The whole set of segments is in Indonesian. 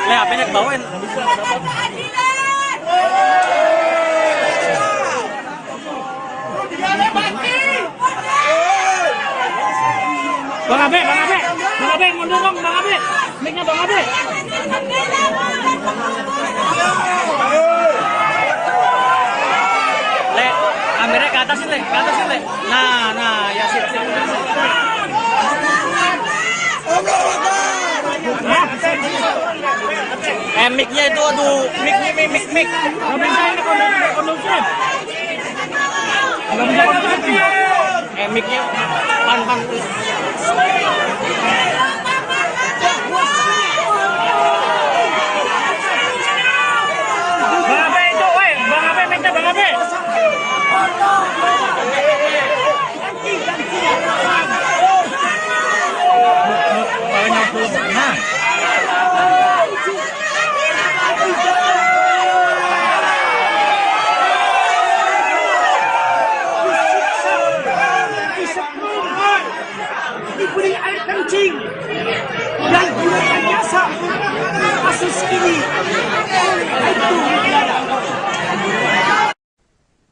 HP-nya kebawain. Bang Abe, mundur dong, Bang Abe. Mic-nya Bang Abe. Le, kameranya ke atasin, Le. Nah, ya sip. Mic-nya itu, aduh, mic. Nggak bisa ini kondusif. Mic-nya pan. Bang Abe itu, Bang Abe, mic-nya Bang Abe. Nah. Diberi air kencing dan direkayasa kasus ini itu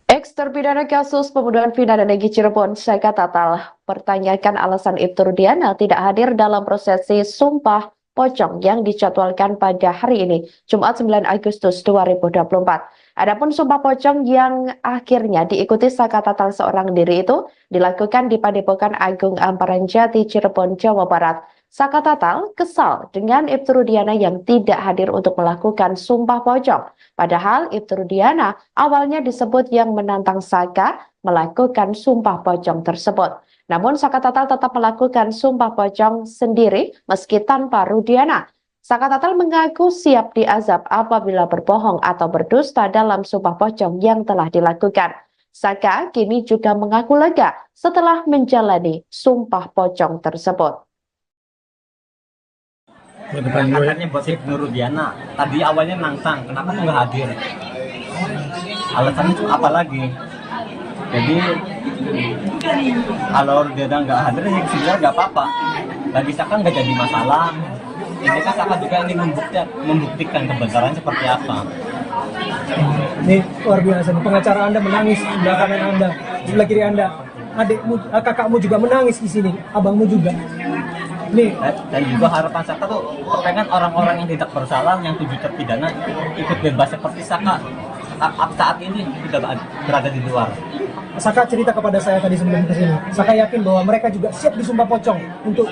Ex-terpidana kasus pembunuhan vina dan Egy Cirebon, Saka Tatal, pertanyakan alasan Ibtu Rudiana tidak hadir dalam prosesi Sumpah Pocong yang dijadwalkan pada hari ini, Jumat 9 Agustus 2024. Adapun Sumpah Pocong yang akhirnya diikuti Saka Tatal seorang diri itu dilakukan di Padepokan Agung Amparan Jati, Cirebon, Jawa Barat. Saka Tatal kesal dengan Ibtu Rudiana yang tidak hadir untuk melakukan Sumpah Pocong. Padahal Ibtu Rudiana awalnya disebut yang menantang Saka melakukan Sumpah Pocong tersebut. Namun Saka Tatal tetap melakukan Sumpah Pocong sendiri meski tanpa Rudiana. Saka Tatal mengaku siap diazab apabila berbohong atau berdusta dalam Sumpah Pocong yang telah dilakukan. Saka kini juga mengaku lega setelah menjalani Sumpah Pocong tersebut. Katanya buat Ibtu Rudiana, tadi awalnya nantang, kenapa tuh nggak hadir? Alasannya apa lagi? Jadi kalau Rudiana nggak hadir, ya sebenarnya nggak apa-apa. Bagi Saka nggak jadi masalah. Ini kan Saka juga ingin membuktikan kebenaran seperti apa. ini luar biasa. Pengacara Anda menangis di sebelah kanan Anda, di sebelah kiri Anda. Adikmu, kakakmu juga menangis di sini, abangmu juga. Nih. Dan juga harapan Saka tuh pengen orang-orang yang tidak bersalah, yang 7 terpidana ikut bebas seperti Saka saat ini sudah berada di luar. Saka cerita kepada saya tadi sebelum kesini. Saka yakin bahwa mereka juga siap disumpah pocong untuk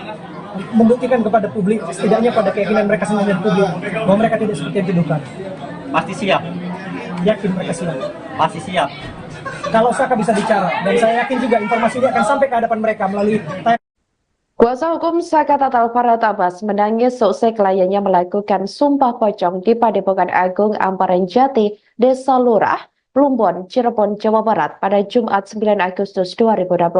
membuktikan kepada publik, setidaknya pada keyakinan mereka sendiri dan publik, bahwa mereka tidak seperti yang dituduhkan. Pasti siap. Yakin mereka siap. Pasti siap. Kalau Saka bisa bicara, dan saya yakin juga informasi ini akan sampai ke hadapan mereka melalui Kuasa hukum Saka Tatal Farhat Abbas menangis seusai kliennya melakukan Sumpah Pocong di Padepokan Agung Amparan Jati, Desa Lurah, Plumbon, Cirebon, Jawa Barat pada Jumat 9 Agustus 2024.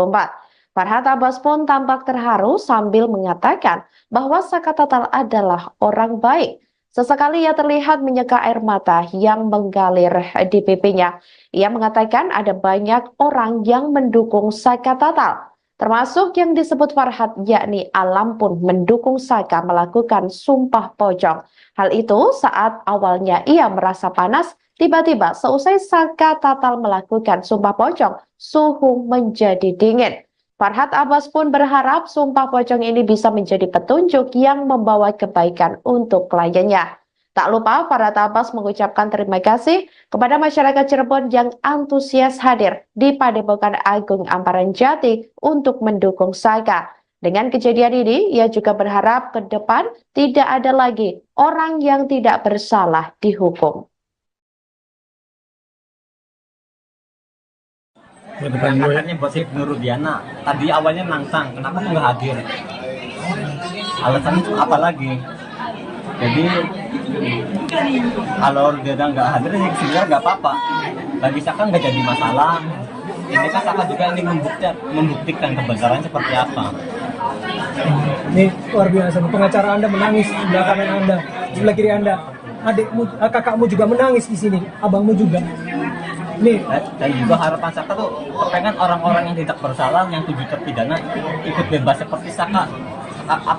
Farhat Abbas pun tampak terharu sambil mengatakan bahwa Saka Tatal adalah orang baik. Sesekali ia terlihat menyeka air mata yang mengalir di pipinya. Ia mengatakan ada banyak orang yang mendukung Saka Tatal, termasuk yang disebut Farhat, yakni Alam pun mendukung Saka melakukan Sumpah Pocong. Hal itu saat awalnya ia merasa panas, tiba-tiba seusai Saka Tatal melakukan Sumpah Pocong, suhu menjadi dingin. Farhat Abbas pun berharap Sumpah Pocong ini bisa menjadi petunjuk yang membawa kebaikan untuk kliennya. Tak lupa Farhat Abbas mengucapkan terima kasih kepada masyarakat Cirebon yang antusias hadir di Padepokan Agung Amparan Jati untuk mendukung Saka. Dengan kejadian ini, ia juga berharap ke depan tidak ada lagi orang yang tidak bersalah dihukum. Katanya buat Ibtu Rudiana, tadi awalnya nantang, kenapa tuh nggak hadir? Alasannya apa lagi? Jadi kalau Rudiana nggak hadir, ya sebenarnya nggak apa-apa. Bagi Saka nggak jadi masalah. Ini kan Saka juga ingin membuktikan kebenaran seperti apa. Ini luar biasa. Pengacara Anda menangis di sebelah kanan Anda, di sebelah kiri Anda. Adikmu, kakakmu juga menangis di sini, abangmu juga. Nih. Dan juga harapan Saka tuh pengen orang-orang yang tidak bersalah, yang 7 terpidana ikut bebas seperti Saka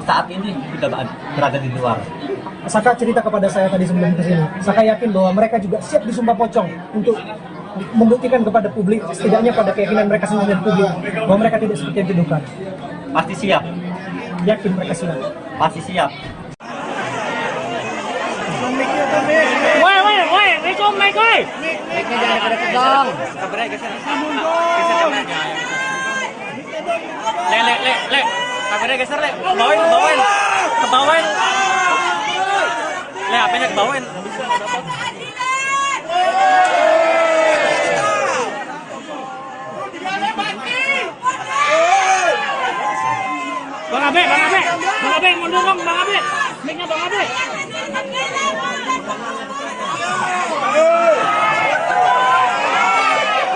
saat ini sudah berada di luar. Saka cerita kepada saya tadi sebelum kesini. Saka yakin bahwa mereka juga siap disumpah pocong untuk membuktikan kepada publik, setidaknya pada keyakinan mereka sendiri dan publik, bahwa mereka tidak seperti yang dituduhkan. Pasti siap, Yakin mereka siap. pasti siap. Woi, Rico, Mike, woi. Mic-nya jangan deket-deket dong. Kabarnya geser. Geser kameranya. Le. Kameranya geser, Le. Kebawain. Kebawain. Le, HP-nya kebawain. Bang Abe, mundur dong, Bang Abe. Mic-nya Bang Abe.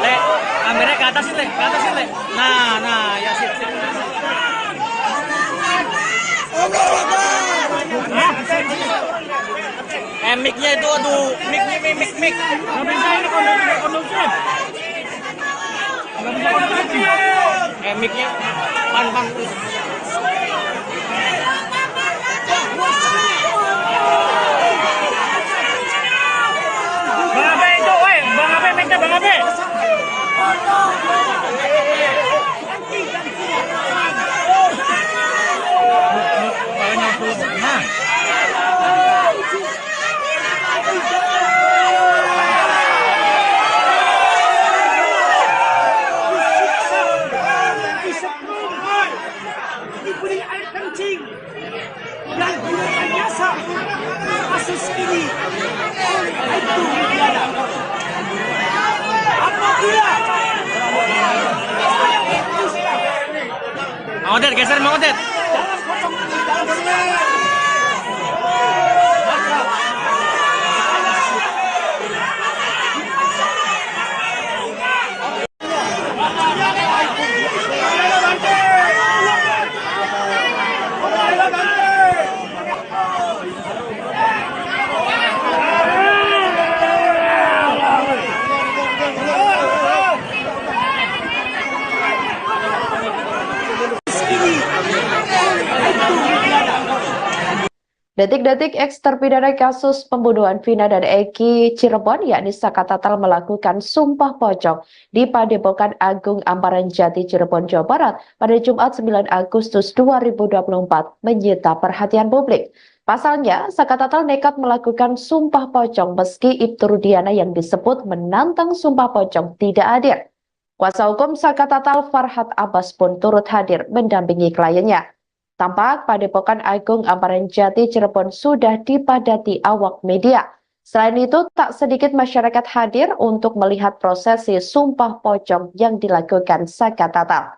Le, kameranya ke atasin, Le. Nah, ya sip. Mic-nya itu, aduh, mic. Gak bisa ini kondusif. Mic-nya, pan. Bang Abe itu, woi. Bang Abe, mic-nya Bang Abe. Diberi air kencing dan direkayasa kasus ini oleh Aibtu Rudiana. Apabila Mang Odet, geser Mang Odet. dalam pocong ini dalam sejarah, maka Detik-detik eks terpidana kasus pembunuhan Vina dan Eki Cirebon, yakni Saka Tatal, melakukan sumpah pocong di Padepokan Agung Amparan Jati, Cirebon, Jawa Barat pada Jumat 9 Agustus 2024 menyita perhatian publik. Pasalnya, Saka Tatal nekat melakukan sumpah pocong meski Aibtu Rudiana yang disebut menantang sumpah pocong tidak hadir. Kuasa hukum Saka Tatal, Farhad Abbas, pun turut hadir mendampingi kliennya. Tampak Padepokan Agung Amparan Jati, Cirebon sudah dipadati awak media. Selain itu, tak sedikit masyarakat hadir untuk melihat prosesi sumpah pocong yang dilakukan Saka Tatal.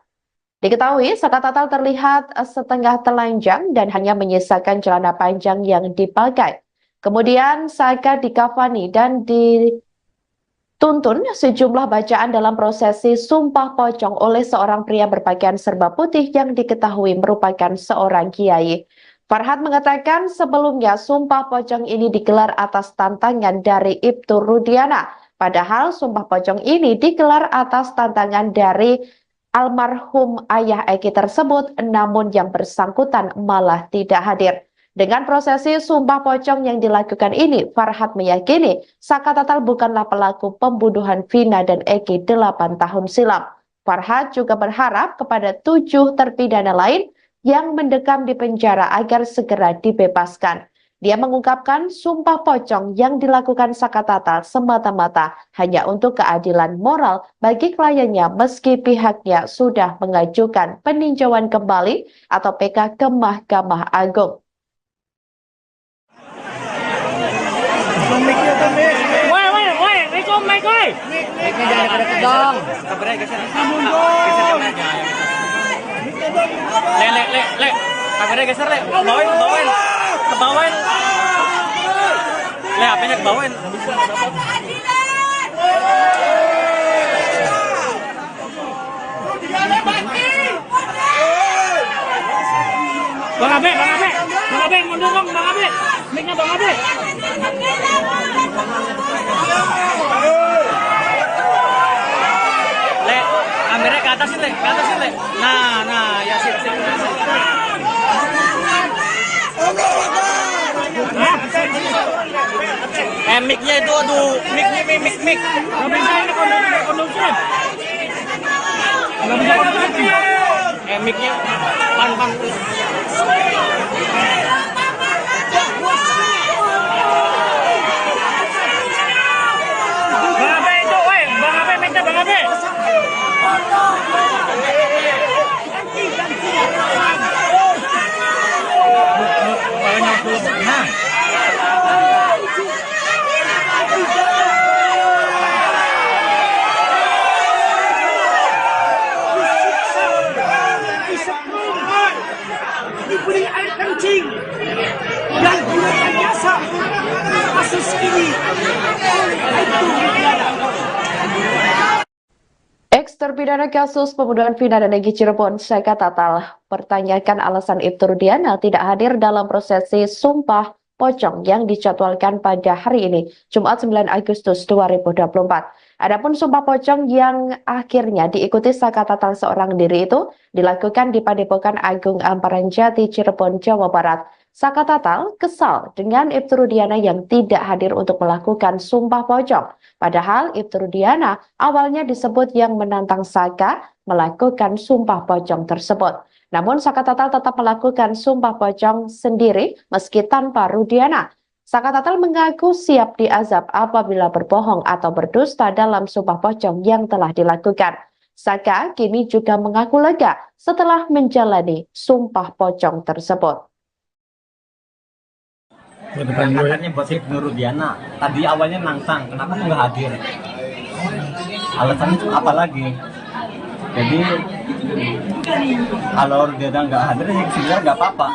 Diketahui, Saka Tatal terlihat setengah telanjang dan hanya menyisakan celana panjang yang dipakai. Kemudian Saka dikafani dan dituntun sejumlah bacaan dalam prosesi sumpah pocong oleh seorang pria berpakaian serba putih yang diketahui merupakan seorang kiai. Farhad mengatakan sebelumnya sumpah pocong ini digelar atas tantangan dari Aibtu Rudiana. Padahal sumpah pocong ini digelar atas tantangan dari almarhum ayah Eki tersebut, namun yang bersangkutan malah tidak hadir. Dengan prosesi sumpah pocong yang dilakukan ini, Farhad meyakini Saka Tatal bukanlah pelaku pembunuhan Vina dan Eki 8 tahun silam. Farhad juga berharap kepada 7 terpidana lain yang mendekam di penjara agar segera dibebaskan. Dia mengungkapkan sumpah pocong yang dilakukan Saka Tatal semata-mata hanya untuk keadilan moral bagi kliennya meski pihaknya sudah mengajukan peninjauan kembali atau PK ke Mahkamah Agung. Woi, Rico, Mike, woi. Mic-nya jangan deket-deket dong. Kameranya geser. Geser kameranya. Le. Kameranya geser, Le. Kebawain. Le, HP-nya kebawain. Bang Abe, mundur dong, Bang Abe. Mic-nya Bang Abe. Le, kameranya ke atasin, Le. Nah, ya sip. Mic-nya itu aduh, mic. Nggak bisa ini kondusif. Nggak bisa kondusif. Mic-nya pan. Bang Abe itu, woi, Bang Abe, mic-nya Bang Abe. Disetrumkan, diberi air kencing dan direkayasa kasus ini oleh Aibtu Widiana. Ex-terpidana kasus pembunuhan Vina dan Egy Cirebon, Saka Tatal, pertanyakan alasan Ibtu Rudiana tidak hadir dalam prosesi Sumpah Pocong yang dijadwalkan pada hari ini, Jumat 9 Agustus 2024. Adapun Sumpah Pocong yang akhirnya diikuti Saka Tatal seorang diri itu dilakukan di Padepokan Agung Amparan Jati, Cirebon, Jawa Barat. Saka Tatal kesal dengan Ibtu Rudiana yang tidak hadir untuk melakukan Sumpah Pocong. Padahal Ibtu Rudiana awalnya disebut yang menantang Saka melakukan Sumpah Pocong tersebut. Namun Saka Tatal tetap melakukan Sumpah Pocong sendiri meski tanpa Rudiana. Saka Tatal mengaku siap diazab apabila berbohong atau berdusta dalam Sumpah Pocong yang telah dilakukan. Saka kini juga mengaku lega setelah menjalani Sumpah Pocong tersebut. Katanya buat Ibnu Rudiana, tadi awalnya nantang, kenapa aku nggak hadir? Alasannya apa lagi? Jadi kalau Rudiana nggak hadir, ya sebenarnya nggak apa-apa.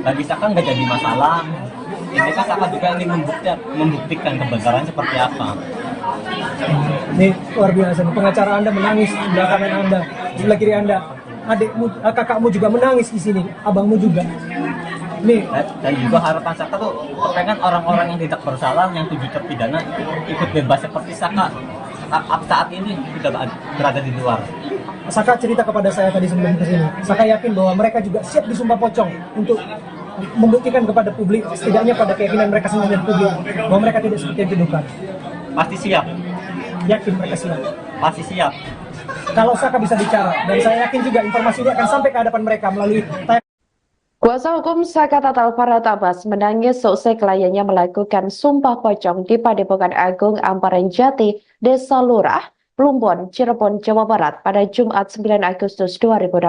Bagi Saka nggak jadi masalah. Ini kan Saka juga ingin membuktikan kebenaran seperti apa. Ini luar biasa. Pengacara Anda menangis di sebelah kanan Anda, di sebelah kiri Anda. Adikmu, kakakmu juga menangis di sini, abangmu juga. Nih. Dan juga harapan Saka tuh pengen orang-orang yang tidak bersalah, yang 7 terpidana ikut bebas seperti Saka saat ini sudah berada di luar. Saka cerita kepada saya tadi sebelum kesini. Saka yakin bahwa mereka juga siap disumpah pocong untuk membuktikan kepada publik, setidaknya pada keyakinan mereka sendiri dan publik, bahwa mereka tidak seperti yang dituduhkan. Pasti siap. Yakin mereka siap. Pasti siap. Kalau Saka bisa bicara, dan saya yakin juga informasi ini akan sampai ke hadapan mereka melalui Kuasa hukum Saka Tatal Farhat Abbas menangis seusai kliennya melakukan Sumpah Pocong di Padepokan Agung Amparan Jati, Desa Lurah, Plumbon, Cirebon, Jawa Barat pada Jumat 9 Agustus 2024.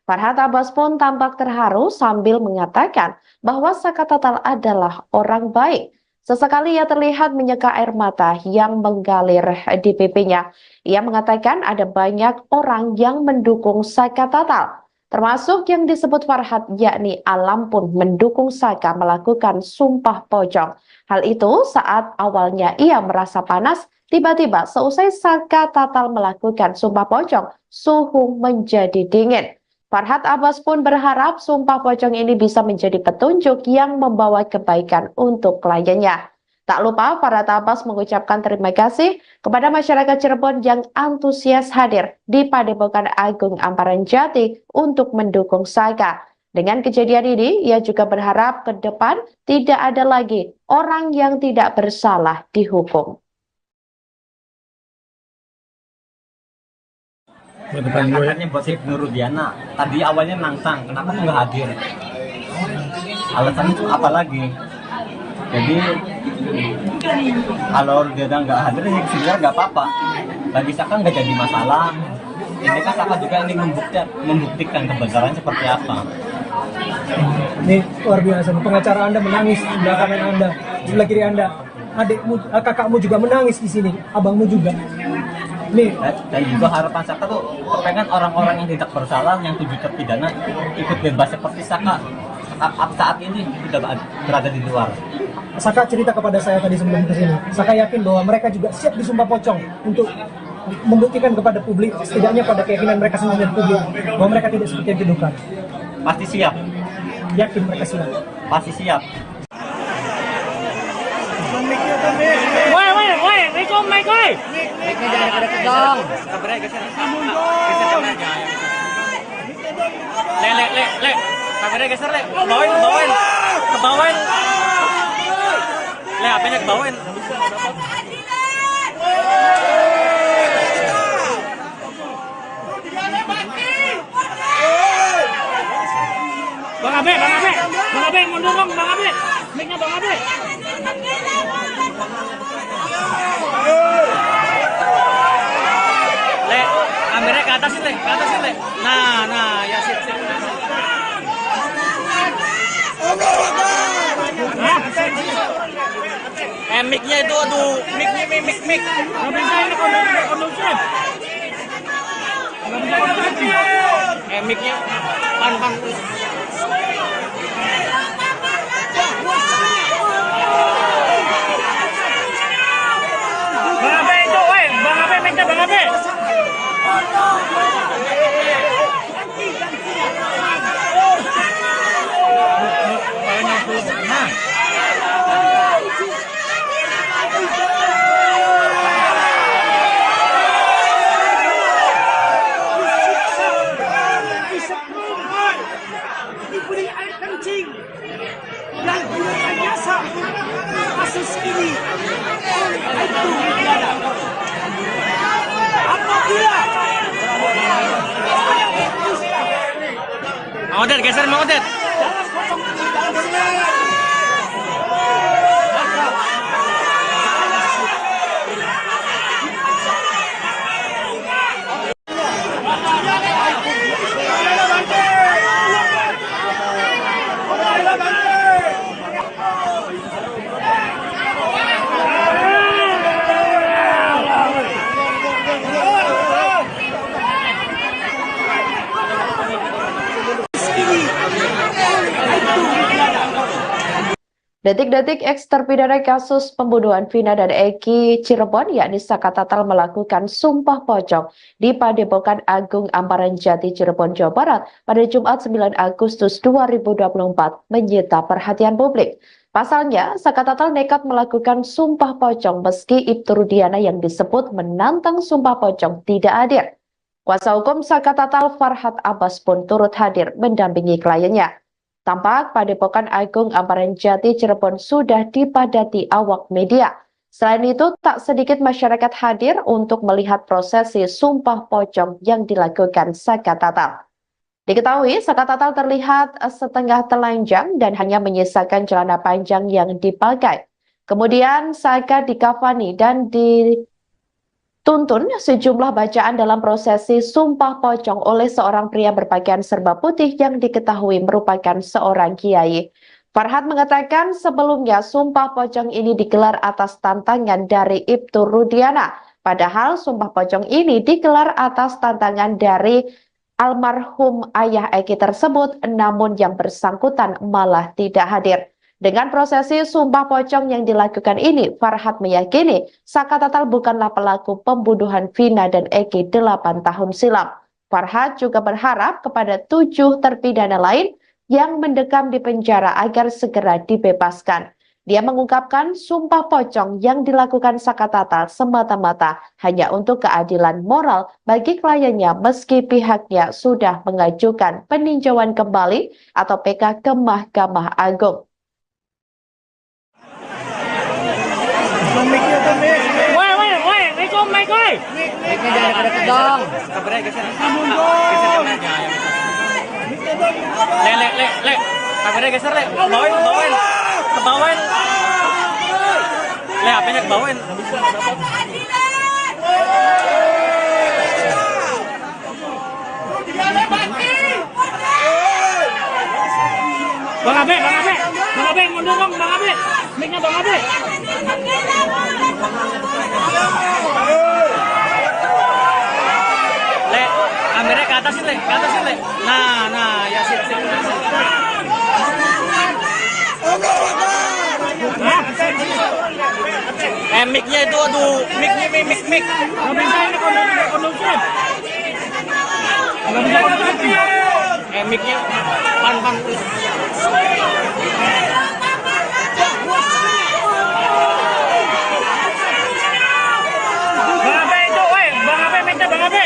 Farhat Abbas pun tampak terharu sambil mengatakan bahwa Saka Tatal adalah orang baik. Sesekali ia terlihat menyeka air mata yang mengalir di pipinya. Ia mengatakan ada banyak orang yang mendukung Saka Tatal, termasuk yang disebut Farhat, yakni Alam pun mendukung Saka melakukan Sumpah Pocong. Hal itu saat awalnya ia merasa panas, tiba-tiba seusai Saka Tatal melakukan Sumpah Pocong, suhu menjadi dingin. Farhat Abbas pun berharap Sumpah Pocong ini bisa menjadi petunjuk yang membawa kebaikan untuk kliennya. Tak lupa Farhat Abbas mengucapkan terima kasih kepada masyarakat Cirebon yang antusias hadir di Padepokan Agung Amparan Jati untuk mendukung Saka. Dengan kejadian ini, ia juga berharap ke depan tidak ada lagi orang yang tidak bersalah dihukum. Katanya buat Ibnu Rudiana, tadi awalnya nantang, kenapa aku nggak hadir? Alasannya apa lagi? Jadi kalau Rudiana nggak hadir, ya sebenarnya nggak apa-apa. Bagi Saka nggak jadi masalah. Ini kan Saka juga ingin membuktikan kebenaran seperti apa. Ini luar biasa. Pengacara Anda menangis di sebelah kanan Anda, di sebelah kiri Anda. Adikmu, kakakmu juga menangis di sini, abangmu juga. Nih. Dan juga harapan Saka tuh pengen orang-orang yang tidak bersalah, yang 7 terpidana ikut bebas seperti Saka saat ini sudah berada di luar. Saka cerita kepada saya tadi sebelum kesini. Saka yakin bahwa mereka juga siap disumpah pocong untuk membuktikan kepada publik, setidaknya pada keyakinan mereka sendiri dan publik, bahwa mereka tidak seperti yang dituduhkan. Pasti siap. Yakin mereka siap. Pasti siap. Woi, Riko, Mike, woi. Mic-nya jangan deket dong. Le. Kameranya geser, Le. Kebawain. Le, HP-nya kebawain. Bang Abe, mundur dong, Bang Abe. Mic-nya Bang Abe. Le, kameranya ke atas sih, Le. Nah, ya sip. Mic-nya itu, aduh, mic. Nggak bisa ini kondusif. Nggak bisa kondusif. Mic-nya, pan. Bang Abe itu, woi, Bang Abe, mic-nya Bang Abe. Disetrum, diberi air kencing dan direkayasa kasus ini itu tiada. Apabila Mang Odet, geser Mang Odet. dalam kosong ini dalam Detik-detik eks terpidana kasus pembunuhan Vina dan Eki Cirebon, yakni Saka Tatal melakukan sumpah pocong di Padepokan Agung Amparan Jati Cirebon, Jawa Barat pada Jumat 9 Agustus 2024 menyita perhatian publik. Pasalnya, Saka Tatal nekat melakukan sumpah pocong meski Ibtu Rudiana yang disebut menantang sumpah pocong tidak hadir. Kuasa hukum Saka Tatal Farhat Abbas pun turut hadir mendampingi kliennya. Tampak Padepokan Agung Amparan Jati Cirebon sudah dipadati awak media. Selain itu, tak sedikit masyarakat hadir untuk melihat prosesi sumpah pocong yang dilakukan Saka Tatal. Diketahui, Saka Tatal terlihat setengah telanjang dan hanya menyisakan celana panjang yang dipakai. Kemudian Saka dikafani dan dituntun sejumlah bacaan dalam prosesi sumpah pocong oleh seorang pria berpakaian serba putih yang diketahui merupakan seorang kiai. Farhat mengatakan sebelumnya sumpah pocong ini digelar atas tantangan dari Ibtu Rudiana. Padahal sumpah pocong ini digelar atas tantangan dari almarhum ayah Eki tersebut, namun yang bersangkutan malah tidak hadir. Dengan prosesi sumpah pocong yang dilakukan ini, Farhat meyakini Saka Tatal bukanlah pelaku pembunuhan Vina dan Eki 8 tahun silam. Farhat juga berharap kepada 7 terpidana lain yang mendekam di penjara agar segera dibebaskan. Dia mengungkapkan sumpah pocong yang dilakukan Saka Tatal semata-mata hanya untuk keadilan moral bagi kliennya meski pihaknya sudah mengajukan peninjauan kembali atau PK ke Mahkamah Agung. Woi, mic, woi. Mic-nya jangan deket-deket dong. Kameranya geser. Geser kameranya. Le. Kameranya geser, Le. Kebawain. Le, HP-nya kebawain. Bang Abe, mundur dong, Bang Abe. Mic-nya Bang Abe. Le, kameranya ke atas sih, Le. Nah, ya sip. Mic-nya itu, aduh, mic. Nggak bisa ini kondusif. Nggak bisa kondusif. Mic-nya, pan. Bang Abe itu, woi, Bang Abe, mic-nya Bang Abe.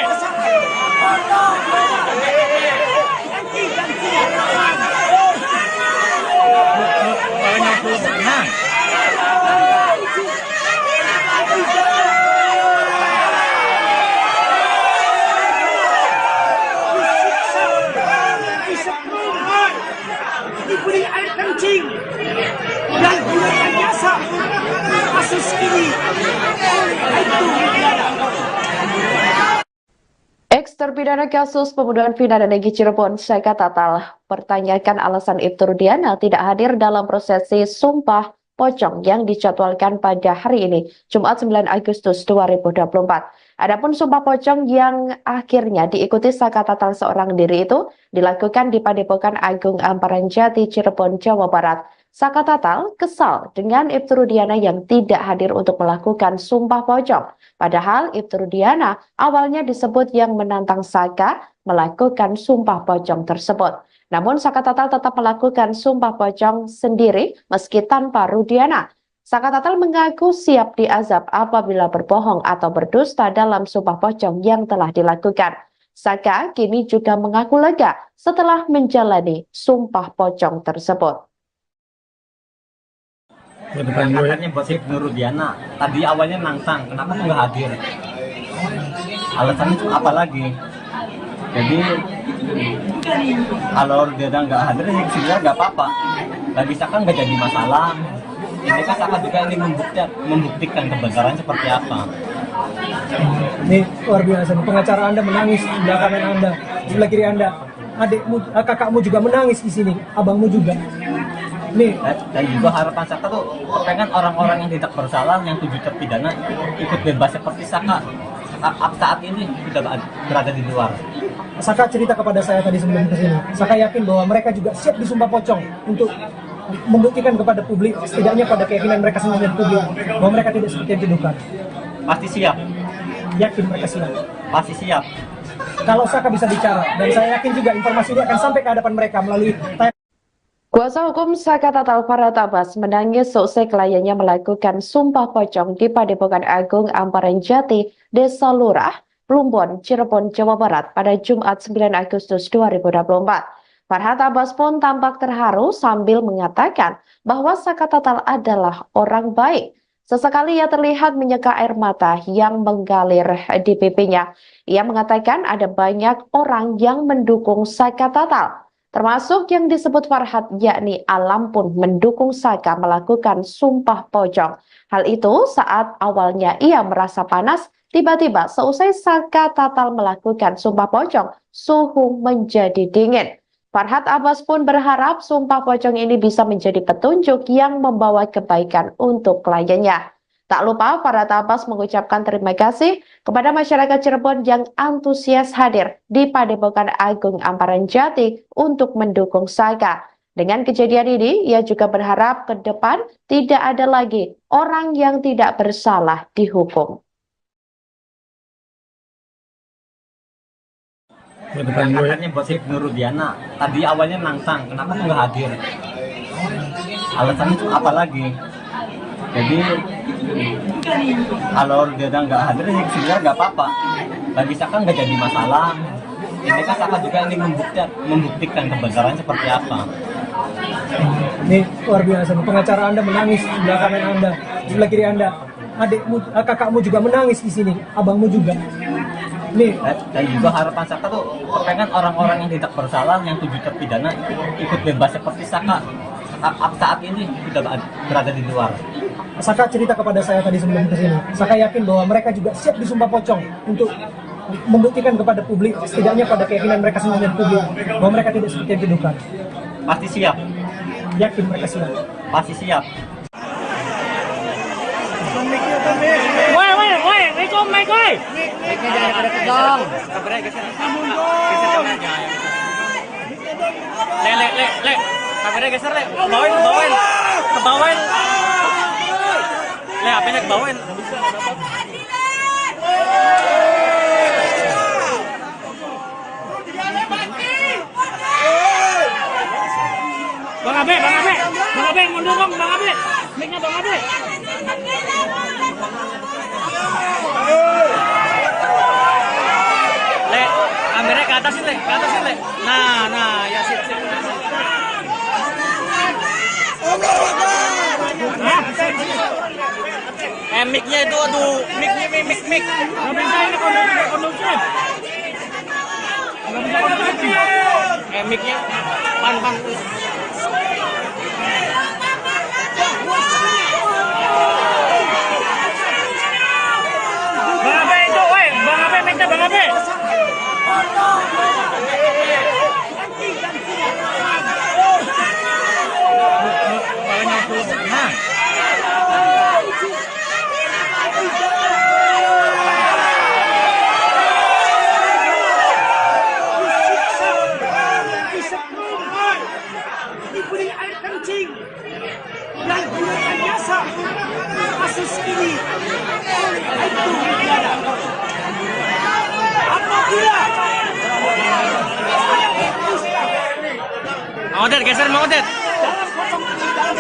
Nah. ini itu Ex-terpidana kasus pembunuhan Vina dan Egy Cirebon, Saka Tatal, pertanyakan alasan Ibtu Rudiana tidak hadir dalam prosesi Sumpah Pocong yang dijadwalkan pada hari ini, Jumat 9 Agustus 2024. Adapun Sumpah Pocong yang akhirnya diikuti Saka Tatal seorang diri itu dilakukan di Padepokan Agung Amparan Jati, Cirebon, Jawa Barat. Saka Tatal kesal dengan Ibtu Rudiana yang tidak hadir untuk melakukan Sumpah Pocong. Padahal Ibtu Rudiana awalnya disebut yang menantang Saka melakukan Sumpah Pocong tersebut. Namun Saka Tatal tetap melakukan Sumpah Pocong sendiri meski tanpa Rudiana. Saka Tatal mengaku siap diazab apabila berbohong atau berdusta dalam Sumpah Pocong yang telah dilakukan. Saka kini juga mengaku lega setelah menjalani Sumpah Pocong tersebut. Katanya buat Ibnu Rudiana, tadi awalnya nantang, kenapa tuh nggak hadir? Alasannya tuh apa lagi? Jadi kalau Rudiana nggak hadir, ya sebenarnya nggak apa-apa. Bagi Saka nggak jadi masalah. Ini kan Saka juga ingin membuktikan kebenaran seperti apa. Ini luar biasa. Pengacara Anda menangis di sebelah kanan Anda, sebelah kiri Anda. Adikmu, kakakmu juga menangis di sini, abangmu juga. Nih. Dan juga harapan Saka tuh pengen orang-orang yang tidak bersalah, yang 7 terpidana ikut bebas seperti Saka saat ini sudah berada di luar. Saka cerita kepada saya tadi sebelum kesini. Saka yakin bahwa mereka juga siap disumpah pocong untuk membuktikan kepada publik, setidaknya pada keyakinan mereka sendiri dan publik, bahwa mereka tidak seperti yang dituduhkan. Pasti siap. Yakin mereka siap. Pasti siap. Kalau Saka bisa bicara, dan saya yakin juga informasi ini akan sampai ke hadapan mereka melalui Kuasa hukum Saka Tatal Farhat Abbas menangis seusai kliennya melakukan Sumpah Pocong di Padepokan Agung Amparan Jati, Desa Lurah, Plumbon, Cirebon, Jawa Barat pada Jumat 9 Agustus 2024. Farhat Abbas pun tampak terharu sambil mengatakan bahwa Saka Tatal adalah orang baik. Sesekali ia terlihat menyeka air mata yang mengalir di pipinya. Ia mengatakan ada banyak orang yang mendukung Saka Tatal, termasuk yang disebut Farhat, yakni Alam pun mendukung Saka melakukan Sumpah Pocong. Hal itu saat awalnya ia merasa panas, tiba-tiba seusai Saka Tatal melakukan Sumpah Pocong, suhu menjadi dingin. Farhat Abbas pun berharap Sumpah Pocong ini bisa menjadi petunjuk yang membawa kebaikan untuk kliennya. Tak lupa Farhat Abbas mengucapkan terima kasih kepada masyarakat Cirebon yang antusias hadir di Padepokan Agung Amparan Jati untuk mendukung Saka. Dengan kejadian ini, ia juga berharap ke depan tidak ada lagi orang yang tidak bersalah dihukum. Katanya buat Ibnu Rudiana, tadi awalnya nantang, kenapa tuh nggak hadir? Alasannya tuh apa lagi? Jadi kalau Rudiana nggak hadir, ya sebenarnya nggak apa-apa. Bagi Saka nggak jadi masalah. Ini kan Saka juga ingin membuktikan kebenaran seperti apa. Ini luar biasa. Pengacara Anda menangis di sebelah kanan Anda, sebelah kiri Anda. Adikmu, kakakmu juga menangis di sini, abangmu juga. Nih. Dan juga harapan Saka tuh pengen orang-orang yang tidak bersalah, yang 7 terpidana ikut bebas seperti Saka saat ini sudah berada di luar. Saka cerita kepada saya tadi sebelum kesini. Saka yakin bahwa mereka juga siap disumpah pocong untuk membuktikan kepada publik, setidaknya pada keyakinan mereka sendiri dan publik, bahwa mereka tidak seperti yang dituduhkan. Pasti siap. Yakin mereka siap. Pasti siap. Woi, Rico, Mike, woi. Mic-nya jangan deket dong. Le. Kameranya geser, Le. Kebawain. Kebawain. Le, HP-nya kebawain. Bang Abe, mundur dong, Bang Abe. Mic-nya Bang Abe. Le, kameranya ke atasin, Le. Nah, ya sip. Mic-nya itu, aduh, mic. Nggak bisa ini kondusif. Mic-nya, pan. Bang Abe. Diberi air kencing dan gunakan jasa kasus ini itu tiada. Apabila Mang Odet, geser Mang Odet. dalam kosong ini dalam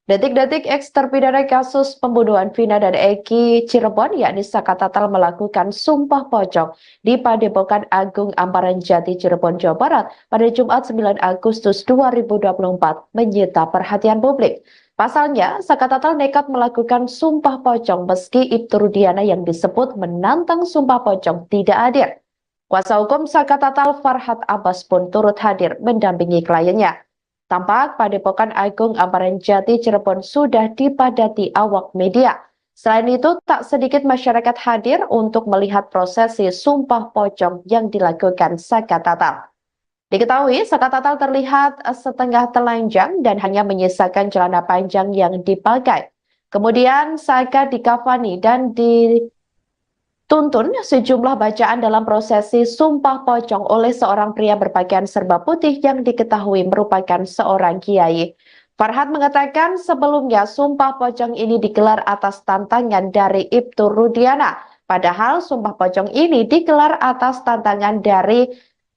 Detik-detik eks terpidana kasus pembunuhan Vina dan Eki Cirebon yakni Saka Tatal melakukan sumpah pocong di Padepokan Agung Amparan Jati Cirebon, Jawa Barat pada Jumat 9 Agustus 2024 menyita perhatian publik. Pasalnya, Saka Tatal nekat melakukan sumpah pocong meski Ibtu Rudiana yang disebut menantang sumpah pocong tidak hadir. Kuasa hukum Saka Tatal Farhat Abbas pun turut hadir mendampingi kliennya. Tampak Padepokan Agung Amparan Jati Cirebon sudah dipadati awak media. Selain itu, tak sedikit masyarakat hadir untuk melihat prosesi sumpah pocong yang dilakukan Saka Tatal. Diketahui, Saka Tatal terlihat setengah telanjang dan hanya menyisakan celana panjang yang dipakai. Kemudian Saka dikafani dan dituntun sejumlah bacaan dalam prosesi sumpah pocong oleh seorang pria berpakaian serba putih yang diketahui merupakan seorang kiai. Farhat mengatakan sebelumnya sumpah pocong ini digelar atas tantangan dari Ibtu Rudiana. Padahal sumpah pocong ini digelar atas tantangan dari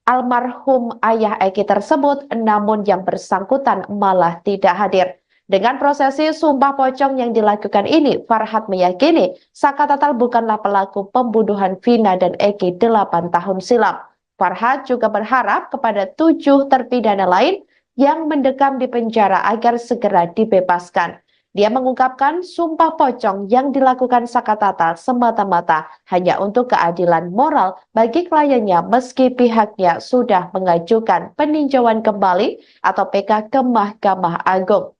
almarhum ayah Eki tersebut, namun yang bersangkutan malah tidak hadir. Dengan prosesi sumpah pocong yang dilakukan ini, Farhat meyakini Saka Tatal bukanlah pelaku pembunuhan Vina dan Eki 8 tahun silam. Farhat juga berharap kepada 7 terpidana lain yang mendekam di penjara agar segera dibebaskan. Dia mengungkapkan sumpah pocong yang dilakukan Saka Tatal semata-mata hanya untuk keadilan moral bagi kliennya meski pihaknya sudah mengajukan peninjauan kembali atau PK ke Mahkamah Agung.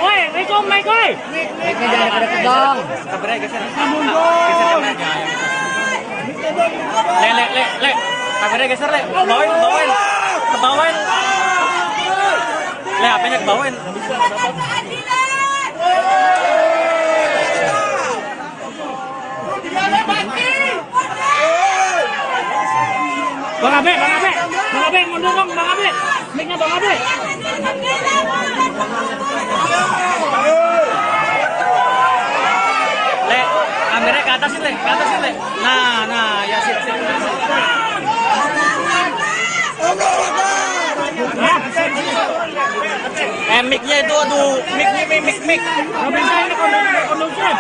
Woi, Rikom, Mike, woi. Mic-nya jangan pada kedong. Kabarnya geser. Geser yang naik. Le. Kabarnya geser, Le. Bawain. Kebawain. Le, HP-nya kebawain. Bang Abe, mundur dong, Bang Abe. Mic-nya Bang Abe. Le, kameranya ke atas, Le. Nah, ya sip. Mic-nya itu, aduh, mic. Nggak bisa ini kondusif.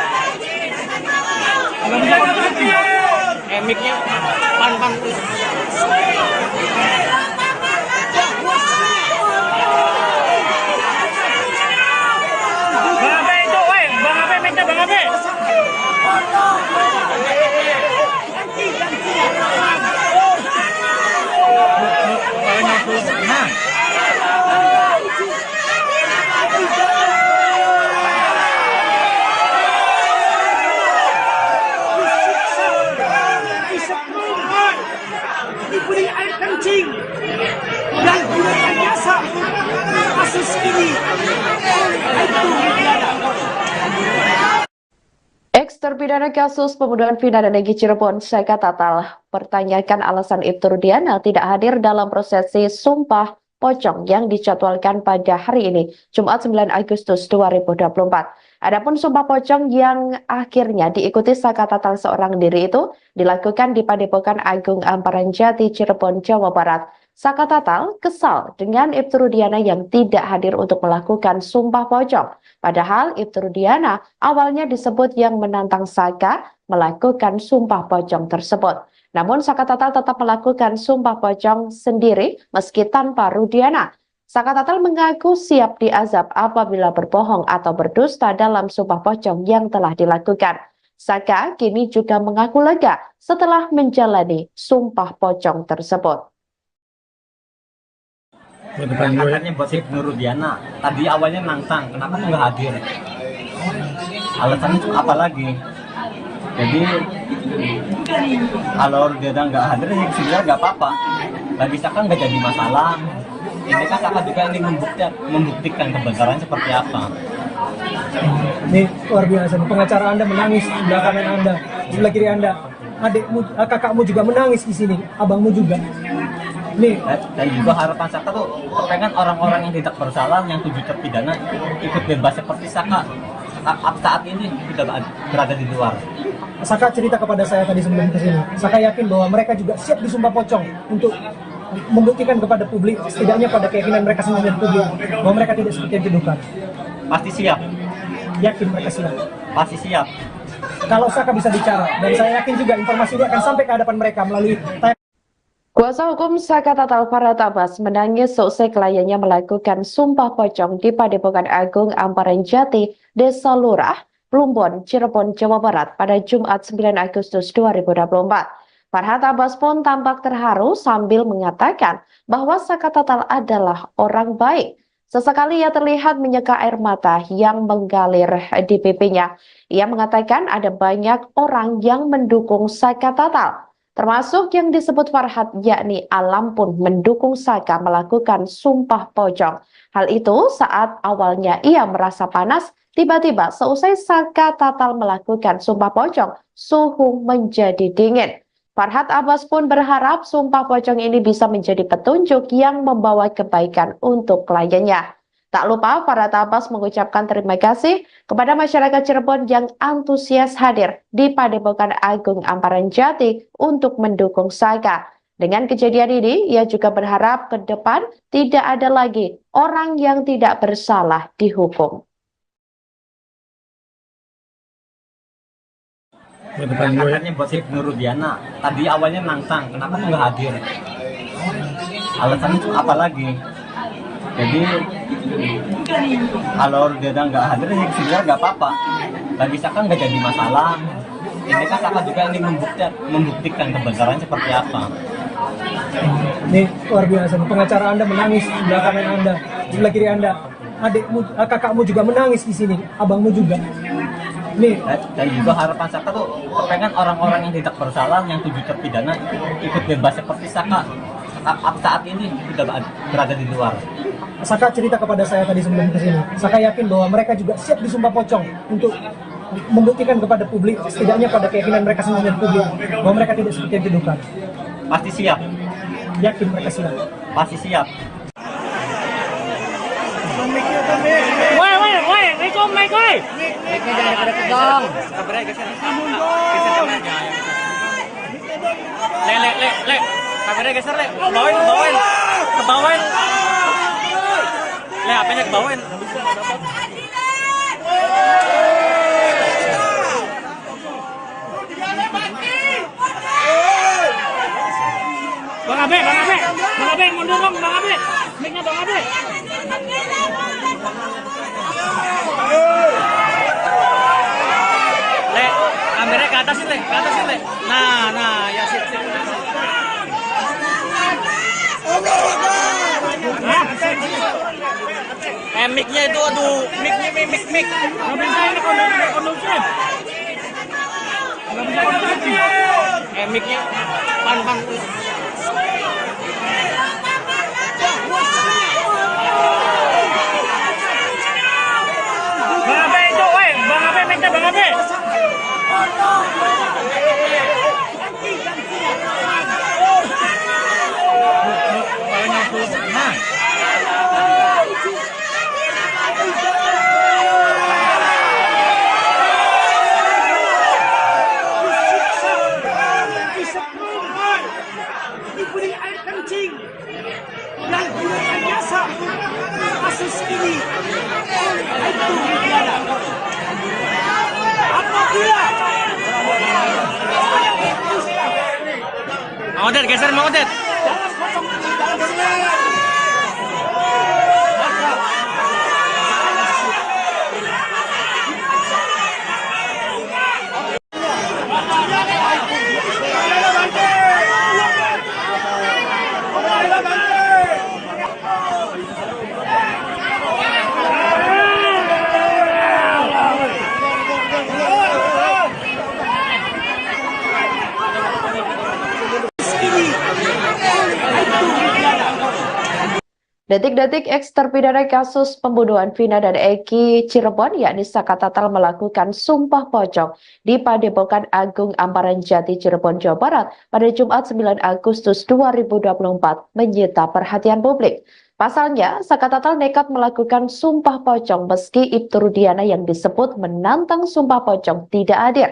Mic-nya pan. Bang Abe itu, woi, Bang Abe, mic-nya Bang Abe. diberi air kencing dan gunakan jasa kasus ini itu tiada. Eks terpidana kasus pembunuhan Vina dan Eki Cirebon, Saka Tatal, pertanyakan alasan Ibtu Rudiana tidak hadir dalam prosesi sumpah pocong yang dijadwalkan pada hari ini, Jumat 9 Agustus 2024. Adapun sumpah pocong yang akhirnya diikuti Saka Tatal seorang diri itu dilakukan di Padepokan Agung Amparan Jati, Cirebon, Jawa Barat. Saka Tatal kesal dengan Ibtu Rudiana yang tidak hadir untuk melakukan sumpah pocong. Padahal Ibtu Rudiana awalnya disebut yang menantang Saka melakukan sumpah pocong tersebut. Namun Saka Tatal tetap melakukan sumpah pocong sendiri meski tanpa Rudiana. Saka Tatal mengaku siap diazab apabila berbohong atau berdusta dalam sumpah pocong yang telah dilakukan. Saka kini juga mengaku lega setelah menjalani sumpah pocong tersebut. Katanya buat Ibnu Rudiana, tadi awalnya nantang, kenapa nggak hadir? Alasannya apa lagi? Jadi kalau Rudiana nggak hadir, ya sebenarnya nggak apa-apa. Bagi Saka nggak jadi masalah. Ini kan Saka juga ingin membuktikan kebenaran seperti apa. Ini luar biasa. Pengacara Anda menangis di sebelah kanan Anda, di sebelah kiri Anda. Adikmu, kakakmu juga menangis di sini, abangmu juga. Nih, Dan juga harapan Saka tuh pengen orang-orang yang tidak bersalah, yang 7 terpidana ikut bebas seperti Saka saat ini sudah berada di luar. Saka cerita kepada saya tadi sebelum kesini. Saka yakin bahwa mereka juga siap disumpah pocong untuk membuktikan kepada publik, setidaknya pada keyakinan mereka sendiri dan publik, bahwa mereka tidak seperti yang dituduhkan. Pasti siap, Yakin mereka siap. pasti siap. Kalau Saka bisa bicara, dan saya yakin juga informasi ini akan sampai ke hadapan mereka melalui Kuasa hukum Saka Tatal Farhat Abbas menangis seusai kliennya melakukan sumpah pocong di Padepokan Agung Amparan Jati, Desa Lurah, Plumbon, Cirebon, Jawa Barat pada Jumat 9 Agustus 2024. Farhat Abbas pun tampak terharu sambil mengatakan bahwa Saka Tatal adalah orang baik. Sesekali ia terlihat menyeka air mata yang mengalir di pipinya. Ia mengatakan ada banyak orang yang mendukung Saka Tatal, termasuk yang disebut Farhat, yakni Alam pun mendukung Saka melakukan sumpah pocong. Hal itu saat awalnya ia merasa panas, tiba-tiba seusai Saka Tatal melakukan sumpah pocong, suhu menjadi dingin. Farhat Abbas pun berharap sumpah pocong ini bisa menjadi petunjuk yang membawa kebaikan untuk kliennya. Tak lupa Farhat Abbas mengucapkan terima kasih kepada masyarakat Cirebon yang antusias hadir di Padepokan Agung Amparan Jati untuk mendukung Saka. Dengan kejadian ini, ia juga berharap ke depan tidak ada lagi orang yang tidak bersalah dihukum. Katanya buat Ibnu Rudiana, tadi awalnya nantang, kenapa nggak hadir? Alasannya apa lagi? Jadi kalau Rudiana nggak hadir, ya sebenarnya nggak apa-apa. Bagi Saka nggak jadi masalah. Ini kan Saka juga ingin membuktikan kebenaran seperti apa. Ini luar biasa. Pengacara Anda menangis di sebelah kanan Anda, di sebelah kiri Anda. Adikmu, kakakmu juga menangis di sini, abangmu juga. Nih, Dan juga harapan Saka tuh pengen orang-orang yang tidak bersalah, yang 7 terpidana ikut bebas seperti Saka saat ini sudah berada di luar. Saka cerita kepada saya tadi sebelum kesini. Saka yakin bahwa mereka juga siap disumpah pocong untuk membuktikan kepada publik, setidaknya pada keyakinan mereka sendiri dan publik, bahwa mereka tidak seperti yang dituduhkan. Pasti siap, Yakin mereka siap. pasti siap. Woi, Rico, Mike, woi. Mic-nya jangan deket-deket dong. Le. Kameranya geser, Le. Kebawain. Le, HP-nya kebawain. Bang Abe, mundur dong, Bang Abe. Mic-nya Bang Abe. Le, kameranya ke atasin, Le. Nah, ya sip. Mic-nya itu, aduh, mic. Nggak bisa ini kondusif. Mic-nya, pan. Bang Abe itu, woi, Bang Abe, mic-nya Bang Abe. Nah, biasa kasus ini itu tiada. Apabila Mang Odet, geser Mang Odet. dalam pocong ini dalam sini Detik-detik eks terpidana kasus pembunuhan Vina dan Eki Cirebon yakni Saka Tatal melakukan sumpah pocong di Padepokan Agung Amparan Jati Cirebon, Jawa Barat pada Jumat 9 Agustus 2024 menyita perhatian publik. Pasalnya, Saka Tatal nekat melakukan sumpah pocong meski Ibtu Rudiana yang disebut menantang sumpah pocong tidak hadir.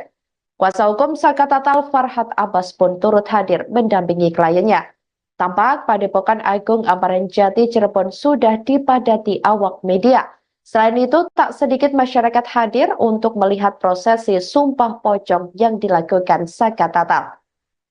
Kuasa hukum Saka Tatal Farhat Abbas pun turut hadir mendampingi kliennya. Tampak Padepokan Agung Amparan Jati Cirebon sudah dipadati awak media. Selain itu, tak sedikit masyarakat hadir untuk melihat prosesi sumpah pocong yang dilakukan Saka Tatal.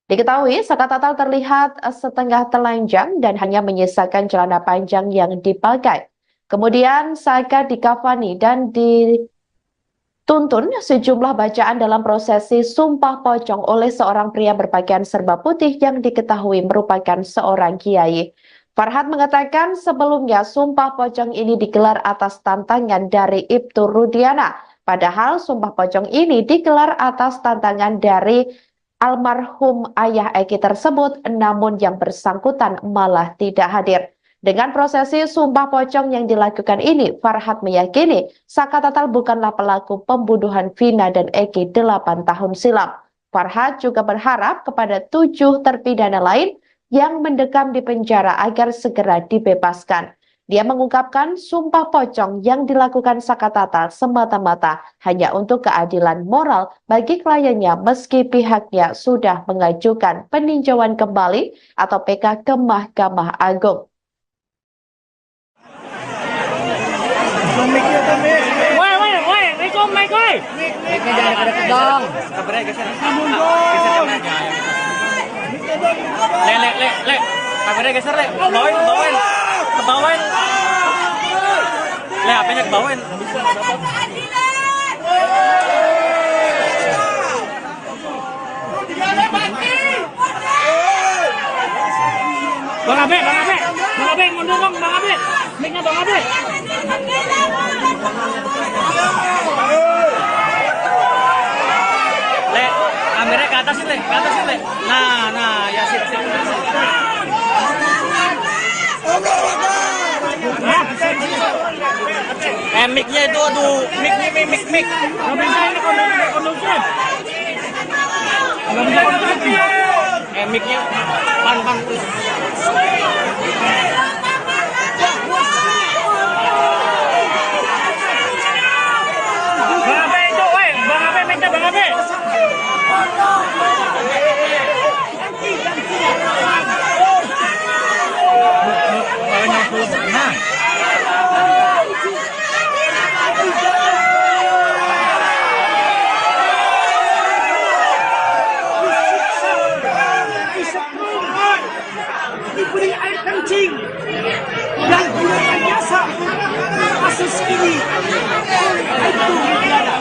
Diketahui, Saka Tatal terlihat setengah telanjang dan hanya menyisakan celana panjang yang dipakai. Kemudian Saka dikafani dan dituntun sejumlah bacaan dalam prosesi sumpah pocong oleh seorang pria berpakaian serba putih yang diketahui merupakan seorang kiai. Farhat mengatakan sebelumnya sumpah pocong ini digelar atas tantangan dari Ibtu Rudiana. Padahal sumpah pocong ini digelar atas tantangan dari almarhum ayah Eki tersebut, namun yang bersangkutan malah tidak hadir. Dengan prosesi sumpah pocong yang dilakukan ini, Farhat meyakini Saka Tatal bukanlah pelaku pembunuhan Vina dan Eki 8 tahun silam. Farhat juga berharap kepada 7 terpidana lain yang mendekam di penjara agar segera dibebaskan. Dia mengungkapkan sumpah pocong yang dilakukan Saka Tatal semata-mata hanya untuk keadilan moral bagi kliennya meski pihaknya sudah mengajukan peninjauan kembali atau PK ke Mahkamah Agung. Woi, Rekom, Mike, woi. Mic-nya jangan pada kedong. Kabarnya geser. Geser yang aja. Le. Kabarnya geser, Le. Bawain. Kebawain. Le, HP-nya kebawain. Bang Abe, mundur dong, Bang Abe. Mic-nya Bang Abe. Le, kameranya ke atas, Le. Nah, ya sip. Mic-nya itu, aduh, mic. Nggak bisa ini kondusif. Mic-nya pan. Bang Abe itu, woi, Bang Abe, mic-nya Bang Abe. Nah. diberi air kencing dan gunakan jasa kasus ini itu tiada.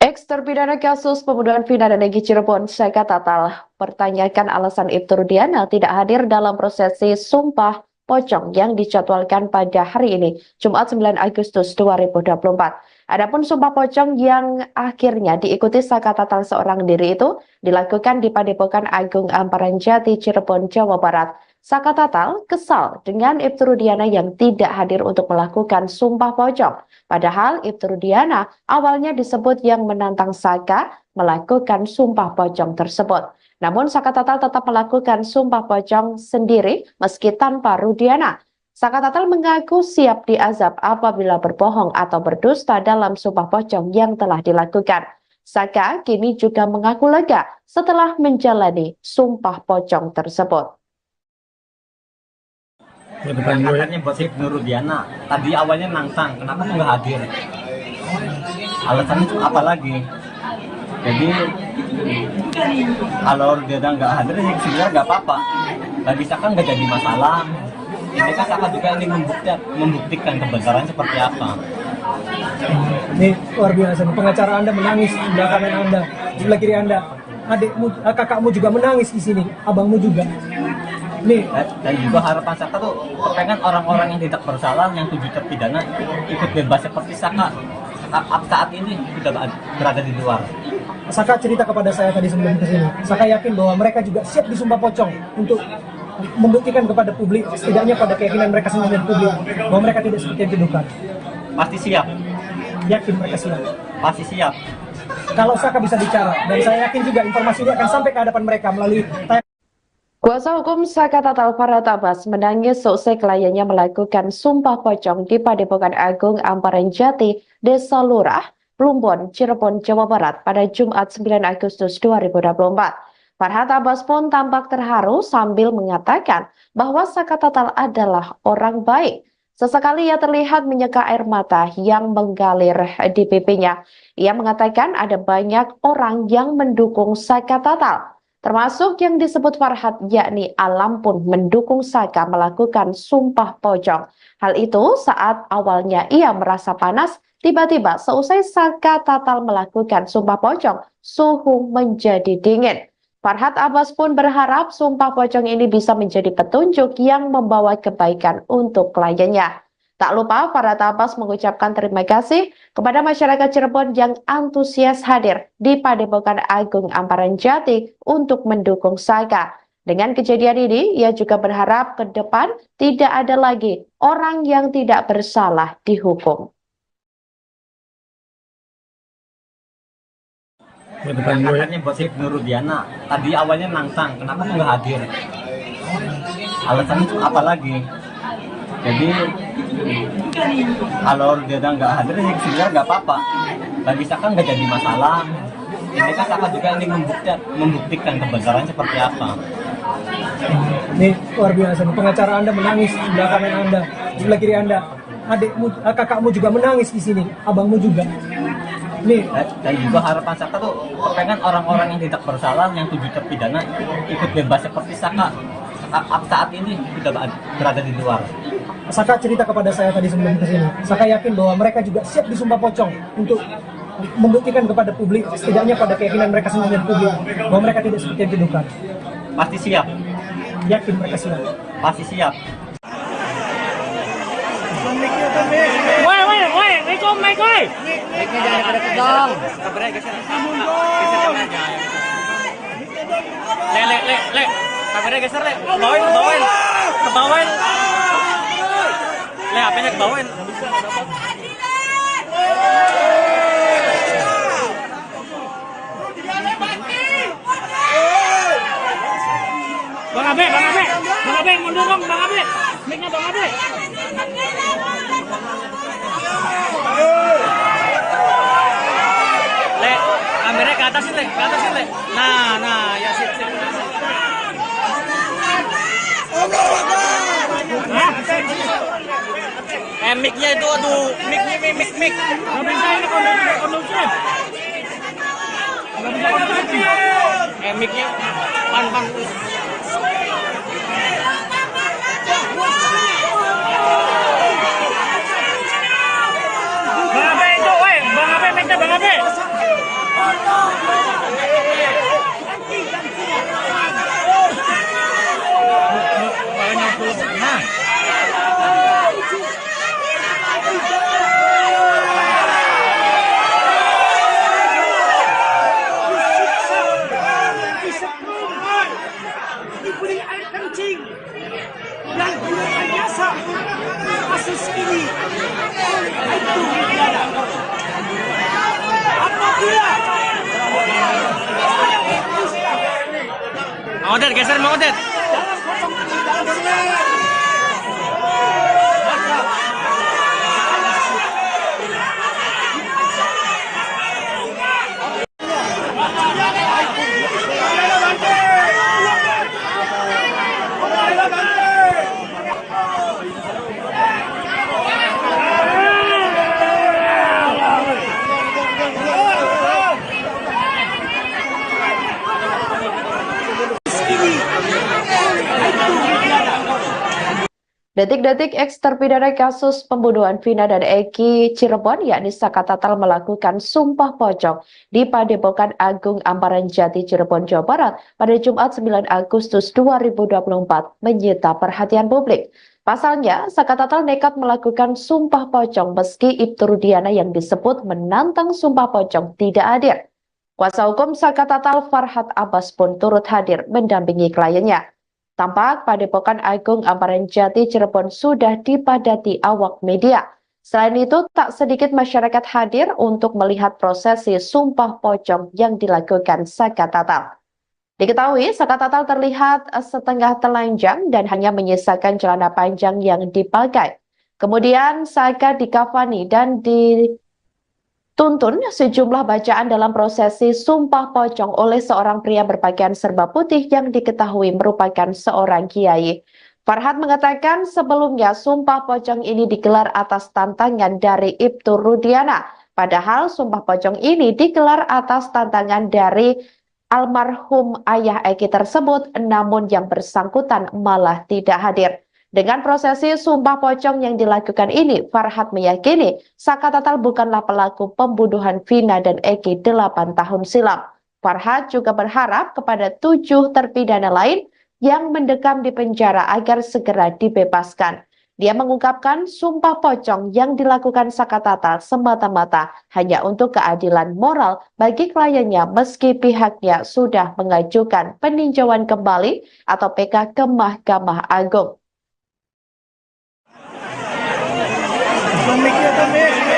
Eks terpidana kasus pembunuhan Vina dan Eki Cirebon, Saka Tatal, pertanyakan alasan Ibtu Rudiana tidak hadir dalam prosesi sumpah pocong yang dijadwalkan pada hari ini, Jumat 9 Agustus 2024. Adapun sumpah pocong yang akhirnya diikuti Saka Tatal seorang diri itu dilakukan di Padepokan Agung Amparan Jati, Cirebon, Jawa Barat. Saka Tatal kesal dengan Ibtu Rudiana yang tidak hadir untuk melakukan sumpah pocong. Padahal Ibtu Rudiana awalnya disebut yang menantang Saka melakukan sumpah pocong tersebut. Namun Saka Tatal tetap melakukan sumpah pocong sendiri meski tanpa Rudiana. Saka Tatal mengaku siap diazab apabila berbohong atau berdusta dalam sumpah pocong yang telah dilakukan. Saka kini juga mengaku lega setelah menjalani sumpah pocong tersebut. Katanya buat si Nurudiana. Tadi awalnya nantang, kenapa tuh nggak hadir? Alasannya apa lagi? Jadi kalau dia nggak hadir, ya sebenarnya nggak apa-apa. Bagi Saka nggak jadi masalah. Ini kan Saka juga ingin membuktikan kebenaran seperti apa. Ini luar biasa. Pengacara Anda menangis di belakang Anda, di sebelah kiri Anda. Adikmu, kakakmu juga menangis di sini, abangmu juga. Nih, Dan juga harapan Saka tuh pengen orang-orang yang tidak bersalah, yang 7 terpidana ikut bebas seperti Saka saat ini sudah berada di luar. Saka cerita kepada saya tadi sebelum kesini. Saka yakin bahwa mereka juga siap disumpah pocong untuk membuktikan kepada publik, setidaknya pada keyakinan mereka sendiri dan publik, bahwa mereka tidak seperti yang dituduhkan. Pasti siap, Yakin mereka siap. pasti siap. Kalau Saka bisa bicara, dan saya yakin juga informasi ini akan sampai ke hadapan mereka melalui Kuasa hukum Saka Tatal Farhat Abbas menangis seusai kliennya melakukan sumpah pocong di Padepokan Agung Amparan Jati, Desa Lurah, Plumbon, Cirebon, Jawa Barat pada Jumat 9 Agustus 2024. Farhat Abbas pun tampak terharu sambil mengatakan bahwa Saka Tatal adalah orang baik. Sesekali ia terlihat menyeka air mata yang mengalir di pipinya. Ia mengatakan ada banyak orang yang mendukung Saka Tatal, termasuk yang disebut Farhat, yakni Alam pun mendukung Saka melakukan sumpah pocong. Hal itu saat awalnya ia merasa panas, tiba-tiba seusai Saka Tatal melakukan sumpah pocong, suhu menjadi dingin. Farhat Abbas pun berharap sumpah pocong ini bisa menjadi petunjuk yang membawa kebaikan untuk kliennya. Tak lupa Farhat Abbas mengucapkan terima kasih kepada masyarakat Cirebon yang antusias hadir di Padepokan Agung Amparan Jati untuk mendukung Saka. Dengan kejadian ini, ia juga berharap ke depan tidak ada lagi orang yang tidak bersalah dihukum. Katanya buat si Nurudiana. Tadi awalnya nantang, kenapa tuh nggak hadir? Alasannya apa lagi? Jadi kalau dia nggak hadir, ya sebenarnya nggak apa-apa. Bagi Saka nggak jadi masalah. Ini kan Saka juga ingin membuktikan kebenaran seperti apa. Ini luar biasa. Pengacara Anda menangis di belakang Anda, di sebelah kiri Anda. Adikmu, kakakmu juga menangis di sini, abangmu juga. Nih, Dan juga harapan Saka tuh pengen orang-orang yang tidak bersalah, yang 7 terpidana ikut bebas seperti Saka saat ini sudah berada di luar. Saka cerita kepada saya tadi sebelum kesini. Saka yakin bahwa mereka juga siap disumpah pocong untuk membuktikan kepada publik, setidaknya pada keyakinan mereka sendiri dan publik, bahwa mereka tidak seperti yang dituduhkan. Pasti siap, Yakin mereka siap. pasti siap. Woi, Rico, Mike, woi. Mic-nya jangan deket dong. Le. Kameranya geser, Le. Kebawain. Le, HP-nya kebawain. Bang Abe, mundur dong, Bang Abe. Mic-nya Bang Abe. Le, kameranya ke atasin, Le. Nah, ya sip. Mic-nya itu, mic. Nggak bisa ini kondusif. Mic-nya pan. Bang Abe itu, woi, Bang Abe, mic-nya Bang Abe. Nah. Diberi air kencing dan gunakan jasa kasus ini itu tidak apabila Mang Odet, geser Mang Odet. Detik-detik eksterpidana kasus pembunuhan Vina dan Eki Cirebon, yakni Saka Tatal melakukan sumpah pocong di Padepokan Agung Amparan Jati Cirebon, Jawa Barat pada Jumat 9 Agustus 2024 menyita perhatian publik. Pasalnya, Saka Tatal nekat melakukan sumpah pocong meski Ibtu Rudiana yang disebut menantang sumpah pocong tidak hadir. Kuasa hukum Saka Tatal Farhat Abbas pun turut hadir mendampingi kliennya. Tampak Padepokan Agung Amparan Jati Cirebon sudah dipadati awak media. Selain itu, tak sedikit masyarakat hadir untuk melihat prosesi sumpah pocong yang dilakukan Saka Tatal. Diketahui, Saka Tatal terlihat setengah telanjang dan hanya menyisakan celana panjang yang dipakai. Kemudian Saka dikafani dan dituntun sejumlah bacaan dalam prosesi sumpah pocong oleh seorang pria berpakaian serba putih yang diketahui merupakan seorang kiai. Farhat mengatakan sebelumnya sumpah pocong ini digelar atas tantangan dari Ibtu Rudiana. Padahal sumpah pocong ini digelar atas tantangan dari almarhum ayah Eki tersebut, namun yang bersangkutan malah tidak hadir. Dengan prosesi sumpah pocong yang dilakukan ini, Farhat meyakini Saka Tatal bukanlah pelaku pembunuhan Vina dan Eki 8 tahun silam. Farhat juga berharap kepada 7 terpidana lain yang mendekam di penjara agar segera dibebaskan. Dia mengungkapkan sumpah pocong yang dilakukan Saka Tatal semata-mata hanya untuk keadilan moral bagi kliennya meski pihaknya sudah mengajukan peninjauan kembali atau PK ke Mahkamah Agung.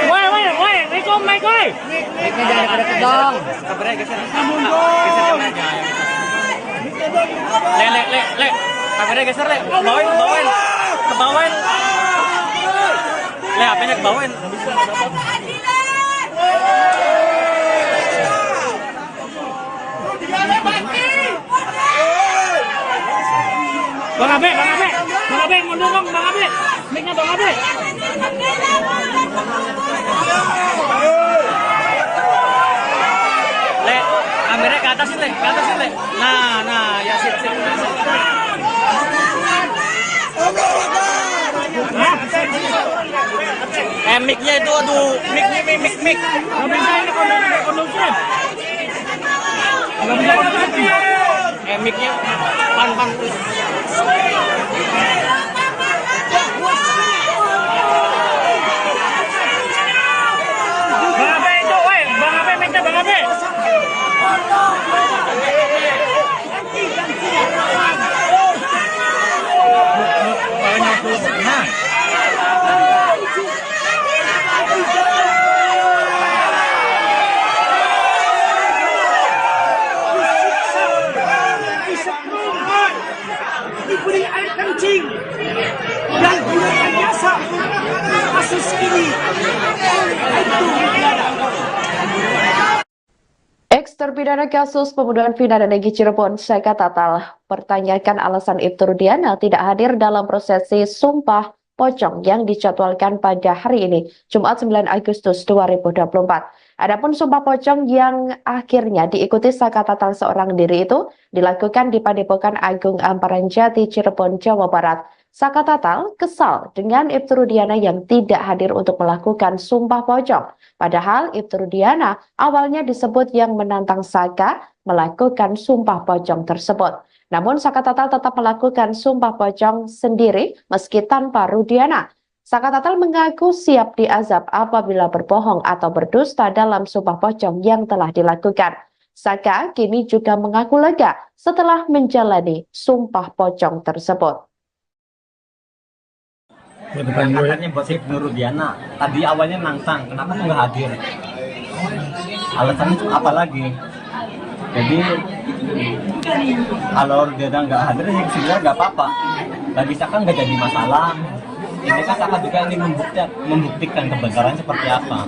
Woi, Riko, mic, woi. Mic-nya jangan deket-deket dong. Kabarnya geser. Le. Kabarnya geser, Le. Kebawain. Le, HP-nya kebawain. Bang Abe, mundur dong, Bang Abe. Mic-nya Bang Abe. Le, kameranya ke atasin, Le. Nah, ya sip. Mic-nya itu, aduh, mic. Nggak bisa ini kondusif. Mic-nya pan. Bang Abe itu, woi. Bang Abe, mic-nya Bang Abe. Diberi air kencing dan direkayasa kasus ini itu Rudiana. Eksterpidana kasus pembunuhan Vina dan Eki Cirebon, Saka Tatal pertanyakan alasan Ibtu Rudiana tidak hadir dalam prosesi sumpah pocong yang dijadwalkan pada hari ini, Jumat 9 Agustus 2024. Adapun sumpah pocong yang akhirnya diikuti Saka Tatal seorang diri itu dilakukan di Padepokan Agung Amparan Jati Cirebon, Jawa Barat. Saka Tatal kesal dengan Ibtu Rudiana yang tidak hadir untuk melakukan sumpah pocong. Padahal Ibtu Rudiana awalnya disebut yang menantang Saka melakukan sumpah pocong tersebut. Namun Saka Tatal tetap melakukan sumpah pocong sendiri meski tanpa Rudiana. Saka Tatal mengaku siap diazab apabila berbohong atau berdusta dalam sumpah pocong yang telah dilakukan. Saka kini juga mengaku lega setelah menjalani sumpah pocong tersebut. Katanya buat si Rudiana, tadi awalnya nantang, kenapa tuh nggak hadir? Alasannya apa lagi? Jadi kalau Rudiana nggak hadir, ya sebenarnya nggak apa-apa. Bagi Saka nggak jadi masalah. Ini kan Saka juga ingin membuktikan kebenaran seperti apa.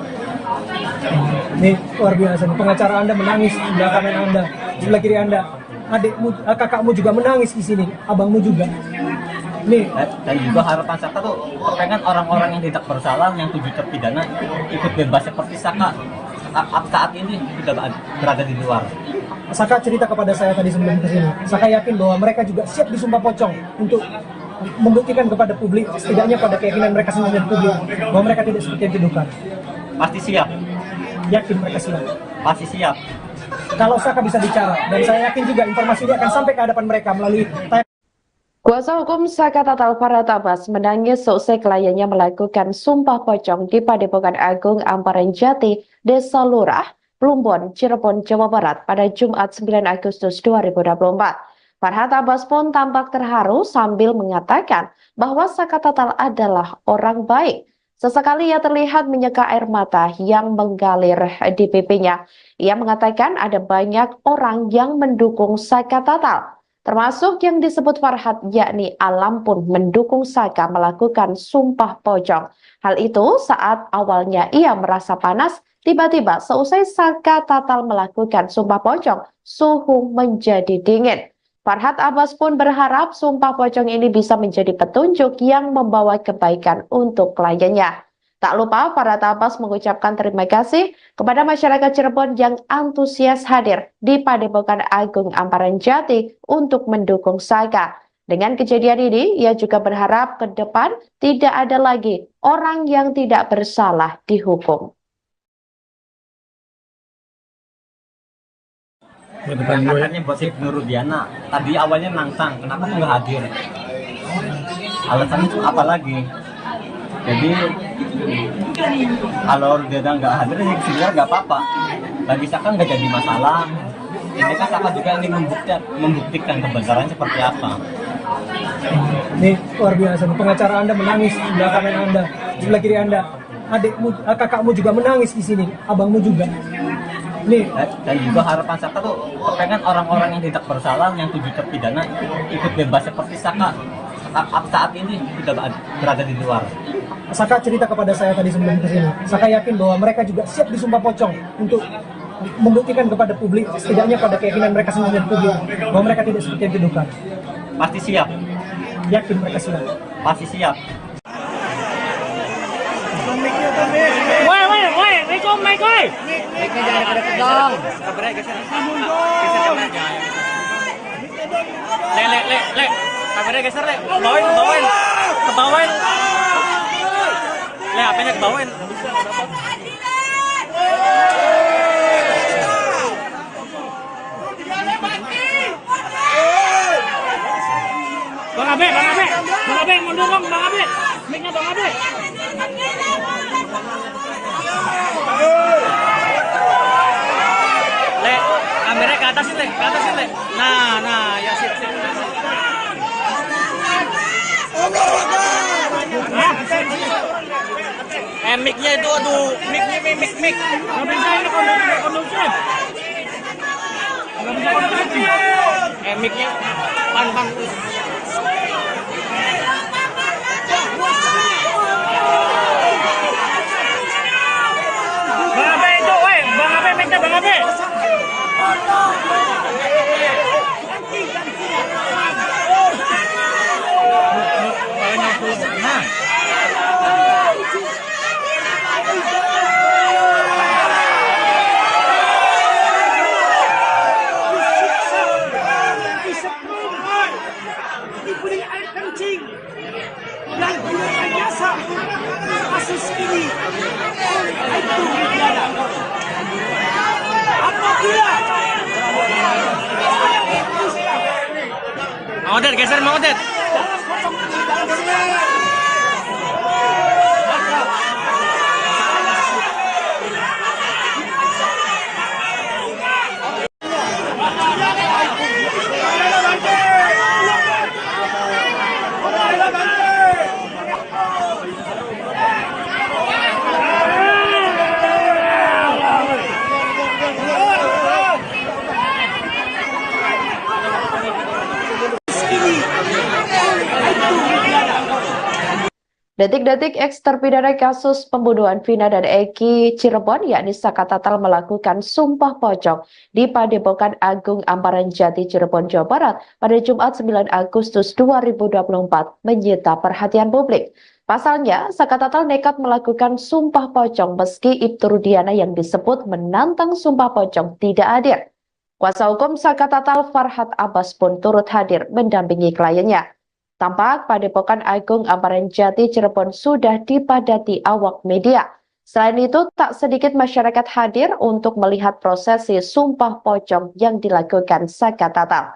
Ini luar biasa. Pengacara Anda menangis di belakang Anda, di sebelah kiri Anda. Adikmu, kakakmu juga menangis di sini, abangmu juga. Nih. Dan juga harapan Saka tuh pengen orang-orang yang tidak bersalah, yang 7 terpidana ikut bebas seperti Saka saat ini sudah berada di luar. Saka cerita kepada saya tadi sebelum kesini. Saka yakin bahwa mereka juga siap disumpah pocong untuk membuktikan kepada publik, setidaknya pada keyakinan mereka sendiri dan publik, bahwa mereka tidak seperti yang dituduhkan. Pasti siap, Yakin mereka siap. pasti siap. Kalau Saka bisa bicara, dan saya yakin juga informasi ini akan sampai ke hadapan mereka melalui Kuasa hukum Saka Tatal Farhat Abbas menangis seusai kliennya melakukan sumpah pocong di Padepokan Agung Amparan Jati, Desa Lurah, Plumbon, Cirebon, Jawa Barat pada Jumat 9 Agustus 2024. Farhat Abbas pun tampak terharu sambil mengatakan bahwa Saka Tatal adalah orang baik. Sesekali ia terlihat menyeka air mata yang mengalir di pipinya. Ia mengatakan ada banyak orang yang mendukung Saka Tatal, termasuk yang disebut Farhat, yakni Alam pun mendukung Saka melakukan sumpah pocong. Hal itu saat awalnya ia merasa panas, tiba-tiba seusai Saka Tatal melakukan sumpah pocong, suhu menjadi dingin. Farhat Abbas pun berharap sumpah pocong ini bisa menjadi petunjuk yang membawa kebaikan untuk kliennya. Tak lupa Farhat Abbas mengucapkan terima kasih kepada masyarakat Cirebon yang antusias hadir di Padepokan Agung Amparan Jati untuk mendukung Saka. Dengan kejadian ini, ia juga berharap ke depan tidak ada lagi orang yang tidak bersalah dihukum. Katanya Bosip Nurudiana tadi awalnya nantang, kenapa tuh nggak hadir? Alasannya tuh apa lagi? Jadi kalau dia nggak hadir ya sebenarnya nggak apa-apa. Bagi Saka nggak jadi masalah. Ini kan Saka juga ingin membuktikan kebenaran seperti apa. ini luar biasa. Pengacara Anda menangis di belakang Anda, di sebelah kiri Anda. Adikmu, kakakmu juga menangis di sini, abangmu juga. Nih, Dan juga harapan Saka tuh pengen orang-orang yang tidak bersalah, yang 7 terpidana ikut bebas seperti Saka saat ini sudah berada di luar. Saka cerita kepada saya tadi sebelum kesini. Saka yakin bahwa mereka juga siap disumpah pocong untuk membuktikan kepada publik, setidaknya pada keyakinan mereka sendiri dan publik, bahwa mereka tidak seperti yang dituduhkan. Pasti siap, Yakin mereka siap. pasti siap. Woi, Rikom, Mike, woi. Mic-nya jangan deket-deket dong. Le. Kameranya geser, Le. Kebawain. Le, HP-nya kebawain. Bang Abe, mundur dong, Bang Abe. Mic-nya Bang Abe. Le, kameranya ke atas, Le. Nah, ya sip. Mic-nya itu, aduh, mic. Nggak bisa ini kondusif. Mic-nya pan. Bang Abe itu, woi, Bang Abe, mic-nya Bang Abe. Diberi air kencing dan direkayasa kasus ini oleh itu negara. Apabila Mang Odet, geser Mang Odet. Detik-detik eks terpidana kasus pembunuhan Vina dan Eki Cirebon, yakni Saka Tatal melakukan sumpah pocong di Padepokan Agung Amparan Jati, Cirebon, Jawa Barat pada Jumat 9 Agustus 2024 menyita perhatian publik. Pasalnya, Saka Tatal nekat melakukan sumpah pocong meski Ibtu Rudiana yang disebut menantang sumpah pocong tidak hadir. Kuasa hukum Saka Tatal Farhat Abbas pun turut hadir mendampingi kliennya. Tampak Padepokan Agung Amparan Jati Cirebon sudah dipadati awak media. Selain itu, tak sedikit masyarakat hadir untuk melihat prosesi Sumpah Pocong yang dilakukan Saka Tatal.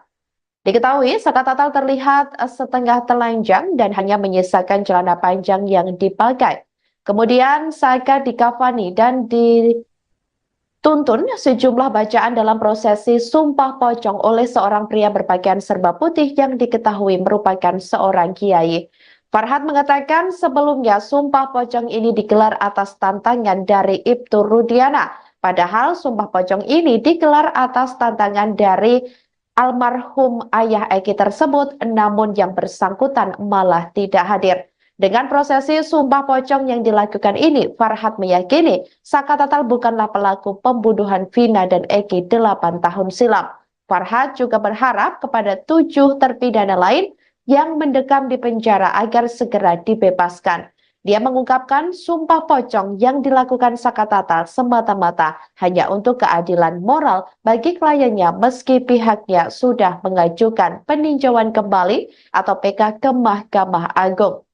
Diketahui, Saka Tatal terlihat setengah telanjang dan hanya menyisakan celana panjang yang dipakai. Kemudian Saka dikafani dan dituntun sejumlah bacaan dalam prosesi Sumpah Pocong oleh seorang pria berpakaian serba putih yang diketahui merupakan seorang kiai. Farhad mengatakan sebelumnya Sumpah Pocong ini digelar atas tantangan dari Ibtu Rudiana. Padahal Sumpah Pocong ini digelar atas tantangan dari almarhum ayah Eki tersebut, namun yang bersangkutan malah tidak hadir. Dengan prosesi Sumpah Pocong yang dilakukan ini, Farhad meyakini Saka Tatal bukanlah pelaku pembunuhan Vina dan Eki 8 tahun silam. Farhad juga berharap kepada 7 terpidana lain yang mendekam di penjara agar segera dibebaskan. Dia mengungkapkan Sumpah Pocong yang dilakukan Saka Tatal semata-mata hanya untuk keadilan moral bagi kliennya meski pihaknya sudah mengajukan peninjauan kembali atau PK ke Mahkamah Agung.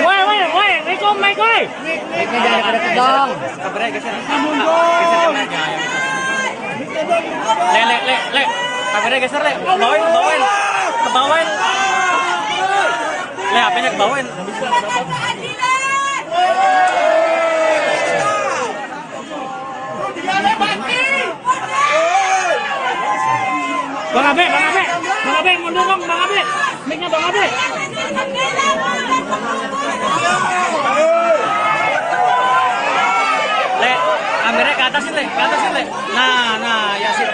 Woi, Riko mic woi. Mic-nya jangan deket dong. Le. Kameranya geser, Le. Kebawain. Le, HP-nya kebawain. Bang Abe, mundur dong, Bang Abe. Mic-nya Bang Abe. Le, kameranya ke atasin, Le. Nah, ya sip.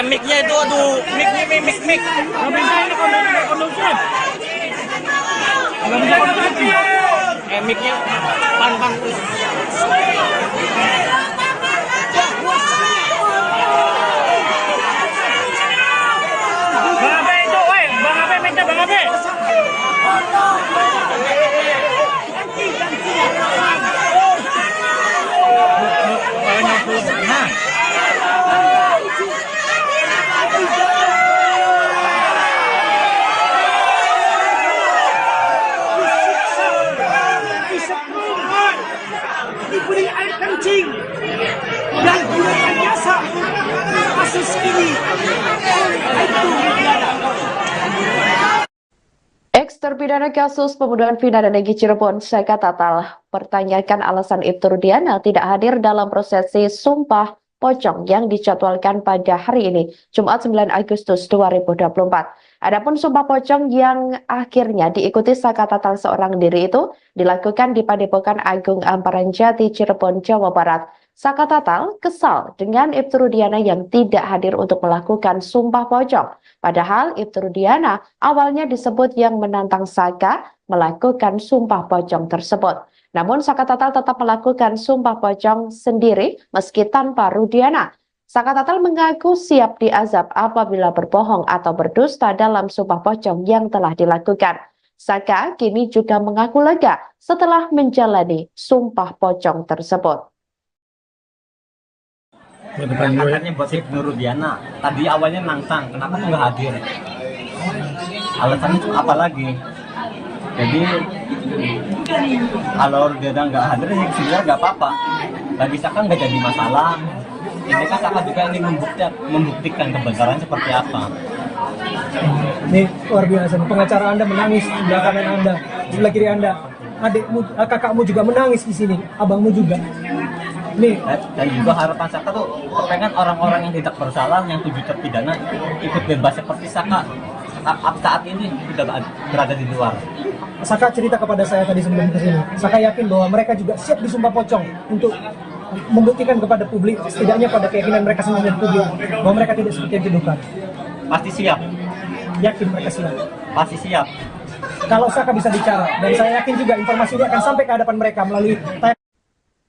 Mic-nya itu, aduh, mic. Nggak bisa ini kondusif. Mic-nya pan. Bang Abe itu, woi, Bang Abe, mic-nya Bang Abe. Disekrumkan, diberi air kencing, dan direkayasa kasus ini itu Rudiana. Ex-terpidana kasus pembunuhan Vina dan Eki Cirebon, Saka Tatal, pertanyakan alasan Ibtu Rudiana tidak hadir dalam prosesi Sumpah Pocong yang dijadwalkan pada hari ini, Jumat 9 Agustus 2024. Adapun Sumpah Pocong yang akhirnya diikuti Saka Tatal seorang diri itu dilakukan di Padepokan Agung Amparan Jati, Cirebon, Jawa Barat. Saka Tatal kesal dengan Ibtu Rudiana yang tidak hadir untuk melakukan Sumpah Pocong. Padahal Ibtu Rudiana awalnya disebut yang menantang Saka melakukan Sumpah Pocong tersebut. Namun Saka Tatal tetap melakukan Sumpah Pocong sendiri meski tanpa Rudiana. Saka Tatal mengaku siap diazab apabila berbohong atau berdusta dalam Sumpah Pocong yang telah dilakukan. Saka kini juga mengaku lega setelah menjalani Sumpah Pocong tersebut. Katanya buat Ibnu Rudiana. Tadi awalnya nantang, kenapa kok nggak hadir? Alasannya apa lagi? Jadi kalau Rudiana nggak hadir, ya sebenarnya nggak apa-apa. Bagi Saka nggak jadi masalah. Ini kan Saka juga ingin membuktikan kebenaran seperti apa. Ini luar biasa. Pengacara Anda menangis di sebelah kanan Anda, di sebelah kiri Anda. Adikmu, kakakmu juga menangis di sini, abangmu juga. Nih. Dan juga harapan Saka tuh pengen orang-orang yang tidak bersalah, yang 7 terpidana ikut bebas seperti Saka saat ini sudah berada di luar. Saka cerita kepada saya tadi sebelum kesini. Saka yakin bahwa mereka juga siap disumpah pocong untuk membuktikan kepada publik, setidaknya pada keyakinan mereka sendiri dan publik, bahwa mereka tidak seperti yang dituduhkan. Pasti siap. Yakin mereka siap. Pasti siap. Kalau Saka bisa bicara, dan saya yakin juga informasi ini akan sampai ke hadapan mereka melalui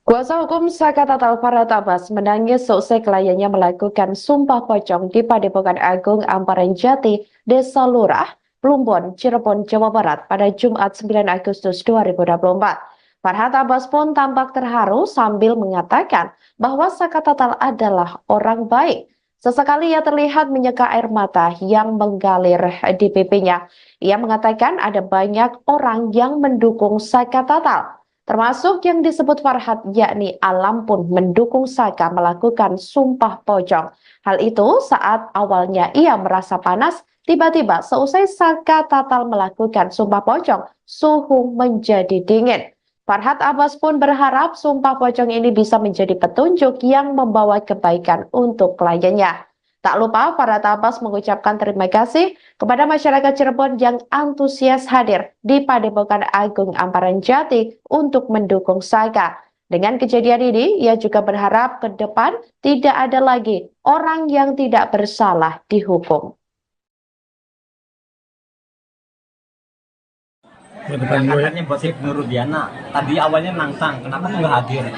Kuasa hukum Saka Tatal Farhad Abbas menangis seusai kliennya melakukan Sumpah Pocong di Padepokan Agung Amparan Jati, Desa Lurah, Plumbon, Cirebon, Jawa Barat pada Jumat 9 Agustus 2024. Farhad Abbas pun tampak terharu sambil mengatakan bahwa Saka Tatal adalah orang baik. Sesekali ia terlihat menyeka air mata yang mengalir di pipinya. Ia mengatakan ada banyak orang yang mendukung Saka Tatal, termasuk yang disebut Farhad, yakni Alam pun mendukung Saka melakukan sumpah pocong. Hal itu saat awalnya ia merasa panas, tiba-tiba seusai Saka Tatal melakukan sumpah pocong, suhu menjadi dingin. Farhad Abbas pun berharap sumpah pocong ini bisa menjadi petunjuk yang membawa kebaikan untuk kliennya. Tak lupa Farhad Abbas mengucapkan terima kasih kepada masyarakat Cirebon yang antusias hadir di Padepokan Agung Amparan Jati untuk mendukung Saka. Dengan kejadian ini, ia juga berharap ke depan tidak ada lagi orang yang tidak bersalah dihukum. Katanya buat si Nurudiana tadi awalnya nantang, kenapa kok nggak hadir?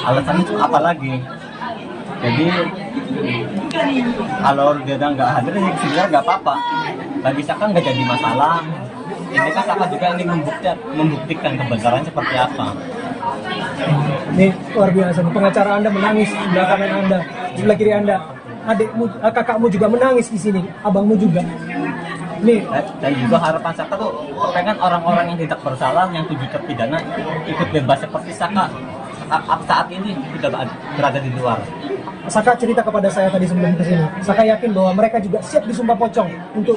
Alasannya itu apa lagi? Jadi kalau dia nggak hadir ya sebenarnya nggak apa-apa, bagi Saka nggak jadi masalah. Ini kan Saka juga ingin membuktikan kebenaran seperti apa. Ini luar biasa. Pengacara Anda menangis di sebelah kanan Anda, di sebelah kiri Anda. Adikmu, kakakmu juga menangis di sini, abangmu juga. Nih, Dan juga harapan Saka tuh pengen orang-orang yang tidak bersalah, yang 7 terpidana ikut bebas seperti Saka saat ini sudah berada di luar. Saka cerita kepada saya tadi sebelum ke sini. Saka yakin bahwa mereka juga siap disumpah pocong untuk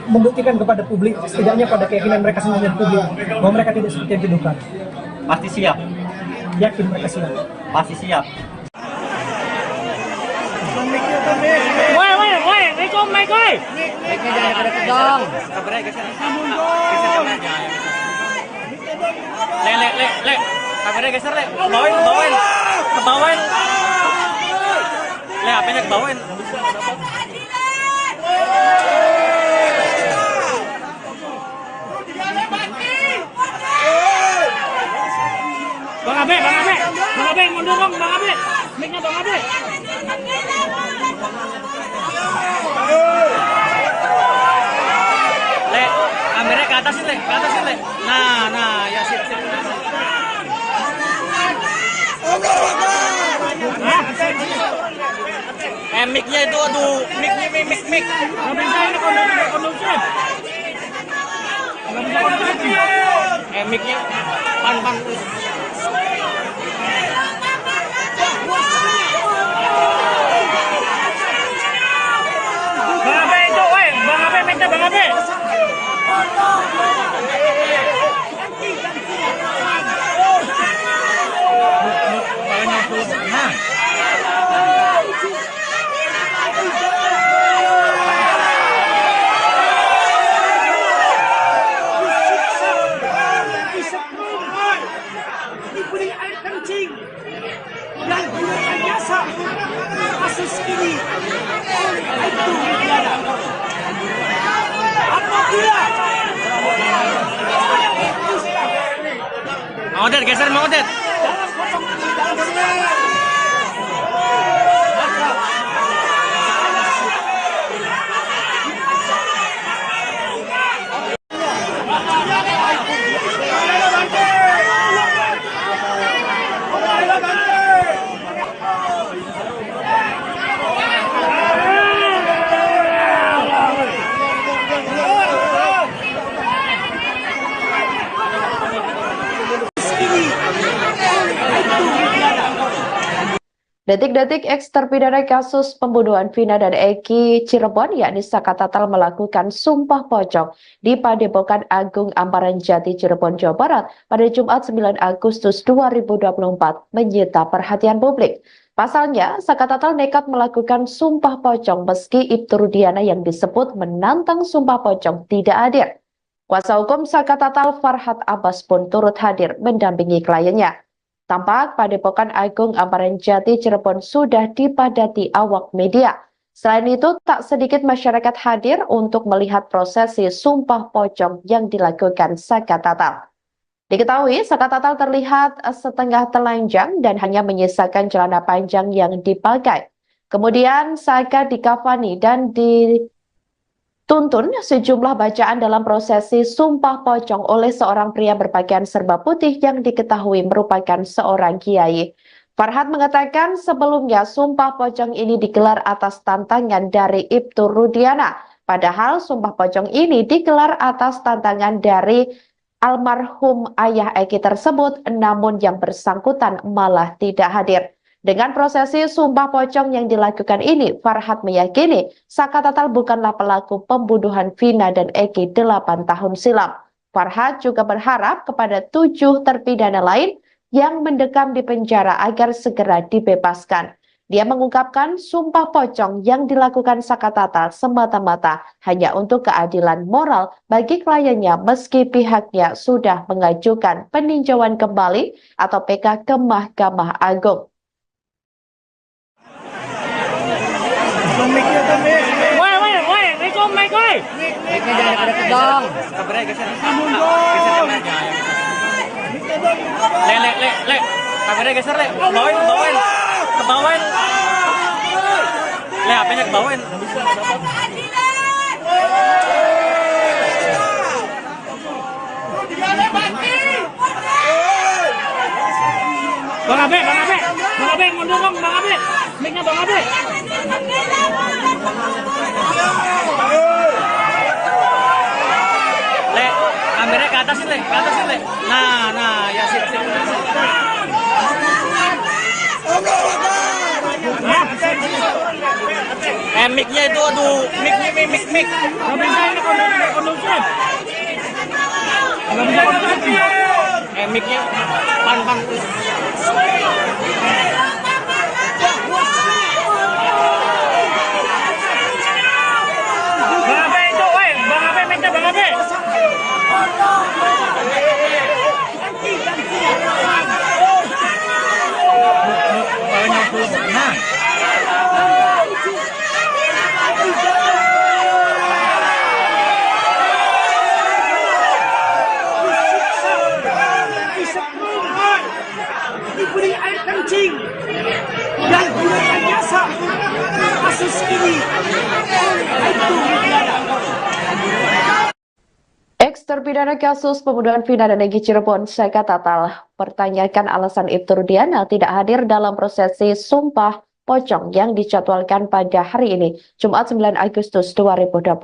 membuktikan kepada publik, setidaknya pada keyakinan mereka sendiri dan publik, bahwa mereka tidak seperti yang dituduhkan. Pasti siap, Yakin mereka siap. pasti siap. Woi, Rikom, Mike, woi. Baiknya jangan pada kedong. Le. Kameranya geser, le. Kebawain. Le, HP-nya kebawain. Bang Abe, mundur dong, Bang Abe. Mic-nya Bang Abe. Le, kameranya ke atas sih, Le. Nah, ya sip. Mic-nya itu, aduh, mic. Nggak bisa ini kondusif. Mic-nya pan. Bang Abe itu, woi, Bang Abe, mic-nya Bang Abe. Nah. Diberi air kencing dan gunakan jasa kasus ini itu tiada. Apabila Mang Odet, geser Mang Odet. dalam potong dalam Detik-detik eks terpidana kasus pembunuhan Vina dan Eki Cirebon, yakni Saka Tatal melakukan sumpah pocong di Padepokan Agung Amparan Jati Cirebon, Jawa Barat pada Jumat 9 Agustus 2024 menyita perhatian publik. Pasalnya, Saka Tatal nekat melakukan sumpah pocong meski Ibtu Rudiana yang disebut menantang sumpah pocong tidak hadir. Kuasa hukum Saka Tatal Farhad Abbas pun turut hadir mendampingi kliennya. Tampak Padepokan Agung Amparan Jati Cirebon sudah dipadati awak media. Selain itu, tak sedikit masyarakat hadir untuk melihat prosesi sumpah pocong yang dilakukan Saka Tatal. Diketahui, Saka Tatal terlihat setengah telanjang dan hanya menyisakan celana panjang yang dipakai. Kemudian Saka dikafani dan Tuntun sejumlah bacaan dalam prosesi Sumpah Pocong oleh seorang pria berpakaian serba putih yang diketahui merupakan seorang kiai. Farhad mengatakan sebelumnya Sumpah Pocong ini digelar atas tantangan dari Ibtu Rudiana. Padahal Sumpah Pocong ini digelar atas tantangan dari almarhum ayah Eki tersebut, namun yang bersangkutan malah tidak hadir. Dengan prosesi Sumpah Pocong yang dilakukan ini, Farhad meyakini Saka Tatal bukanlah pelaku pembunuhan Vina dan Eki 8 tahun silam. Farhad juga berharap kepada 7 terpidana lain yang mendekam di penjara agar segera dibebaskan. Dia mengungkapkan Sumpah Pocong yang dilakukan Saka Tatal semata-mata hanya untuk keadilan moral bagi kliennya meski pihaknya sudah mengajukan peninjauan kembali atau PK ke Mahkamah Agung. Woi, Rico, Mike, woi. Mic-nya jangan deket-deket dong. Le. Kameranya geser, Le. Kebawain. Le, HP-nya kebawain. Bang Abe, mundur dong, Bang Abe. Mic-nya Bang Abe. Le, kameranya ke atas, Le. Nah, ya sip. Mic-nya itu, aduh, mic. Nggak bisa ini kondusif. Mic-nya pan. Bang Abe itu, woi. Bang Abe, mic-nya Bang Abe. Diberi air kencing dan gunakan jasa kasus ini itu Ex-terpidana kasus pembunuhan Vina dan Eki Cirebon, Saka Tatal, pertanyakan alasan Ibtu Rudiana tidak hadir dalam prosesi Sumpah Pocong yang dijadwalkan pada hari ini, Jumat 9 Agustus 2024.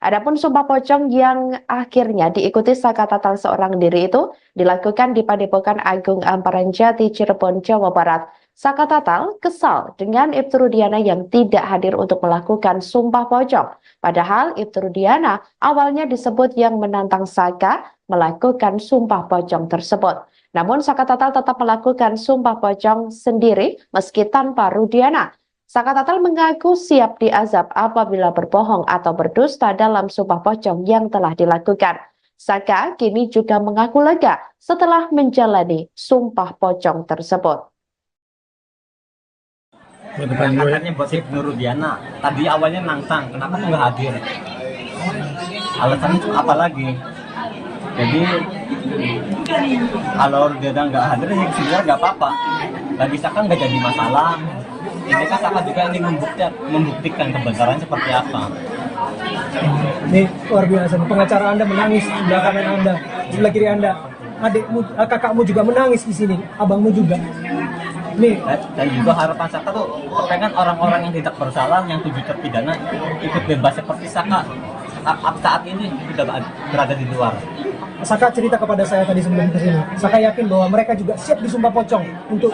Adapun Sumpah Pocong yang akhirnya diikuti Saka Tatal seorang diri itu dilakukan di Padepokan Agung Amparan Jati, Cirebon, Jawa Barat. Saka Tatal kesal dengan Ibtu Rudiana yang tidak hadir untuk melakukan Sumpah Pocong. Padahal Ibtu Rudiana awalnya disebut yang menantang Saka melakukan Sumpah Pocong tersebut. Namun Saka Tatal tetap melakukan Sumpah Pocong sendiri meski tanpa Rudiana. Saka Tatal mengaku siap diazab apabila berbohong atau berdusta dalam Sumpah Pocong yang telah dilakukan. Saka kini juga mengaku lega setelah menjalani Sumpah Pocong tersebut. Angkatnya buat Ibnu Rudiana. Tadi awalnya nantang, kenapa tuh nggak hadir? Alasannya itu apa lagi? Jadi kalau Rudiana nggak hadir, ya sebenarnya nggak apa-apa. Bagi Saka nggak jadi masalah. Ini kan Saka juga ingin membuktikan kebenaran seperti apa. Ini luar biasa. Pengacara Anda menangis di sebelah kanan Anda, sebelah kiri Anda. Adikmu, kakakmu juga menangis di sini, abangmu juga. Nih. Dan juga harapan Saka tuh pengen orang-orang yang tidak bersalah, yang 7 terpidana ikut bebas seperti Saka saat ini sudah berada di luar. Saka cerita kepada saya tadi sebelum kesini. Saka yakin bahwa mereka juga siap disumpah pocong untuk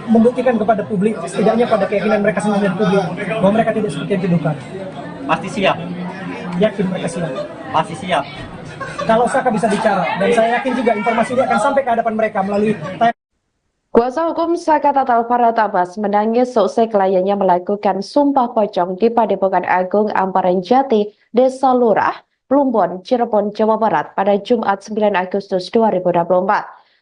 membuktikan kepada publik, setidaknya pada keyakinan mereka sendiri dan publik, bahwa mereka tidak seperti yang dituduhkan. Pasti siap. Yakin mereka siap. Pasti siap. Kalau Saka bisa bicara, dan saya yakin juga informasi ini akan sampai ke hadapan mereka melalui Kuasa hukum Saka Tatal Farhad Abbas menangis seusai kliennya melakukan Sumpah Pocong di Padepokan Agung Amparan Jati, Desa Lurah, Plumbon, Cirebon, Jawa Barat pada Jumat 9 Agustus 2024.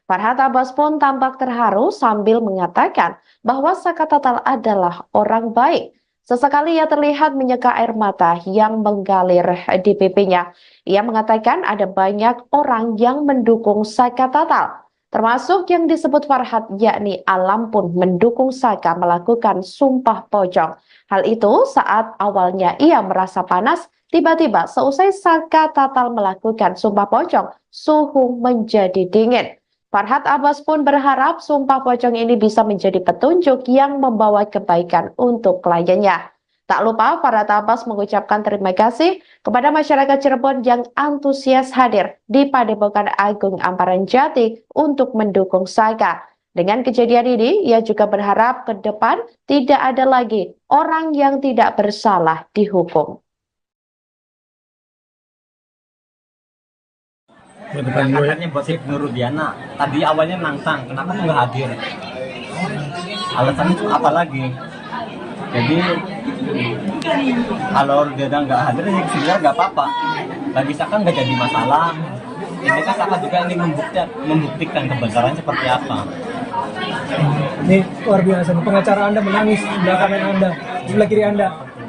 Farhad Abbas pun tampak terharu sambil mengatakan bahwa Saka Tatal adalah orang baik. Sesekali ia terlihat menyeka air mata yang mengalir di pipinya. Ia mengatakan ada banyak orang yang mendukung Saka Tatal. Termasuk yang disebut Farhat, yakni Alam pun mendukung Saka melakukan sumpah pocong. Hal itu saat awalnya ia merasa panas, tiba-tiba seusai Saka Tatal melakukan sumpah pocong, suhu menjadi dingin. Farhat Abbas pun berharap sumpah pocong ini bisa menjadi petunjuk yang membawa kebaikan untuk kliennya. Tak lupa, Farhat Abbas mengucapkan terima kasih kepada masyarakat Cirebon yang antusias hadir di Padepokan Agung Amparan Jati untuk mendukung Saka. Dengan kejadian ini, ia juga berharap ke depan tidak ada lagi orang yang tidak bersalah dihukum. Kakaknya buat Nur Rudiana tadi awalnya nantang, kenapa tuh nggak hadir? Alasannya tuh apa lagi? Jadi kalau Rudiana nggak hadir, ya sebenarnya nggak apa-apa. Bagi Saka nggak jadi masalah. Ini kan Saka juga ingin membuktikan kebenaran seperti apa. Ini luar biasa. Pengacara Anda menangis di sebelah kanan Anda, sebelah kiri Anda.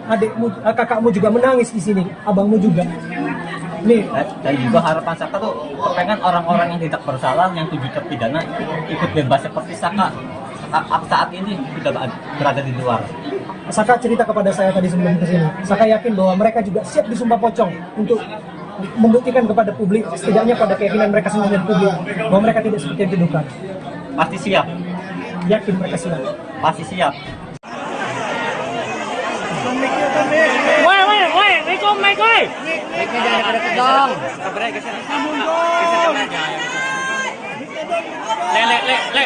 Adikmu, kakakmu juga menangis di sini, abangmu juga. Nih. Dan juga harapan Saka tuh pengen orang-orang yang tidak bersalah, yang 7 terpidana ikut bebas seperti Saka saat ini sudah berada di luar. Saka cerita kepada saya tadi sebelum kesini. Saka yakin bahwa mereka juga siap disumpah pocong untuk membuktikan kepada publik, setidaknya pada keyakinan mereka sendiri dan publik, bahwa mereka tidak seperti yang dituduhkan. Pasti siap. Yakin mereka siap. Pasti siap. Woi, Rico, Mike, woi. Mic-nya jangan deket dong. Le.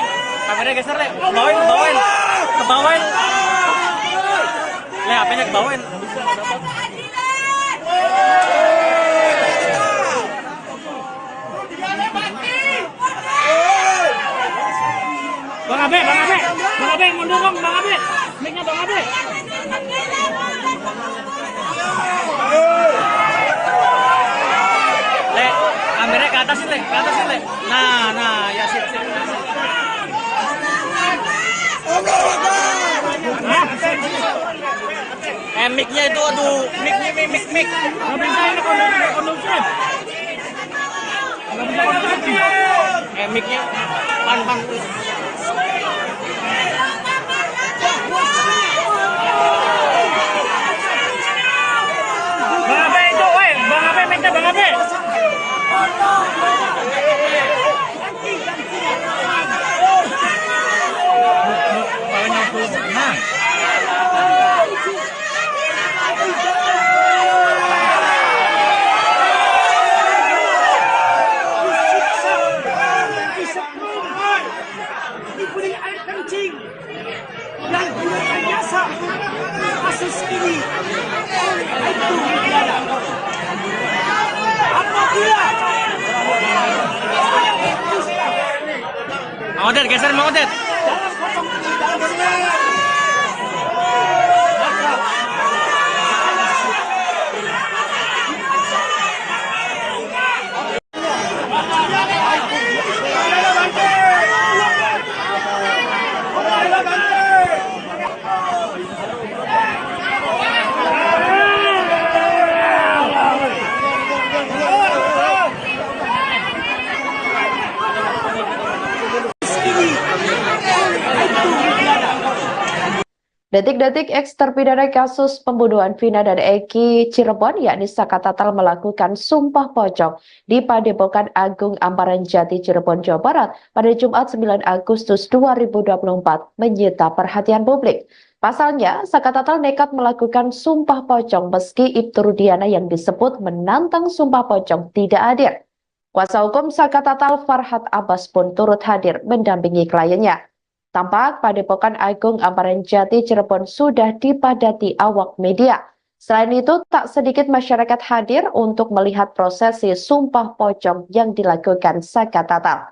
Kameranya geser, Le. Kebawain. Kebawain. Le, HP-nya kebawain. Bang Abe, mundur dong, Bang Abe. Mic-nya Bang Abe. Le, kameranya ke atas, Le. Nah, ya sip. Mic-nya itu, aduh, mic. Nggak bisa ini kondusif. Mic-nya, pan. Bang Abe itu, woi, Bang Abe, mic-nya Bang Abe. Nah. Diberi air kencing dan direkayasa kasus ini itu apabila Mang Odet, geser Mang Odet. dalam potong ini dalam Detik-detik eks terpidana kasus pembunuhan Vina dan Eki Cirebon, yakni Saka Tatal melakukan sumpah pocong di Padepokan Agung Amparan Jati Cirebon, Jawa Barat pada Jumat 9 Agustus 2024 menyita perhatian publik. Pasalnya, Saka Tatal nekat melakukan sumpah pocong meski Ibtu Rudiana yang disebut menantang sumpah pocong tidak hadir. Kuasa hukum Saka Tatal Farhat Abbas pun turut hadir mendampingi kliennya. Tampak Padepokan Agung Amparan Jati Cirebon sudah dipadati awak media. Selain itu, tak sedikit masyarakat hadir untuk melihat prosesi sumpah pocong yang dilakukan Saka Tatal.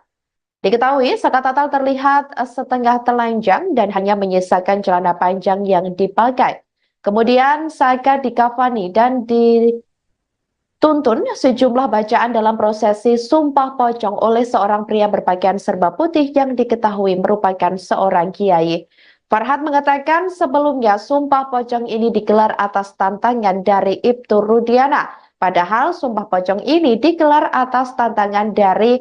Diketahui, Saka Tatal terlihat setengah telanjang dan hanya menyisakan celana panjang yang dipakai. Kemudian Saka dikafani dan dituntun sejumlah bacaan dalam prosesi sumpah pocong oleh seorang pria berpakaian serba putih yang diketahui merupakan seorang kiai. Farhat mengatakan sebelumnya sumpah pocong ini digelar atas tantangan dari Ibtu Rudiana. Padahal sumpah pocong ini digelar atas tantangan dari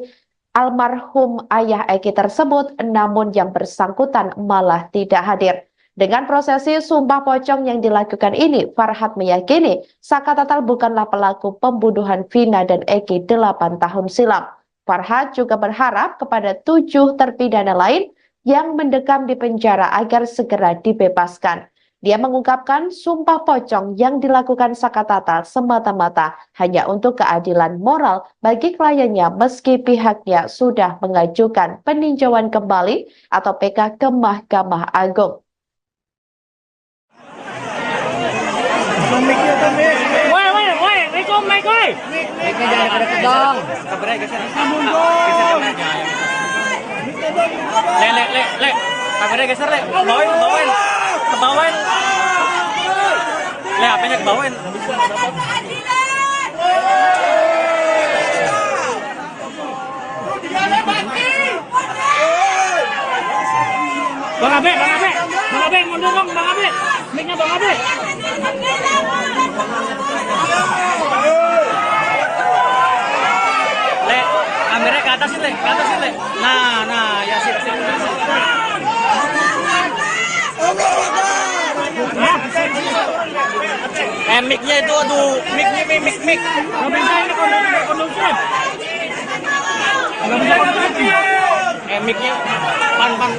almarhum ayah Eki tersebut, namun yang bersangkutan malah tidak hadir. Dengan prosesi sumpah pocong yang dilakukan ini, Farhad meyakini Saka Tatal bukanlah pelaku pembunuhan Vina dan Eki 8 tahun silam. Farhad juga berharap kepada 7 terpidana lain yang mendekam di penjara agar segera dibebaskan. Dia mengungkapkan sumpah pocong yang dilakukan Saka Tatal semata-mata hanya untuk keadilan moral bagi kliennya meski pihaknya sudah mengajukan peninjauan kembali atau PK ke Mahkamah Agung. Woi, Rico, Mike, woi. Mic-nya jangan deket-deket dong. Le. Kameranya geser, Le. Kebawain. Le, HP-nya kebawain. Bang Abe, mundur dong, Bang Abe. Mic-nya Bang Abe. Le, kameranya ke atas, Le. Nah, ya sip. Mic-nya itu, aduh, mic. Nggak bisa ini kondusif. Nggak bisa kondusif. Mic-nya pan. Bang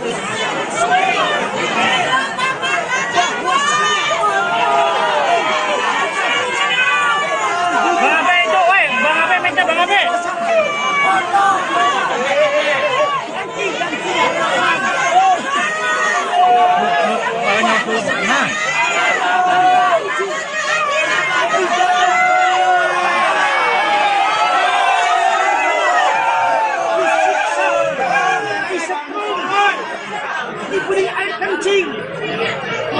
Abe itu, woi. Bang Abe, mic-nya Bang Abe. Diberi air kencing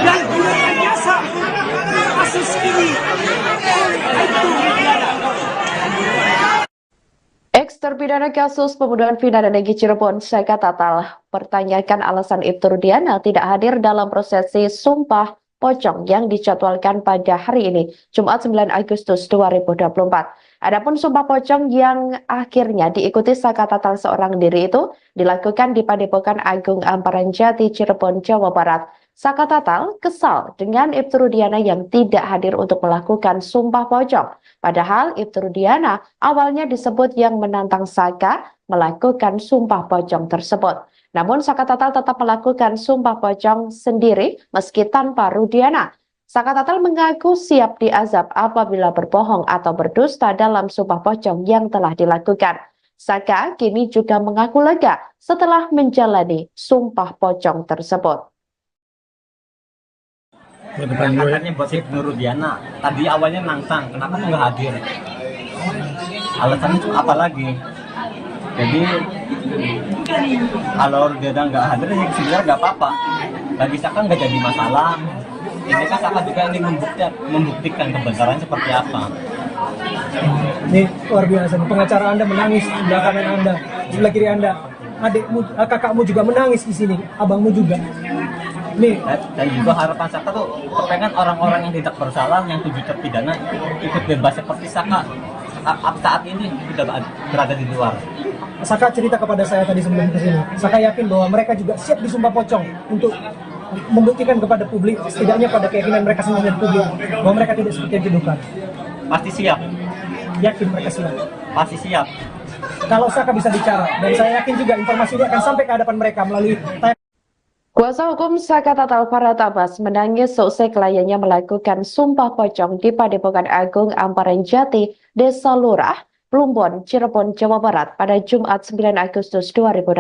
dan direkayasa kasus ini itu Ex-terpidana kasus pembunuhan Vina dan Eki Cirebon, Saka Tatal, pertanyakan alasan Ibtu Rudiana tidak hadir dalam prosesi sumpah pocong yang dijadwalkan pada hari ini, Jumat 9 Agustus 2024. Adapun sumpah pocong yang akhirnya diikuti Saka Tatal seorang diri itu dilakukan di Padepokan Agung Amparan Jati, Cirebon, Jawa Barat. Saka Tatal kesal dengan Ibtu Rudiana yang tidak hadir untuk melakukan sumpah pocong. Padahal Ibtu Rudiana awalnya disebut yang menantang Saka melakukan sumpah pocong tersebut. Namun Saka Tatal tetap melakukan sumpah pocong sendiri meski tanpa Rudiana. Saka Tatal mengaku siap diazab apabila berbohong atau berdusta dalam sumpah pocong yang telah dilakukan. Saka kini juga mengaku lega setelah menjalani sumpah pocong tersebut. Katanya buat Ibnu Rudiana. Tadi awalnya nantang, kenapa tuh nggak hadir? Alasannya tuh apa lagi? Jadi kalau Rudiana nggak hadir, ya sebenarnya nggak apa-apa. Bagi Saka nggak jadi masalah. Ini kan Saka juga ingin membuktikan kebenaran seperti apa. Ini luar biasa. Pengacara Anda menangis di belakang Anda, sebelah kiri Anda. Adikmu, kakakmu juga menangis di sini, abangmu juga. Nih. Dan juga harapan Saka tuh kepengen orang-orang yang tidak bersalah, yang 7 terpidana ikut bebas seperti Saka saat ini sudah berada di luar. Saka cerita kepada saya tadi sebelum kesini. Saka yakin bahwa mereka juga siap disumpah pocong untuk membuktikan kepada publik, setidaknya pada keyakinan mereka sendiri dan publik, bahwa mereka tidak seperti yang dituduhkan. Pasti siap. Yakin mereka siap. Pasti siap. Kalau Saka bisa bicara, dan saya yakin juga informasi ini akan sampai ke hadapan mereka melalui Kuasa hukum Saka Tatal Farhad Abbas menangis seusai kliennya melakukan sumpah pocong di Padepokan Agung Amparan Jati, Desa Lurah, Plumbon, Cirebon, Jawa Barat pada Jumat 9 Agustus 2024.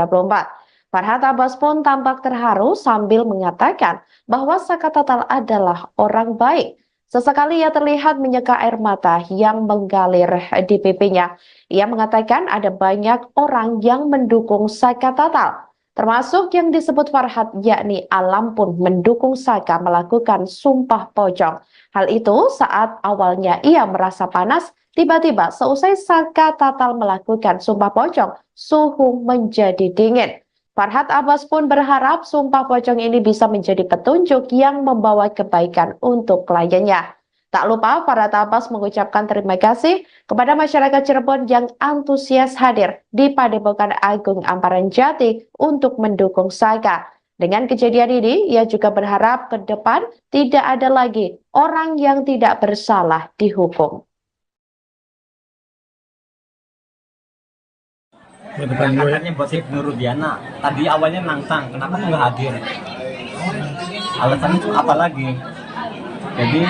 Farhad Abbas pun tampak terharu sambil mengatakan bahwa Saka Tatal adalah orang baik. Sesekali ia terlihat menyeka air mata yang mengalir di pipinya. Ia mengatakan ada banyak orang yang mendukung Saka Tatal, termasuk yang disebut Farhad, yakni Alam pun mendukung Saka melakukan sumpah pocong. Hal itu saat awalnya ia merasa panas, tiba-tiba seusai Saka Tatal melakukan sumpah pocong, suhu menjadi dingin. Farhad Abbas pun berharap sumpah pocong ini bisa menjadi petunjuk yang membawa kebaikan untuk kliennya. Tak lupa, Farhat Abbas mengucapkan terima kasih kepada masyarakat Cirebon yang antusias hadir di Padepokan Agung Amparan Jati untuk mendukung Saka. Dengan kejadian ini, ia juga berharap ke depan tidak ada lagi orang yang tidak bersalah dihukum. Yang katanya buat Nur Rudiana, tadi awalnya nantang, kenapa tuh nggak hadir? Alasannya itu apa lagi? Jadi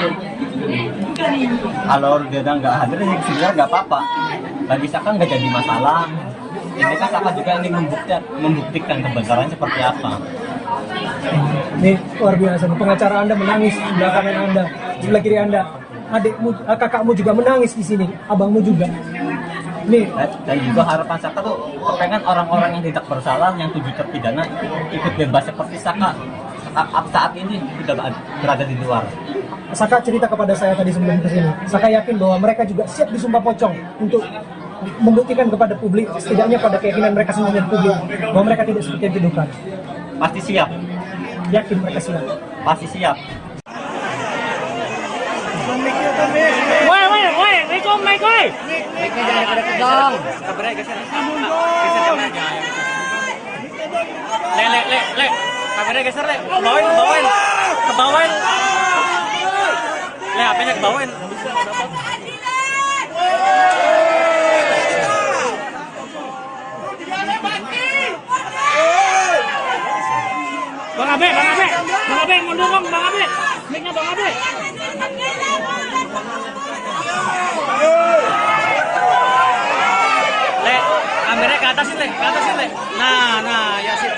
kalau Rudiana nggak hadir, ya sebenarnya nggak apa-apa. Bagi Saka nggak jadi masalah. Ini kan Saka juga ingin membuktikan kebenarannya seperti apa. Ini luar biasa. Pengacara Anda menangis di belakang Anda, sebelah kiri Anda. Adikmu, kakakmu juga menangis di sini, abangmu juga. Nih, Dan juga harapan Saka tuh pengen orang-orang yang tidak bersalah, yang 7 terpidana ikut bebas seperti Saka saat ini sudah berada di luar. Saka cerita kepada saya tadi sebelum kesini. Saka yakin bahwa mereka juga siap disumpah pocong untuk membuktikan kepada publik, setidaknya pada keyakinan mereka sendiri dan publik, bahwa mereka tidak seperti yang dituduhkan. Pasti siap, Yakin mereka siap. pasti siap. Woi, Rico, Mike, woi. Mic-nya jangan deket dong. Le. Kameranya geser, Le. Kebawain. Kebawain. Le, HP-nya kebawain. Bang Abe, mundur dong, Bang Abe. Mic-nya Bang Abe. Le, kameranya ke atasin, Le. Nah, ya sip.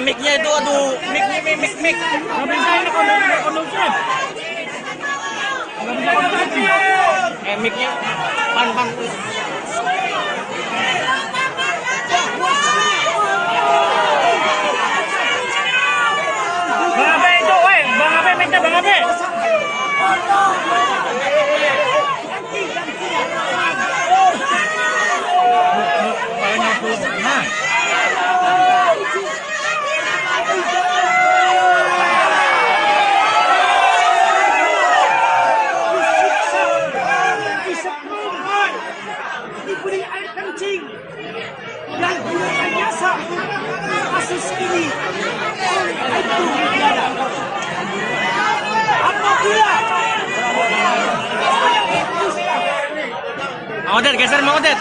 Mic-nya itu, aduh, mic. Nggak bisa ini kondusif. Mic-nya, pan. Bang Abe itu, woi, Bang Abe, mic-nya Bang Abe. Nah. Diberi air kencing dan direkayasa kasus ini itu apabila Mang Odet, geser Mang Odet.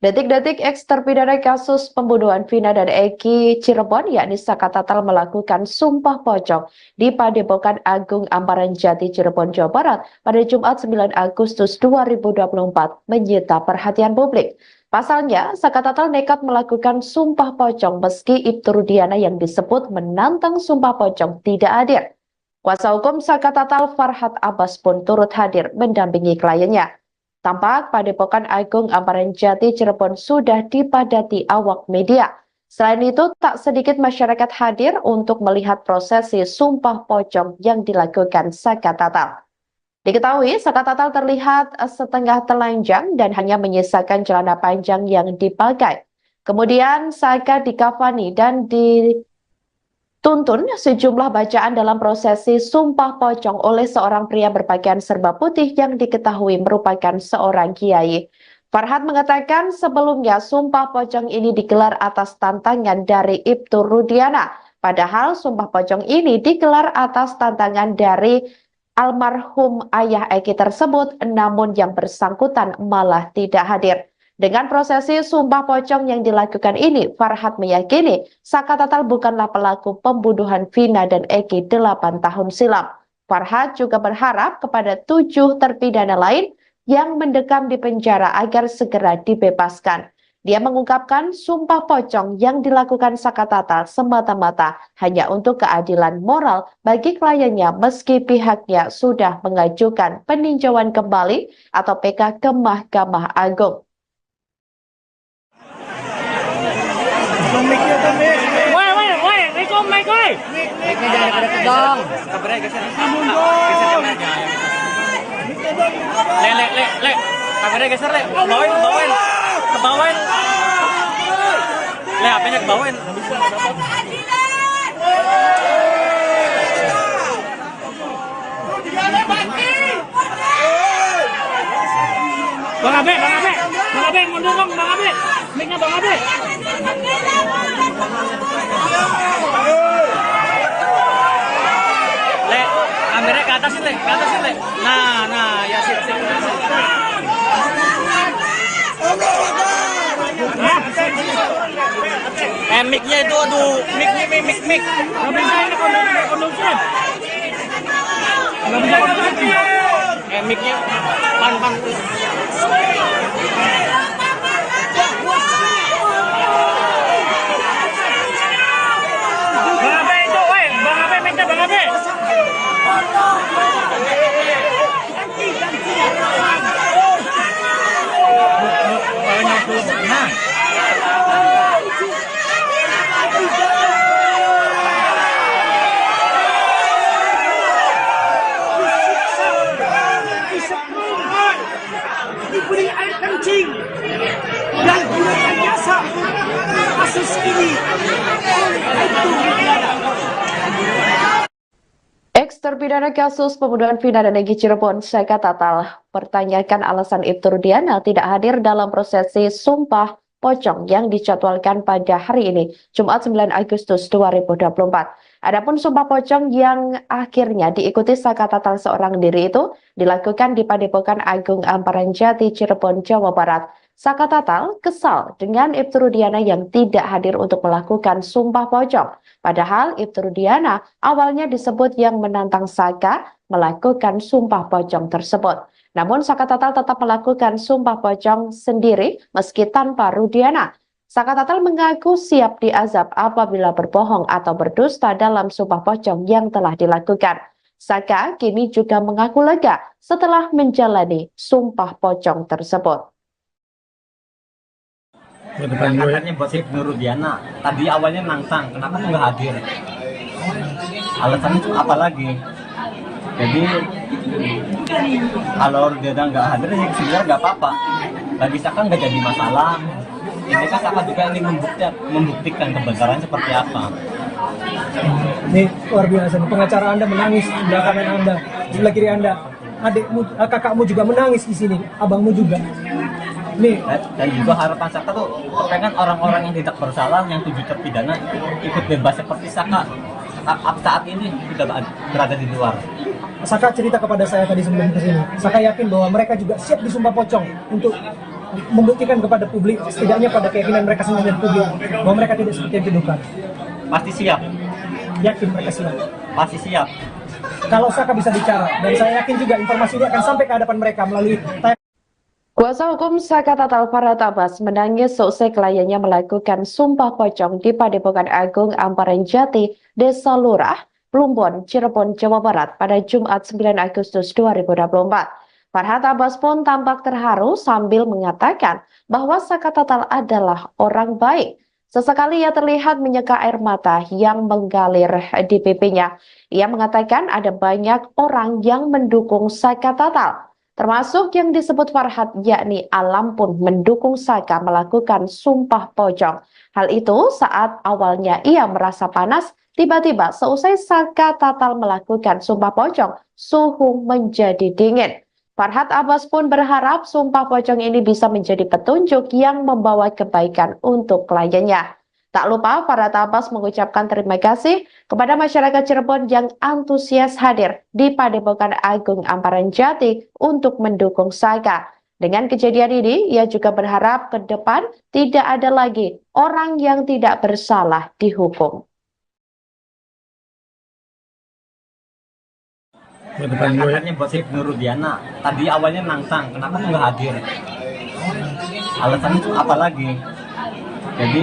Detik-detik eks terpidana kasus pembunuhan Vina dan Eki Cirebon, yakni Saka Tatal melakukan sumpah pocong di Padepokan Agung Amparan Jati Cirebon, Jawa Barat pada Jumat 9 Agustus 2024 menyita perhatian publik. Pasalnya, Saka Tatal nekat melakukan sumpah pocong meski Ibtu Rudiana yang disebut menantang sumpah pocong tidak hadir. Kuasa hukum Saka Tatal Farhat Abbas pun turut hadir mendampingi kliennya. Tampak Padepokan Agung Amparan Jati Cirebon sudah dipadati awak media. Selain itu, tak sedikit masyarakat hadir untuk melihat prosesi sumpah pocong yang dilakukan Saka Tatal. Diketahui, Saka Tatal terlihat setengah telanjang dan hanya menyisakan celana panjang yang dipakai. Kemudian Saka dikafani dan dituntun sejumlah bacaan dalam prosesi sumpah pocong oleh seorang pria berpakaian serba putih yang diketahui merupakan seorang kiai. Farhat mengatakan sebelumnya sumpah pocong ini digelar atas tantangan dari Ibtu Rudiana. Padahal sumpah pocong ini digelar atas tantangan dari almarhum ayah Eki tersebut, namun yang bersangkutan malah tidak hadir. Dengan prosesi sumpah pocong yang dilakukan ini, Farhat meyakini Saka Tatal bukanlah pelaku pembunuhan Vina dan Eki 8 tahun silam. Farhat juga berharap kepada 7 terpidana lain yang mendekam di penjara agar segera dibebaskan. Dia mengungkapkan sumpah pocong yang dilakukan Saka Tatal semata-mata hanya untuk keadilan moral bagi kliennya meski pihaknya sudah mengajukan peninjauan kembali atau PK ke Mahkamah Agung. Woi, Rekom, Mike, woi. Mic-nya jangan deket dong. Kabarnya geser yang aja. Le. Kabarnya geser, Le. Kebawain. Le, HP-nya kebawain. Bang Abe, mundur dong, Bang Abe. Mic-nya Bang Abe. Le, kameranya ke atas, Le. Nah, ya sip. Mic-nya itu, aduh, mic. Nggak bisa ini kondusif. Nggak bisa kondusif. Mic-nya pan. Bang Abe itu, woi. Bang Abe, mic-nya Bang Abe. Nah. Diberi air kencing dan direkayasa kasus ini Ex-terpidana kasus pembunuhan vina dan Egy Cirebon, Saka Tatal, pertanyakan alasan Ibtu Rudiana tidak hadir dalam prosesi sumpah pocong yang dijadwalkan pada hari ini, Jumat 9 Agustus 2024. Adapun sumpah pocong yang akhirnya diikuti Saka Tatal seorang diri itu dilakukan di Padepokan Agung Amparan Jati, Cirebon, Jawa Barat. Saka Tatal kesal dengan Ibtu Rudiana yang tidak hadir untuk melakukan sumpah pocong. Padahal Ibtu Rudiana awalnya disebut yang menantang Saka melakukan sumpah pocong tersebut. Namun Saka Tatal tetap melakukan sumpah pocong sendiri meski tanpa Rudiana. Saka Tatal mengaku siap diazab apabila berbohong atau berdusta dalam sumpah pocong yang telah dilakukan. Saka kini juga mengaku lega setelah menjalani sumpah pocong tersebut. Katanya buat Ibnu Rudiana. Tadi awalnya nantang, kenapa tuh nggak hadir? Alasannya tuh apa lagi? Jadi kalau Rudiana nggak hadir, ya sebenarnya nggak apa-apa. Bagi Saka nggak jadi masalah. Ini kan Saka juga ingin membuktikan kebenaran seperti apa. Ini luar biasa. Pengacara Anda menangis di belakang Anda, sebelah kiri Anda. Adikmu, kakakmu juga menangis di sini, abangmu juga. Nih. Dan juga harapan Saka tuh pengen orang-orang yang tidak bersalah, yang 7 terpidana ikut bebas seperti Saka saat ini sudah berada di luar. Saka cerita kepada saya tadi sebelum kesini. Saka yakin bahwa mereka juga siap disumpah pocong untuk membuktikan kepada publik, setidaknya pada keyakinan mereka sendiri dan publik, bahwa mereka tidak seperti yang dituduhkan. Pasti siap. Yakin mereka siap. Pasti siap. Kalau Saka bisa bicara, dan saya yakin juga informasi ini akan sampai ke hadapan mereka melalui Kuasa hukum Saka Tatal Farhat Abbas menangis seusai kliennya melakukan sumpah pocong di Padepokan Agung Amparan Jati, Desa Lurah, Plumbon, Cirebon, Jawa Barat pada Jumat 9 Agustus 2024. Farhat Abbas pun tampak terharu sambil mengatakan bahwa Saka Tatal adalah orang baik. Sesekali ia terlihat menyeka air mata yang mengalir di pipinya. Ia mengatakan ada banyak orang yang mendukung Saka Tatal. Termasuk yang disebut Farhat, yakni Alam pun mendukung Saka melakukan sumpah pocong. Hal itu saat awalnya ia merasa panas, tiba-tiba seusai Saka Tatal melakukan sumpah pocong, suhu menjadi dingin. Farhat Abbas pun berharap sumpah pocong ini bisa menjadi petunjuk yang membawa kebaikan untuk kliennya. Tak lupa Farhat Abbas mengucapkan terima kasih kepada masyarakat Cirebon yang antusias hadir di Padepokan Agung Amparan Jati untuk mendukung Saka. Dengan kejadian ini, ia juga berharap ke depan tidak ada lagi orang yang tidak bersalah dihukum. Katanya buat Ibnu Rudiana. Tadi awalnya nantang, kenapa tuh nggak hadir? Alasannya tuh apa lagi? Jadi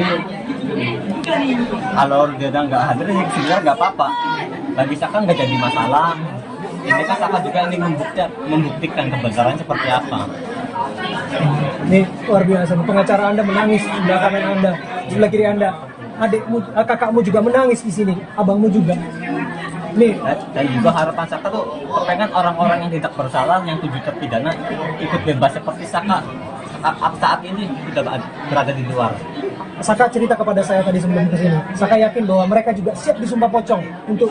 kalau dia nggak hadir ya sebenarnya nggak apa-apa. Bagi Saka nggak jadi masalah. Ini kan Saka juga ingin membuktikan kebenaran seperti apa. Ini luar biasa. Pengacara Anda menangis di belakang kanan Anda, sebelah kiri Anda. Adikmu, kakakmu juga menangis di sini, abangmu juga. Nih, Dan juga harapan Saka tuh kepengen orang-orang yang tidak bersalah, yang 7 terpidana ikut bebas seperti Saka saat ini tidak berada di luar. Saka cerita kepada saya tadi sebelum ke sini. Saka yakin bahwa mereka juga siap disumpah pocong untuk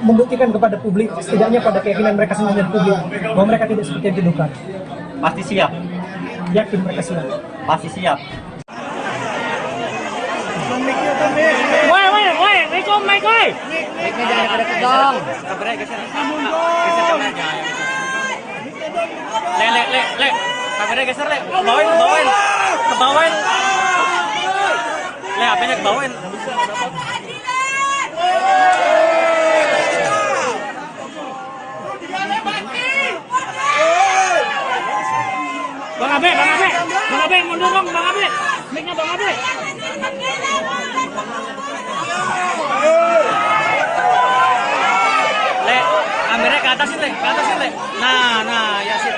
membuktikan kepada publik, setidaknya pada keyakinan mereka sendiri dan publik, bahwa mereka tidak seperti yang dituduhkan. Pasti siap, Yakin mereka siap. pasti siap. Woi, Riko, Mike, woi. Mic-nya jangan deket-deket dong. Le. Kameranya geser, le. Kebawain. Le, HP-nya kebawain. Bang Abe, mundur dong, Bang Abe. Mic-nya Bang Abe. Le, kameranya ke atasin, le. Nah, ya sip.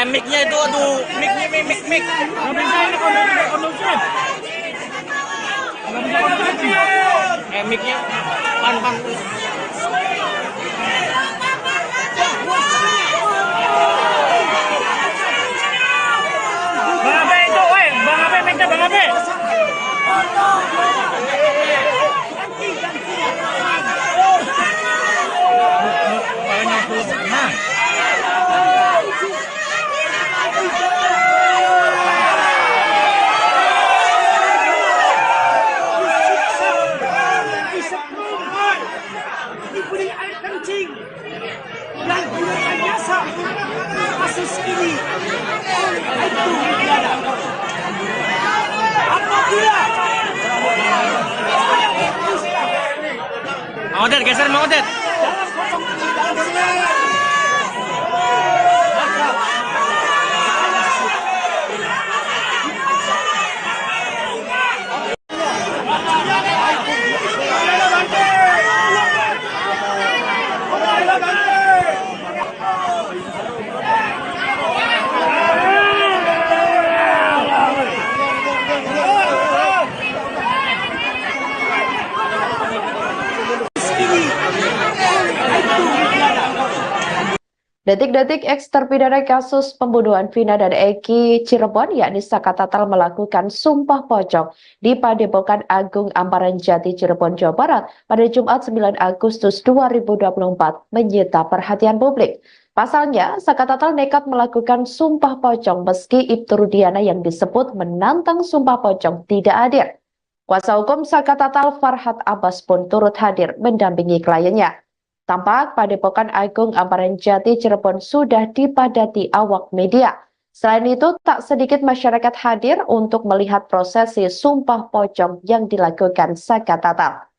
Mic-nya itu, aduh, mic. Nggak bisa ini kondusif. Mic-nya, pan. Bang Abe itu, woi, Bang Abe, mic-nya Bang Abe. Diberi air kencing dan direkayasa kasus ini itu tidak apabila Mang Odet, geser Mang Odet. Detik-detik eks terpidana kasus pembunuhan Vina dan Eki Cirebon yakni Saka Tatal melakukan sumpah pocong di Padepokan Agung Amparan Jati Cirebon, Jawa Barat pada Jumat 9 Agustus 2024 menyita perhatian publik. Pasalnya, Saka Tatal nekat melakukan sumpah pocong meski Ibtu Rudiana yang disebut menantang sumpah pocong tidak hadir. Kuasa hukum Saka Tatal Farhat Abbas pun turut hadir mendampingi kliennya. Tampak Padepokan Agung Amparan Jati Cirebon sudah dipadati awak media. Selain itu, tak sedikit masyarakat hadir untuk melihat prosesi sumpah pocong yang dilakukan Saka Tatal.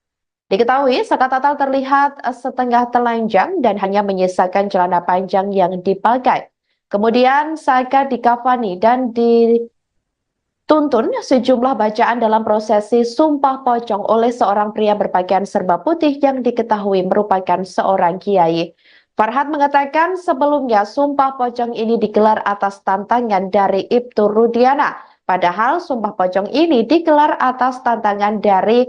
Diketahui, Saka Tatal terlihat setengah telanjang dan hanya menyisakan celana panjang yang dipakai. Kemudian Saka dikafani dan dituntun sejumlah bacaan dalam prosesi sumpah pocong oleh seorang pria berpakaian serba putih yang diketahui merupakan seorang kiai. Farhat mengatakan sebelumnya sumpah pocong ini digelar atas tantangan dari Ibtu Rudiana. Padahal sumpah pocong ini digelar atas tantangan dari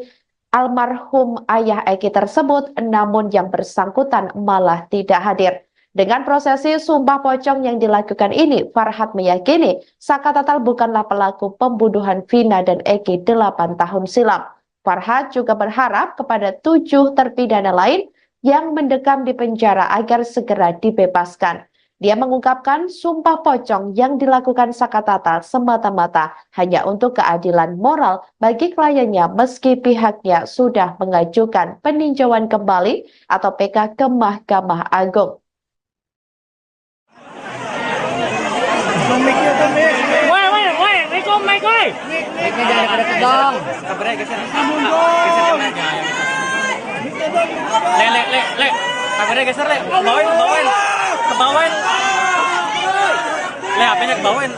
almarhum ayah Eki tersebut, namun yang bersangkutan malah tidak hadir. Dengan prosesi sumpah pocong yang dilakukan ini, Farhat meyakini Saka Tatal bukanlah pelaku pembunuhan Vina dan Eki 8 tahun silam. Farhat juga berharap kepada 7 terpidana lain yang mendekam di penjara agar segera dibebaskan. Dia mengungkapkan sumpah pocong yang dilakukan Saka Tatal semata-mata hanya untuk keadilan moral bagi kliennya meski pihaknya sudah mengajukan peninjauan kembali atau PK ke Mahkamah Agung. Woi, Riko, Mike, woi. Mic-nya jangan deket-deket dong. Kameranya geser. Geser kameranya. Le. Kameranya geser, le. Kebawain. Le, HP-nya kebawain.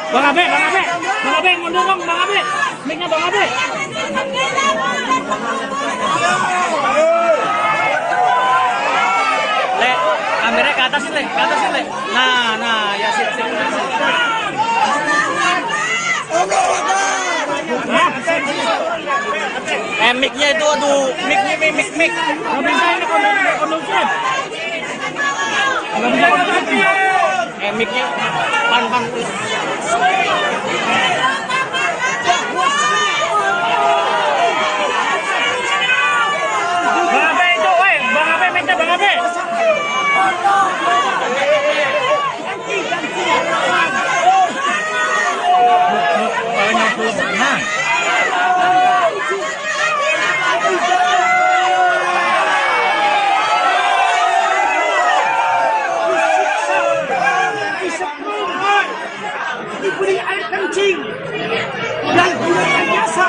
Bang Abe, mundur dong, Bang Abe. Mic-nya Bang Abe. Le, kameranya ke atasin, Le. Ke atasin, Le. Nah, ya sip. Mic-nya itu, aduh. Mic. Nggak bisa ini kondusif. Nggak bisa kondusif. Mic-nya. Pan. Bang Abe itu, woi. Bang Abe, mic-nya Bang Abe. Nah. Diberi air kencing dan biasa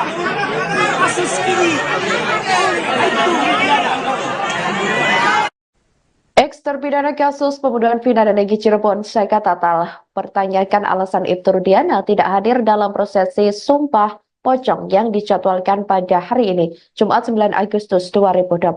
kasus ini itu tiada. Ex-terpidana kasus pembunuhan Vina dan Egy Cirebon, Saka Tatal, pertanyakan alasan Ibtu Rudiana tidak hadir dalam prosesi Sumpah Pocong yang dijadwalkan pada hari ini, Jumat 9 Agustus 2024.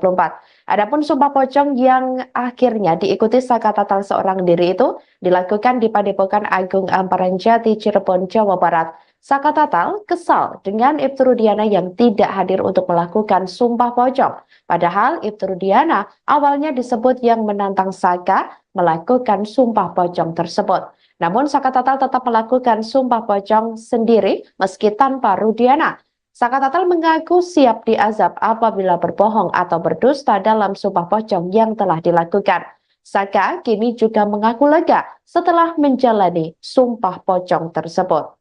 Adapun Sumpah Pocong yang akhirnya diikuti Saka Tatal seorang diri itu dilakukan di Padepokan Agung Amparan Jati, Cirebon, Jawa Barat. Saka Tatal kesal dengan Ibtu Rudiana yang tidak hadir untuk melakukan Sumpah Pocong. Padahal Ibtu Rudiana awalnya disebut yang menantang Saka melakukan Sumpah Pocong tersebut. Namun Saka Tatal tetap melakukan Sumpah Pocong sendiri meski tanpa Rudiana. Saka Tatal mengaku siap diazab apabila berbohong atau berdusta dalam Sumpah Pocong yang telah dilakukan. Saka kini juga mengaku lega setelah menjalani Sumpah Pocong tersebut.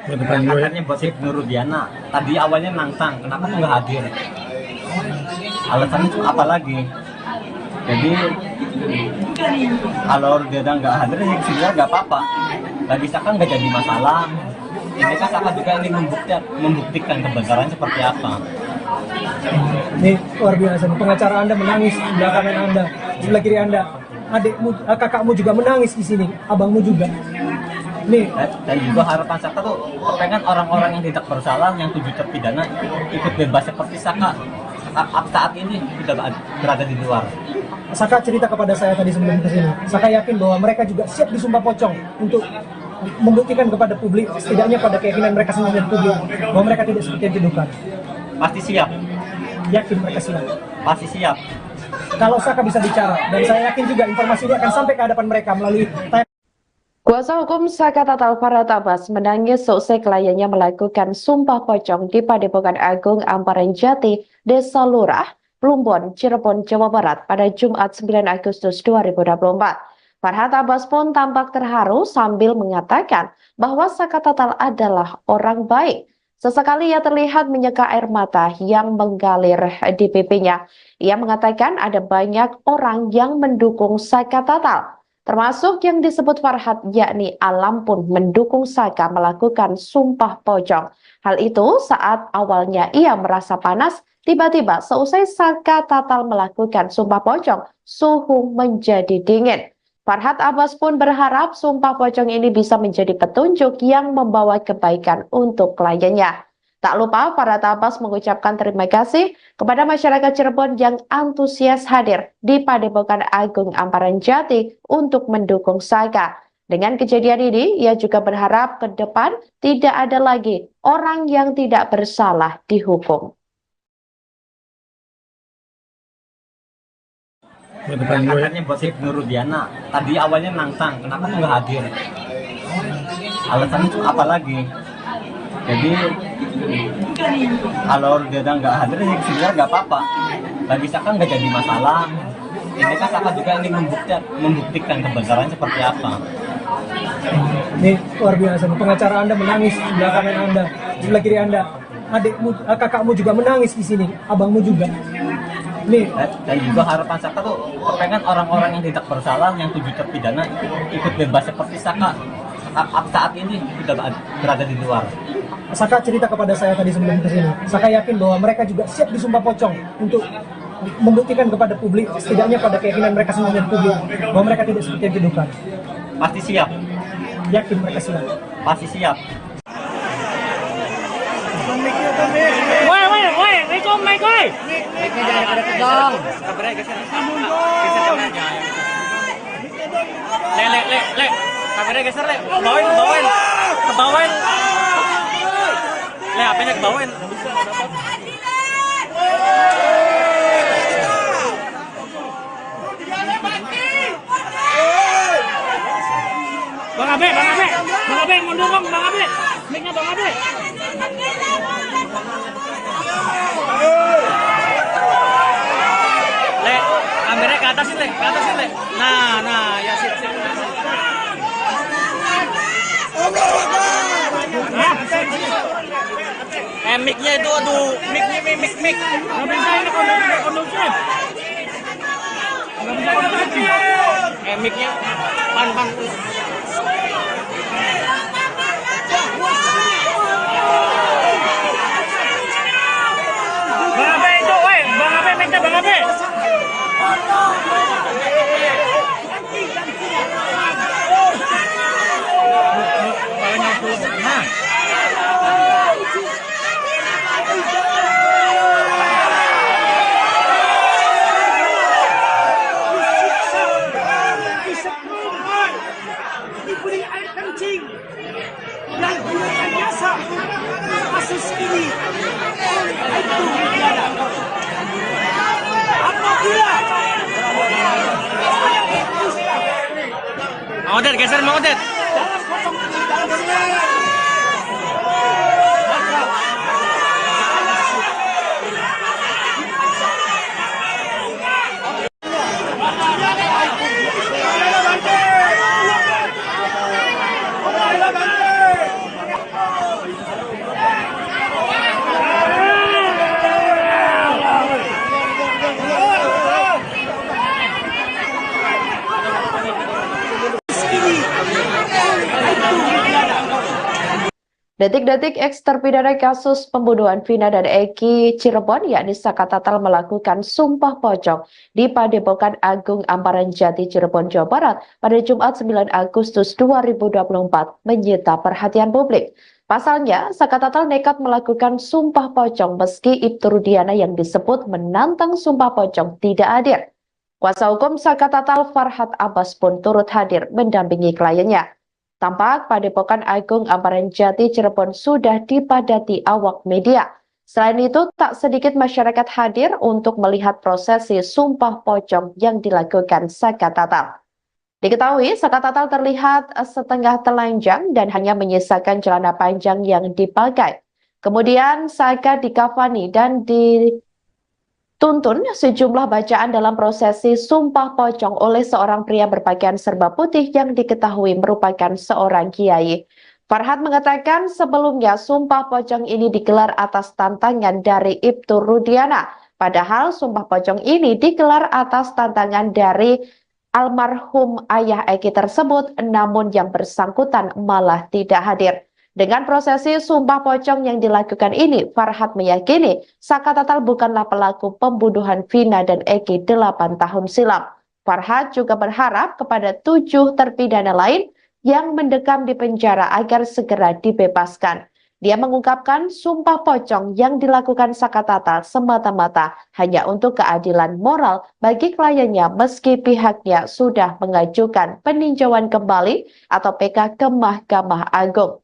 Katanya buat Ibnu Rudiana. Tadi awalnya nantang, kenapa tuh nggak hadir? Alasannya apa lagi? Jadi kalau Rudiana nggak hadir, ya sebenarnya nggak apa-apa. Bagi Saka nggak jadi masalah. Ini kan Saka juga ingin membuktikan kebenaran seperti apa. Ini luar biasa. Pengacara Anda menangis di belakang Anda, sebelah kiri Anda. Adikmu, kakakmu juga menangis di sini, abangmu juga. Nih. Dan juga harapan Saka tuh pengen orang-orang yang tidak bersalah, yang 7 terpidana ikut bebas seperti Saka saat ini sudah berada di luar. Saka cerita kepada saya tadi sebelum kesini. Saka yakin bahwa mereka juga siap disumpah pocong untuk membuktikan kepada publik, setidaknya pada keyakinan mereka sendiri dan publik, bahwa mereka tidak seperti yang dituduhkan. Pasti siap. Yakin mereka siap. Pasti siap. Kalau Saka bisa bicara, dan saya yakin juga informasi ini akan sampai ke hadapan mereka melalui Kuasa hukum Saka Tatal Farhat Abbas menangis seusai kliennya melakukan Sumpah Pocong di Padepokan Agung Amparan Jati, Desa Lurah, Plumbon, Cirebon, Jawa Barat pada Jumat 9 Agustus 2024. Farhat Abbas pun tampak terharu sambil mengatakan bahwa Saka Tatal adalah orang baik. Sesekali ia terlihat menyeka air mata yang mengalir di pipinya. Ia mengatakan ada banyak orang yang mendukung Saka Tatal, termasuk yang disebut Farhat, yakni Alam pun mendukung Saka melakukan Sumpah Pocong. Hal itu saat awalnya ia merasa panas, tiba-tiba seusai Saka Tatal melakukan Sumpah Pocong, suhu menjadi dingin. Farhat Abbas pun berharap Sumpah Pocong ini bisa menjadi petunjuk yang membawa kebaikan untuk kliennya. Tak lupa Farhat Abbas mengucapkan terima kasih kepada masyarakat Cirebon yang antusias hadir di Padepokan Agung Amparan Jati untuk mendukung Saka. Dengan kejadian ini, ia juga berharap ke depan tidak ada lagi orang yang tidak bersalah dihukum. Katanya buat Ibnu Rudiana. Tadi awalnya nantang, kenapa tuh nggak hadir? Alasannya apa lagi? Jadi kalau Rudiana nggak hadir, ya sebenarnya nggak apa-apa. Bagi Saka nggak jadi masalah. Ini kan Saka juga ingin membuktikan kebenaran seperti apa. Ini luar biasa. Pengacara Anda menangis di belakang Anda, sebelah kiri Anda. Adikmu, kakakmu juga menangis di sini, abangmu juga. Nih. Dan juga harapan Saka tuh pengen orang-orang yang tidak bersalah, yang 7 terpidana ikut bebas seperti Saka saat ini sudah berada di luar. Saka cerita kepada saya tadi sebelum kesini. Saka yakin bahwa mereka juga siap disumpah pocong untuk membuktikan kepada publik, setidaknya pada keyakinan mereka sendiri dan publik, bahwa mereka tidak seperti yang dituduhkan. Pasti siap, Yakin mereka siap. pasti siap. Woi, Rikom, Mike, woi. Mic-nya jangan deket-deket dong. Le, kameranya geser le, kebawain. Le, HP-nya kebawain. Bang Abe, mundur dong, Bang Abe. Mic-nya Bang Abe. Le, kameranya ke atasin le. Nah, ya sip. Mic-nya itu, aduh, mic. Nggak bisa ini kondusif. Mic-nya, pan. Bang Abe itu, woi, Bang Abe, mic-nya Bang Abe. Diberi air kencing dan gunakan jasa kasus ini itu negara. Apabila Mau Odet, geser mau Odet. Detik-detik eks terpidana kasus pembunuhan Vina dan Eki Cirebon, yakni Saka Tatal, melakukan sumpah pocong di Padepokan Agung Amparan Jati, Cirebon, Jawa Barat pada Jumat 9 Agustus 2024 menyita perhatian publik. Pasalnya, Saka Tatal nekat melakukan sumpah pocong meski Ibtu Rudiana yang disebut menantang sumpah pocong tidak hadir. Kuasa hukum Saka Tatal, Farhad Abbas, pun turut hadir mendampingi kliennya. Tampak Padepokan Agung Amparan Jati, Cirebon sudah dipadati awak media. Selain itu, tak sedikit masyarakat hadir untuk melihat prosesi sumpah pocong yang dilakukan Saka Tatal. Diketahui, Saka Tatal terlihat setengah telanjang dan hanya menyisakan celana panjang yang dipakai. Kemudian Saka dikafani dan dituntun sejumlah bacaan dalam prosesi sumpah pocong oleh seorang pria berpakaian serba putih yang diketahui merupakan seorang kiai. Farhad mengatakan sebelumnya sumpah pocong ini digelar atas tantangan dari Ibtu Rudiana. Padahal sumpah pocong ini digelar atas tantangan dari almarhum ayah Eki tersebut, namun yang bersangkutan malah tidak hadir. Dengan prosesi sumpah pocong yang dilakukan ini, Farhad meyakini Saka Tatal bukanlah pelaku pembunuhan Vina dan Eki 8 tahun silam. Farhad juga berharap kepada 7 terpidana lain yang mendekam di penjara agar segera dibebaskan. Dia mengungkapkan sumpah pocong yang dilakukan Saka Tatal semata-mata hanya untuk keadilan moral bagi kliennya meski pihaknya sudah mengajukan peninjauan kembali atau PK ke Mahkamah Agung.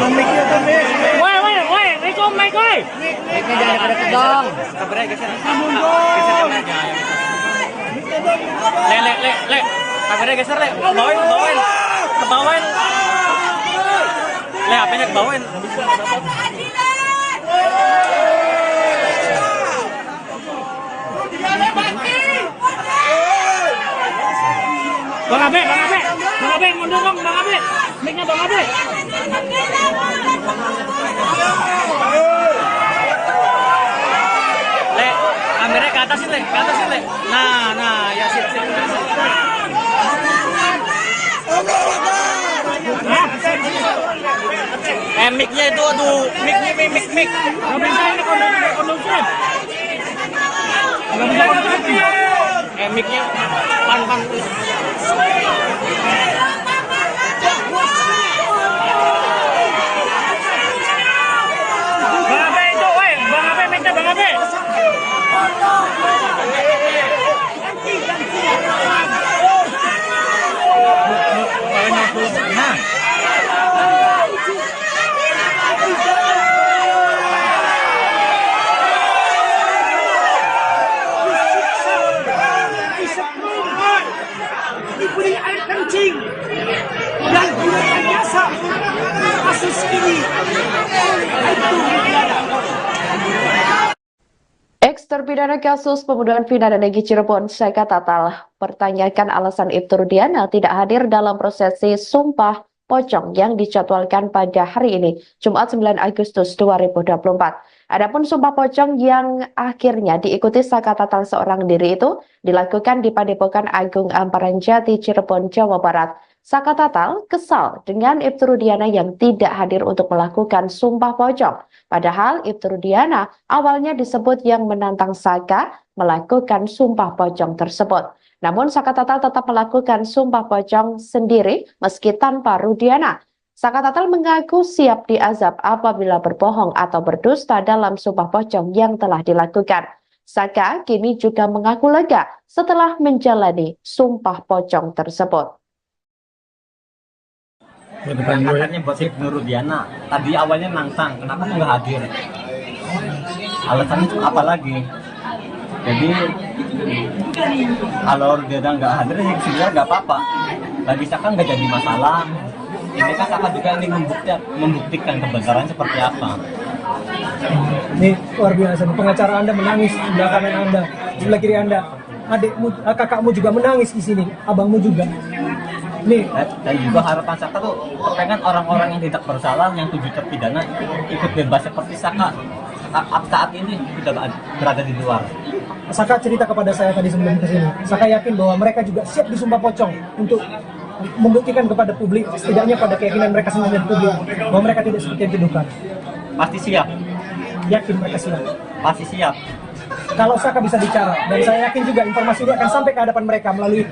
Woi, Rikom, Mike, woi. Mic-nya jangan deket-deket dong. Kameranya geser. Le. Kameranya geser le. Kebawain. Le, HP-nya kebawain. Bang Abe, mundur dong, Bang Abe. Mic-nya Bang Abe. Le, kameranya ke atasin le. Nah, ya sip. Mic-nya itu, aduh, mic. Kalau bisa ini kondusif. Kalau bisa kondusif. Mic-nya pan. Bang Abe itu, woi, Bang Abe mic-nya Bang Abe. Disetrumkan, diberi air kencing dan direkayasa kasus ini itu pidana. Ex-terpidana kasus pembunuhan vina dan Egy Cirebon, Saka Tatal, pertanyakan alasan Ibtu Rudiana tidak hadir dalam prosesi Sumpah Pocong yang dijadwalkan pada hari ini, Jumat 9 Agustus 2024. Adapun Sumpah Pocong yang akhirnya diikuti Saka Tatal seorang diri itu dilakukan di Padepokan Agung Amparan Jati, Cirebon, Jawa Barat. Saka Tatal kesal dengan Ibtu Rudiana yang tidak hadir untuk melakukan Sumpah Pocong. Padahal Ibtu Rudiana awalnya disebut yang menantang Saka melakukan Sumpah Pocong tersebut. Namun Saka Tatal tetap melakukan Sumpah Pocong sendiri meski tanpa Rudiana. Saka Tatal mengaku siap diazab apabila berbohong atau berdusta dalam Sumpah Pocong yang telah dilakukan. Saka kini juga mengaku lega setelah menjalani Sumpah Pocong tersebut. Katanya buat Ibnu Rudiana, tadi awalnya nantang, kenapa tuh nggak hadir? Alasannya apa lagi? Jadi kalau Rudiana nggak hadir, ya sebenarnya nggak apa-apa. Bagi Saka nggak jadi masalah. Ini kan Saka juga ingin membuktikan kebenaran seperti apa. Ini luar biasa. Pengacara Anda menangis di sebelah kanan Anda, di sebelah kiri Anda. Adikmu, kakakmu juga menangis di sini, abangmu juga. Nih, Dan juga harapan Saka tuh pengen orang-orang yang tidak bersalah, yang 7 terpidana ikut bebas seperti Saka saat ini sudah berada di luar. Saka cerita kepada saya tadi sebelum kesini. Saka yakin bahwa mereka juga siap disumpah pocong untuk membuktikan kepada publik, setidaknya pada keyakinan mereka sendiri dan publik, bahwa mereka tidak seperti yang dituduhkan. Pasti siap, Yakin mereka siap. pasti siap. Kalau Saka bisa bicara, dan saya yakin juga informasi ini akan sampai ke hadapan mereka melalui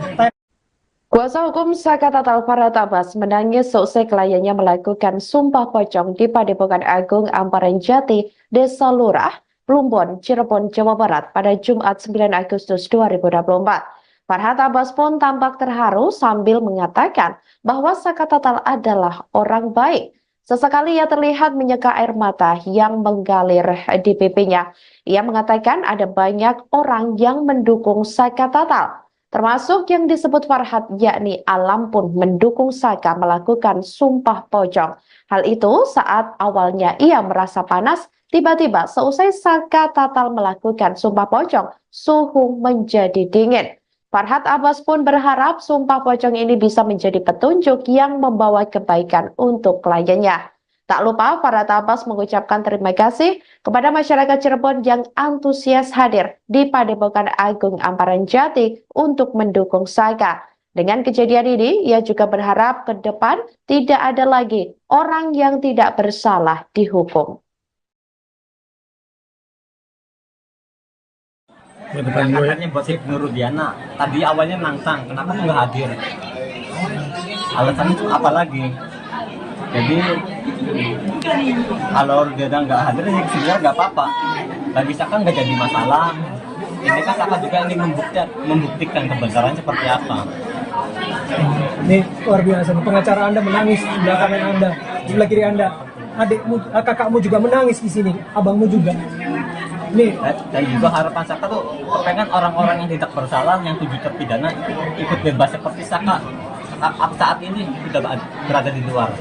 Kuasa hukum Saka Tatal Farhat Abbas menangis seusai kliennya melakukan Sumpah Pocong di Padepokan Agung Amparan Jati, Desa Lurah, Plumbon, Cirebon, Jawa Barat pada Jumat 9 Agustus 2024. Farhat Abbas pun tampak terharu sambil mengatakan bahwa Saka Tatal adalah orang baik. Sesekali ia terlihat menyeka air mata yang mengalir di pipinya. Ia mengatakan ada banyak orang yang mendukung Saka Tatal, termasuk yang disebut Farhat, yakni Alam pun mendukung Saka melakukan Sumpah Pocong. Hal itu saat awalnya ia merasa panas, tiba-tiba seusai Saka Tatal melakukan Sumpah Pocong, suhu menjadi dingin. Farhat Abbas pun berharap Sumpah Pocong ini bisa menjadi petunjuk yang membawa kebaikan untuk kliennya. Tak lupa Farhat Abbas mengucapkan terima kasih kepada masyarakat Cirebon yang antusias hadir di Padepokan Agung Amparan Jati untuk mendukung Saka. Dengan kejadian ini, ia juga berharap ke depan tidak ada lagi orang yang tidak bersalah dihukum. Katanya buat Ibnu Rudiana, tadi awalnya nantang, kenapa tuh nggak hadir? Alasannya apa lagi? Jadi kalau Rudiana nggak hadir, ya sebenarnya nggak apa-apa. Bagi Saka nggak jadi masalah. Ini kan Saka juga ingin membuktikan kebenaran seperti apa. Ini luar biasa. Pengacara Anda menangis di sebelah kanan Anda, di sebelah kiri Anda. Adikmu, kakakmu juga menangis di sini, abangmu juga. Nih, Dan juga harapan Saka tuh pengen orang-orang yang tidak bersalah, yang 7 terpidana ikut bebas seperti Saka saat ini sudah berada di luar.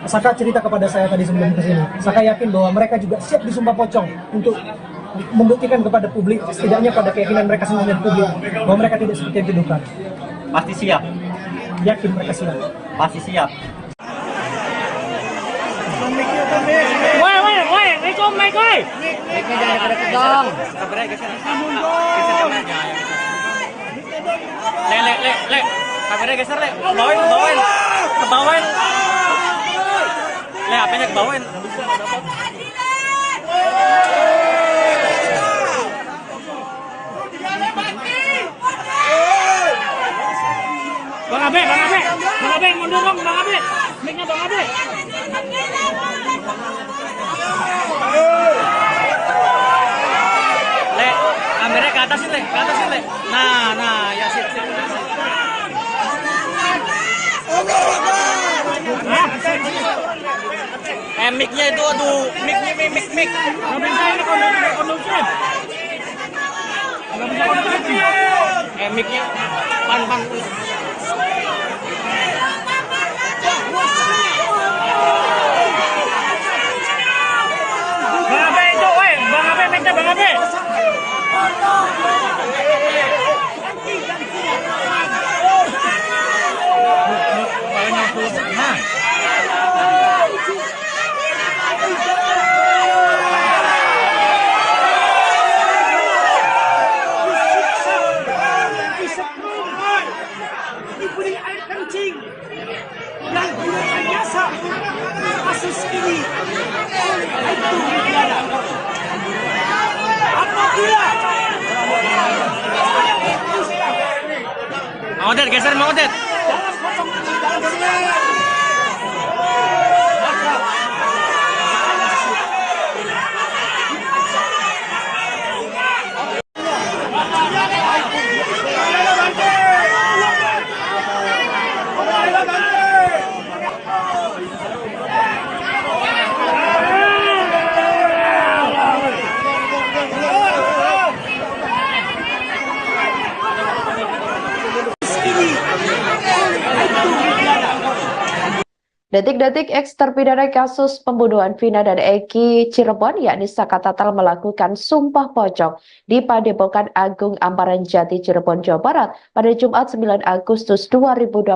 Saka cerita kepada saya tadi sebelum kesini. Saka yakin bahwa mereka juga siap disumpah pocong untuk membuktikan kepada publik, setidaknya pada keyakinan mereka sendiri dan publik, bahwa mereka tidak seperti yang dituduhkan. Pasti siap, Yakin mereka siap. pasti siap. Woi, Rico, Mike, woi. Mic-nya jangan pada kedong. Le. Kameranya geser, Le. Ke bawah. Le, HP-nya kebawain. Bang Abe, mundur dong, Bang Abe. Mic-nya Bang Abe. Le, kameranya ke atas Le. Nah, ya sip. Mic-nya itu, aduh, mic. Nggak bisa ini kondusif. Nggak bisa kondusif. Mic-nya pan. Bang Abe itu, woi, Bang Abe, mic-nya Bang Abe. Nah. Disetrum, diberi air kencing dan gunakan jasa kasus ini itu pidana. Apabila Mang Odet, geser Mang Odet. dalam kosong ini dalam segala maka Detik-detik eks terpidana kasus pembunuhan Vina dan Eki Cirebon, yakni Saka Tatal melakukan sumpah pocong di Padepokan Agung Amparan Jati, Cirebon, Jawa Barat pada Jumat 9 Agustus 2024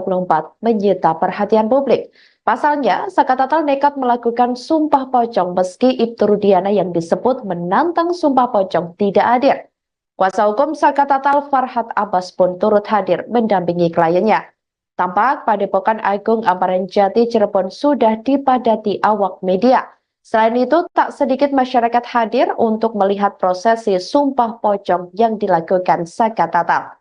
menyita perhatian publik. Pasalnya, Saka Tatal nekat melakukan sumpah pocong meski Ibtu Rudiana yang disebut menantang sumpah pocong tidak hadir. Kuasa hukum Saka Tatal Farhat Abbas pun turut hadir mendampingi kliennya. Tampak Padepokan Agung Amparan Jati Cirebon sudah dipadati awak media. Selain itu, tak sedikit masyarakat hadir untuk melihat prosesi sumpah pocong yang dilakukan Saka Tatal.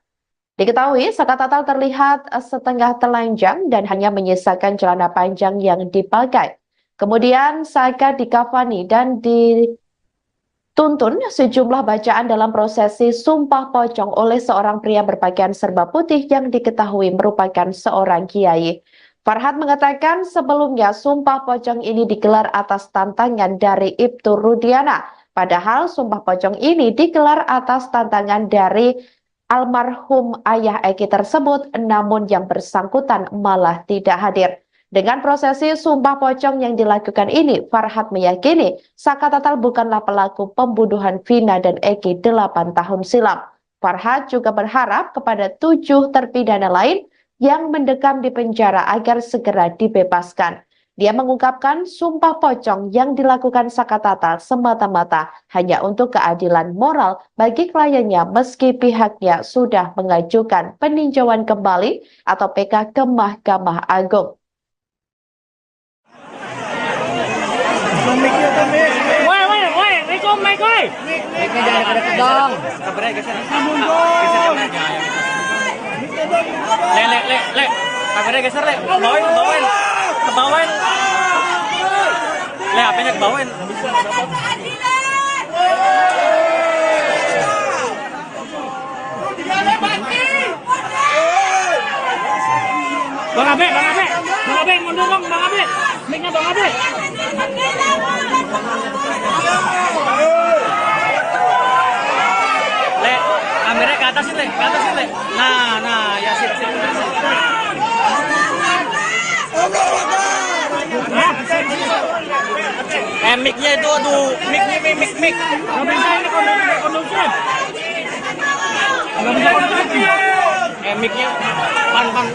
Diketahui, Saka Tatal terlihat setengah telanjang dan hanya menyisakan celana panjang yang dipakai. Kemudian Saka dikafani dan dituntun sejumlah bacaan dalam prosesi sumpah pocong oleh seorang pria berpakaian serba putih yang diketahui merupakan seorang kiai. Farhat mengatakan sebelumnya sumpah pocong ini digelar atas tantangan dari Ibtu Rudiana. Padahal sumpah pocong ini digelar atas tantangan dari almarhum ayah Eki tersebut, namun yang bersangkutan malah tidak hadir. Dengan prosesi sumpah pocong yang dilakukan ini, Farhat meyakini Saka Tatal bukanlah pelaku pembunuhan Vina dan Eki 8 tahun silam. Farhat juga berharap kepada 7 terpidana lain yang mendekam di penjara agar segera dibebaskan. Dia mengungkapkan sumpah pocong yang dilakukan Saka Tatal semata-mata hanya untuk keadilan moral bagi kliennya meski pihaknya sudah mengajukan peninjauan kembali atau PK ke Mahkamah Agung. Woi, Riko, mic, woi. Mic-nya jangan deket dong. Kameranya geser. Geser kameranya. Le. Kameranya geser, Le. Kebawain. Le, HP-nya kebawain. Bang Abe, mundur dong, Bang Abe. Mic-nya Bang Abe. Le, kameranya ke atas Le. Nah, ya sip. Mic-nya itu, aduh, mic. Nggak bisa ini kondusif. Nggak bisa kondusif. Mic-nya pan. Bang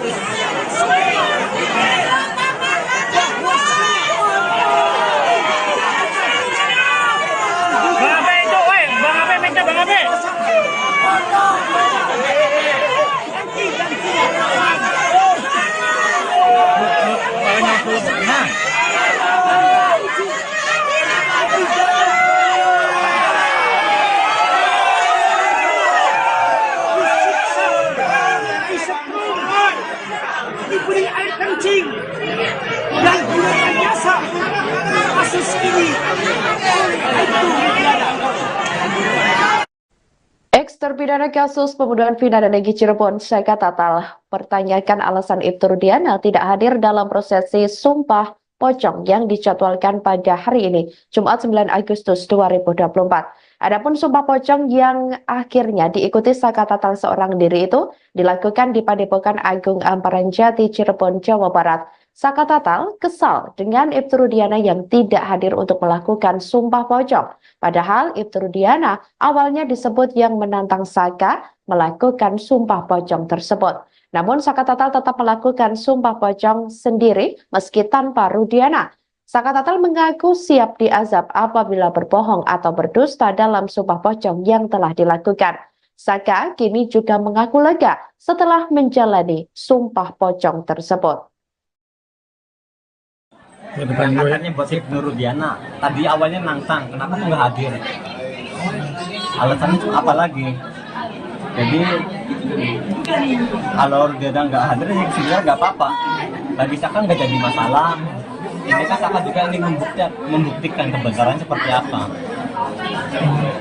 Abe itu, woi, Bang Abe, mic-nya Bang Abe. Nah. diberi air kencing dan gunakan jasa kasus ini itu Ex-terpidana kasus pembunuhan vina dan Egy Cirebon, Saka Tatal, pertanyakan alasan Ibtu Rudiana tidak hadir dalam prosesi Sumpah Pocong yang dijadwalkan pada hari ini, Jumat 9 Agustus 2024. Adapun Sumpah Pocong yang akhirnya diikuti Saka Tatal seorang diri itu dilakukan di Padepokan Agung Amparan Jati, Cirebon, Jawa Barat. Saka Tatal kesal dengan Ibtu Rudiana yang tidak hadir untuk melakukan Sumpah Pocong. Padahal Ibtu Rudiana awalnya disebut yang menantang Saka melakukan Sumpah Pocong tersebut. Namun Saka Tatal tetap melakukan Sumpah Pocong sendiri meski tanpa Rudiana. Saka Tatal mengaku siap diazab apabila berbohong atau berdusta dalam Sumpah Pocong yang telah dilakukan. Saka kini juga mengaku lega setelah menjalani Sumpah Pocong tersebut. Katanya buat Ibnu Rudiana, tadi awalnya nantang, kenapa tuh nggak hadir? Alasannya tuh apa lagi? Jadi kalau Rudiana nggak hadir, ya sebenarnya nggak apa-apa. Bagi Saka nggak jadi masalah. Ini kan Saka juga ingin membuktikan kebenaran seperti apa.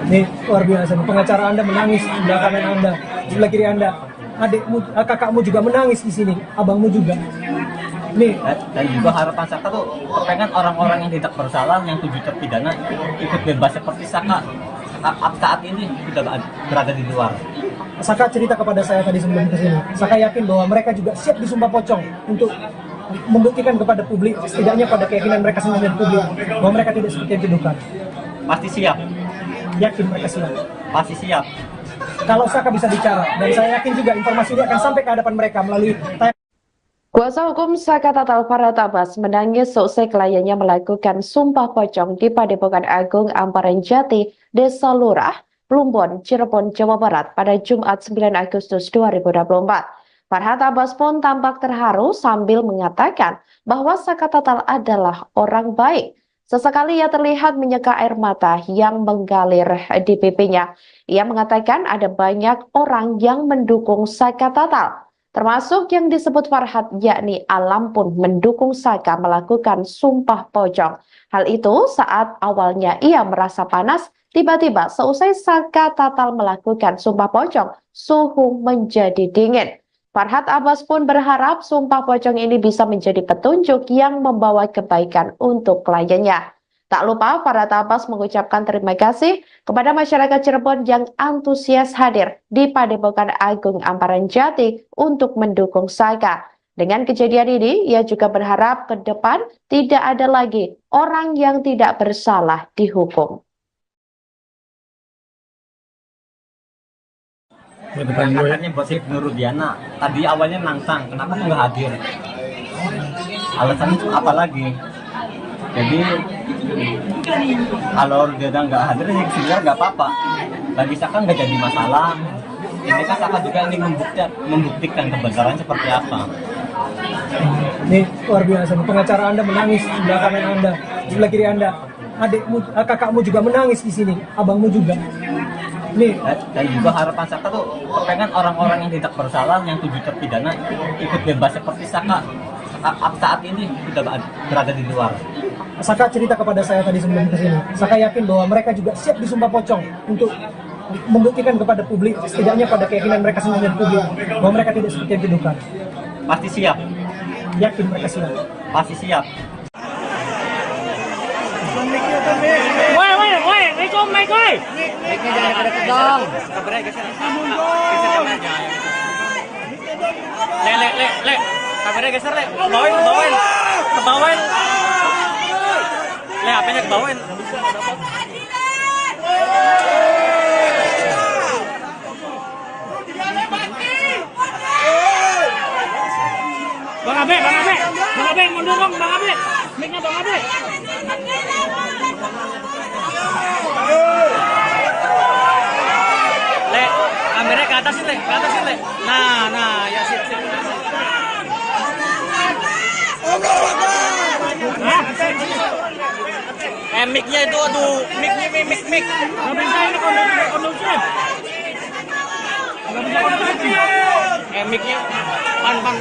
Ini luar biasa. Pengacara Anda menangis di sebelah kanan Anda, sebelah kiri Anda. Adikmu, kakakmu juga menangis di sini, abangmu juga. Nih. Dan juga harapan Saka tuh pengen orang-orang yang tidak bersalah, yang 7 terpidana ikut bebas seperti Saka saat ini sudah berada di luar. Saka cerita kepada saya tadi sebelum kesini. Saka yakin bahwa mereka juga siap disumpah pocong untuk membuktikan kepada publik, setidaknya pada keyakinan mereka sendiri dan publik, bahwa mereka tidak seperti yang dituduhkan. Pasti siap. Yakin mereka siap. Pasti siap. Kalau Saka bisa bicara, dan saya yakin juga informasi ini akan sampai ke hadapan mereka melalui Kuasa hukum Saka Tatal Farhat Abbas menangis seusai kliennya melakukan Sumpah Pocong di Padepokan Agung Amparan Jati, Desa Lurah, Plumbon, Cirebon, Jawa Barat pada Jumat 9 Agustus 2024. Farhat Abbas pun tampak terharu sambil mengatakan bahwa Saka Tatal adalah orang baik. Sesekali ia terlihat menyeka air mata yang menggalir di pipinya. Ia mengatakan ada banyak orang yang mendukung Saka Tatal, termasuk yang disebut Farhat, yakni Alam pun mendukung Saka melakukan Sumpah Pocong. Hal itu saat awalnya ia merasa panas, tiba-tiba seusai Saka Tatal melakukan Sumpah Pocong, suhu menjadi dingin. Farhat Abbas pun berharap Sumpah Pocong ini bisa menjadi petunjuk yang membawa kebaikan untuk kliennya. Tak lupa Farhat Abbas mengucapkan terima kasih kepada masyarakat Cirebon yang antusias hadir di Padepokan Agung Amparan Jati untuk mendukung Saka. Dengan kejadian ini, ia juga berharap ke depan tidak ada lagi orang yang tidak bersalah dihukum. Katanya buat Ibnu Rudiana, tadi awalnya nantang, kenapa tuh nggak hadir? Alasannya tuh apa lagi? Jadi kalau Rudiana nggak hadir, ya sebenarnya nggak apa-apa. Bagi Saka nggak jadi masalah. Ini kan Saka juga ingin membuktikan kebenaran seperti apa. Ini luar biasa. Pengacara Anda menangis di sebelah kanan Anda, sebelah kiri Anda. Adikmu, kakakmu juga menangis di sini, abangmu juga. Nih. Dan juga harapan Saka tuh pengen orang-orang yang tidak bersalah, yang 7 terpidana ikut bebas seperti Saka saat ini sudah berada di luar. Saka cerita kepada saya tadi sebelum kesini. Saka yakin bahwa mereka juga siap disumpah pocong untuk membuktikan kepada publik, setidaknya pada keyakinan mereka sendiri dan publik, bahwa mereka tidak seperti yang dituduhkan. Pasti siap. Yakin mereka siap. Pasti siap. Woi, Riko, Mike, woi. Mic-nya jangan deket dong. Le. Kameranya geser, Le. Ke bawah. Le, HP-nya ke bawah. Bang Abe, mundur dong, Bang Abe. Mic-nya Bang Abe. Le, kameranya ke atas, Le. Nah, ya sip. Mic-nya itu, aduh, mic. Nggak bisa ini kondusif. Mic-nya, pan.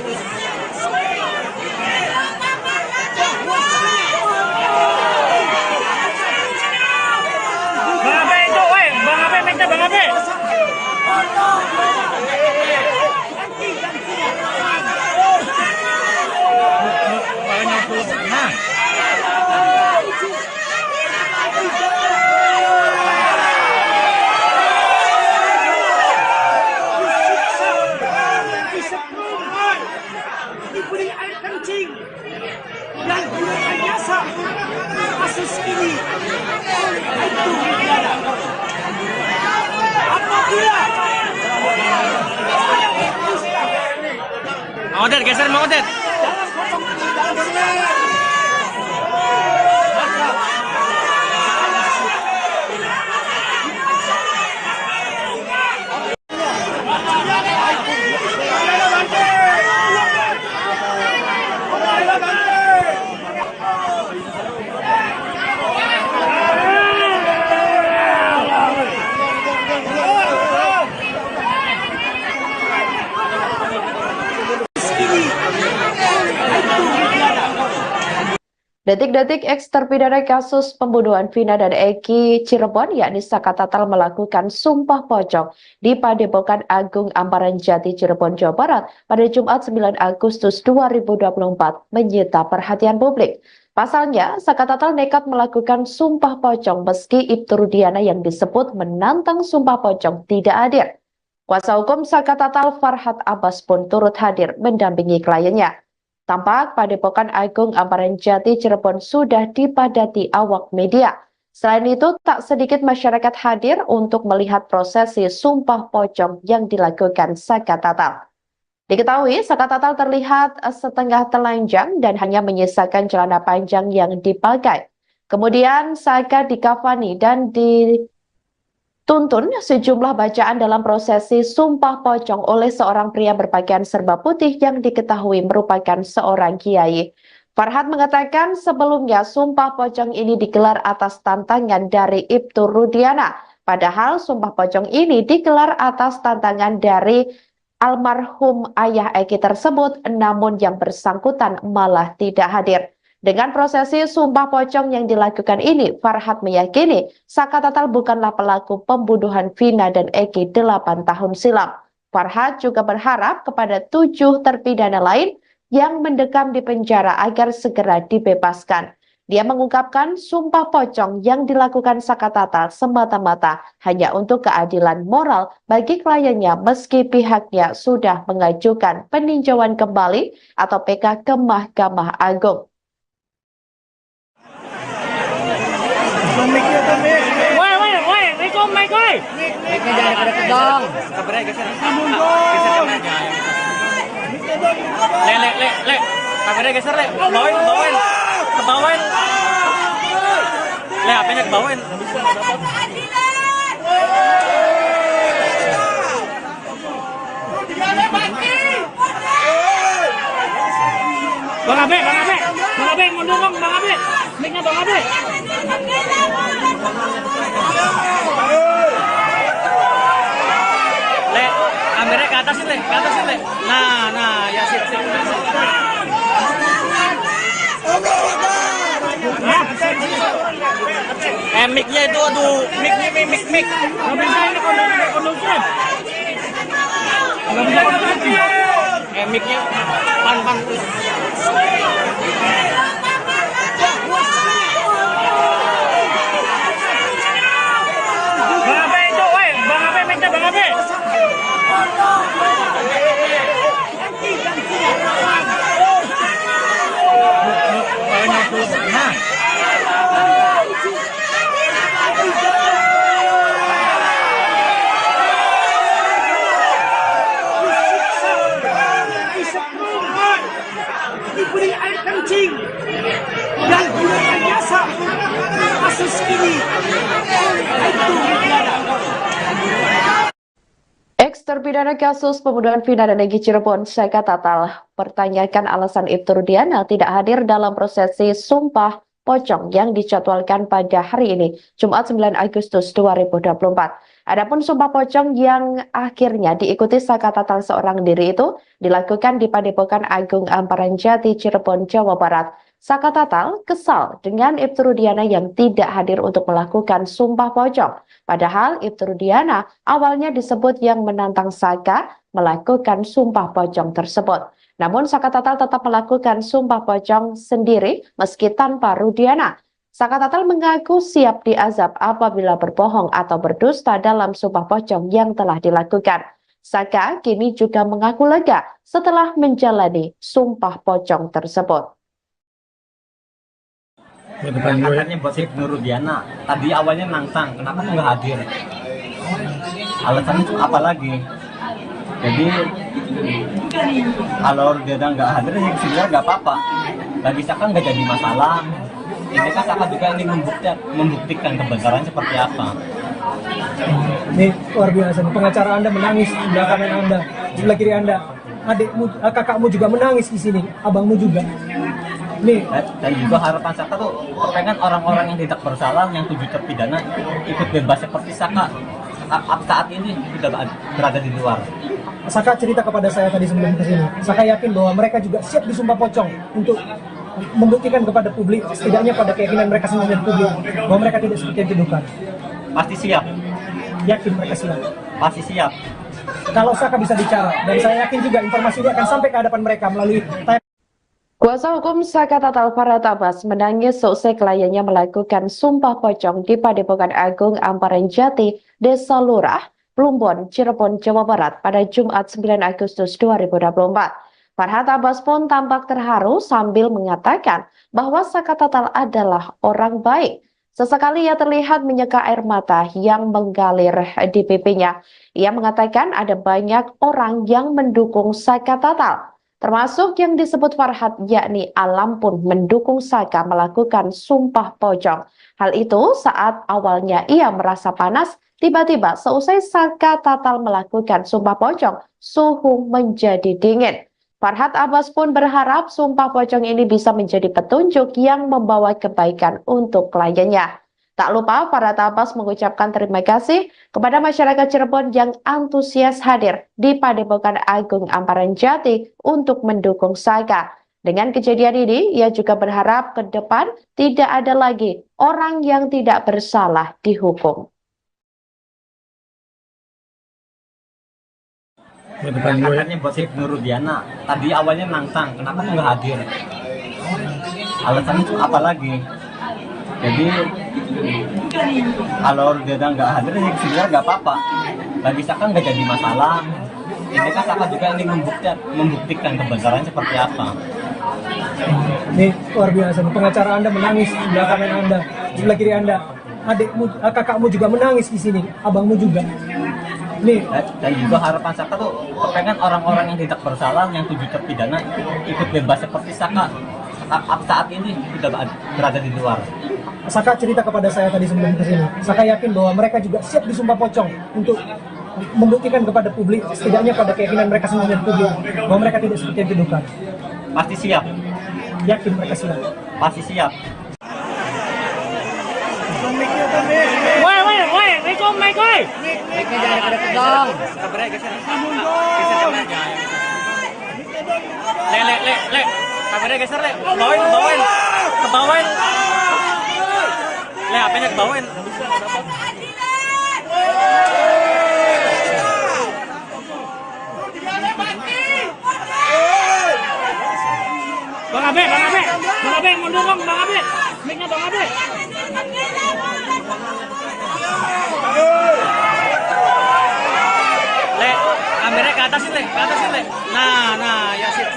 kencing dan gunakan jasa kasus ini itu pidana. Apabila Odet, geser mau Odet. dalam pocong ini dalam Detik-detik eks terpidana kasus pembunuhan Vina dan Eki Cirebon, yakni Saka Tatal, melakukan sumpah pocong di Padepokan Agung Amparan Jati, Cirebon, Jawa Barat pada Jumat 9 Agustus 2024 menyita perhatian publik. Pasalnya, Saka Tatal nekat melakukan sumpah pocong meski Ibtu Rudiana yang disebut menantang sumpah pocong tidak hadir. Kuasa hukum Saka Tatal Farhat Abbas pun turut hadir mendampingi kliennya. Tampak Padepokan Agung Amparan Jati Cirebon sudah dipadati awak media. Selain itu, tak sedikit masyarakat hadir untuk melihat prosesi sumpah pocong yang dilakukan Saka Tatal. Diketahui, Saka Tatal terlihat setengah telanjang dan hanya menyisakan celana panjang yang dipakai. Kemudian Saka dikafani dan dituntun sejumlah bacaan dalam prosesi sumpah pocong oleh seorang pria berpakaian serba putih yang diketahui merupakan seorang kiai. Farhat mengatakan sebelumnya sumpah pocong ini digelar atas tantangan dari Ibtu Rudiana. Padahal sumpah pocong ini digelar atas tantangan dari almarhum ayah Eki tersebut, namun yang bersangkutan malah tidak hadir. Dengan prosesi sumpah pocong yang dilakukan ini, Farhat meyakini Saka Tatal bukanlah pelaku pembunuhan Vina dan Eki 8 tahun silam. Farhat juga berharap kepada 7 terpidana lain yang mendekam di penjara agar segera dibebaskan. Dia mengungkapkan sumpah pocong yang dilakukan Saka Tatal semata-mata hanya untuk keadilan moral bagi kliennya meski pihaknya sudah mengajukan peninjauan kembali atau PK ke Mahkamah Agung. Woi, Rikom, Mike, woi. Mic-nya jangan pada kedong. Kabarnya geser. Geser aja. Le. Kabarnya geser, Le. Kebawain. Le, HP-nya kebawain. Bang Abe, mundur dong, Bang Abe. Mic-nya Bang Abe. Le, kameranya ke atas, Le. Nah, ya sip. Mic-nya itu, aduh, mic. Nggak bisa ini kondusif. Mic-nya pan. Bang Abe itu, woi, Bang Abe, mic-nya Bang Abe. Diberi air kencing dan gunakan jasa kasus ini itu pidana. Eks terpidana kasus pembunuhan Vina dan Eki Cirebon, Saka Tatal, pertanyakan alasan Ibtu Rudiana tidak hadir dalam prosesi sumpah pocong yang dijadwalkan pada hari ini, Jumat 9 Agustus 2024. Adapun sumpah pocong yang akhirnya diikuti Saka Tatal seorang diri itu dilakukan di Padepokan Agung Amparan Jati, Cirebon, Jawa Barat. Saka Tatal kesal dengan Ibtu Rudiana yang tidak hadir untuk melakukan sumpah pocong. Padahal Ibtu Rudiana awalnya disebut yang menantang Saka melakukan sumpah pocong tersebut. Namun Saka Tatal tetap melakukan sumpah pocong sendiri meski tanpa Rudiana. Saka Tatal mengaku siap diazab apabila berbohong atau berdusta dalam sumpah pocong yang telah dilakukan. Saka kini juga mengaku lega setelah menjalani sumpah pocong tersebut. Katanya buat Ibnu Rudiana, tadi awalnya nantang, kenapa kok nggak hadir? Alasannya itu apa lagi? Jadi kalau dia nggak hadir, ya sebenarnya nggak apa-apa. Bagi Saka nggak jadi masalah. Ini kan Saka juga ingin membuktikan kebenaran seperti apa. Ini luar biasa. Pengacara Anda menangis di sebelah kanan Anda, di sebelah kiri Anda. Adikmu, kakakmu juga menangis di sini, abangmu juga. Nih, Dan juga harapan Saka tuh pengen orang-orang yang tidak bersalah, yang 7 terpidana ikut bebas seperti Saka. Saat ini sudah berada di luar. Saka cerita kepada saya tadi sebelum kesini. Saka yakin bahwa mereka juga siap disumpah pocong untuk membuktikan kepada publik, setidaknya pada keyakinan mereka sendiri dan publik, bahwa mereka tidak seperti yang dituduhkan. Pasti siap, Yakin mereka siap. pasti siap. Kalau Saka bisa bicara, dan saya yakin juga informasi ini akan sampai ke hadapan mereka melalui Kuasa hukum Saka Tatal Farhat Abbas menangis seusai kliennya melakukan sumpah pocong di Padepokan Agung Amparan Jati, Desa Lurah, Plumbon, Cirebon, Jawa Barat pada Jumat 9 Agustus 2024. Farhat Abbas pun tampak terharu sambil mengatakan bahwa Saka Tatal adalah orang baik. Sesekali ia terlihat menyeka air mata yang mengalir di pipinya. Ia mengatakan ada banyak orang yang mendukung Saka Tatal, termasuk yang disebut Farhat, yakni Alam pun mendukung Saka melakukan sumpah pocong. Hal itu saat awalnya ia merasa panas, tiba-tiba seusai Saka Tatal melakukan sumpah pocong, suhu menjadi dingin. Farhat Abbas pun berharap sumpah pocong ini bisa menjadi petunjuk yang membawa kebaikan untuk kliennya. Tak lupa Farhat Abbas mengucapkan terima kasih kepada masyarakat Cirebon yang antusias hadir di Padepokan Agung Amparan Jati untuk mendukung Saka. Dengan kejadian ini, ia juga berharap ke depan tidak ada lagi orang yang tidak bersalah dihukum. Katanya buat Ibnu Rudiana, tadi awalnya nantang, kenapa kok nggak hadir? Alasannya itu apa lagi? Jadi kalau dia nggak hadir, ya sebenarnya nggak apa-apa. Bagi Saka nggak jadi masalah. Ini kan Saka juga ingin membuktikan kebenaran seperti apa. Ini luar biasa. Pengacara Anda menangis di sebelah kanan Anda, di sebelah kiri Anda. Adikmu, kakakmu juga menangis di sini, abangmu juga. Nih, Dan juga harapan Saka tuh pengen orang-orang yang tidak bersalah, yang 7 terpidana ikut bebas seperti Saka. Saat ini sudah berada di luar. Saka cerita kepada saya tadi sebelum kesini. Saka yakin bahwa mereka juga siap disumpah pocong untuk membuktikan kepada publik, setidaknya pada keyakinan mereka sendiri dan publik, bahwa mereka tidak seperti yang dituduhkan. Pasti siap, Yakin mereka siap. pasti siap. Woi, Riko, Mike, woi. Mic-nya jangan deket dong. Le. Kameranya geser, Le. Kebawain. Le, HP-nya kebawain. Bang Abe, mundur dong, Bang Abe. Mic-nya Bang Abe. Le, kameranya ke atasin, Le. Nah, ya sip.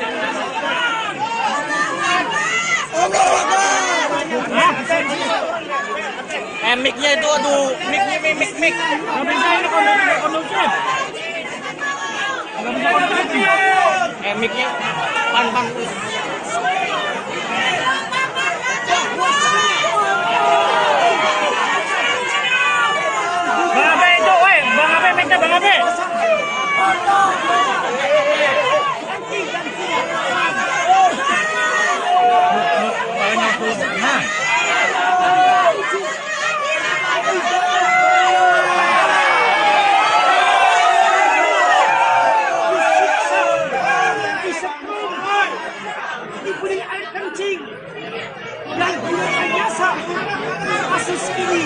Mic-nya itu, aduh, mic. Nggak bisa ini kondusif. Mic-nya, pan. Bang Abe itu, woi, Bang Abe, mic-nya Bang Abe. Nah. Diberi air kencing dan direkayasa kasus ini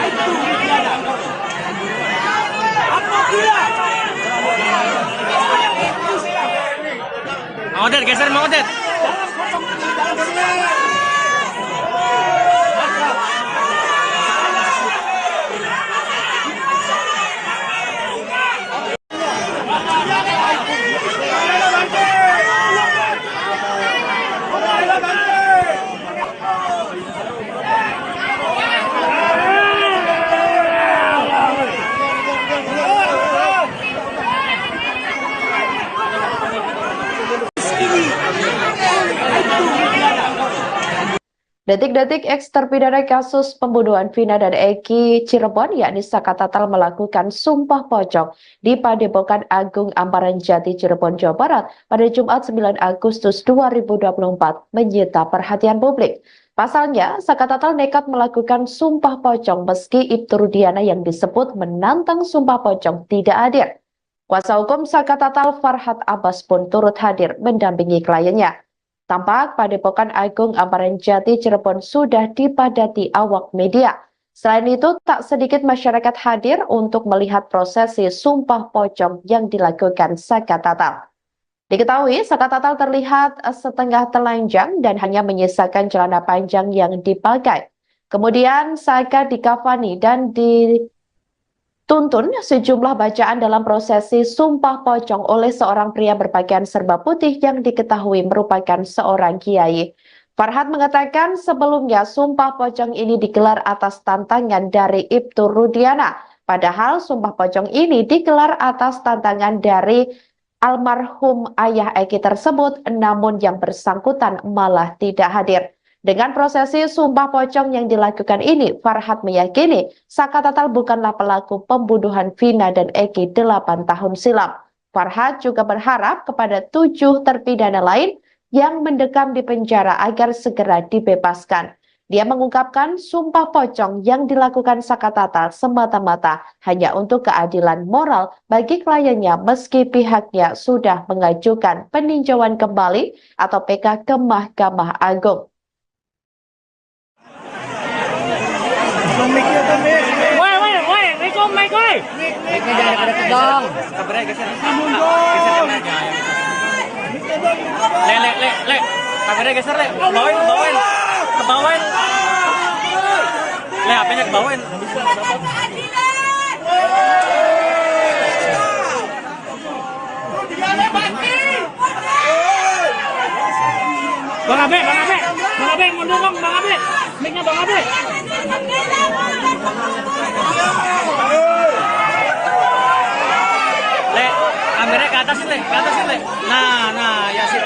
itu berada. Apabila Mang Odet, geser Mang Odet. Detik-detik eks terpidana kasus pembunuhan Vina dan Eki Cirebon yakni Saka Tatal melakukan sumpah pocong di Padepokan Agung Amparan Jati Cirebon, Jawa Barat pada Jumat 9 Agustus 2024 menyita perhatian publik. Pasalnya, Saka Tatal nekat melakukan sumpah pocong meski Ibtu Rudiana yang disebut menantang sumpah pocong tidak hadir. Kuasa hukum Saka Tatal Farhat Abbas pun turut hadir mendampingi kliennya. Tampak Padepokan Agung Amparan Jati Cirebon sudah dipadati awak media. Selain itu, tak sedikit masyarakat hadir untuk melihat prosesi sumpah pocong yang dilakukan Saka Tatal. Diketahui, Saka Tatal terlihat setengah telanjang dan hanya menyisakan celana panjang yang dipakai. Kemudian Saka dikafani dan dituntun sejumlah bacaan dalam prosesi sumpah pocong oleh seorang pria berpakaian serba putih yang diketahui merupakan seorang kiai. Farhat mengatakan sebelumnya sumpah pocong ini digelar atas tantangan dari Ibtu Rudiana. Padahal sumpah pocong ini digelar atas tantangan dari almarhum ayah Eki tersebut, namun yang bersangkutan malah tidak hadir. Dengan prosesi sumpah pocong yang dilakukan ini, Farhat meyakini Saka Tatal bukanlah pelaku pembunuhan Vina dan Eki 8 tahun silam. Farhat juga berharap kepada 7 terpidana lain yang mendekam di penjara agar segera dibebaskan. Dia mengungkapkan sumpah pocong yang dilakukan Saka Tatal semata-mata hanya untuk keadilan moral bagi kliennya meski pihaknya sudah mengajukan peninjauan kembali atau PK ke Mahkamah Agung. Woi, Rekom, Mike, woi. Mic-nya jangan pada kedong. Kabarnya geser. Geser aja. Le. Kabarnya geser, Le. Kebawain. Le, HP-nya kebawain. Bang Abe, mundur dong, Bang Abe. Mic-nya Bang Abe. Le, kameranya ke atas, Le. Nah, ya sip.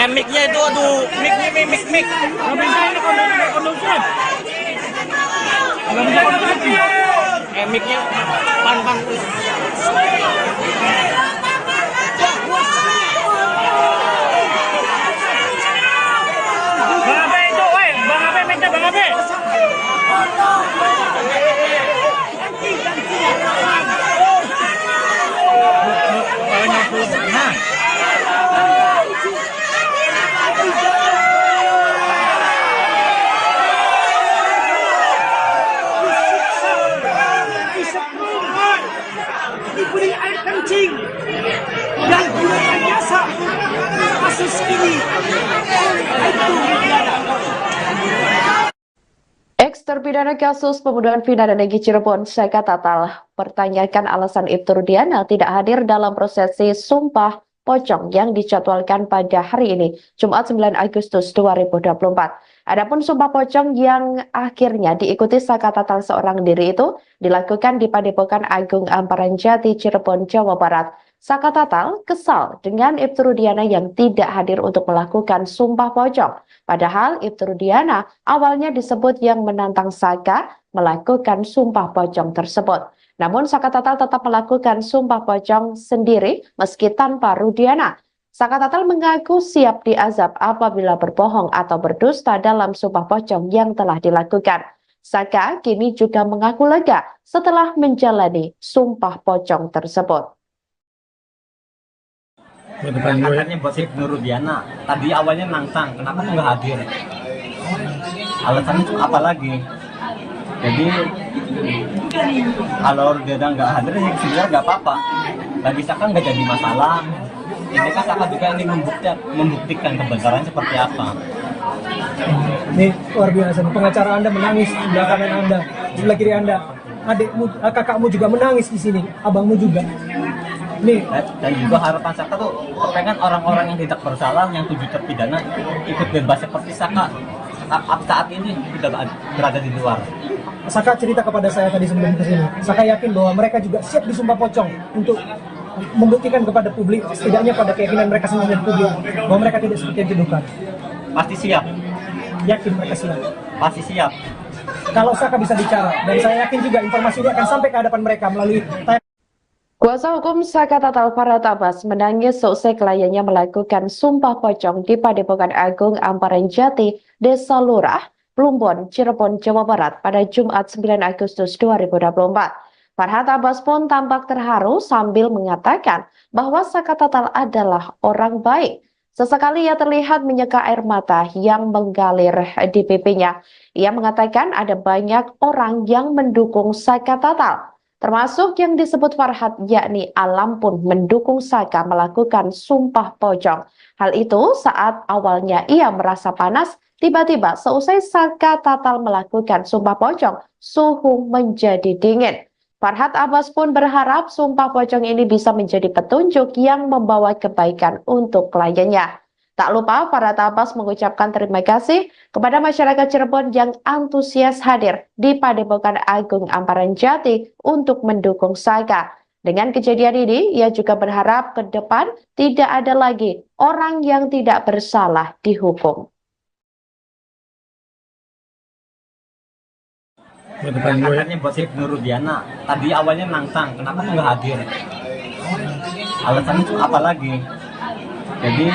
Mic-nya itu, aduh, mic. Nggak bisa ini kondusif. Nggak bisa kondusif. Mic-nya pan. Bang Abe itu, woi. Bang Abe, mic-nya Bang Abe. Nah. Diberi air kencing dan direkayasa kasus ini itu Rudiana. Eks terpidana kasus pembunuhan Vina dan Eki Cirebon, Saka Tatal, pertanyakan alasan Ibtu Rudiana tidak hadir dalam prosesi sumpah pocong yang dijadwalkan pada hari ini, Jumat 9 Agustus 2024. Adapun sumpah pocong yang akhirnya diikuti Saka Tatal seorang diri itu dilakukan di Padepokan Agung Amparan Jati Cirebon, Jawa Barat. Saka Tatal kesal dengan Ibtu Rudiana yang tidak hadir untuk melakukan sumpah pocong. Padahal Ibtu Rudiana awalnya disebut yang menantang Saka melakukan sumpah pocong tersebut. Namun Saka Tatal tetap melakukan sumpah pocong sendiri meski tanpa Rudiana. Saka Tatal mengaku siap diazab apabila berbohong atau berdusta dalam sumpah pocong yang telah dilakukan. Saka kini juga mengaku lega setelah menjalani sumpah pocong tersebut. Katanya buat Ibnu Rudiana. Tadi awalnya nantang, kenapa tuh nggak hadir? Alasannya tuh apa lagi? Jadi kalau Rudiana nggak hadir, ya sebenarnya nggak apa-apa. Bagi Saka nggak jadi masalah. Ini kan Saka juga ingin membuktikan kebenaran seperti apa. Ini luar biasa. Pengacara Anda menangis di belakang kanan Anda, di sebelah kiri Anda. Adikmu, kakakmu juga menangis di sini, abangmu juga. Nih. Dan juga harapan Saka tuh pengen orang-orang yang tidak bersalah, yang 7 terpidana ikut bebas seperti Saka saat ini tidak berada di luar. Saka cerita kepada saya tadi sebelum kesini. Saka yakin bahwa mereka juga siap disumpah pocong untuk membuktikan kepada publik, setidaknya pada keyakinan mereka sendiri dan publik, bahwa mereka tidak seperti yang dituduhkan. Pasti siap, Yakin mereka siap. pasti siap. Kalau Saka bisa bicara, dan saya yakin juga informasi ini akan sampai ke hadapan mereka melalui Kuasa hukum Saka Tatal Farhat Abbas menangis seusai kliennya melakukan sumpah pocong di Padepokan Agung Amparan Jati, Desa Lurah, Plumbon, Cirebon, Jawa Barat pada Jumat 9 Agustus 2024. Farhat Abbas pun tampak terharu sambil mengatakan bahwa Saka Tatal adalah orang baik. Sesekali ia terlihat menyeka air mata yang mengalir di pipinya. Ia mengatakan ada banyak orang yang mendukung Saka Tatal, termasuk yang disebut Farhat, yakni Alam pun mendukung Saka melakukan sumpah pocong. Hal itu saat awalnya ia merasa panas, tiba-tiba seusai Saka Tatal melakukan sumpah pocong, suhu menjadi dingin. Farhat Abbas pun berharap sumpah pocong ini bisa menjadi petunjuk yang membawa kebaikan untuk kliennya. Tak lupa Farhat Abbas mengucapkan terima kasih kepada masyarakat Cirebon yang antusias hadir di Padepokan Agung Amparan Jati untuk mendukung Saka. Dengan kejadian ini, ia juga berharap ke depan tidak ada lagi orang yang tidak bersalah dihukum. Katanya buat si Nurudiana, tadi awalnya nantang, kenapa tuh nggak hadir? Alasannya tuh apa lagi? Jadi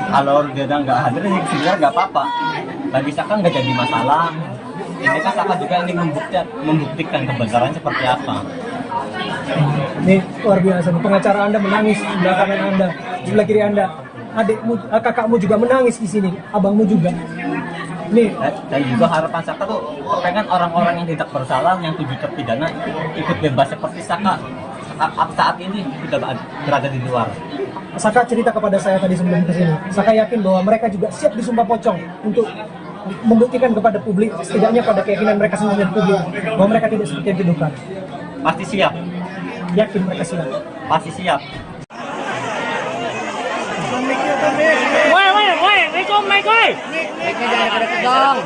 kalau dia nggak hadir, ya sebenarnya nggak apa-apa. Bagi Saka nggak jadi masalah. Ini kan Saka juga ingin membuktikan kebenaran seperti apa. Ini luar biasa. Pengacara Anda menangis di sebelah kanan Anda, di sebelah kiri Anda. Adikmu, kakakmu juga menangis di sini, abangmu juga. Nih, Dan juga harapan Saka tuh pengen orang-orang yang tidak bersalah, yang 7 terpidana ikut bebas seperti Saka saat ini sudah berada di luar. Saka cerita kepada saya tadi sebelum kesini. Saka yakin bahwa mereka juga siap disumpah pocong untuk membuktikan kepada publik, setidaknya pada keyakinan mereka sendiri dan publik, bahwa mereka tidak seperti yang dituduhkan. Pasti siap, Yakin mereka siap. pasti siap. Woi, Rico, Mike, woi. Mic-nya jangan deket-deket dong.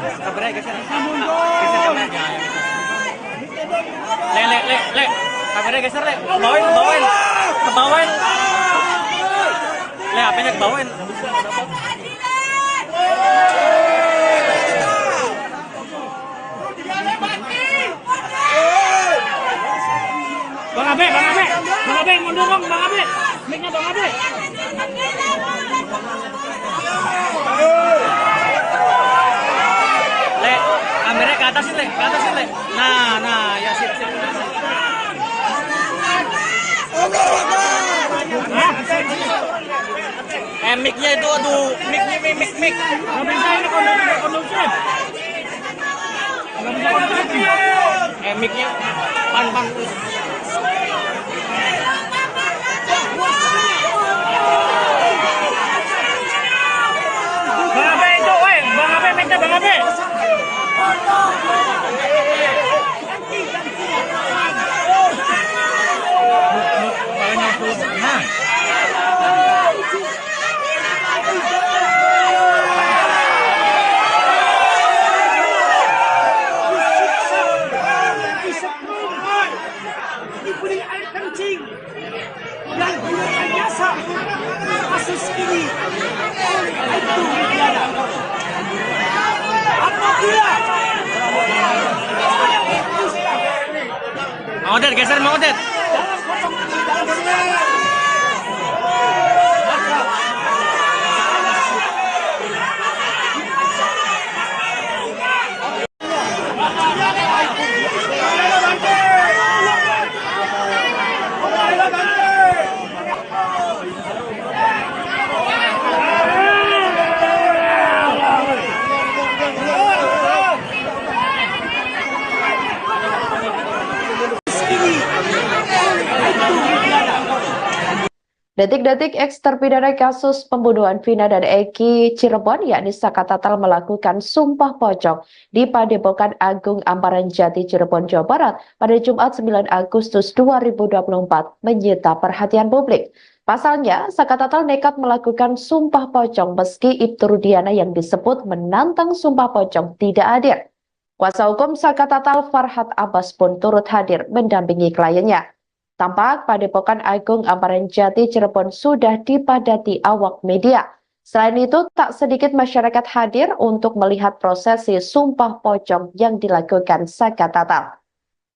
Le. Kameranya geser, Le. Kebawain. Le, HP-nya kebawain. Bang Abe, mundur dong, Bang Abe. Mic-nya Bang Abe. Le, kameranya ke atas sih, Le. Nah, ya sip. Mic-nya itu, aduh, mic. Nggak bisa ini kondusif. Mic-nya pan. Bang Abe itu, woi, Bang Abe, mic-nya Bang Abe. Nah. Diberi air kencing dan gunakan jasa kasus ini itu pidana. Apabila Mang Odet, geser Mang Odet. Detik-detik eks terpidana kasus pembunuhan Vina dan Eki Cirebon, yakni Saka Tatal melakukan sumpah pocong di Padepokan Agung Amparan Jati Cirebon, Jawa Barat pada Jumat 9 Agustus 2024 menyita perhatian publik. Pasalnya, Saka Tatal nekat melakukan sumpah pocong meski Ibtu Rudiana yang disebut menantang sumpah pocong tidak hadir. Kuasa hukum Saka Tatal Farhat Abbas pun turut hadir mendampingi kliennya. Tampak Padepokan Agung Amparan Jati Cirebon sudah dipadati awak media. Selain itu, tak sedikit masyarakat hadir untuk melihat prosesi Sumpah Pocong yang dilakukan Saka Tatal.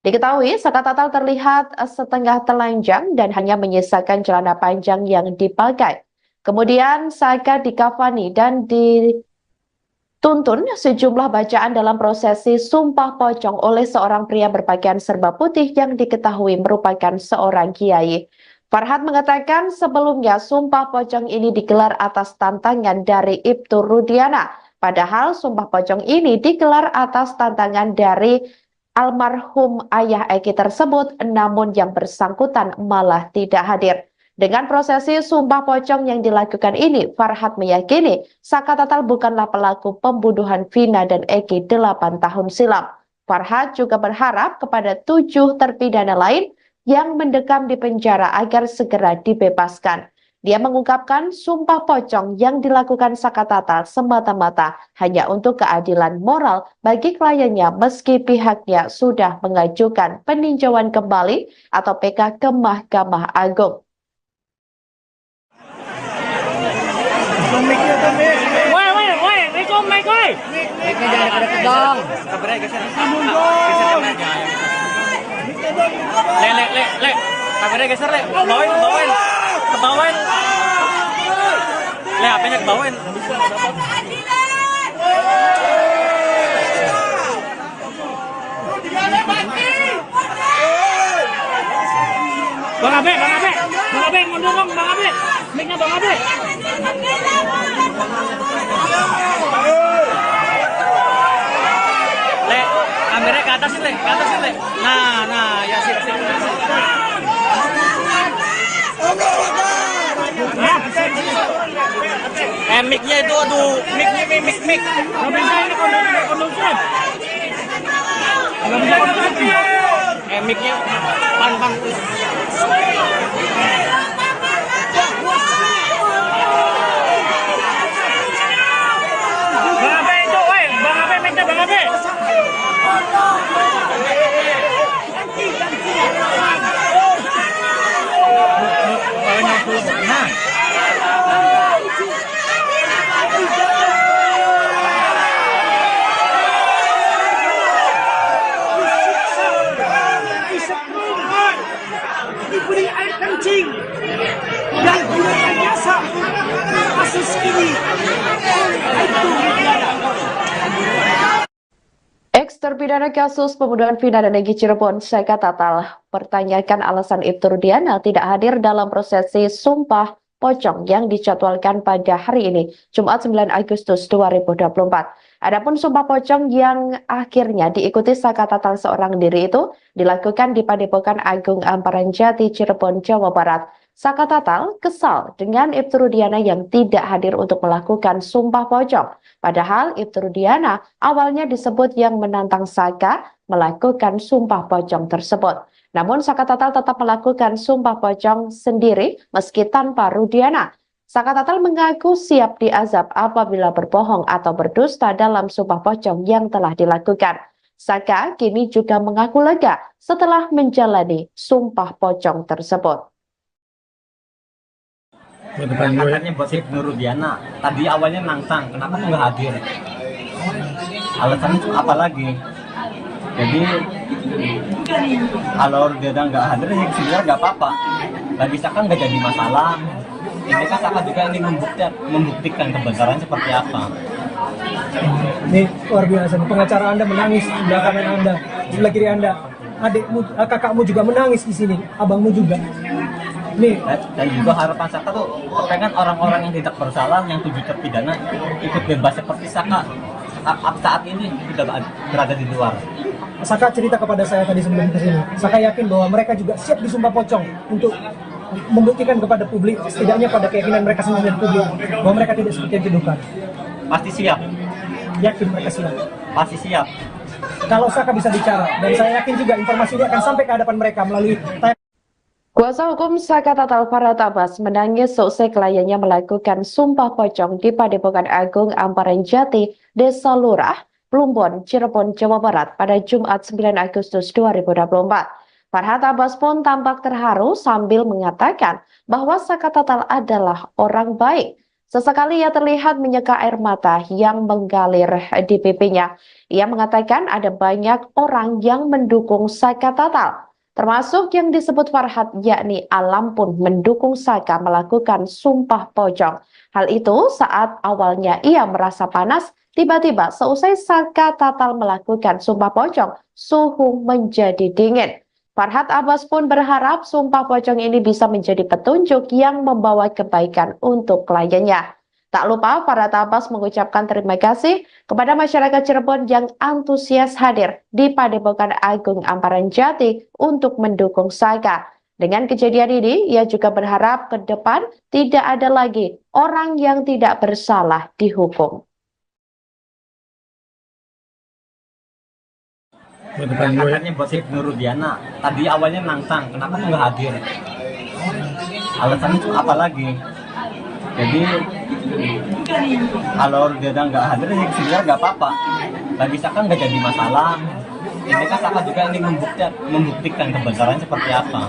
Diketahui, Saka Tatal terlihat setengah telanjang dan hanya menyisakan celana panjang yang dipakai. Kemudian Saka dikafani dan dituntun sejumlah bacaan dalam prosesi Sumpah Pocong oleh seorang pria berpakaian serba putih yang diketahui merupakan seorang kiai. Farhad mengatakan sebelumnya Sumpah Pocong ini digelar atas tantangan dari Ibtu Rudiana. Padahal Sumpah Pocong ini digelar atas tantangan dari almarhum ayah Eki tersebut, namun yang bersangkutan malah tidak hadir. Dengan prosesi Sumpah Pocong yang dilakukan ini, Farhad meyakini Saka Tatal bukanlah pelaku pembunuhan Vina dan Eki 8 tahun silam. Farhad juga berharap kepada 7 terpidana lain yang mendekam di penjara agar segera dibebaskan. Dia mengungkapkan Sumpah Pocong yang dilakukan Saka Tatal semata-mata hanya untuk keadilan moral bagi kliennya meski pihaknya sudah mengajukan peninjauan kembali atau PK ke Mahkamah Agung. Woi, Riko, Mike, woi. Mic-nya jangan deket-deket dong. Le. Kameranya geser, Le. Kebawain. Le, HP-nya kebawain. Bang Abe, mundur dong, Bang Abe. Mic-nya Bang Abe. Le, kameranya ke atas, Le. Nah, ya sip. Mic-nya itu, aduh, mic. Nggak bisa ini kondusif. Mic-nya, pan. Bang Abe itu, woi. Bang Abe, mic-nya Bang Abe. Diberi air kencing dan direkayasa kasus ini itu Rudiana. Ex-terpidana kasus pembunuhan Vina dan Eki Cirebon, Saka Tatal, pertanyakan alasan Ibtu Rudiana tidak hadir dalam prosesi Sumpah Pocong yang dijadwalkan pada hari ini, Jumat 9 Agustus 2024. Adapun Sumpah Pocong yang akhirnya diikuti Saka Tatal seorang diri itu dilakukan di Padepokan Agung Amparan Jati, Cirebon, Jawa Barat. Saka Tatal kesal dengan Ibtu Rudiana yang tidak hadir untuk melakukan Sumpah Pocong. Padahal Ibtu Rudiana awalnya disebut yang menantang Saka melakukan Sumpah Pocong tersebut. Namun Saka Tatal tetap melakukan Sumpah Pocong sendiri meski tanpa Rudiana. Saka Tatal mengaku siap diazab apabila berbohong atau berdusta dalam Sumpah Pocong yang telah dilakukan. Saka kini juga mengaku lega setelah menjalani Sumpah Pocong tersebut. Katanya buat Ibnu Rudiana, tadi awalnya nantang, kenapa tuh nggak hadir? Alasannya apa lagi? Jadi kalau Rudiana nggak hadir, ya sebenarnya nggak apa-apa. Bagi Saka nggak jadi masalah. Ini kan Saka juga ingin membuktikan kebenaran seperti apa. Ini luar biasa. Pengacara Anda menangis di belakang Anda, di sebelah kiri Anda. Adikmu, kakakmu juga menangis di sini, abangmu juga. Nih. Dan juga harapan Saka tuh pengen orang-orang yang tidak bersalah, yang 7 terpidana ikut bebas seperti Saka saat ini sudah berada di luar. Saka cerita kepada saya tadi sebelum kesini. Saka yakin bahwa mereka juga siap disumpah pocong untuk membuktikan kepada publik, setidaknya pada keyakinan mereka sendiri dan publik, bahwa mereka tidak seperti yang dituduhkan. Pasti siap. Yakin mereka siap. Pasti siap. Kalau Saka bisa bicara, dan saya yakin juga informasi ini akan sampai ke hadapan mereka melalui Kuasa hukum Saka Tatal Farhad Abbas menangis seusai kliennya melakukan Sumpah Pocong di Padepokan Agung Amparan Jati, Desa Lurah, Plumbon, Cirebon, Jawa Barat pada Jumat 9 Agustus 2024. Farhad Abbas pun tampak terharu sambil mengatakan bahwa Saka Tatal adalah orang baik. Sesekali ia terlihat menyeka air mata yang mengalir di pipinya. Ia mengatakan ada banyak orang yang mendukung Saka Tatal, termasuk yang disebut Farhad, yakni Alam pun mendukung Saka melakukan sumpah pocong. Hal itu saat awalnya ia merasa panas, tiba-tiba seusai Saka Tatal melakukan sumpah pocong, suhu menjadi dingin. Farhad Abbas pun berharap sumpah pocong ini bisa menjadi petunjuk yang membawa kebaikan untuk kliennya. Tak lupa Farhad Abbas mengucapkan terima kasih kepada masyarakat Cirebon yang antusias hadir di Padepokan Agung Amparan Jati untuk mendukung Saka. Dengan kejadian ini, ia juga berharap ke depan tidak ada lagi orang yang tidak bersalah dihukum. Katanya gosip Nurudiana tadi awalnya nantang, kenapa tuh nggak hadir? Alasannya tuh apa lagi? Jadi kalau dia nggak hadir ya sebenarnya nggak apa-apa. Bagi Saka nggak jadi masalah. Ini kan Saka juga ingin membuktikan kebenaran seperti apa.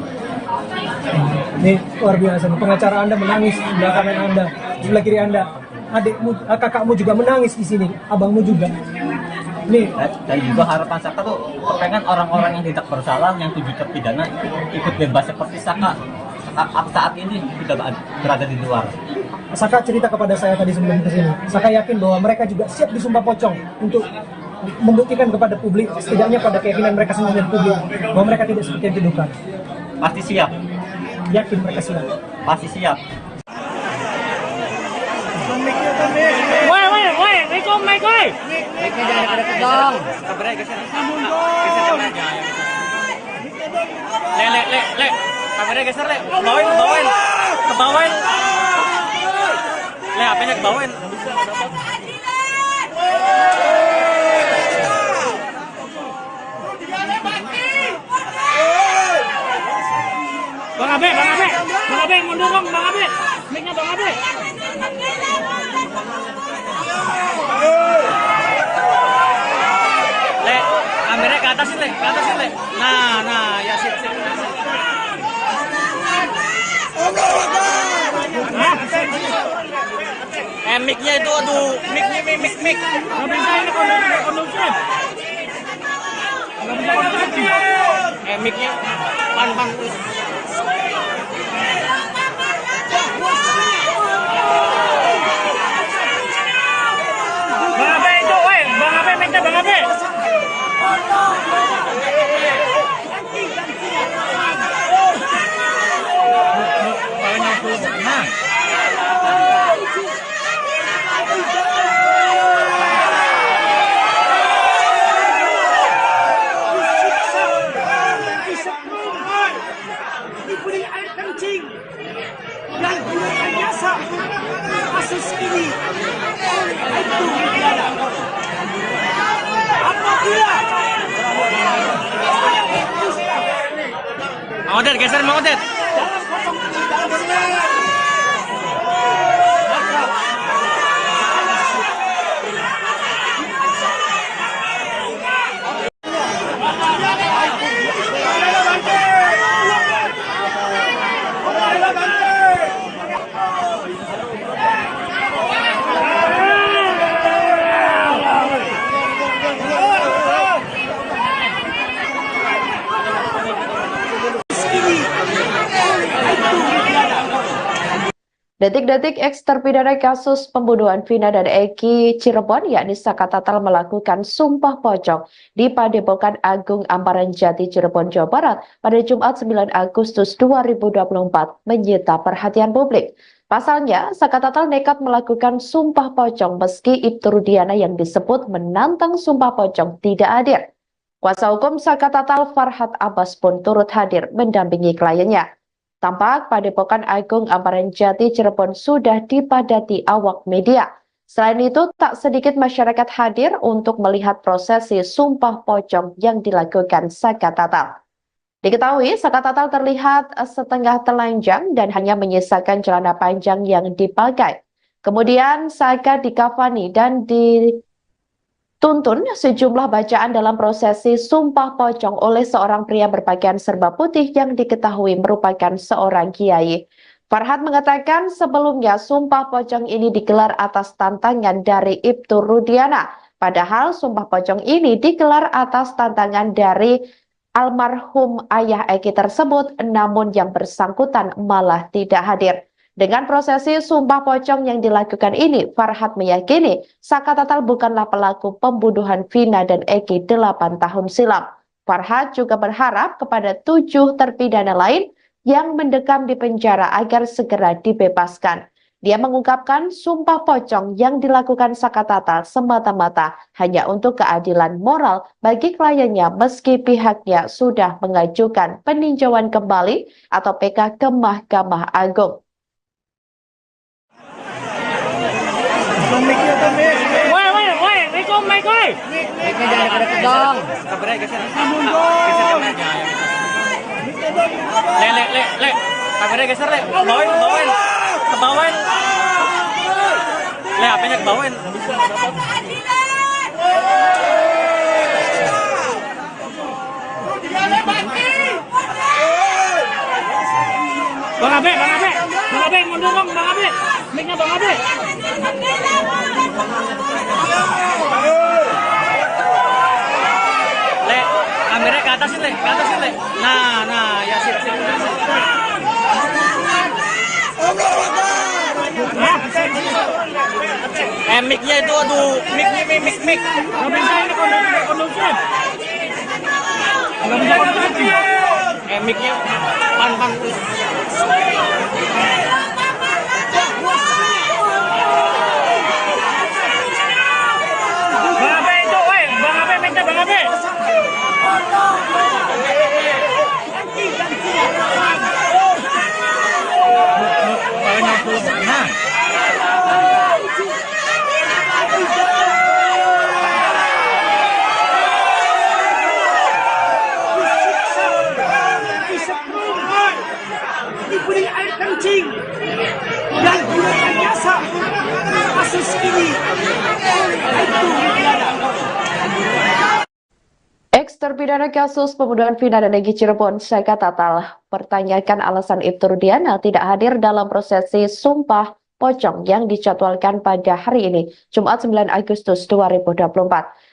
Ini luar biasa. Pengacara Anda menangis di belakang Anda, di sebelah kiri Anda. Adikmu, kakakmu juga menangis di sini, abangmu juga. Nih, Dan juga harapan Saka tuh pengen orang-orang yang tidak bersalah, yang 7 terpidana ikut bebas seperti Saka saat ini sudah berada di luar. Saka cerita kepada saya tadi sebelum kesini. Saka yakin bahwa mereka juga siap disumpah pocong untuk membuktikan kepada publik, setidaknya pada keyakinan mereka sendiri dan publik, bahwa mereka tidak seperti yang dituduhkan. Pasti siap, Yakin mereka siap. pasti siap. Woi, Riko, Mike, woi. Mic-nya jangan deket-deket dong. Le. Kameranya geser, Le. Kebawain. Le, HP-nya kebawain. Bang Abe, mundur dong, Bang Abe. Mic-nya Bang Abe. Le, kameranya ke atasin, Le. Nah, ya sip. Mic-nya itu, aduh, mic. Nggak bisa ini kondusif. Mic-nya, pan. Bang Abe itu, woi, Bang Abe, mic-nya Bang Abe. Nah. Diberi air kencing dan direkayasa kasus ini itu pidana. Apabila Mang Odet, geser Mang Odet. Detik-detik eks terpidana kasus pembunuhan Vina dan Eki Cirebon, yakni Saka Tatal melakukan sumpah pocong di Padepokan Agung Amparan Jati Cirebon, Jawa Barat pada Jumat 9 Agustus 2024 menyita perhatian publik. Pasalnya, Saka Tatal nekat melakukan sumpah pocong meski Ibtu Rudiana yang disebut menantang sumpah pocong tidak hadir. Kuasa hukum Saka Tatal Farhad Abbas pun turut hadir mendampingi kliennya. Tampak Padepokan Agung Amparan Jati Cirebon sudah dipadati awak media. Selain itu, tak sedikit masyarakat hadir untuk melihat prosesi sumpah pocong yang dilakukan Saka Tatal. Diketahui, Saka Tatal terlihat setengah telanjang dan hanya menyisakan celana panjang yang dipakai. Kemudian Saka dikafani dan Tuntun sejumlah bacaan dalam prosesi Sumpah Pocong oleh seorang pria berpakaian serba putih yang diketahui merupakan seorang kiai. Farhad mengatakan sebelumnya Sumpah Pocong ini digelar atas tantangan dari Ibtu Rudiana. Padahal Sumpah Pocong ini digelar atas tantangan dari almarhum ayah Eki tersebut, namun yang bersangkutan malah tidak hadir. Dengan prosesi Sumpah Pocong yang dilakukan ini, Farhad meyakini Saka Tatal bukanlah pelaku pembunuhan Vina dan Eki 8 tahun silam. Farhad juga berharap kepada 7 terpidana lain yang mendekam di penjara agar segera dibebaskan. Dia mengungkapkan Sumpah Pocong yang dilakukan Saka Tatal semata-mata hanya untuk keadilan moral bagi kliennya meski pihaknya sudah mengajukan peninjauan kembali atau PK ke Mahkamah Agung. Woi, Riko mic woi. Mic-nya jangan deket dong. Le. Kameranya geser, Le. Bawain. Kebawain. Le, HP-nya kebawain. Bang Abe, mundur dong, Bang Abe. Mic-nya Bang Abe. Le, kameranya ke atas, Le. Nah, ya sip. Mic-nya itu, aduh, mic. Nggak bisa ini kondusif. Nggak bisa kondusif. Mic-nya pan. Bang Abe itu, woi, Bang Abe, mic-nya Bang Abe. Diberi air kencing dan direkayasa kasus ini itu Ex-terpidana kasus pembunuhan Vina dan Eki Cirebon, Saka Tatal, pertanyakan alasan Ibtu Rudiana tidak hadir dalam prosesi Sumpah Pocong yang dijadwalkan pada hari ini, Jumat 9 Agustus 2024.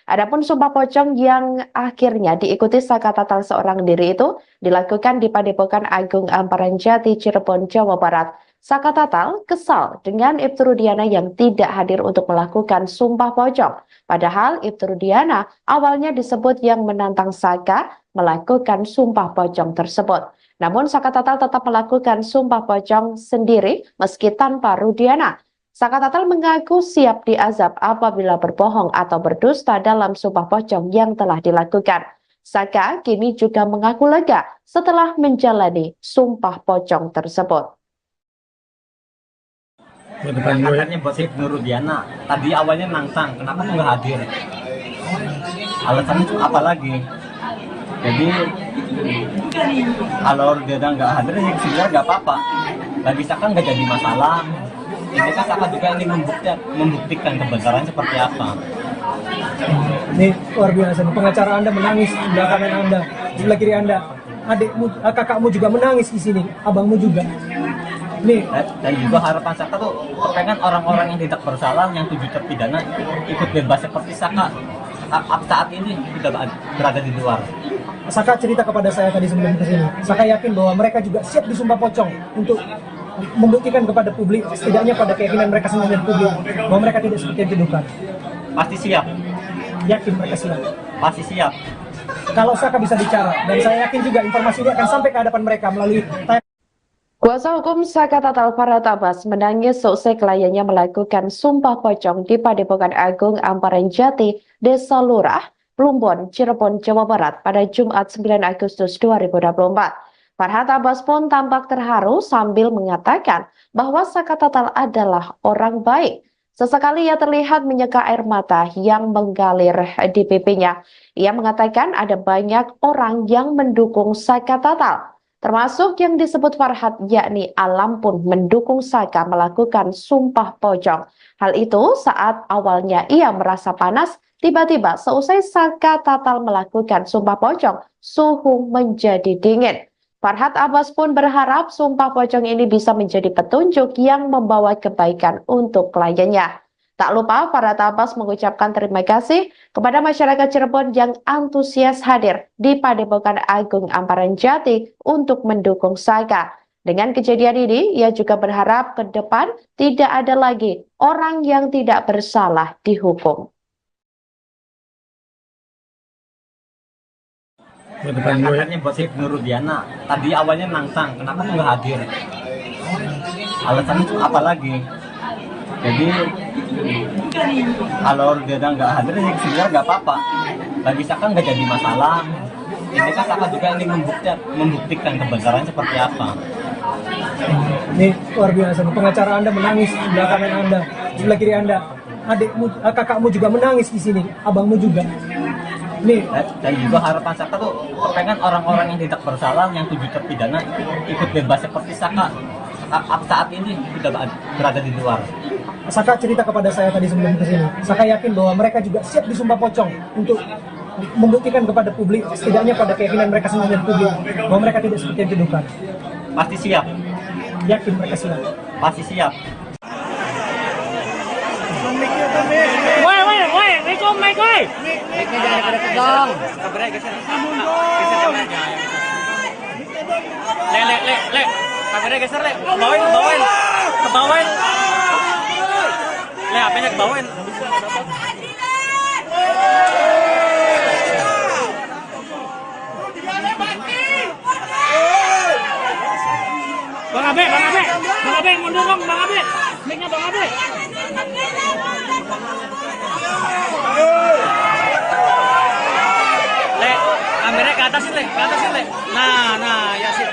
Adapun Sumpah Pocong yang akhirnya diikuti Saka Tatal seorang diri itu dilakukan di Padepokan Agung Amparan Jati, Cirebon, Jawa Barat. Saka Tatal kesal dengan Ibtu Rudiana yang tidak hadir untuk melakukan Sumpah Pocong. Padahal Ibtu Rudiana awalnya disebut yang menantang Saka melakukan Sumpah Pocong tersebut. Namun Saka Tatal tetap melakukan Sumpah Pocong sendiri meski tanpa Rudiana. Saka Tatal mengaku siap diazab apabila berbohong atau berdusta dalam Sumpah Pocong yang telah dilakukan. Saka kini juga mengaku lega setelah menjalani Sumpah Pocong tersebut. Katanya buat Ibnu Rudiana, tadi awalnya nantang, kenapa kok nggak hadir? Alasannya apa lagi? Jadi kalau Rudiana nggak hadir, ya sebenarnya nggak apa-apa. Bagi Saka nggak jadi masalah. Ini kan Saka juga ingin membuktikan kebenaran seperti apa. Ini luar biasa. Pengacara Anda menangis di sebelah kanan Anda, di sebelah kiri Anda. Adikmu, kakakmu juga menangis di sini, abangmu juga. Nih. Dan juga harapan Saka tuh pengen orang-orang yang tidak bersalah, yang 7 terpidana ikut bebas seperti Saka saat ini sudah berada di luar. Saka cerita kepada saya tadi sebelum kesini. Saka yakin bahwa mereka juga siap disumpah pocong untuk membuktikan kepada publik, setidaknya pada keyakinan mereka sendiri dan publik, bahwa mereka tidak seperti yang dituduhkan. Pasti siap. Yakin mereka siap. Pasti siap. Kalau Saka bisa bicara, dan saya yakin juga informasi ini akan sampai ke hadapan mereka melalui Kuasa hukum Saka Tatal Farhad Abbas menangis seusai kliennya melakukan Sumpah Pocong di Padepokan Agung Amparan Jati, Desa Lurah, Plumbon, Cirebon, Jawa Barat pada Jumat 9 Agustus 2024. Farhad Abbas pun tampak terharu sambil mengatakan bahwa Saka Tatal adalah orang baik. Sesekali ia terlihat menyeka air mata yang mengalir di pipinya. Ia mengatakan ada banyak orang yang mendukung Saka Tatal, termasuk yang disebut Farhad, yakni Alam pun mendukung Saka melakukan Sumpah Pocong. Hal itu saat awalnya ia merasa panas Tiba-tiba seusai Saka Tatal melakukan sumpah pocong, suhu menjadi dingin. Farhad Abbas pun berharap sumpah pocong ini bisa menjadi petunjuk yang membawa kebaikan untuk kliennya. Tak lupa Farhad Abbas mengucapkan terima kasih kepada masyarakat Cirebon yang antusias hadir di Padepokan Agung Amparan Jati untuk mendukung Saka. Dengan kejadian ini, ia juga berharap ke depan tidak ada lagi orang yang tidak bersalah dihukum. Katanya buat si Nurudiana, tadi awalnya nantang, kenapa tuh nggak hadir? Alasannya tuh apa lagi? Jadi kalau dia nggak hadir, ya sebenarnya nggak apa-apa. Bagi Saka nggak jadi masalah. Ini kan Saka juga ingin membuktikan kebenaran seperti apa. Ini luar biasa. Pengacara Anda menangis di sebelah kanan Anda, sebelah kiri Anda. Adikmu, kakakmu juga menangis di sini, abangmu juga. Nih, Dan juga harapan Saka tuh pengen orang-orang yang tidak bersalah, yang 7 terpidana ikut bebas seperti Saka saat ini sudah berada di luar. Saka cerita kepada saya tadi sebelum kesini. Saka yakin bahwa mereka juga siap disumpah pocong untuk membuktikan kepada publik, setidaknya pada keyakinan mereka sendiri dan publik, bahwa mereka tidak seperti yang dituduhkan. Pasti siap, Yakin mereka siap. pasti siap. Woi, Rikum, Mike, woi. Mic-nya jangan pada tegang. Le. Kameranya geser, le. Kebawain. Le, HP-nya kebawain. Bang Abe, mundur dong, Bang Abe. Mic-nya Bang Abe. Le, kameranya ke atas, Le. Nah, ya sip.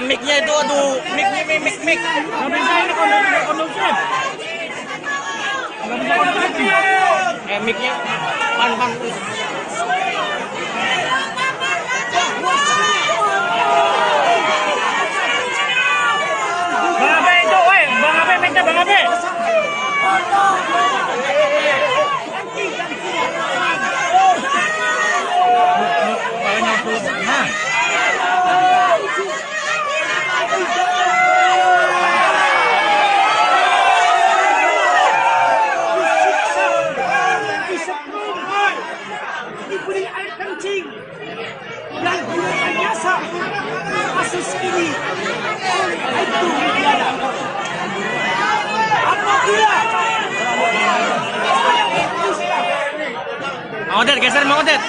Mic-nya itu, aduh, mic. Nggak bisa ini kondusif. Mic-nya, pan. Bang Abe itu, woi, Bang Abe, mic-nya Bang Abe. Nah. Diberi air kencing dan direkayasa kasus ini itu apabila Mang Odet, geser Mang Odet.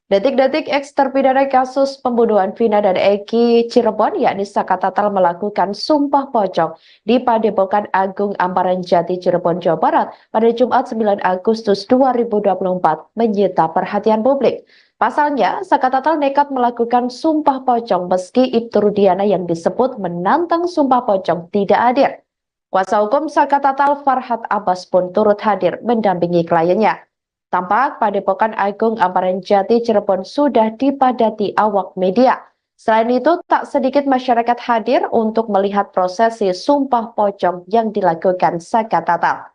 Detik-detik eks terpidana kasus pembunuhan Vina dan Eki Cirebon, yakni Saka Tatal melakukan sumpah pocong di Padepokan Agung Amparan Jati Cirebon, Jawa Barat pada Jumat 9 Agustus 2024 menyita perhatian publik. Pasalnya, Saka Tatal nekat melakukan sumpah pocong meski Ibtu Rudiana yang disebut menantang sumpah pocong tidak hadir. Kuasa hukum Saka Tatal Farhad Abbas pun turut hadir mendampingi kliennya. Tampak Padepokan Agung Amparan Jati Cirebon sudah dipadati awak media. Selain itu, tak sedikit masyarakat hadir untuk melihat prosesi sumpah pocong yang dilakukan Saka Tatal.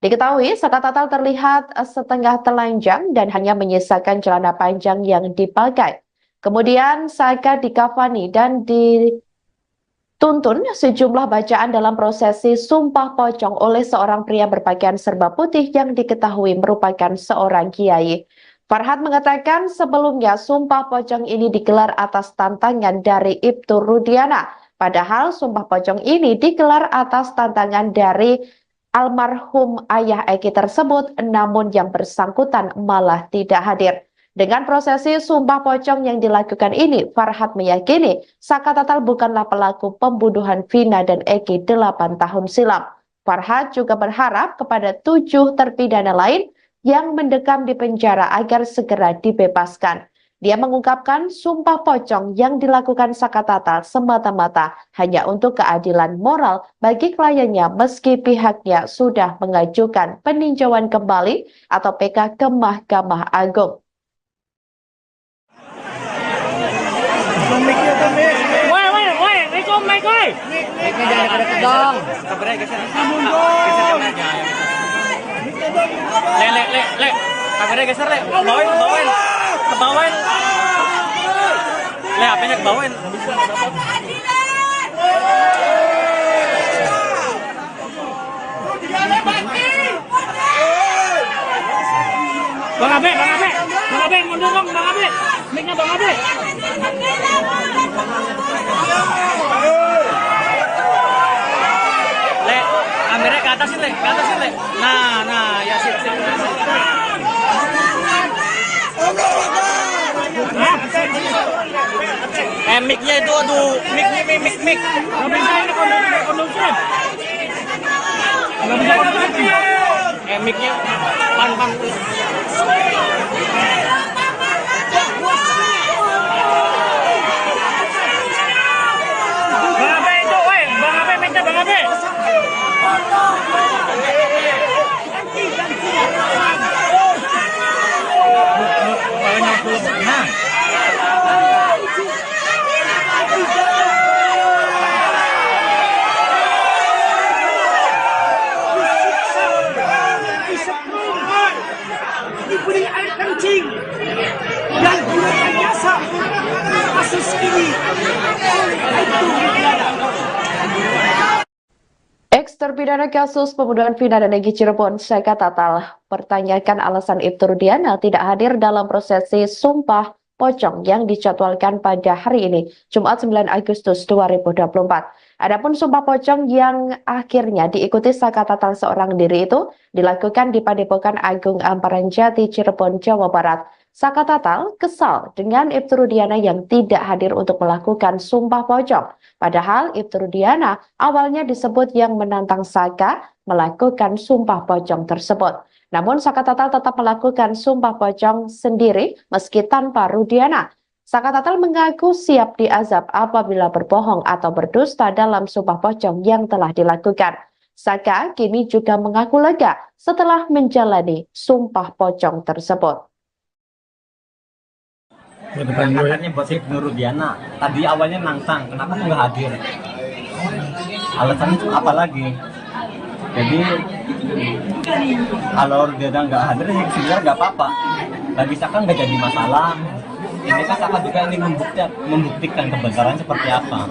Diketahui, Saka Tatal terlihat setengah telanjang dan hanya menyisakan celana panjang yang dipakai. Kemudian Saka dikafani dan dituntun sejumlah bacaan dalam prosesi sumpah pocong oleh seorang pria berpakaian serba putih yang diketahui merupakan seorang kiai. Farhad mengatakan sebelumnya sumpah pocong ini digelar atas tantangan dari Ibtu Rudiana. Padahal sumpah pocong ini digelar atas tantangan dari almarhum ayah Eki tersebut, namun yang bersangkutan malah tidak hadir. Dengan prosesi sumpah pocong yang dilakukan ini, Farhad meyakini Saka Tatal bukanlah pelaku pembunuhan Vina dan Eki 8 tahun silam. Farhad juga berharap kepada 7 terpidana lain yang mendekam di penjara agar segera dibebaskan. Dia mengungkapkan sumpah pocong yang dilakukan Saka Tatal semata-mata hanya untuk keadilan moral bagi kliennya meski pihaknya sudah mengajukan peninjauan kembali atau PK ke Mahkamah Agung. Woi, Rico, Mike, woi. Mic-nya jangan deket-deket dong. Le. Kameranya geser, Le. Kebawain. Le, HP-nya kebawain. Bang Abe, mundur dong, Bang Abe. Mic-nya Bang Abe. Le, kameranya ke atasin, Le. Nah, ya sip. Mic-nya itu, aduh, mic. Nggak bisa ini kondusif. Nggak bisa kondusif. Mic-nya pan. Bang Abe itu, woi. Bang Abe, mic-nya Bang Abe. Diberi air kencing dan direkayasa kasus ini itu Ex-terpidana kasus pembunuhan Vina dan Eki Cirebon, Saka Tatal, pertanyakan alasan Ibtu Rudiana tidak hadir dalam prosesi sumpah pocong yang dijadwalkan pada hari ini, Jumat 9 Agustus 2024. Adapun sumpah pocong yang akhirnya diikuti Saka Tatal seorang diri itu dilakukan di Padepokan Agung Amparan Jati, Cirebon, Jawa Barat. Saka Tatal kesal dengan Ibtu Rudiana yang tidak hadir untuk melakukan sumpah pocong. Padahal Ibtu Rudiana awalnya disebut yang menantang Saka melakukan sumpah pocong tersebut. Namun Saka Tatal tetap melakukan sumpah pocong sendiri meski tanpa Rudiana. Saka Tatal mengaku siap diazab apabila berbohong atau berdusta dalam sumpah pocong yang telah dilakukan. Saka kini juga mengaku lega setelah menjalani sumpah pocong tersebut. Katanya buat Ibnu Rudiana. Tadi awalnya nantang, kenapa tuh nggak hadir? Alasannya itu apa lagi? Jadi kalau Rudiana nggak hadir, ya sebenarnya nggak apa-apa. Bagi Saka nggak jadi masalah. Ini kan Saka juga ingin membuktikan kebenaran seperti apa.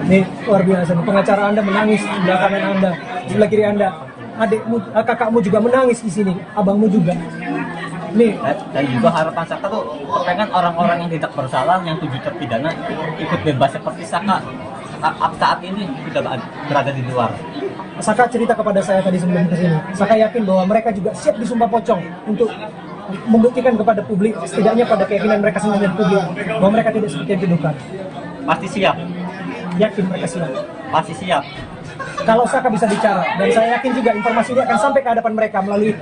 Ini luar biasa. Pengacara Anda menangis di sebelah kanan Anda, sebelah kiri Anda. Adikmu, kakakmu juga menangis di sini, abangmu juga. Nih. Dan juga harapan Saka tuh pengen orang-orang yang tidak bersalah, yang 7 terpidana ikut bebas seperti Saka saat ini sudah berada di luar. Saka cerita kepada saya tadi sebelum kesini. Saka yakin bahwa mereka juga siap disumpah pocong untuk membuktikan kepada publik, setidaknya pada keyakinan mereka sendiri dan publik, bahwa mereka tidak seperti yang dituduhkan. Pasti siap. Yakin mereka siap. Pasti siap. Kalau Saka bisa bicara, dan saya yakin juga informasi ini akan sampai ke hadapan mereka melalui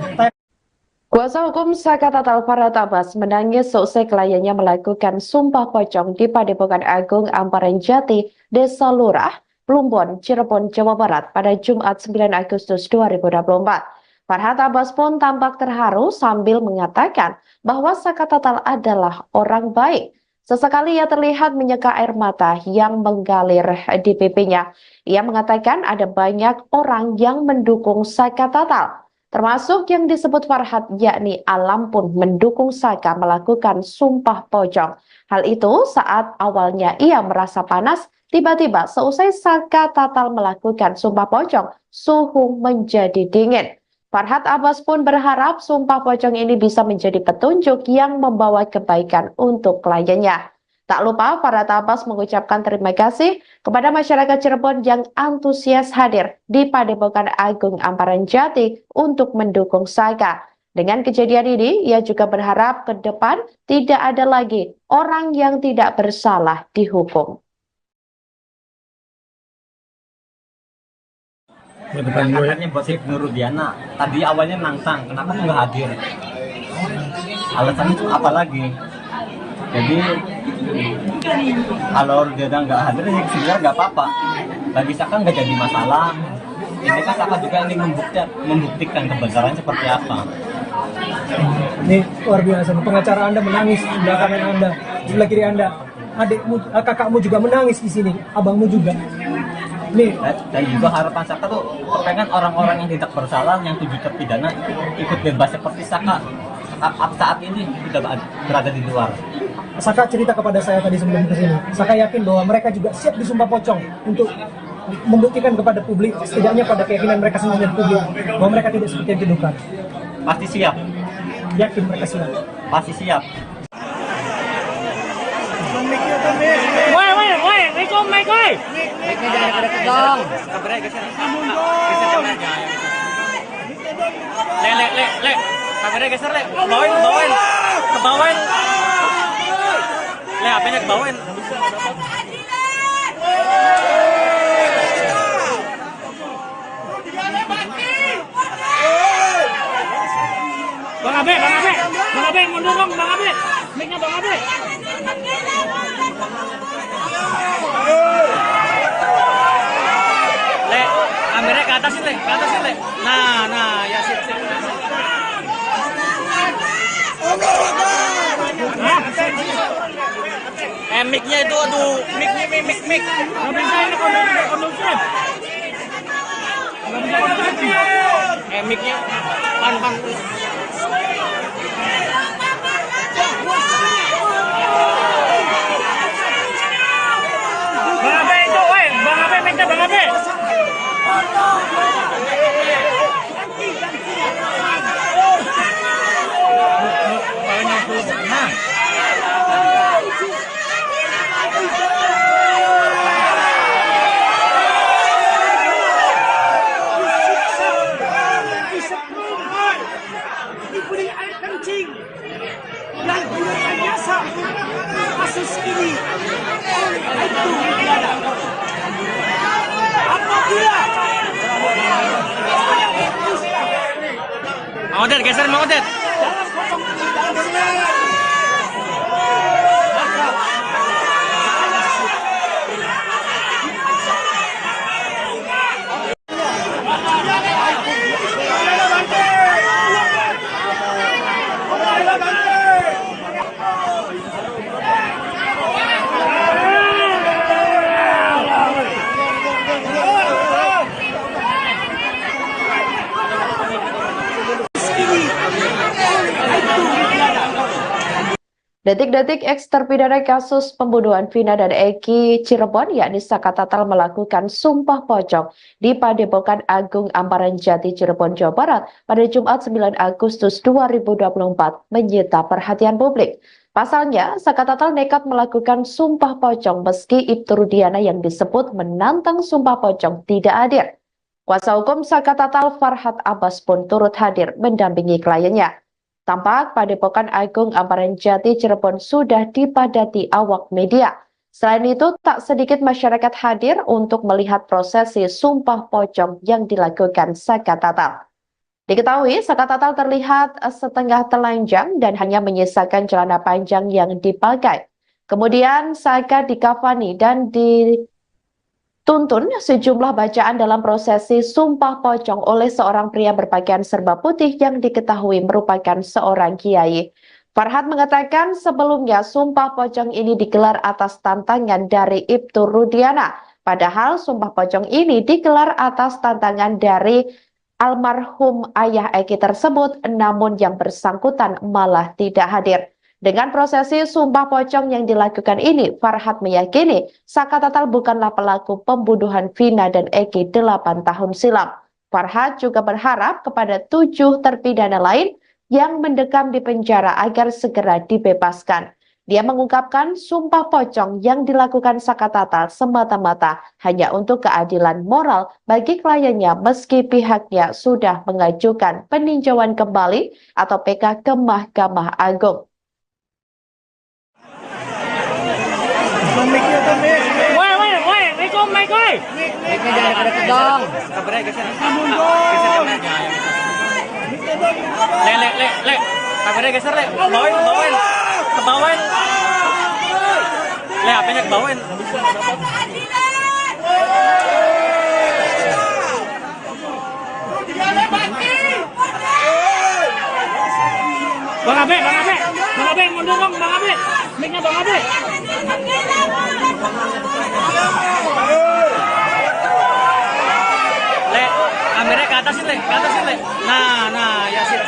Kuasa hukum Saka Tatal Farhad Abbas menangis seusai kliennya melakukan sumpah pocong di Padepokan Agung Amparan Jati, Desa Lurah, Plumbon, Cirebon, Jawa Barat pada Jumat 9 Agustus 2024. Farhad Abbas pun tampak terharu sambil mengatakan bahwa Saka Tatal adalah orang baik. Sesekali ia terlihat menyeka air mata yang mengalir di pipinya. Ia mengatakan ada banyak orang yang mendukung Saka Tatal, termasuk yang disebut Farhad, yakni Alam pun mendukung Saka melakukan sumpah pocong. Hal itu saat awalnya ia merasa panas, tiba-tiba seusai Saka Tatal melakukan sumpah pocong, suhu menjadi dingin. Farhad Abbas pun berharap sumpah pocong ini bisa menjadi petunjuk yang membawa kebaikan untuk kliennya. Tak lupa Farhad Abbas mengucapkan terima kasih kepada masyarakat Cirebon yang antusias hadir di Padepokan Agung Amparan Jati untuk mendukung Saka. Dengan kejadian ini, ia juga berharap ke depan tidak ada lagi orang yang tidak bersalah dihukum. Kakaknya buat Ibnu Rudiana tadi awalnya nantang, kenapa tuh nggak hadir? Alasannya itu apa lagi? Jadi kalau Rudiana nggak hadir ya sebenarnya nggak apa-apa. Bagi Saka nggak jadi masalah. Ini kan Saka juga ingin membuktikan kebenaran seperti apa. Ini luar biasa. Pengacara Anda menangis di belakang Anda, sebelah kiri Anda. Adikmu, kakakmu juga menangis di sini, abangmu juga. Nih, Dan juga harapan Saka tuh pengen orang-orang yang tidak bersalah, yang 7 terpidana ikut bebas seperti Saka saat ini sudah berada di luar. Saka cerita kepada saya tadi sebelum kesini. Saka yakin bahwa mereka juga siap disumpah pocong untuk membuktikan kepada publik, setidaknya pada keyakinan mereka sendiri dan publik, bahwa mereka tidak seperti yang dituduhkan. Pasti siap, Yakin mereka siap. pasti siap. Woi, Rico, Mike, woi. Mic-nya jangan deket dong. Le. Kameranya geser, Le. Kebawain. Kebawain. Le, HP-nya kebawain. Bang Abe, mundur dong, Bang Abe. Mic-nya Bang Abe. Le, kameranya ke atas Le. Nah, ya sip. Hah? Mic-nya itu, aduh, mic. Nggak bisa ini kondusif. Mic-nya, pan. Bang Abe itu, woi, Bang Abe, mic-nya Bang Abe. Nah. Diberi air kencing dan direkayasa kasus ini itu apabila Mang Odet, geser Mang Odet. Detik-detik eks terpidana kasus pembunuhan Vina dan Eki Cirebon, yakni Saka Tatal melakukan sumpah pocong di Padepokan Agung Amparan Jati Cirebon, Jawa Barat pada Jumat 9 Agustus 2024 menyita perhatian publik. Pasalnya, Saka Tatal nekat melakukan sumpah pocong meski Ibtu Rudiana yang disebut menantang sumpah pocong tidak hadir. Kuasa hukum Saka Tatal Farhat Abbas pun turut hadir mendampingi kliennya. Tampak Padepokan Agung Amparan Jati Cirebon sudah dipadati awak media. Selain itu, tak sedikit masyarakat hadir untuk melihat prosesi sumpah pocong yang dilakukan Saka Tatal. Diketahui, Saka Tatal terlihat setengah telanjang dan hanya menyisakan celana panjang yang dipakai. Kemudian Saka dikafani dan dituntun sejumlah bacaan dalam prosesi sumpah pocong oleh seorang pria berpakaian serba putih yang diketahui merupakan seorang kiai. Farhat mengatakan sebelumnya sumpah pocong ini digelar atas tantangan dari Ibtu Rudiana. Padahal sumpah pocong ini digelar atas tantangan dari almarhum ayah Eki tersebut, namun yang bersangkutan malah tidak hadir. Dengan prosesi sumpah pocong yang dilakukan ini, Farhat meyakini Saka Tatal bukanlah pelaku pembunuhan Vina dan Eki 8 tahun silam. Farhat juga berharap kepada 7 terpidana lain yang mendekam di penjara agar segera dibebaskan. Dia mengungkapkan sumpah pocong yang dilakukan Saka Tatal semata-mata hanya untuk keadilan moral bagi kliennya meski pihaknya sudah mengajukan peninjauan kembali atau PK ke Mahkamah Agung. Woi, Rikom, Mike, woi. Mic-nya jangan pada kedong. Le. Kameranya geser, Le. Kebawain. Le, HP-nya kebawain. Bang Abe, mundur dong, Bang Abe. Mic-nya Bang Abe. Le, kameranya ke atas, Le. Nah, ya sip.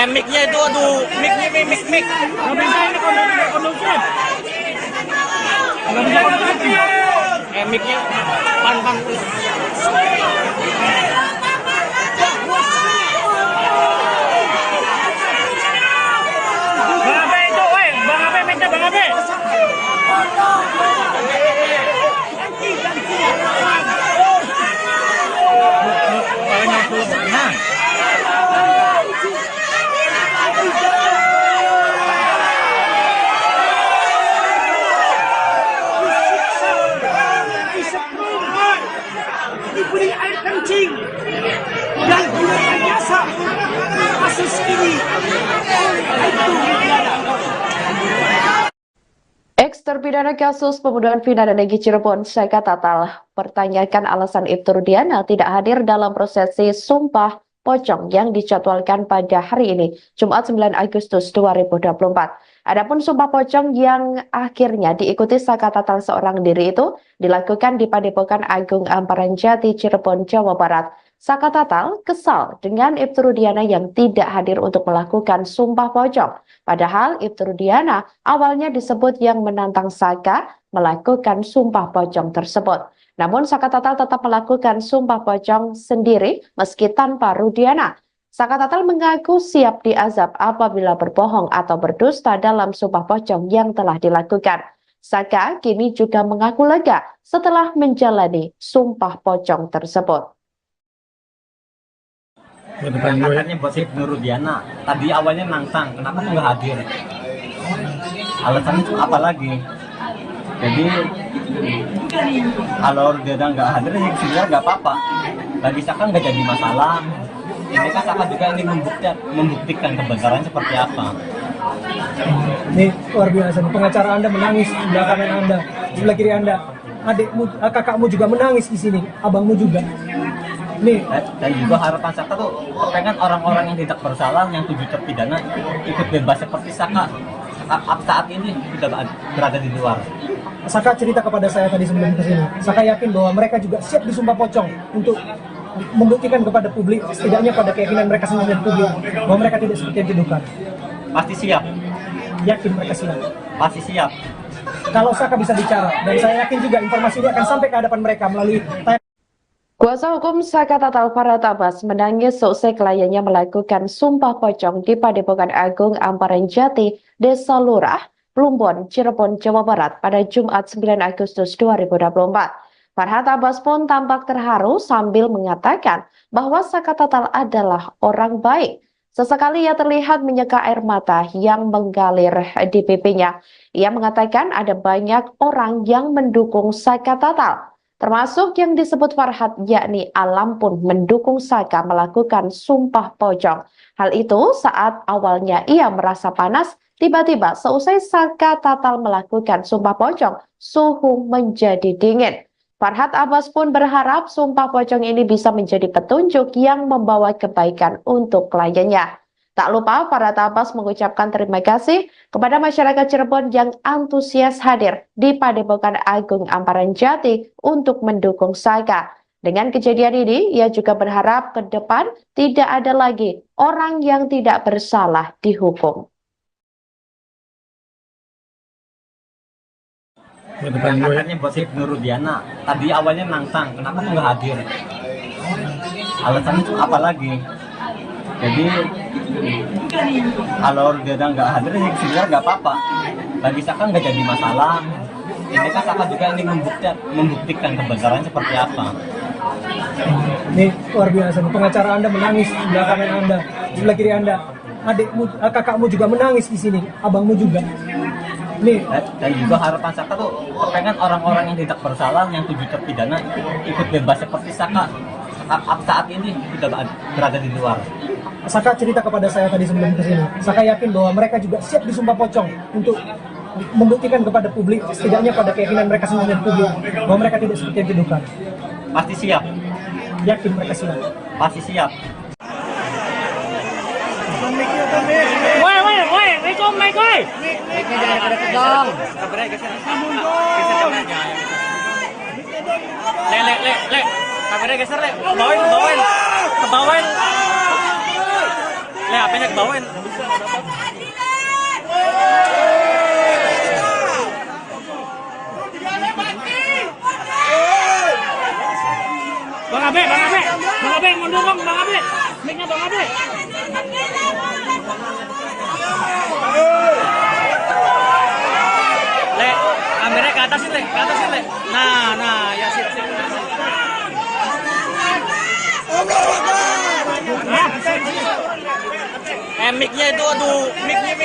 Mic-nya itu, aduh, mic. Nggak bisa ini kondusif. Nggak bisa kondusif. Mic-nya pan. Bang Abe itu, woi. Bang Abe, mic-nya Bang Abe. Disetrumkan, diberi air kencing, dan direkayasa kasus ini. Ex-terpidana kasus pembunuhan vina dan Egy Cirebon, Saka Tatal, pertanyakan alasan Ibtu Rudiana tidak hadir dalam prosesi sumpah pocong yang dijadwalkan pada hari ini, Jumat 9 Agustus 2024. Adapun sumpah pocong yang akhirnya diikuti Saka Tatal seorang diri itu dilakukan di Padepokan Agung Amparan Jati, Cirebon, Jawa Barat. Saka Tatal kesal dengan Ibtu Rudiana yang tidak hadir untuk melakukan sumpah pocong. Padahal Ibtu Rudiana awalnya disebut yang menantang Saka melakukan sumpah pocong tersebut. Namun Saka Tatal tetap melakukan sumpah pocong sendiri meski tanpa Rudiana. Saka Tatal mengaku siap diazab apabila berbohong atau berdusta dalam sumpah pocong yang telah dilakukan. Saka kini juga mengaku lega setelah menjalani sumpah pocong tersebut. Katanya buat Ibnu Rudiana. Tadi awalnya nantang, kenapa nggak hadir? Alasannya itu apa lagi? Jadi kalau Rudiana nggak hadir, ya sebenarnya nggak apa-apa. Bagi Saka nggak jadi masalah. Ini kan Saka juga ingin membuktikan kebenaran seperti apa. Ini luar biasa. Pengacara Anda menangis di sebelah kanan Anda, sebelah kiri Anda. Adikmu, kakakmu juga menangis di sini, abangmu juga. Nih. Dan juga harapan Saka tuh pengen orang-orang yang tidak bersalah, yang 7 terpidana ikut bebas seperti Saka saat ini sudah berada di luar. Saka cerita kepada saya tadi sebelum kesini. Saka yakin bahwa mereka juga siap disumpah pocong untuk membuktikan kepada publik, setidaknya pada keyakinan mereka sendiri dan publik, bahwa mereka tidak seperti yang dituduhkan. Pasti siap. Yakin mereka siap. Pasti siap. Kalau Saka bisa bicara, dan saya yakin juga informasi ini akan sampai ke hadapan mereka melalui Kuasa hukum Saka Tatal Farhat Abbas menangis seusai kliennya melakukan sumpah pocong di Padepokan Agung Amparan Jati, Desa Lurah, Plumbon, Cirebon, Jawa Barat pada Jumat 9 Agustus 2024. Farhat Abbas pun tampak terharu sambil mengatakan bahwa Saka Tatal adalah orang baik. Sesekali ia terlihat menyeka air mata yang mengalir di pipinya. Ia mengatakan ada banyak orang yang mendukung Saka Tatal. Termasuk yang disebut Farhat, yakni Alam pun mendukung Saka melakukan sumpah pocong. Hal itu saat awalnya ia merasa panas, tiba-tiba seusai Saka Tatal melakukan sumpah pocong, suhu menjadi dingin. Farhat Abbas pun berharap sumpah pocong ini bisa menjadi petunjuk yang membawa kebaikan untuk kliennya. Tak lupa Farhat Abbas mengucapkan terima kasih kepada masyarakat Cirebon yang antusias hadir di Padepokan Agung Amparan Jati untuk mendukung Saka. Dengan kejadian ini, ia juga berharap ke depan tidak ada lagi orang yang tidak bersalah dihukum. Katanya buat Ibnu Rudiana. Tadi awalnya nantang, kenapa nggak hadir? Alasannya itu apa lagi? Jadi kalau dia nggak hadir sih sebenarnya nggak apa-apa. Bagi Saka nggak jadi masalah. Ini kan Saka juga ingin membuktikan kebenaran seperti apa. Ini luar biasa. Pengacara Anda menangis di sebelah kanan Anda, di sebelah kiri Anda. Adikmu, kakakmu juga menangis di sini, abangmu juga. Nih, Dan juga harapan Saka tuh pengen orang-orang yang tidak bersalah, yang 7 terpidana ikut bebas seperti Saka saat ini sudah berada di luar. Saka cerita kepada saya tadi sebelum kesini. Saka yakin bahwa mereka juga siap disumpah pocong untuk membuktikan kepada publik, setidaknya pada keyakinan mereka sendiri dan publik, bahwa mereka tidak seperti yang dituduhkan. Pasti siap, Yakin mereka siap. pasti siap. Woi, Rico, Mike, woi. Mic-nya jangan deket dong. Le. Kameranya geser, Le. Kebawain. Le, HP-nya kebawain. Bang Abe, mundur dong, Bang Abe. Mic-nya Bang Abe. Le, kameranya ke atasin, Le. Nah, ya sip. Mic-nya itu, aduh, mic. Nggak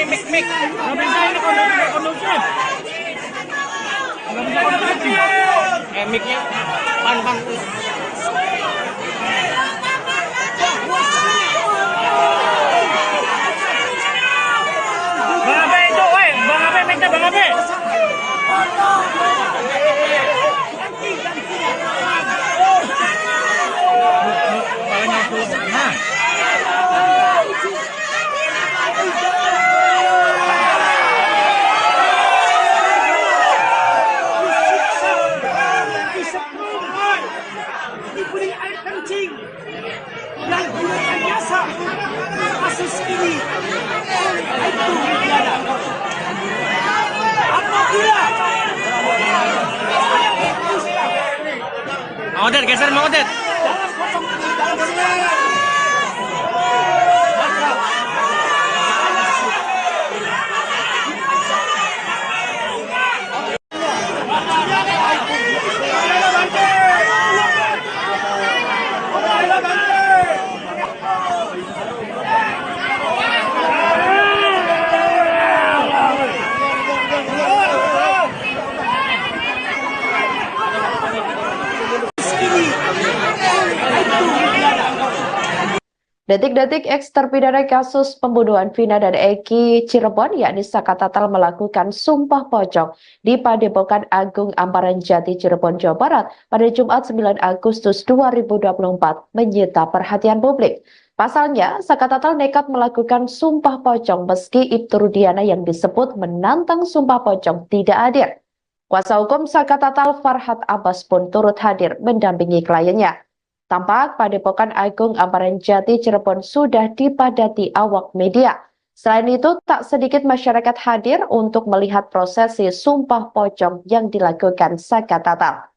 bisa ini kondusif. Mic-nya, pan. Bang Abe itu, woi, Bang Abe, mic-nya Bang Abe. Nah. Diberi air kencing dan gunakan jasa kasus ini itu tiada. Apabila Mang Odet, geser Mang Odet. Detik-detik eks terpidana kasus pembunuhan Vina dan Eki Cirebon yakni Saka Tatal melakukan sumpah pocong di Padepokan Agung Amparan Jati Cirebon, Jawa Barat pada Jumat 9 Agustus 2024 menyita perhatian publik. Pasalnya, Saka Tatal nekat melakukan sumpah pocong meski Ibtu Rudiana yang disebut menantang sumpah pocong tidak hadir. Kuasa hukum Saka Tatal Farhat Abbas pun turut hadir mendampingi kliennya. Tampak Padepokan Agung Amparan Jati Cirebon sudah dipadati awak media. Selain itu, tak sedikit masyarakat hadir untuk melihat prosesi sumpah pocong yang dilakukan Saka Tatal.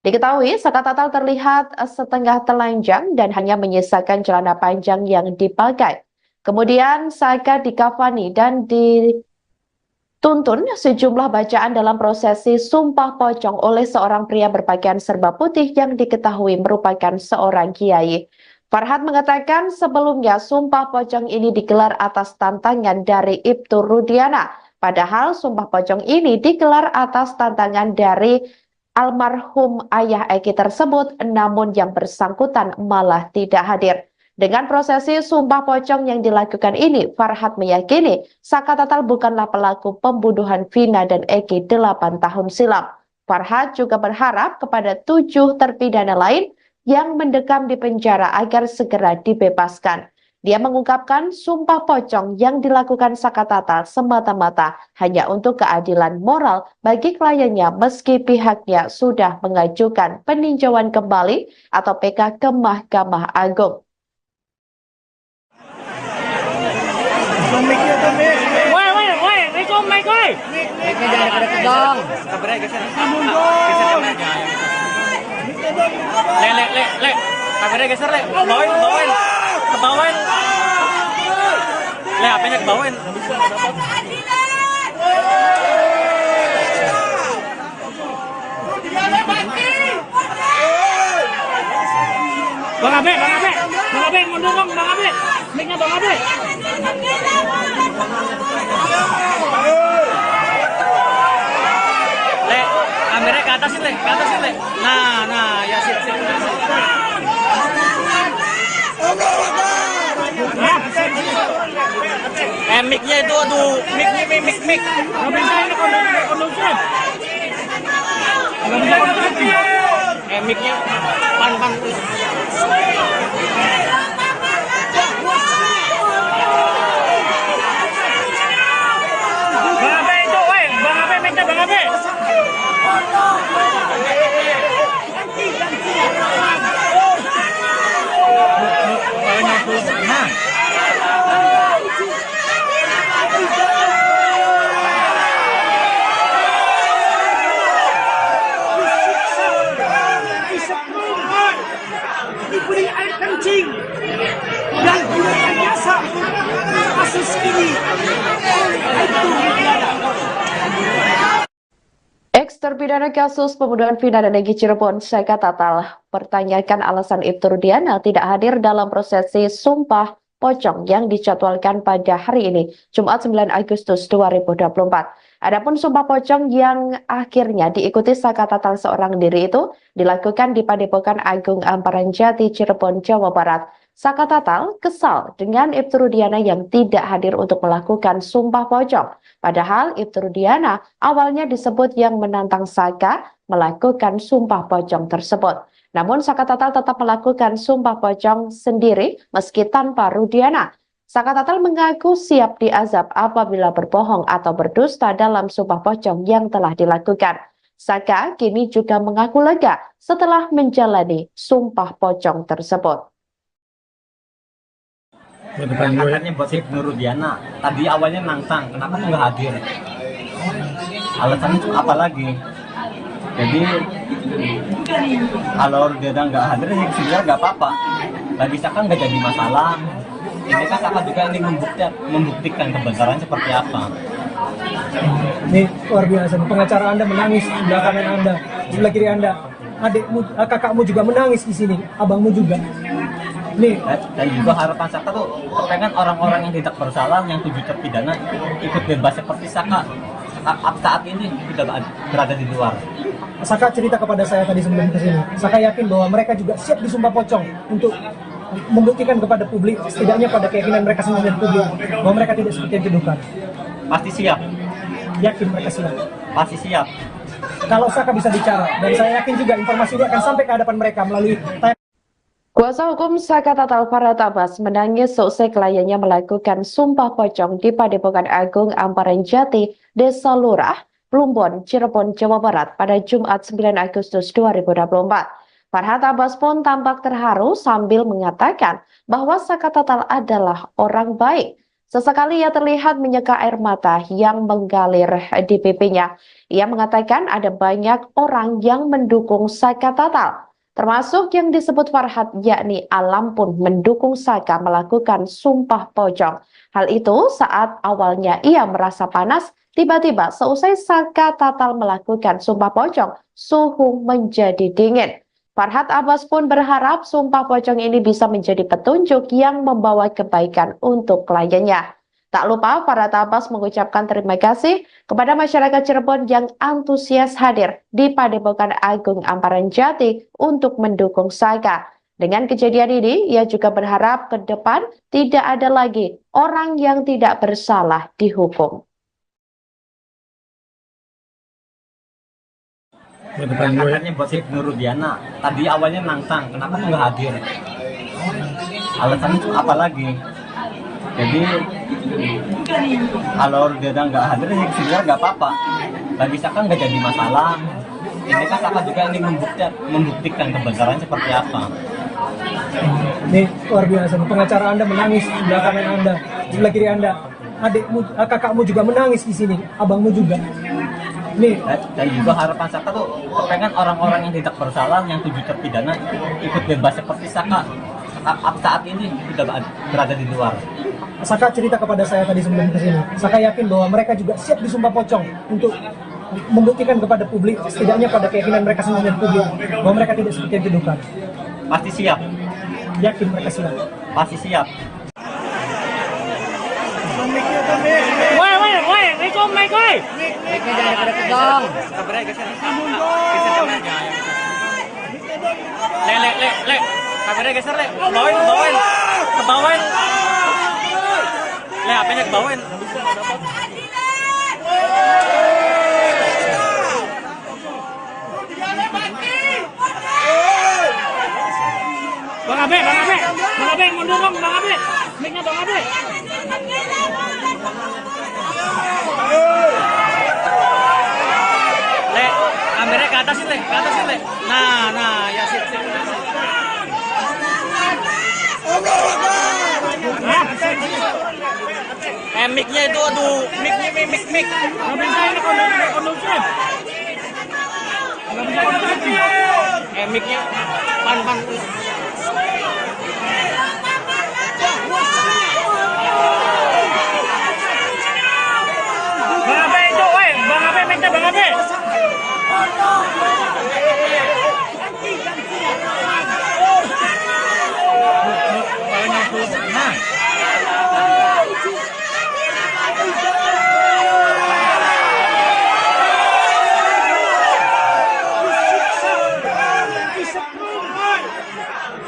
Diketahui, Saka Tatal terlihat setengah telanjang dan hanya menyisakan celana panjang yang dipakai. Kemudian Saka dikafani dan dituntun sejumlah bacaan dalam prosesi sumpah pocong oleh seorang pria berpakaian serba putih yang diketahui merupakan seorang kiai. Farhat mengatakan sebelumnya sumpah pocong ini digelar atas tantangan dari Ibtu Rudiana. Padahal sumpah pocong ini digelar atas tantangan dari almarhum ayah Eki tersebut, namun yang bersangkutan malah tidak hadir. Dengan prosesi sumpah pocong yang dilakukan ini, Farhat meyakini Saka Tatal bukanlah pelaku pembunuhan Vina dan Eki 8 tahun silam. Farhat juga berharap kepada 7 terpidana lain yang mendekam di penjara agar segera dibebaskan. Dia mengungkapkan sumpah pocong yang dilakukan Saka Tatal semata-mata hanya untuk keadilan moral bagi kliennya meski pihaknya sudah mengajukan peninjauan kembali atau PK ke Mahkamah Agung. Woi, Rico, Mike, woi. Mic-nya jangan deket dong. Kameranya geser. Geser aja. Le. Kameranya geser, Le. Kebawain. Le, HP-nya kebawain. Bang Abe, mundur dong, Bang Abe. Mic-nya Bang Abe. Le, kameranya ke atas Le. Nah, ya sip. Mic-nya itu, aduh, mic. Nggak bisa ini kondusif. Nggak bisa kondusif. Mic-nya pan. Bang Abe itu, Bang Abe, mic-nya Bang Abe. Nah. Diberi air kencing dan direkayasa kasus ini itu pidana. Ex-terpidana kasus pembunuhan vina dan Egy Cirebon, Saka Tatal, pertanyakan alasan Ibtu Rudiana tidak hadir dalam prosesi Sumpah Pocong yang dijadwalkan pada hari ini, Jumat 9 Agustus 2024. Adapun Sumpah Pocong yang akhirnya diikuti Saka Tatal seorang diri itu dilakukan di Padepokan Agung Amparan Jati, Cirebon, Jawa Barat. Saka Tatal kesal dengan Ibtu Rudiana yang tidak hadir untuk melakukan Sumpah Pocong. Padahal Ibtu Rudiana awalnya disebut yang menantang Saka melakukan Sumpah Pocong tersebut. Namun Saka Tatal tetap melakukan Sumpah Pocong sendiri meski tanpa Rudiana. Saka Tatal mengaku siap diazab apabila berbohong atau berdusta dalam Sumpah Pocong yang telah dilakukan. Saka kini juga mengaku lega setelah menjalani Sumpah Pocong tersebut. Katanya buat Ibnu Rudiana, tadi awalnya nantang, kenapa tuh nggak hadir? Alasannya apa lagi? Jadi kalau Rudiana nggak hadir, ya sebenarnya nggak apa-apa. Bagi Saka nggak jadi masalah. Ini kan Saka juga ini membuktikan kebenaran seperti apa. Ini luar biasa. Pengacara Anda menangis di sebelah kanan Anda, di sebelah kiri Anda. Adikmu, kakakmu juga menangis di sini, abangmu juga. Nih. Dan juga harapan Saka tuh pengen orang-orang yang tidak bersalah, yang 7 terpidana ikut bebas seperti Saka saat ini tidak berada di luar. Saka cerita kepada saya tadi sebelum kesini. Saka yakin bahwa mereka juga siap disumpah pocong untuk membuktikan kepada publik, setidaknya pada keyakinan mereka sendiri dan publik, bahwa mereka tidak seperti yang dituduhkan. Pasti siap. Yakin mereka siap. Pasti siap. Kalau Saka bisa bicara, dan saya yakin juga informasi ini akan sampai ke hadapan mereka melalui Kuasa hukum Saka Tatal Farhat Abbas menangis seusai kliennya melakukan Sumpah Pocong di Padepokan Agung Amparan Jati, Desa Lurah, Plumbon, Cirebon, Jawa Barat pada Jumat 9 Agustus 2024. Farhat Abbas pun tampak terharu sambil mengatakan bahwa Saka Tatal adalah orang baik. Sesekali ia terlihat menyeka air mata yang mengalir di pipinya. Ia mengatakan ada banyak orang yang mendukung Saka Tatal. Termasuk yang disebut Farhat, yakni Alam pun mendukung Saka melakukan Sumpah Pocong. Hal itu saat awalnya ia merasa panas, tiba-tiba seusai Saka Tatal melakukan Sumpah Pocong, suhu menjadi dingin. Farhat Abbas pun berharap Sumpah Pocong ini bisa menjadi petunjuk yang membawa kebaikan untuk kliennya. Tak lupa Farhat Abbas mengucapkan terima kasih kepada masyarakat Cirebon yang antusias hadir di Padepokan Agung Amparan Jati untuk mendukung Saka. Dengan kejadian ini, ia juga berharap ke depan tidak ada lagi orang yang tidak bersalah dihukum. Katanya buat Ibnu Rudiana, tadi awalnya nantang, kenapa tuh nggak hadir? Alasannya apa lagi? Jadi kalau Rudiana nggak hadir, ya sebenarnya nggak apa-apa. Bagi Saka nggak jadi masalah. Ini kan Saka juga ini membuktikan kebenaran seperti apa. Ini luar biasa. Pengacara Anda menangis di sebelah kanan Anda, di sebelah kiri Anda. Adikmu, kakakmu juga menangis di sini, abangmu juga. Nih. Dan juga harapan Saka tuh pengen orang-orang yang tidak bersalah, yang 7 terpidana ikut bebas seperti Saka saat ini tidak berada di luar. Saka cerita kepada saya tadi sebelum kesini. Saka yakin bahwa mereka juga siap disumpah pocong untuk membuktikan kepada publik, setidaknya pada keyakinan mereka sendiri dan publik, bahwa mereka tidak seperti yang dituduhkan. Pasti siap, Yakin mereka siap. pasti siap. Woi, Rico, Mike, woi. Mic-nya jangan pada kedong. Le. Kameranya geser, Le. Kebawain. Le, HP-nya kebawain. Bang Abe, mundur dong, Bang Abe. Mic-nya Bang Abe. Le, kameranya ke atas, Le. Nah, ya sip. Mic-nya itu, aduh, mic. Nggak bisa ini kondusif. Nggak bisa kondusif. Mic-nya, pan. Bang Abe itu, woi. Bang Abe, mic-nya Bang Abe.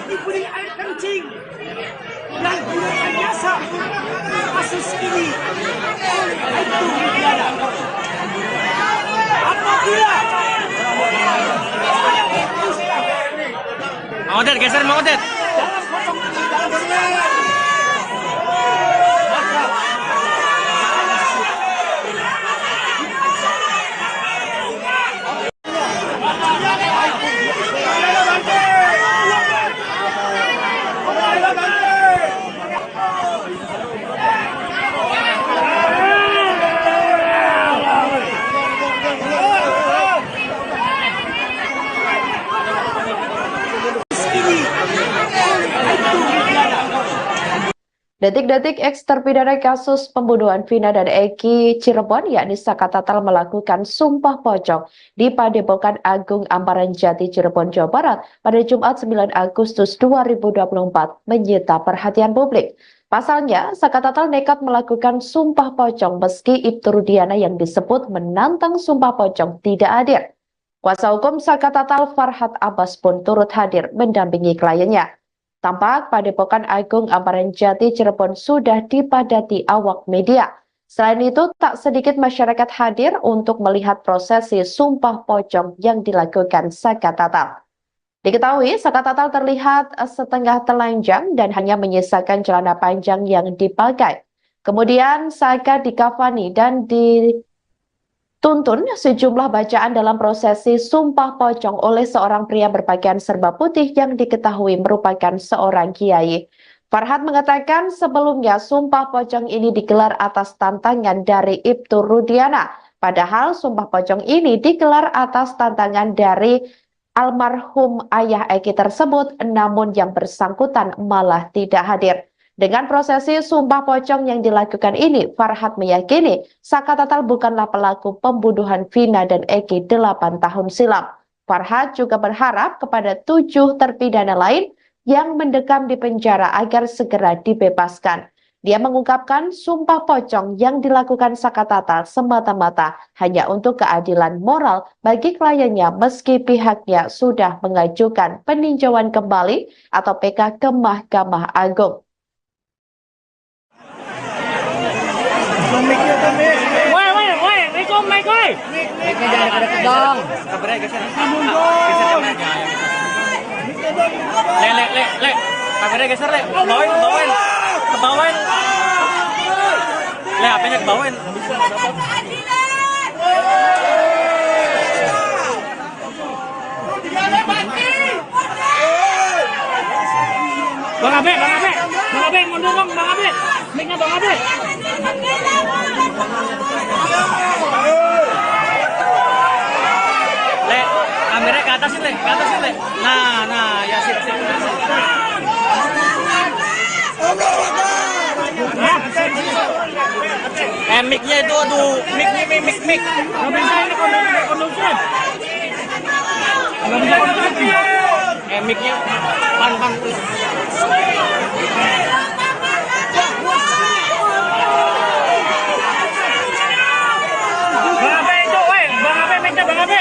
Diberi air kencing dan gunakan jasa kasus ini itu pidana. Apabila Mang Odet, geser Mang Odet. Detik-detik eks terpidana kasus pembunuhan Vina dan Eki Cirebon yakni Saka Tatal melakukan sumpah pocong di Padepokan Agung Amparan Jati Cirebon, Jawa Barat pada Jumat 9 Agustus 2024 menyita perhatian publik. Pasalnya, Saka Tatal nekat melakukan sumpah pocong meski Ibtu Rudiana yang disebut menantang sumpah pocong tidak hadir. Kuasa hukum Saka Tatal Farhat Abbas pun turut hadir mendampingi kliennya. Tampak Padepokan Agung Amparan Jati Cirebon sudah dipadati awak media. Selain itu, tak sedikit masyarakat hadir untuk melihat prosesi sumpah pocong yang dilakukan Saka Tatal. Diketahui, Saka Tatal terlihat setengah telanjang dan hanya menyisakan celana panjang yang dipakai. Kemudian Saka dikafani dan dituntun sejumlah bacaan dalam prosesi sumpah pocong oleh seorang pria berpakaian serba putih yang diketahui merupakan seorang kiai. Farhat mengatakan sebelumnya sumpah pocong ini digelar atas tantangan dari Ibtu Rudiana. Padahal sumpah pocong ini digelar atas tantangan dari almarhum ayah Eki tersebut, namun yang bersangkutan malah tidak hadir. Dengan prosesi sumpah pocong yang dilakukan ini, Farhat meyakini Saka Tatal bukanlah pelaku pembunuhan Vina dan Eki 8 tahun silam. Farhat juga berharap kepada 7 terpidana lain yang mendekam di penjara agar segera dibebaskan. Dia mengungkapkan sumpah pocong yang dilakukan Saka Tatal semata-mata hanya untuk keadilan moral bagi kliennya meski pihaknya sudah mengajukan peninjauan kembali atau PK ke Mahkamah Agung. Woi, Rico, Mike, woi. Mic-nya jangan pada kedong. Kameranya geser. Geser kameranya. Le. Kameranya geser, Le. Kebawain. Le, HP-nya kebawain. Bang Abe, mundur dong, Bang Abe. Mic-nya Bang Abe. Le, kameranya ke atas, Le. Nah, ya sip. Hah? mic-nya itu, aduh, mic. Nggak bisa ini kondusif. Nggak bisa kondusif. Mic-nya ban. Bang Abe itu, Bang Abe mic-nya, Bang Abe.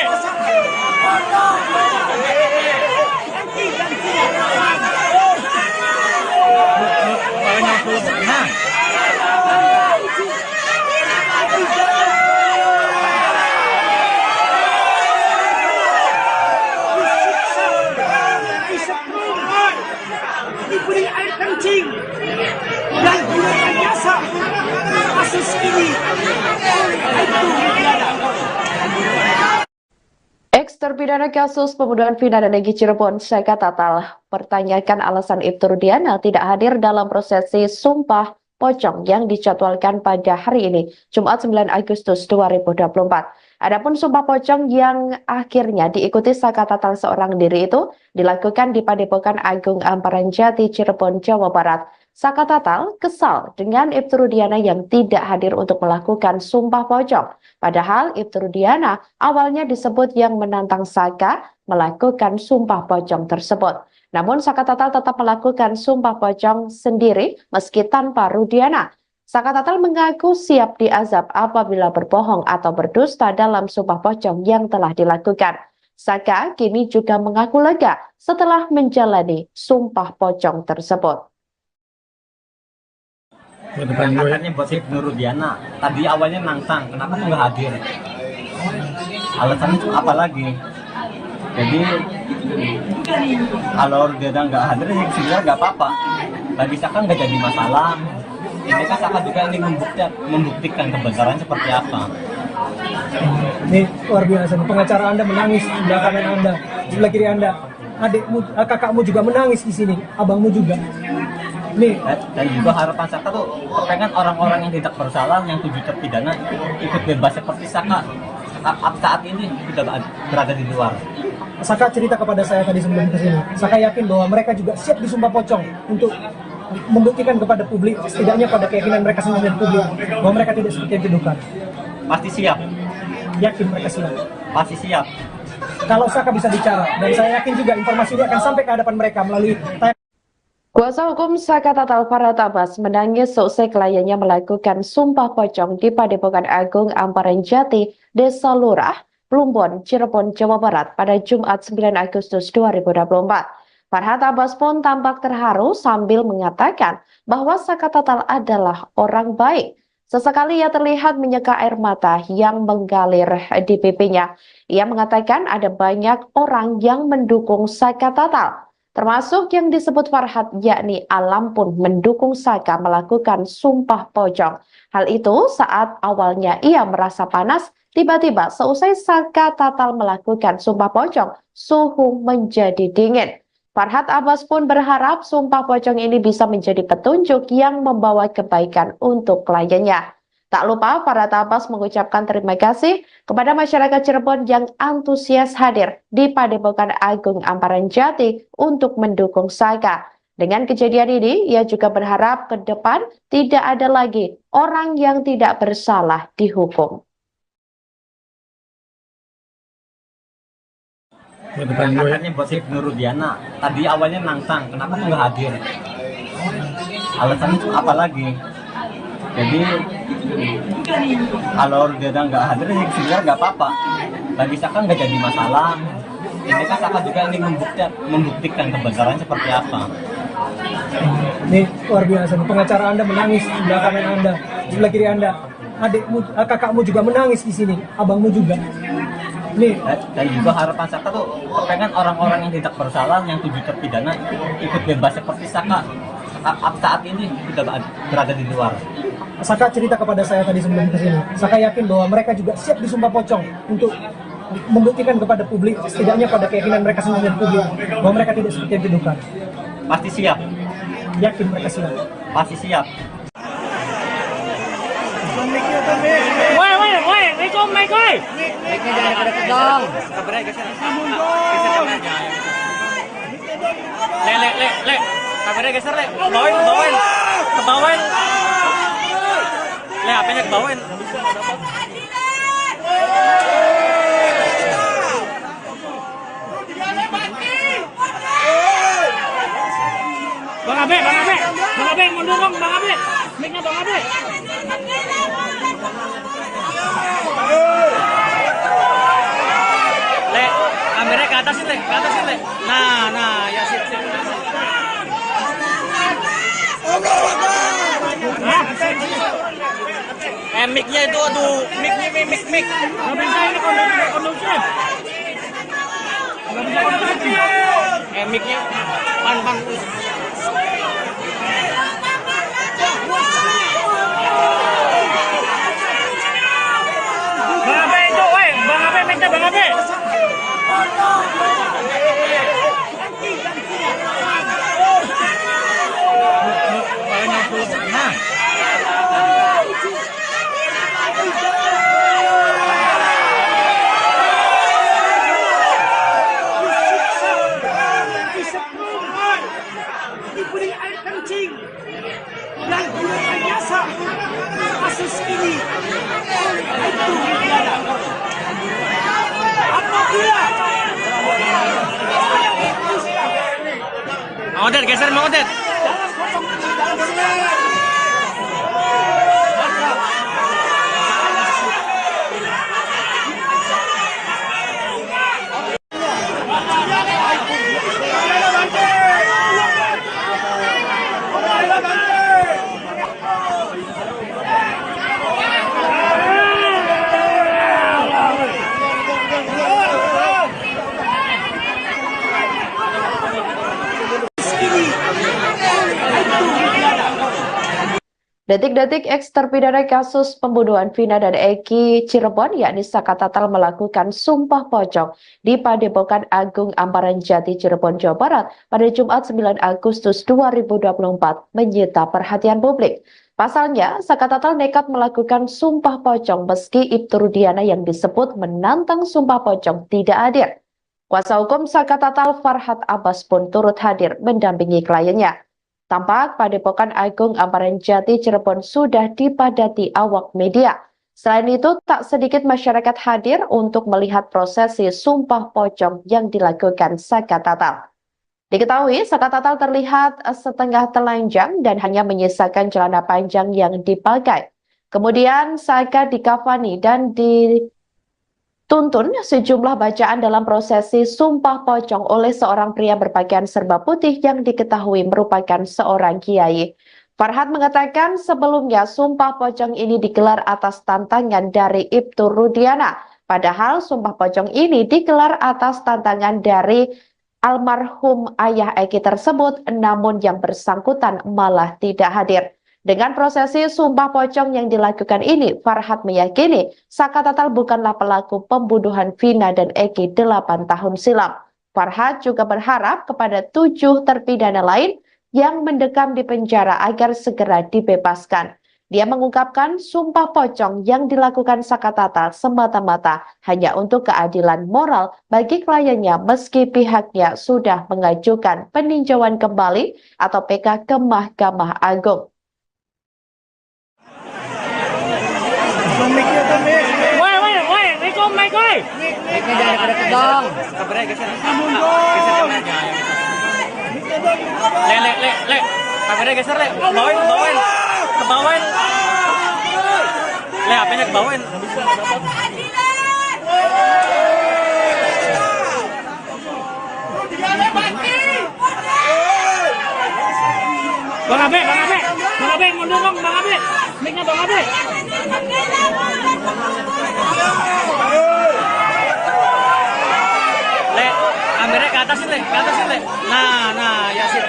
Nah. Diberi air kencing dan direkayasa kasus ini oleh Aibtu Widiana. Ex-terpidana kasus pembunuhan Vina dan Egy Cirebon, Saka Tatal, pertanyakan alasan Ibtu Rudiana tidak hadir dalam prosesi Sumpah Pocong yang dijadwalkan pada hari ini, Jumat 9 Agustus 2024. Adapun Sumpah Pocong yang akhirnya diikuti Saka Tatal seorang diri itu dilakukan di Padepokan Agung Amparan Jati, Cirebon, Jawa Barat. Saka Tatal kesal dengan Ibtu Rudiana yang tidak hadir untuk melakukan Sumpah Pocong. Padahal Ibtu Rudiana awalnya disebut yang menantang Saka melakukan Sumpah Pocong tersebut. Namun Saka Tatal tetap melakukan Sumpah Pocong sendiri meski tanpa Rudiana. Saka Tatal mengaku siap diazab apabila berbohong atau berdusta dalam Sumpah Pocong yang telah dilakukan. Saka kini juga mengaku lega setelah menjalani Sumpah Pocong tersebut. Katanya buat Ibnu Rudiana, tadi awalnya nantang, kenapa tuh nggak hadir? Alasannya apa lagi? Jadi kalau Rudiana nggak hadir, ya sebenarnya nggak apa-apa. Bagi Saka nggak jadi masalah. Ini kan Saka juga ingin membuktikan kebenaran seperti apa. Ini luar biasa. Pengacara Anda menangis di sebelah kanan Anda, di sebelah kiri Anda. Adikmu, kakakmu juga menangis di sini, abangmu juga. Nih. Dan juga harapan Saka tuh pengen orang-orang yang tidak bersalah, yang 7 terpidana ikut bebas seperti Saka saat ini sudah berada di luar. Saka cerita kepada saya tadi sebelum kesini. Saka yakin bahwa mereka juga siap disumpah pocong untuk membuktikan kepada publik, setidaknya pada keyakinan mereka sendiri dan publik, bahwa mereka tidak seperti yang dituduhkan. Pasti siap. Yakin mereka siap. Pasti siap. Kalau Saka bisa bicara, dan saya yakin juga informasi ini akan sampai ke hadapan mereka melalui Kuasa hukum Saka Tatal Farhat Abbas menangis seusai kliennya melakukan Sumpah Pocong di Padepokan Agung Amparan Jati, Desa Lurah, Plumbon, Cirebon, Jawa Barat pada Jumat 9 Agustus 2024. Farhat Abbas pun tampak terharu sambil mengatakan bahwa Saka Tatal adalah orang baik. Sesekali ia terlihat menyeka air mata yang mengalir di pipinya. Ia mengatakan ada banyak orang yang mendukung Saka Tatal, termasuk yang disebut Farhat, yakni Alam pun mendukung Saka melakukan Sumpah Pocong. Hal itu saat awalnya ia merasa panas, tiba-tiba seusai Saka Tatal melakukan Sumpah Pocong, suhu menjadi dingin. Farhat Abbas pun berharap Sumpah Pocong ini bisa menjadi petunjuk yang membawa kebaikan untuk kliennya. Tak lupa Farhat Abbas mengucapkan terima kasih kepada masyarakat Cirebon yang antusias hadir di Padepokan Agung Amparan Jati untuk mendukung Saka. Dengan kejadian ini, ia juga berharap ke depan tidak ada lagi orang yang tidak bersalah dihukum. Katanya buat Ibnu Rudiana, tadi awalnya nantang, kenapa tuh nggak hadir? Alasannya apa lagi? Jadi kalau Rudiana nggak hadir, ya sebenarnya nggak apa-apa. Bagi Saka nggak jadi masalah. Ini kan Saka juga ingin membuktikan kebenaran seperti apa. Ini luar biasa. Pengacara Anda menangis di sebelah kanan Anda, di sebelah kiri Anda. Adikmu, kakakmu juga menangis di sini, abangmu juga. Nih. Dan juga harapan Saka tuh pengen orang-orang yang tidak bersalah, yang 7 terpidana ikut bebas seperti Saka saat ini sudah berada di luar. Saka cerita kepada saya tadi sebelum kesini. Saka yakin bahwa mereka juga siap disumpah pocong untuk membuktikan kepada publik, setidaknya pada keyakinan mereka sendiri dan publik, bahwa mereka tidak seperti yang dituduhkan. Pasti siap. Yakin mereka siap. Pasti siap. Woi, Mike, woi. Mic-nya jangan deket-deket dong. Le. Kameranya geser, Le. Ke bawah. Le, HP-nya kebawain. Bang Abe, mundur dong, Bang Abe. Mic-nya Bang Abe. Le, kameranya ke atas Le. Nah, ya sip. Mic-nya itu, aduh, mic. Nggak bisa ini kondusif. Mic-nya, pan. Bang Abe itu, woi, Bang Abe, mic-nya Bang Abe. Diberi air kencing dan direkayasa kasus ini oleh itu negara. Apabila Mang Odet, geser Mang Odet. Detik-detik eks terpidana kasus pembunuhan Vina dan Eki Cirebon, yakni Saka Tatal, melakukan sumpah pocong di Padepokan Agung Amparan Jati, Cirebon, Jawa Barat pada Jumat 9 Agustus 2024 menyita perhatian publik. Pasalnya, Saka Tatal nekat melakukan sumpah pocong meski Ibtu Rudiana yang disebut menantang sumpah pocong tidak hadir. Kuasa hukum Saka Tatal, Farhad Abbas, pun turut hadir mendampingi kliennya. Tampak Padepokan Agung Amparan Jati, Cirebon sudah dipadati awak media. Selain itu, tak sedikit masyarakat hadir untuk melihat prosesi sumpah pocong yang dilakukan Saka Tatal. Diketahui, Saka Tatal terlihat setengah telanjang dan hanya menyisakan celana panjang yang dipakai. Kemudian Saka dikafani dan dituntun sejumlah bacaan dalam prosesi sumpah pocong oleh seorang pria berpakaian serba putih yang diketahui merupakan seorang kiai. Farhad mengatakan sebelumnya sumpah pocong ini digelar atas tantangan dari Ibtu Rudiana. Padahal sumpah pocong ini digelar atas tantangan dari almarhum ayah Eki tersebut, namun yang bersangkutan malah tidak hadir. Dengan prosesi sumpah pocong yang dilakukan ini, Farhad meyakini Saka Tatal bukanlah pelaku pembunuhan Vina dan Eki 8 tahun silam. Farhad juga berharap kepada 7 terpidana lain yang mendekam di penjara agar segera dibebaskan. Dia mengungkapkan sumpah pocong yang dilakukan Saka Tatal semata-mata hanya untuk keadilan moral bagi kliennya meski pihaknya sudah mengajukan peninjauan kembali atau PK ke Mahkamah Agung. Woi, Riko, mic, woi. Mic-nya jangan deket dong. Kameranya geser. Geser kameranya. Le. Kameranya geser, Le. Kebawain. Le, HP-nya kebawain. Bang Abe, mundur dong, Bang Abe. Mic-nya Bang Abe. Le, kameranya ke atas Le. Nah, ya sip.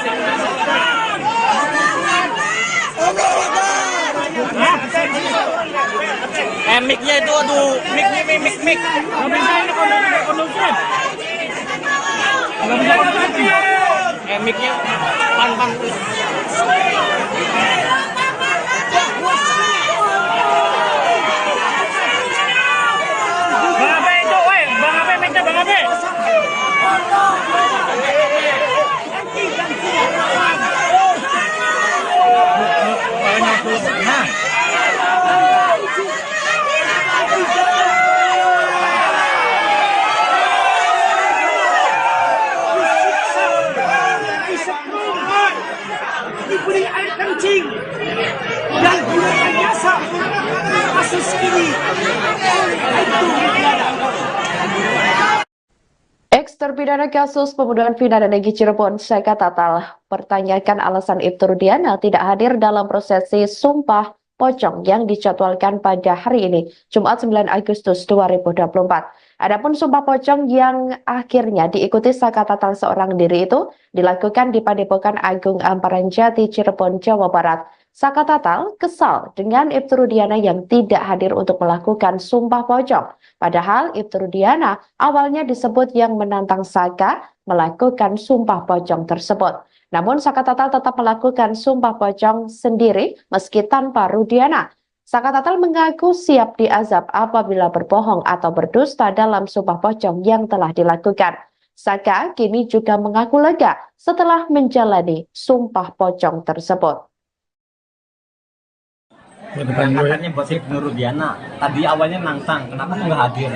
Mic-nya itu, aduh, mic. Nggak bisa ini kondusif. Mic-nya, pan. Bang Abe itu, woi, Bang Abe, mic-nya Bang Abe. Nah. ditipu dengan air kencing dan direkayasa kasus ini itu tidak ada. Ex-terpidana kasus pembunuhan vina dan Egy Cirebon, Saka Tatal, pertanyakan alasan Ibtu Rudiana tidak hadir dalam prosesi Sumpah Pocong yang dijadwalkan pada hari ini, Jumat 9 Agustus 2024. Adapun Sumpah Pocong yang akhirnya diikuti Saka Tatal seorang diri itu dilakukan di Padepokan Agung Amparan Jati, Cirebon, Jawa Barat. Saka Tatal kesal dengan Ibtu Rudiana yang tidak hadir untuk melakukan Sumpah Pocong. Padahal Ibtu Rudiana awalnya disebut yang menantang Saka melakukan Sumpah Pocong tersebut. Namun Saka Tatal tetap melakukan Sumpah Pocong sendiri meski tanpa Rudiana. Saka Tatal mengaku siap diazab apabila berbohong atau berdusta dalam Sumpah Pocong yang telah dilakukan. Saka kini juga mengaku lega setelah menjalani Sumpah Pocong tersebut. Katanya buat Ibnu Rudiana, tadi awalnya nantang, kenapa kok nggak hadir?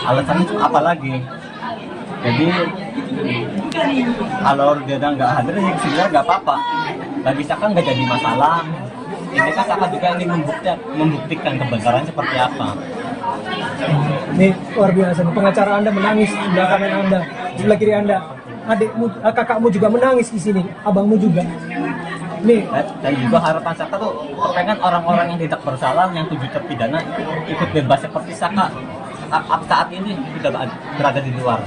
Alasannya apa lagi? Jadi kalau Rudiana nggak hadir, ya sebenarnya nggak apa-apa. Bagi Saka nggak jadi masalah. Ini kan Saka juga ingin membuktikan kebenaran seperti apa. Ini luar biasa. Pengacara Anda menangis di sebelah kanan Anda, di sebelah kiri Anda. Adikmu, kakakmu juga menangis di sini, abangmu juga. Nih. Dan juga harapan Saka tuh pengen orang-orang yang tidak bersalah, yang 7 terpidana ikut bebas seperti Saka saat ini sudah berada di luar.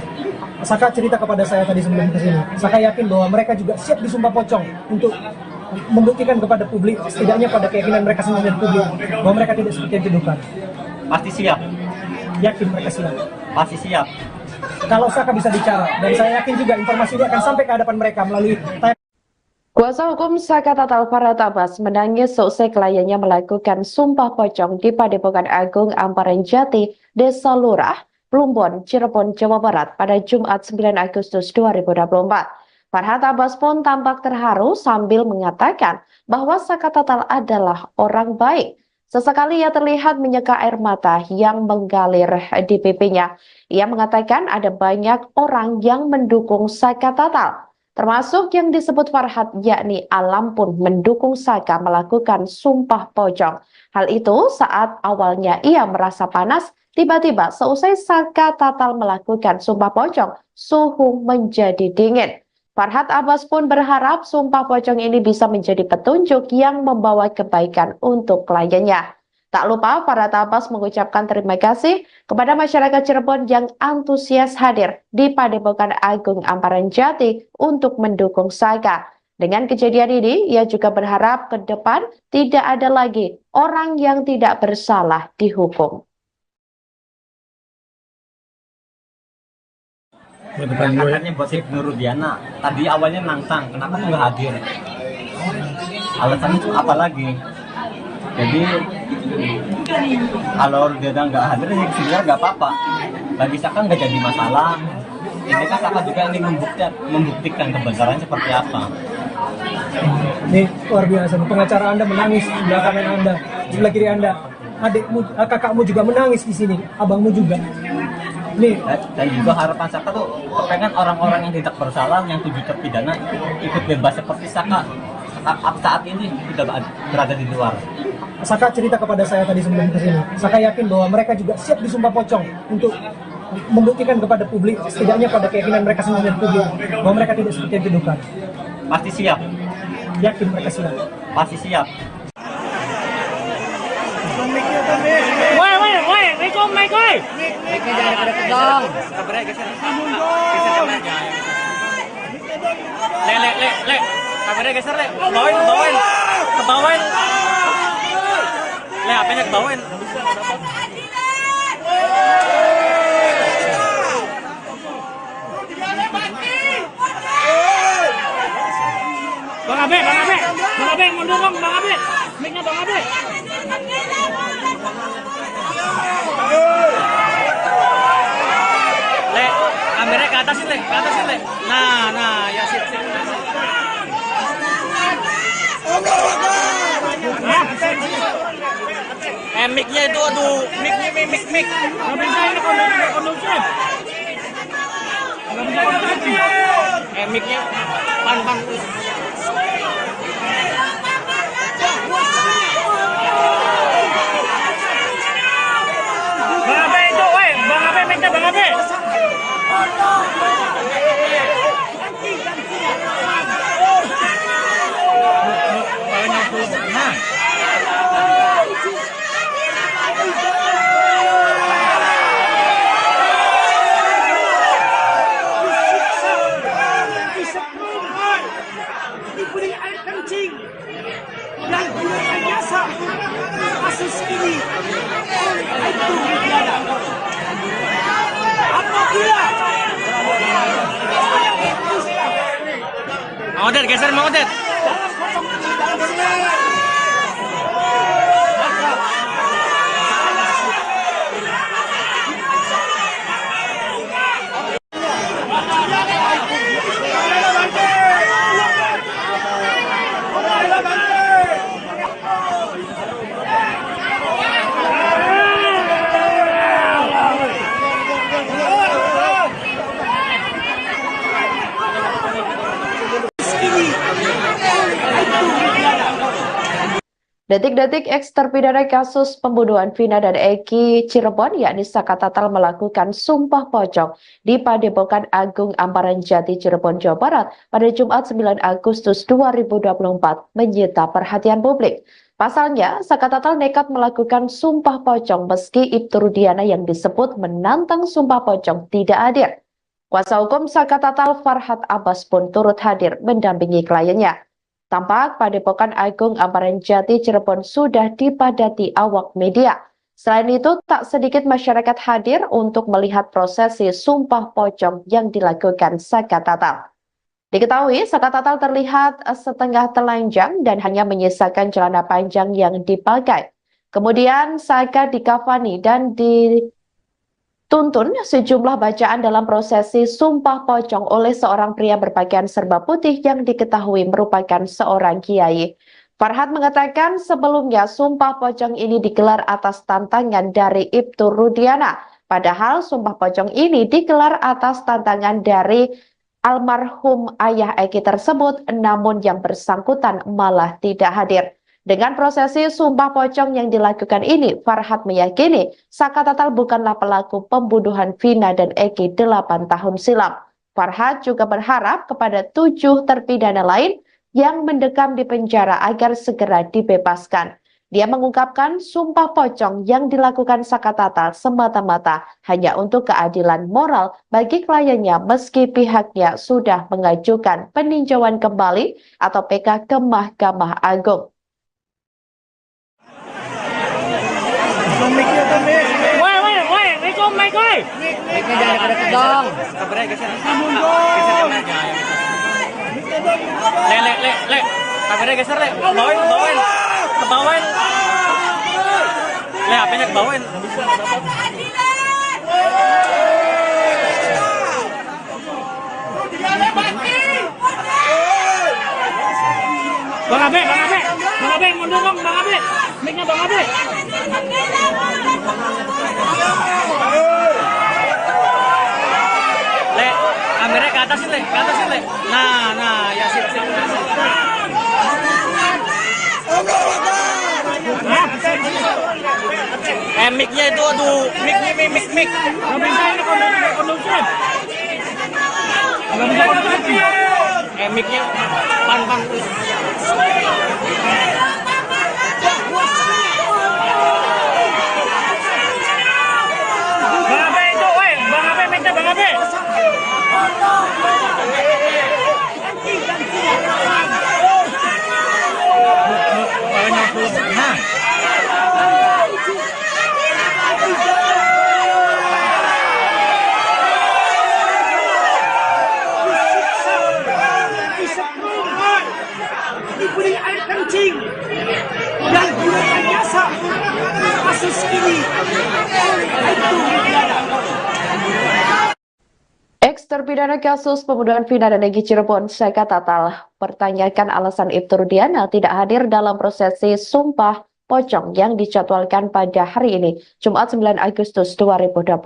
Saka cerita kepada saya tadi sebelum kesini. Saka yakin bahwa mereka juga siap disumpah pocong untuk membuktikan kepada publik, setidaknya pada keyakinan mereka sendiri dan publik, bahwa mereka tidak seperti yang dituduhkan. Pasti siap. Yakin mereka siap. Pasti siap. Kalau Saka bisa bicara, dan saya yakin juga informasi ini akan sampai ke hadapan mereka melalui Kuasa hukum Saka Tatal Farhat Abbas menangis seusai kliennya melakukan Sumpah Pocong di Padepokan Agung Amparan Jati, Desa Lurah, Plumbon, Cirebon, Jawa Barat pada Jumat 9 Agustus 2024. Farhat Abbas pun tampak terharu sambil mengatakan bahwa Saka Tatal adalah orang baik. Sesekali ia terlihat menyeka air mata yang mengalir di pipinya. Ia mengatakan ada banyak orang yang mendukung Saka Tatal, termasuk yang disebut Farhat, yakni Alam pun mendukung Saka melakukan Sumpah Pocong. Hal itu saat awalnya ia merasa panas, tiba-tiba seusai Saka Tatal melakukan Sumpah Pocong, suhu menjadi dingin. Farhat Abbas pun berharap Sumpah Pocong ini bisa menjadi petunjuk yang membawa kebaikan untuk kliennya. Tak lupa Farhat Abbas mengucapkan terima kasih kepada masyarakat Cirebon yang antusias hadir di Padepokan Agung Amparan Jati untuk mendukung Saka. Dengan kejadian ini, ia juga berharap ke depan tidak ada lagi orang yang tidak bersalah dihukum. Katanya buat Ibnu Rudiana, tadi awalnya nantang, kenapa kok nggak hadir? Alasannya apa lagi? Jadi kalau Rudiana nggak hadir, ya sebenarnya nggak apa-apa. Bagi Saka nggak jadi masalah. Ini kan Saka juga ingin membuktikan kebenaran seperti apa. Ini luar biasa. Pengacara Anda menangis di sebelah kanan Anda, di sebelah kiri Anda. Adikmu, kakakmu juga menangis di sini, abangmu juga. Nih. Dan juga harapan Saka tuh pengen orang-orang yang tidak bersalah, yang 7 terpidana ikut bebas seperti Saka saat ini sudah berada di luar. Saka cerita kepada saya tadi sebelum kesini. Saka yakin bahwa mereka juga siap disumpah pocong untuk membuktikan kepada publik, setidaknya pada keyakinan mereka sendiri dan publik, bahwa mereka tidak seperti yang dituduhkan. Pasti siap. Yakin mereka siap. Pasti siap. Woi, Rikom, Mike, woi. Mic-nya jangan pada kedong. Le. Kameranya geser, Le. Kebawain. Le, HP-nya kebawain. Bang Abe, mundur dong, Bang Abe. Mic-nya Bang Abe. Le, kameranya ke atas, Le. Nah, ya sip. Mic-nya itu, aduh, mic. Nggak bisa ini kondusif. Mic-nya pan. itu tiada. Apabila Mang Odet, geser Mang Odet. dalam pocong ini dalam Detik-detik eks terpidana kasus pembunuhan Vina dan Eki Cirebon, yakni Saka Tatal melakukan sumpah pocong di Padepokan Agung Amparan Jati Cirebon, Jawa Barat pada Jumat 9 Agustus 2024 menyita perhatian publik. Pasalnya, Saka Tatal nekat melakukan sumpah pocong meski Ibtu Rudiana yang disebut menantang sumpah pocong tidak hadir. Kuasa hukum Saka Tatal Farhat Abbas pun turut hadir mendampingi kliennya. Tampak Padepokan Agung Amparan Jati Cirebon sudah dipadati awak media. Selain itu, tak sedikit masyarakat hadir untuk melihat prosesi sumpah pocong yang dilakukan Saka Tatal. Diketahui, Saka Tatal terlihat setengah telanjang dan hanya menyisakan celana panjang yang dipakai. Kemudian Saka dikafani dan dituntun sejumlah bacaan dalam prosesi sumpah pocong oleh seorang pria berpakaian serba putih yang diketahui merupakan seorang kiai. Farhat mengatakan sebelumnya sumpah pocong ini digelar atas tantangan dari Ibtu Rudiana. Padahal sumpah pocong ini digelar atas tantangan dari almarhum ayah Eki tersebut, namun yang bersangkutan malah tidak hadir. Dengan prosesi sumpah pocong yang dilakukan ini, Farhat meyakini Saka Tatal bukanlah pelaku pembunuhan Vina dan Eki 8 tahun silam. Farhat juga berharap kepada 7 terpidana lain yang mendekam di penjara agar segera dibebaskan. Dia mengungkapkan sumpah pocong yang dilakukan Saka Tatal semata-mata hanya untuk keadilan moral bagi kliennya meski pihaknya sudah mengajukan peninjauan kembali atau PK ke Mahkamah Agung. Woi, Rico, Mike, woi. Mic-nya jangan deket dong. Kabarnya geser. Le. Kabarnya geser, Le. Kebawain. Le, HP-nya kebawain. Bang Abe, mundur dong, Bang Abe. Mic-nya Bang Abe. Le, kameranya ke atas Le. Nah, ya sip. Mic-nya itu, aduh, mic. Nggak bisa ini kondusif. Mic-nya pan. Bang Abe itu, woi, Bang Abe, mic-nya Bang Abe. diberi air kencing dan direkayasa kasus ini itu tiada. Eks terpidana kasus pembunuhan Vina dan Eki Cirebon, Saka Tatal, pertanyakan alasan Ibtu Rudiana tidak hadir dalam prosesi sumpah pocong yang dijadwalkan pada hari ini, Jumat 9 Agustus 2024.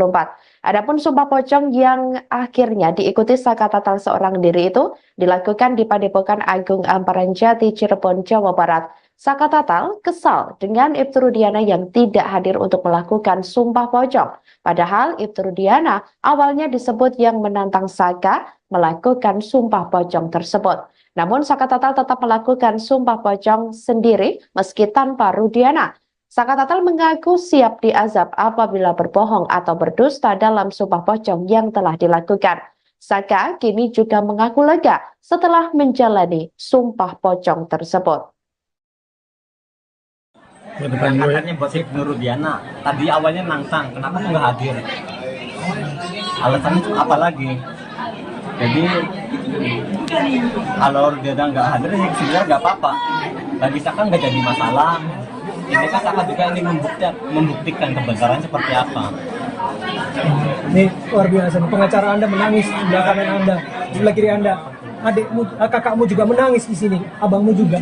Adapun sumpah pocong yang akhirnya diikuti Saka Tatal seorang diri itu dilakukan di Padepokan Agung Amparan Jati, Cirebon, Jawa Barat. Saka Tatal kesal dengan Ibtu Rudiana yang tidak hadir untuk melakukan sumpah pocong. Padahal Ibtu Rudiana awalnya disebut yang menantang Saka melakukan sumpah pocong tersebut. Namun Saka Tatal tetap melakukan sumpah pocong sendiri meski tanpa Rudiana. Saka Tatal mengaku siap diazab apabila berbohong atau berdusta dalam sumpah pocong yang telah dilakukan. Saka kini juga mengaku lega setelah menjalani sumpah pocong tersebut. Angkatannya buat Ibnu Rudiana. Tadi awalnya nantang, kenapa tuh nggak hadir? Alasannya tuh apa lagi? Jadi kalau Rudiana nggak hadir, ya sebenarnya nggak apa-apa. Bagi Saka nggak jadi masalah. Ini kan Saka juga ingin membuktikan kebenaran seperti apa. Ini luar biasa. Pengacara Anda menangis di sebelah kanan Anda, di sebelah kiri Anda. Adikmu, kakakmu juga menangis di sini, abangmu juga.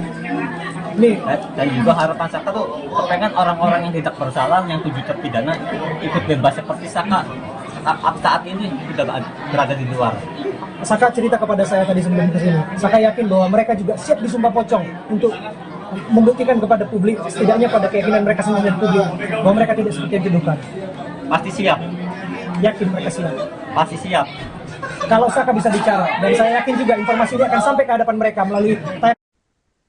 Nih, Dan juga harapan Saka tuh pengen orang-orang yang tidak bersalah, yang 7 terpidana ikut bebas seperti Saka saat ini sudah berada di luar. Saka cerita kepada saya tadi sebelum kesini. Saka yakin bahwa mereka juga siap disumpah pocong untuk membuktikan kepada publik, setidaknya pada keyakinan mereka sendiri dan publik, bahwa mereka tidak seperti yang dituduhkan. Pasti siap, Yakin mereka siap. pasti siap. Kalau Saka bisa bicara, dan saya yakin juga informasi ini akan sampai ke hadapan mereka melalui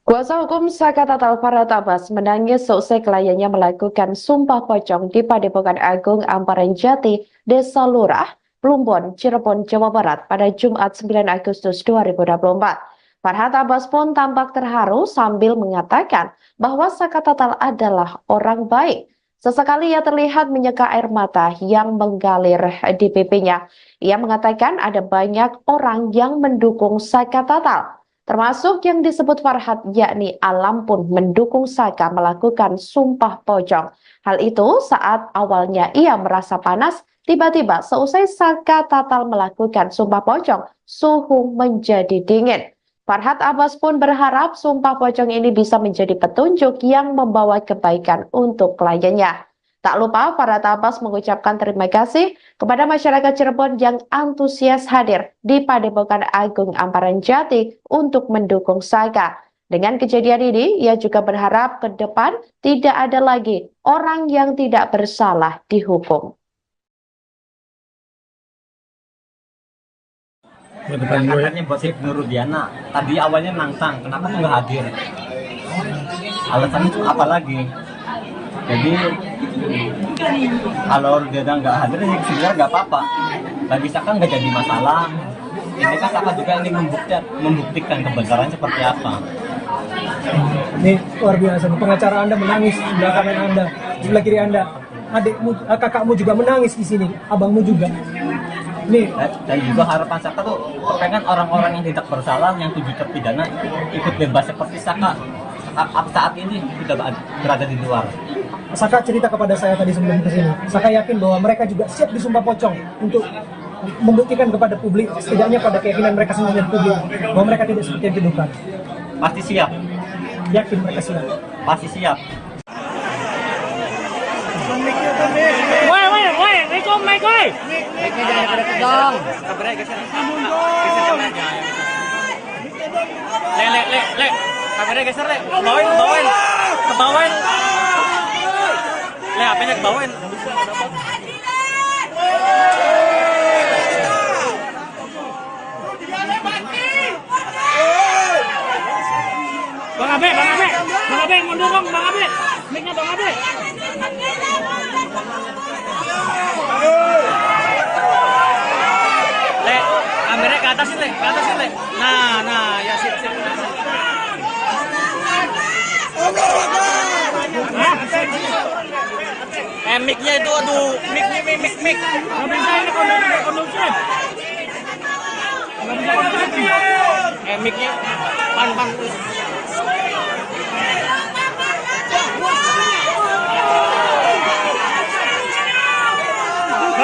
Kuasa hukum Saka Tatal Farhat Abbas menangis seusai kliennya melakukan sumpah pocong di Padepokan Agung Amparan Jati, Desa Lurah, Plumbon, Cirebon, Jawa Barat pada Jumat 9 Agustus 2024. Farhat Abbas pun tampak terharu sambil mengatakan bahwa Saka Tatal adalah orang baik. Sesekali ia terlihat menyeka air mata yang menggalir di pipinya. Ia mengatakan ada banyak orang yang mendukung Saka Tatal, termasuk yang disebut Farhat, yakni Alam pun mendukung Saka melakukan sumpah pocong. Hal itu saat awalnya ia merasa panas, tiba-tiba seusai Saka Tatal melakukan sumpah pocong, suhu menjadi dingin. Farhat Abbas pun berharap sumpah pocong ini bisa menjadi petunjuk yang membawa kebaikan untuk kliennya. Tak lupa Farhat Abbas mengucapkan terima kasih kepada masyarakat Cirebon yang antusias hadir di Padepokan Agung Amparan Jati untuk mendukung Saka. Dengan kejadian ini, ia juga berharap ke depan tidak ada lagi orang yang tidak bersalah dihukum. Angkatannya buat Ibnu Rudiana. Tadi awalnya nantang, kenapa tuh nggak hadir? Alasannya tuh apa lagi? Jadi kalau Rudiana nggak hadir, ya sebenarnya nggak apa-apa. Bagi Saka nggak jadi masalah. Ini kan Saka juga ingin membuktikan kebenaran seperti apa. Ini luar biasa. Pengacara Anda menangis di sebelah kanan Anda, di sebelah kiri Anda. Adikmu, kakakmu juga menangis di sini, abangmu juga. Nih, Dan juga harapan Saka tuh pengen orang-orang yang tidak bersalah, yang 7 terpidana ikut bebas seperti Saka saat ini sudah berada di luar. Saka cerita kepada saya tadi sebelum kesini. Saka yakin bahwa mereka juga siap disumpah pocong untuk membuktikan kepada publik, setidaknya pada keyakinan mereka sendiri dan publik, bahwa mereka tidak seperti yang dituduhkan. Pasti siap, Yakin mereka siap. pasti siap. Woi, Riko, Mike, woi. Baiknya jangan deket dong. Le. Kameranya geser, Le. Kebawain. Kebawain. Le, HP-nya kebawain. Bang Abe, mundur dong, Bang Abe. Mic-nya Bang Abe. Le, kameranya ke atasin, Le. Nah, ya sip. Mic-nya itu, aduh, mic. Nggak bisa ini kondusif. Mic-nya, pan. Bang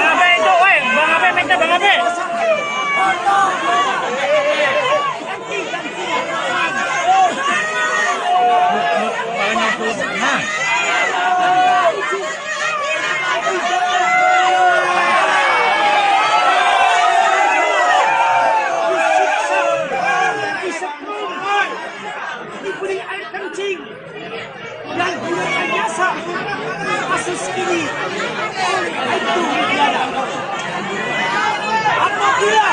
Abe itu, woi, Bang Abe, mic-nya Bang Abe. Nah. Diberi air kencing dan direkayasa kasus ini oleh Aibtu Rudiana. Apabila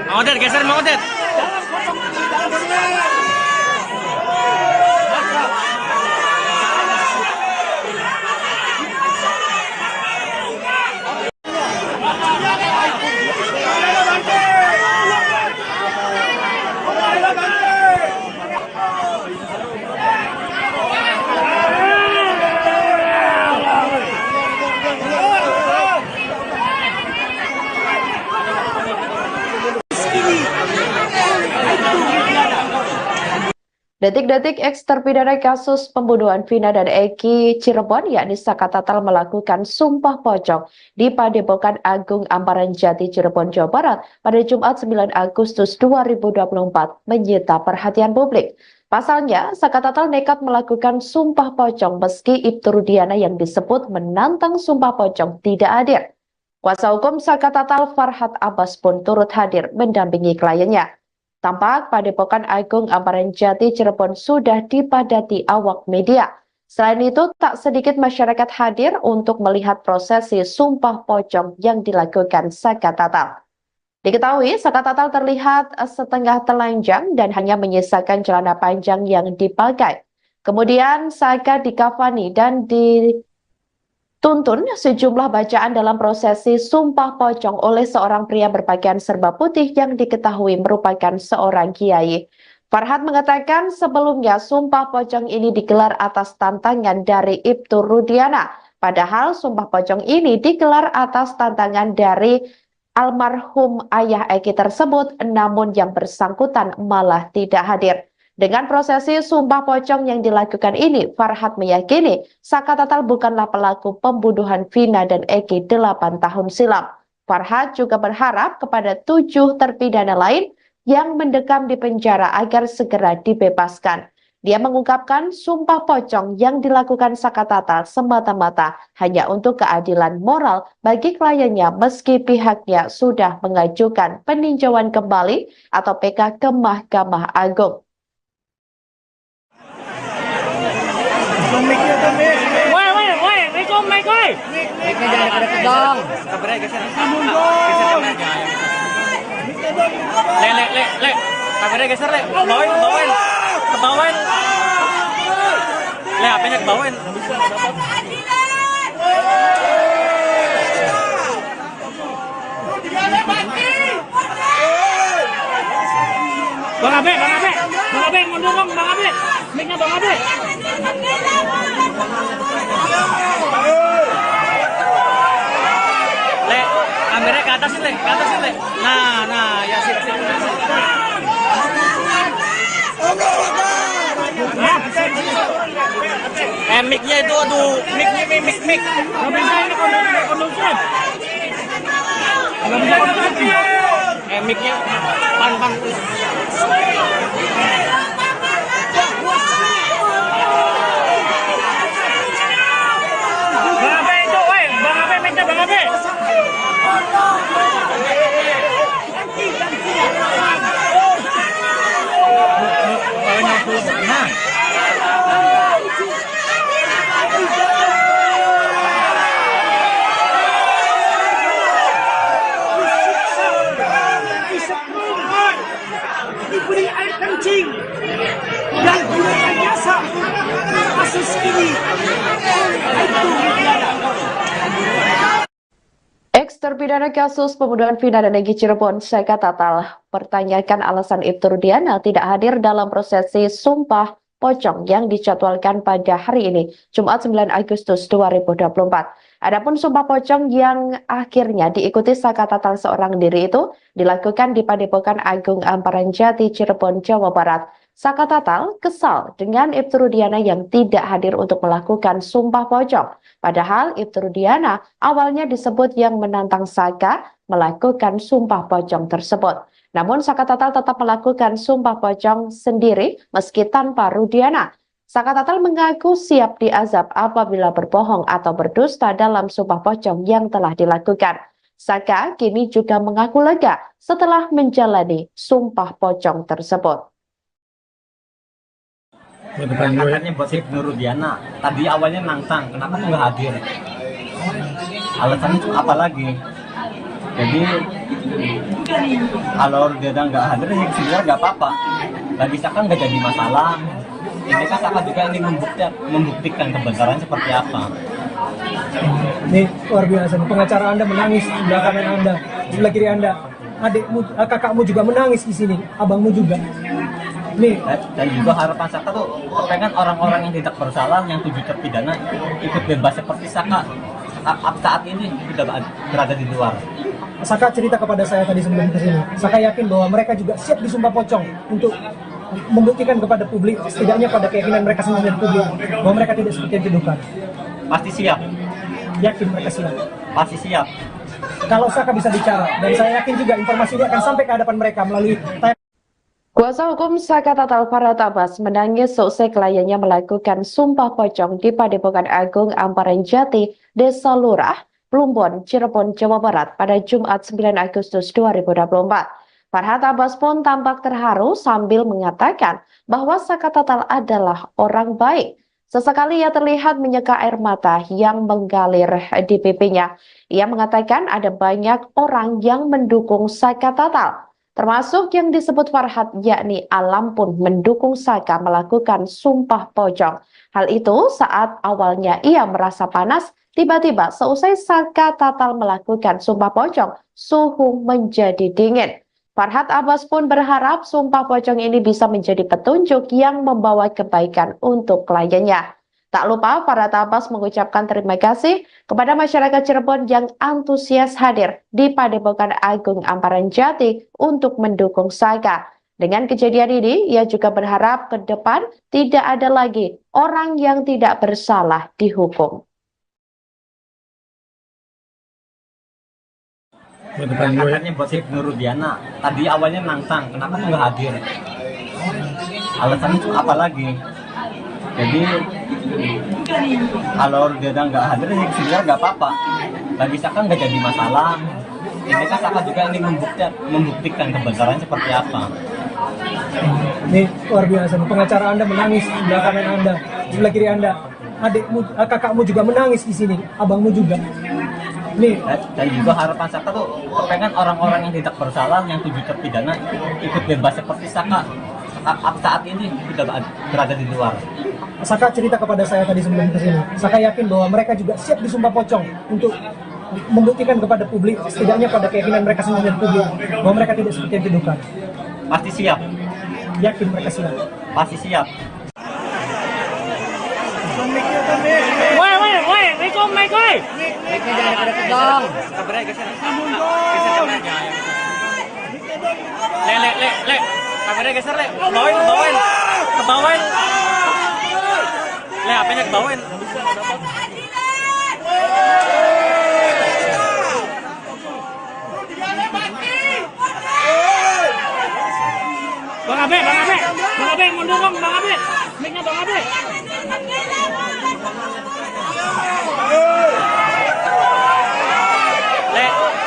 Mang Odet, geser Mang Odet. dalam potong dalam Detik-detik eks terpidana kasus pembunuhan Vina dan Eki Cirebon yakni Saka Tatal melakukan sumpah pocong di Padepokan Agung Amparan Jati Cirebon, Jawa Barat pada Jumat 9 Agustus 2024 menyita perhatian publik. Pasalnya, Saka Tatal nekat melakukan sumpah pocong meski Ibtu Rudiana yang disebut menantang sumpah pocong tidak hadir. Kuasa hukum Saka Tatal Farhat Abbas pun turut hadir mendampingi kliennya. Tampak Padepokan Agung Amparan Jati Cirebon sudah dipadati awak media. Selain itu, tak sedikit masyarakat hadir untuk melihat prosesi sumpah pocong yang dilakukan Saka Tatal. Diketahui, Saka Tatal terlihat setengah telanjang dan hanya menyisakan celana panjang yang dipakai. Kemudian Saka dikafani dan dituntun sejumlah bacaan dalam prosesi sumpah pocong oleh seorang pria berpakaian serba putih yang diketahui merupakan seorang kiai. Farhat mengatakan sebelumnya sumpah pocong ini digelar atas tantangan dari Ibtu Rudiana. Padahal sumpah pocong ini digelar atas tantangan dari almarhum ayah Eki tersebut, namun yang bersangkutan malah tidak hadir. Dengan prosesi sumpah pocong yang dilakukan ini, Farhat meyakini Saka Tatal bukanlah pelaku pembunuhan Vina dan Eki 8 tahun silam. Farhat juga berharap kepada 7 terpidana lain yang mendekam di penjara agar segera dibebaskan. Dia mengungkapkan sumpah pocong yang dilakukan Saka Tatal semata-mata hanya untuk keadilan moral bagi kliennya meski pihaknya sudah mengajukan peninjauan kembali atau PK ke Mahkamah Agung. Woi, Rikom, Mike, woi. Mic-nya jangan pada kedong. Le. Kameranya geser, Le. Kebawain. Le, HP-nya kebawain. Bang Abe, mundur dong, Bang Abe. Mic-nya Bang Abe. Le, kameranya ke atas, Le. Nah, ya sip. Mic-nya itu, aduh, mic. Gak bisa ini kondusif. Mic-nya pan. Bang Abe itu, woi. Bang Abe, mic-nya Bang Abe. Diberi air kencing dan gunakan jasa kasus ini itu Rudiana. Eks terpidana kasus pembunuhan Vina dan Eki Cirebon, Saka Tatal, pertanyakan alasan Ibtu Rudiana tidak hadir dalam prosesi sumpah pocong yang dijadwalkan pada hari ini, Jumat 9 Agustus 2024. Adapun sumpah pocong yang akhirnya diikuti Saka Tatal seorang diri itu dilakukan di Padepokan Agung Amparan Jati Cirebon, Jawa Barat. Saka Tatal kesal dengan Ibtu Rudiana yang tidak hadir untuk melakukan sumpah pocong. Padahal Ibtu Rudiana awalnya disebut yang menantang Saka melakukan sumpah pocong tersebut. Namun Saka Tatal tetap melakukan sumpah pocong sendiri meski tanpa Rudiana. Saka Tatal mengaku siap diazab apabila berbohong atau berdusta dalam sumpah pocong yang telah dilakukan. Saka kini juga mengaku lega setelah menjalani sumpah pocong tersebut. Katanya buat Ibnu Rudiana. Tadi awalnya nantang, kenapa nggak hadir? Alasannya itu apa lagi? Jadi kalau Rudiana nggak hadir, ya sebenarnya nggak apa-apa. Bagi Saka nggak jadi masalah. Ini kan Saka juga ingin membuktikan kebenaran seperti apa. Ini luar biasa. Pengacara Anda menangis di sebelah kanan Anda, di sebelah kiri Anda. Adikmu, kakakmu juga menangis di sini, abangmu juga. Nih. Dan juga harapan Saka tuh pengen orang-orang yang tidak bersalah, yang 7 terpidana ikut bebas seperti Saka saat ini sudah berada di luar. Saka cerita kepada saya tadi sebelum kesini. Saka yakin bahwa mereka juga siap disumpah pocong untuk membuktikan kepada publik, setidaknya pada keyakinan mereka sendiri dan publik, bahwa mereka tidak seperti yang dituduhkan. Pasti siap, Yakin mereka siap. pasti siap. Kalau Saka bisa bicara, dan saya yakin juga informasi ini akan sampai ke hadapan mereka melalui Kuasa hukum Saka Tatal Farhat Abbas menangis seusai kliennya melakukan sumpah pocong di Padepokan Agung Amparan Jati, Desa Lurah, Plumbon, Cirebon, Jawa Barat pada Jumat 9 Agustus 2024. Farhat Abbas pun tampak terharu sambil mengatakan bahwa Saka Tatal adalah orang baik. Sesekali ia terlihat menyeka air mata yang mengalir di pipinya. Ia mengatakan ada banyak orang yang mendukung Saka Tatal, termasuk yang disebut Farhat, yakni Alam pun mendukung Saka melakukan sumpah pocong. Hal itu saat awalnya ia merasa panas, tiba-tiba seusai Saka Tatal melakukan sumpah pocong, suhu menjadi dingin. Farhat Abbas pun berharap sumpah pocong ini bisa menjadi petunjuk yang membawa kebaikan untuk kliennya. Tak lupa Farhat Abbas mengucapkan terima kasih kepada masyarakat Cirebon yang antusias hadir di Padepokan Agung Amparan Jati untuk mendukung Saka. Dengan kejadian ini, ia juga berharap ke depan tidak ada lagi orang yang tidak bersalah dihukum. Katanya buat si Nurudiana, tadi awalnya nantang, kenapa nggak hadir? Alasannya itu apa lagi? Jadi kalau dia nggak hadir, sebenarnya nggak apa-apa. Bagi Saka nggak jadi masalah. Ini kan Saka juga ini membuktikan kebenaran seperti apa. Ini luar biasa. Pengacara Anda menangis di sebelah kanan Anda, di sebelah kiri Anda. Adikmu, kakakmu juga menangis di sini, abangmu juga. Nih, Dan juga harapan Saka tuh pengen orang-orang yang tidak bersalah, yang 7 terpidana ikut bebas seperti Saka saat ini sudah berada di luar. Saka cerita kepada saya tadi sebelum kesini. Saka yakin bahwa mereka juga siap disumpah pocong untuk membuktikan kepada publik, setidaknya pada keyakinan mereka sendiri dan publik, bahwa mereka tidak seperti yang dituduhkan. Pasti siap, Yakin mereka siap. pasti siap. Woi, Riko, Mike, woi. Mic-nya jangan deket-deket dong. Le. Kameranya geser, le. Kebawain. Le, HP-nya kebawain. Bang Abe, mundur dong, Bang Abe. Mic-nya Bang Abe. Le,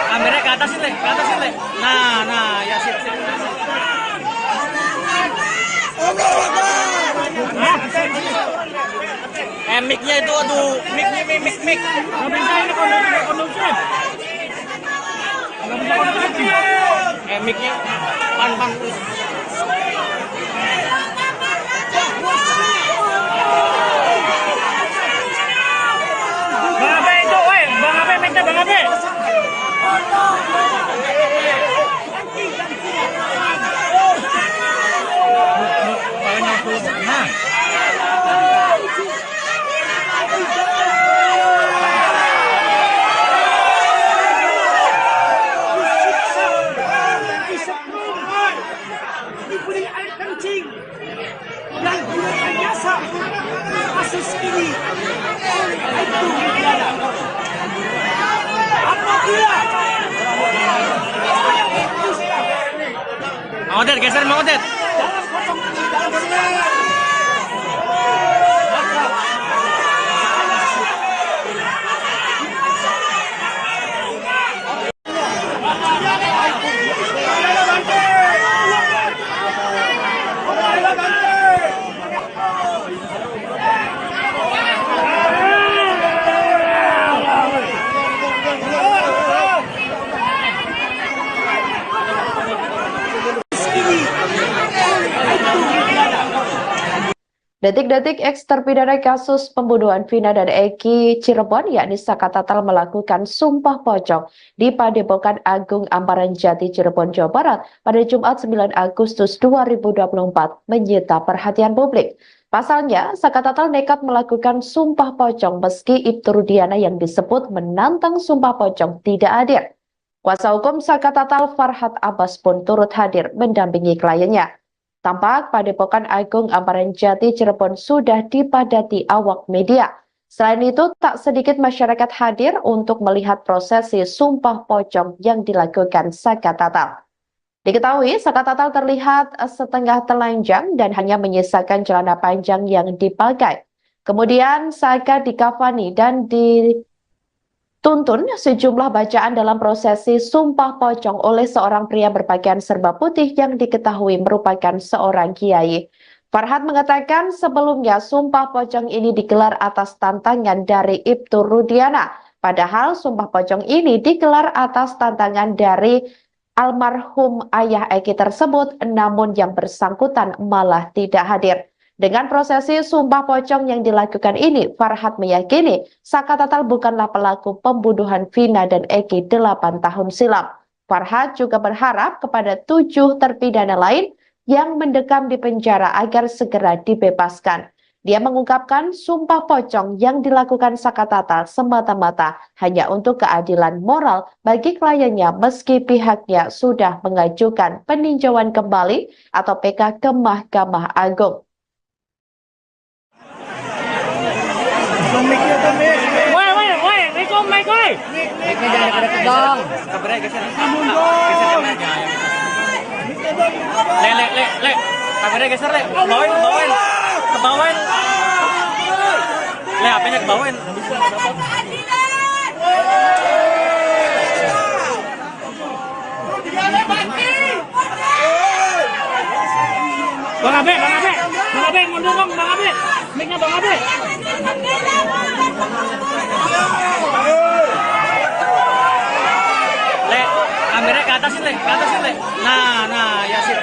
kameranya ke atasin, le. Nah, ya sip. Mic-nya itu, aduh, mic. Nggak bisa ini kondusif. Mic-nya, pan. Bang Abe itu, woi, Bang Abe, mic-nya Bang Abe. Nah. Diberi air kencing dan gunakan jasa kasus ini itu pidana. Apabila Mang Odet, geser Mang Odet. dalam potong dalam semangat Detik-detik eks terpidana kasus pembunuhan Vina dan Eki Cirebon, yakni Saka Tatal melakukan sumpah pocong di Padepokan Agung Amparan Jati, Cirebon, Jawa Barat pada Jumat 9 Agustus 2024 menyita perhatian publik. Pasalnya, Saka Tatal nekat melakukan sumpah pocong meski Ibtu Rudiana yang disebut menantang sumpah pocong tidak hadir. Kuasa hukum Saka Tatal Farhat Abbas pun turut hadir mendampingi kliennya. Tampak Padepokan Agung Amparan Jati Cirebon sudah dipadati awak media. Selain itu, tak sedikit masyarakat hadir untuk melihat prosesi Sumpah Pocong yang dilakukan Saka Tatal. Diketahui, Saka Tatal terlihat setengah telanjang dan hanya menyisakan celana panjang yang dipakai. Kemudian Saka dikafani dan dituntun sejumlah bacaan dalam prosesi Sumpah Pocong oleh seorang pria berpakaian serba putih yang diketahui merupakan seorang kiai. Farhad mengatakan sebelumnya Sumpah Pocong ini digelar atas tantangan dari Ibtu Rudiana. Padahal Sumpah Pocong ini digelar atas tantangan dari almarhum ayah Eki tersebut, namun yang bersangkutan malah tidak hadir. Dengan prosesi Sumpah Pocong yang dilakukan ini, Farhad meyakini Saka Tatal bukanlah pelaku pembunuhan Vina dan Eki 8 tahun silam. Farhad juga berharap kepada 7 terpidana lain yang mendekam di penjara agar segera dibebaskan. Dia mengungkapkan Sumpah Pocong yang dilakukan Saka Tatal semata-mata hanya untuk keadilan moral bagi kliennya meski pihaknya sudah mengajukan peninjauan kembali atau PK ke Mahkamah Agung. Woi, Rekom, Mike, woi. Mic-nya jangan deket dong. Kabarnya geser aja. Le. Kabarnya geser, Le. Kebawain. Le, HP-nya kebawain. Bang Abe, mundur dong, Bang Abe. Mic-nya Bang Abe. Le, kameranya ke atas, Le. Nah, ya sip.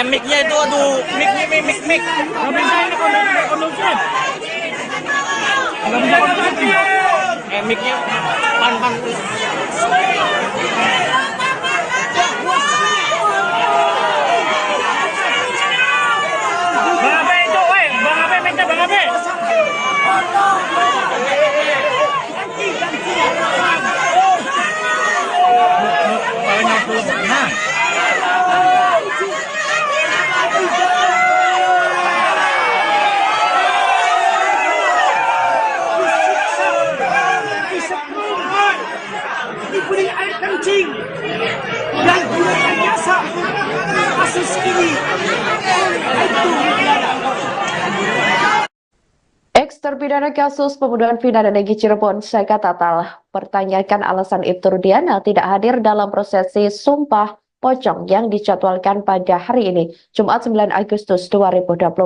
Mic-nya itu, aduh, mic. Nggak bisa ini kondusif. Mic-nya pan. Bang Abe itu, woi. Bang Abe, mic-nya Bang Abe. Nah. Diberi air kencing dan direkayasa kasus ini itu Ex-terpidana kasus pembunuhan Vina dan Eki Cirebon, Saka Tatal, pertanyakan alasan Ibtu Rudiana tidak hadir dalam prosesi Sumpah Pocong yang dijadwalkan pada hari ini, Jumat 9 Agustus 2024.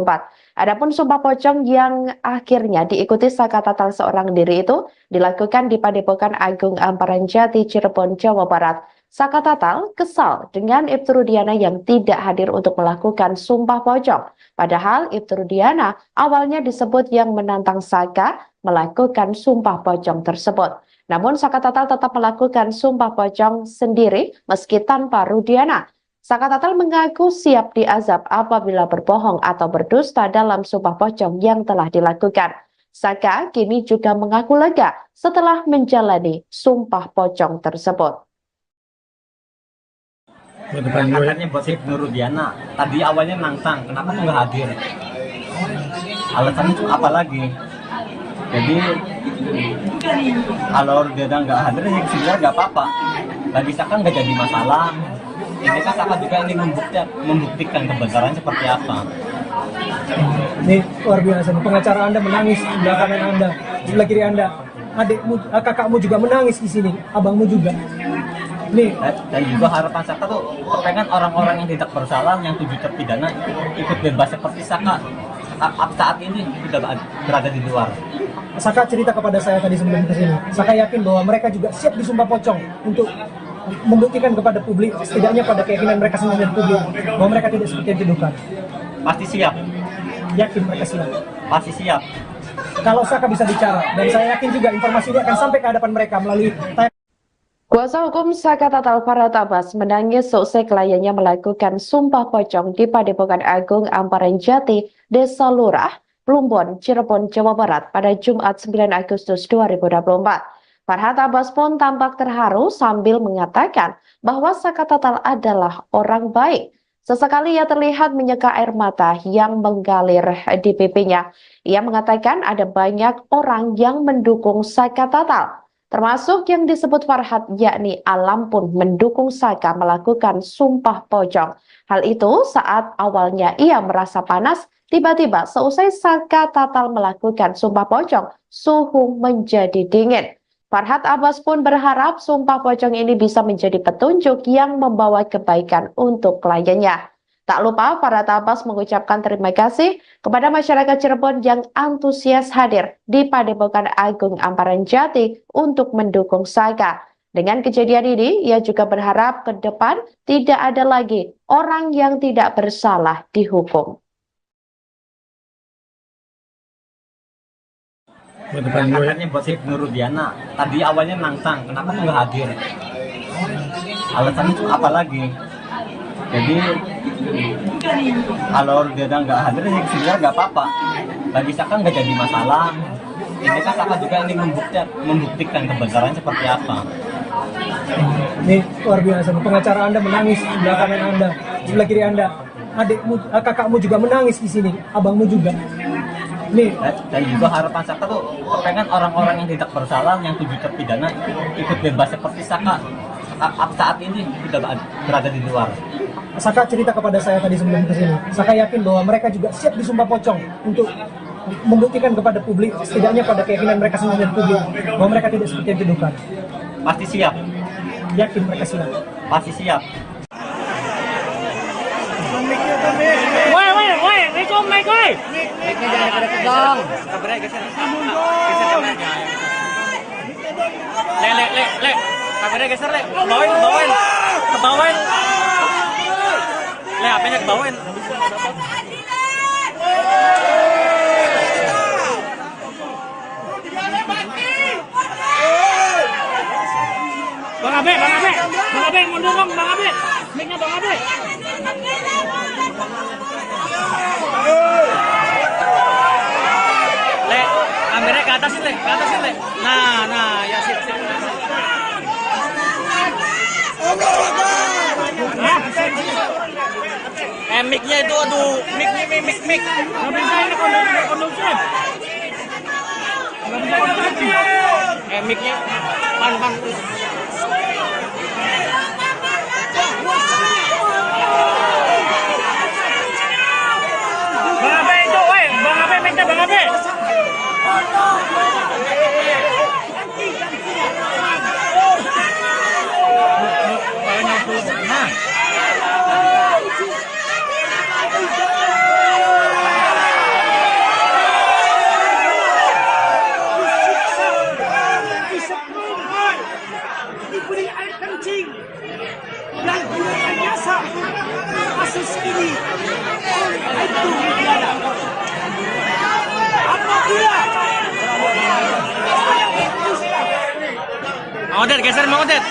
Adapun Sumpah Pocong yang akhirnya diikuti Saka Tatal seorang diri itu dilakukan di Padepokan Agung Amparan Jati, Cirebon, Jawa Barat. Saka Tatal kesal dengan Ibtu Rudiana yang tidak hadir untuk melakukan Sumpah Pocong. Padahal Ibtu Rudiana awalnya disebut yang menantang Saka melakukan Sumpah Pocong tersebut. Namun Saka Tatal tetap melakukan Sumpah Pocong sendiri meski tanpa Rudiana. Saka Tatal mengaku siap diazab apabila berbohong atau berdusta dalam Sumpah Pocong yang telah dilakukan. Saka kini juga mengaku lega setelah menjalani Sumpah Pocong tersebut. Katanya buat Ibnu Rudiana, tadi awalnya nantang, kenapa tuh nggak hadir? Alasannya tuh apa lagi? Jadi kalau Rudiana nggak hadir, ya sebenarnya nggak apa-apa. Bagi Saka nggak jadi masalah. Ini kan Saka juga ingin membuktikan kebenaran seperti apa. Ini luar biasa. Pengacara Anda menangis di belakang kanan Anda, di sebelah kiri Anda. Adikmu, kakakmu juga menangis di sini, abangmu juga. Nih. Dan juga harapan Saka tuh pengen orang-orang yang tidak bersalah, yang 7 terpidana ikut bebas seperti Saka saat ini sudah berada di luar. Saka cerita kepada saya tadi sebelum kesini. Saka yakin bahwa mereka juga siap disumpah pocong untuk membuktikan kepada publik, setidaknya pada keyakinan mereka sendiri dan publik, bahwa mereka tidak seperti yang dituduhkan. Pasti siap. Yakin mereka siap. Pasti siap. Kalau Saka bisa bicara, dan saya yakin juga informasi ini akan sampai ke hadapan mereka melalui Kuasa hukum Saka Tatal Farhad Abbas menangis seusai kliennya melakukan Sumpah Pocong di Padepokan Agung Amparan Jati, Desa Lurah, Plumbon, Cirebon, Jawa Barat pada Jumat 9 Agustus 2024. Farhad Abbas pun tampak terharu sambil mengatakan bahwa Saka Tatal adalah orang baik. Sesekali ia terlihat menyeka air mata yang mengalir di pipinya. Ia mengatakan ada banyak orang yang mendukung Saka Tatal, termasuk yang disebut Farhad, yakni Alam pun mendukung Saka melakukan sumpah pocong. Hal itu saat awalnya ia merasa panas, tiba-tiba seusai Saka Tatal melakukan sumpah pocong, suhu menjadi dingin. Farhad Abbas pun berharap sumpah pocong ini bisa menjadi petunjuk yang membawa kebaikan untuk kliennya. Tak lupa Farhad Abbas mengucapkan terima kasih kepada masyarakat Cirebon yang antusias hadir di Padepokan Agung Amparan Jati untuk mendukung Saka. Dengan kejadian ini, ia juga berharap ke depan tidak ada lagi orang yang tidak bersalah dihukum. Katanya buat si Nurudiana tadi awalnya nangsang, kenapa tuh nggak hadir? Alasannya tuh apa lagi? Jadi kalau dia nggak hadir ya sebenarnya nggak apa-apa. Bagi Saka nggak jadi masalah. Ini kan Saka juga ingin membuktikan kebenaran seperti apa. Ini luar biasa. Pengacara Anda menangis di sebelah kanan Anda, sebelah kiri Anda. Adikmu, kakakmu juga menangis di sini, abangmu juga. Nih. Dan juga harapan Saka tuh pengen orang-orang yang tidak bersalah, yang 7 terpidana ikut bebas seperti Saka saat ini sudah berada di luar. Saka cerita kepada saya tadi sebelum kesini. Saka yakin bahwa mereka juga siap disumpah pocong untuk membuktikan kepada publik, setidaknya pada keyakinan mereka sendiri dan publik, bahwa mereka tidak seperti yang dituduhkan. Pasti siap. Yakin mereka siap. Pasti siap. Woi, Riko, Mike, woi. Mic-nya jangan deket-deket dong. Le. Kameranya geser, Le. Kebawain. Le, HP-nya kebawain. Bang Abe, mundur dong, Bang Abe. Mic-nya Bang Abe. Le, kameranya ke atasin, Le. Nah, ya sip. Mic-nya itu, aduh, mic. Nggak bisa ini kondusif. Mic-nya, pan. Bang Abe itu, woi, Bang Abe, mic-nya Bang Abe. Nah. Diberi air kencing dan biasa kasus ini itu tidak apabila Mang Odet, geser Mang Odet.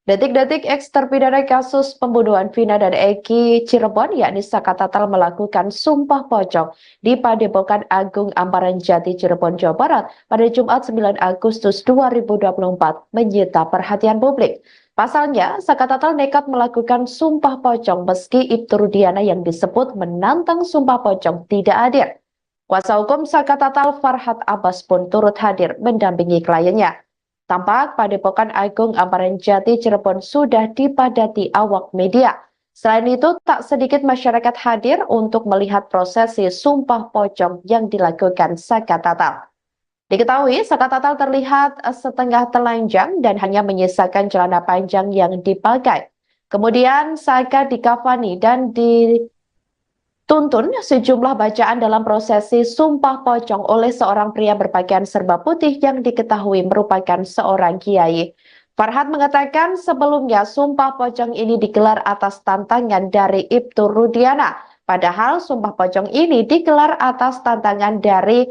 Detik-detik eks terpidana kasus pembunuhan Vina dan Eki Cirebon, yakni Saka Tatal melakukan sumpah pocong di Padepokan Agung Amparan Jati Cirebon, Jawa Barat pada Jumat 9 Agustus 2024 menyita perhatian publik. Pasalnya, Saka Tatal nekat melakukan sumpah pocong meski Ibtu Rudiana yang disebut menantang sumpah pocong tidak hadir. Kuasa hukum Saka Tatal Farhad Abbas pun turut hadir mendampingi kliennya. Tampak Padepokan Agung Amparan Jati Cirebon sudah dipadati awak media. Selain itu, tak sedikit masyarakat hadir untuk melihat prosesi sumpah pocong yang dilakukan Saka Tatal. Diketahui, Saka Tatal terlihat setengah telanjang dan hanya menyisakan celana panjang yang dipakai. Kemudian Saka dikafani dan Tuntun sejumlah bacaan dalam prosesi Sumpah Pocong oleh seorang pria berpakaian serba putih yang diketahui merupakan seorang kiai. Farhad mengatakan sebelumnya Sumpah Pocong ini digelar atas tantangan dari Ibtu Rudiana. Padahal Sumpah Pocong ini digelar atas tantangan dari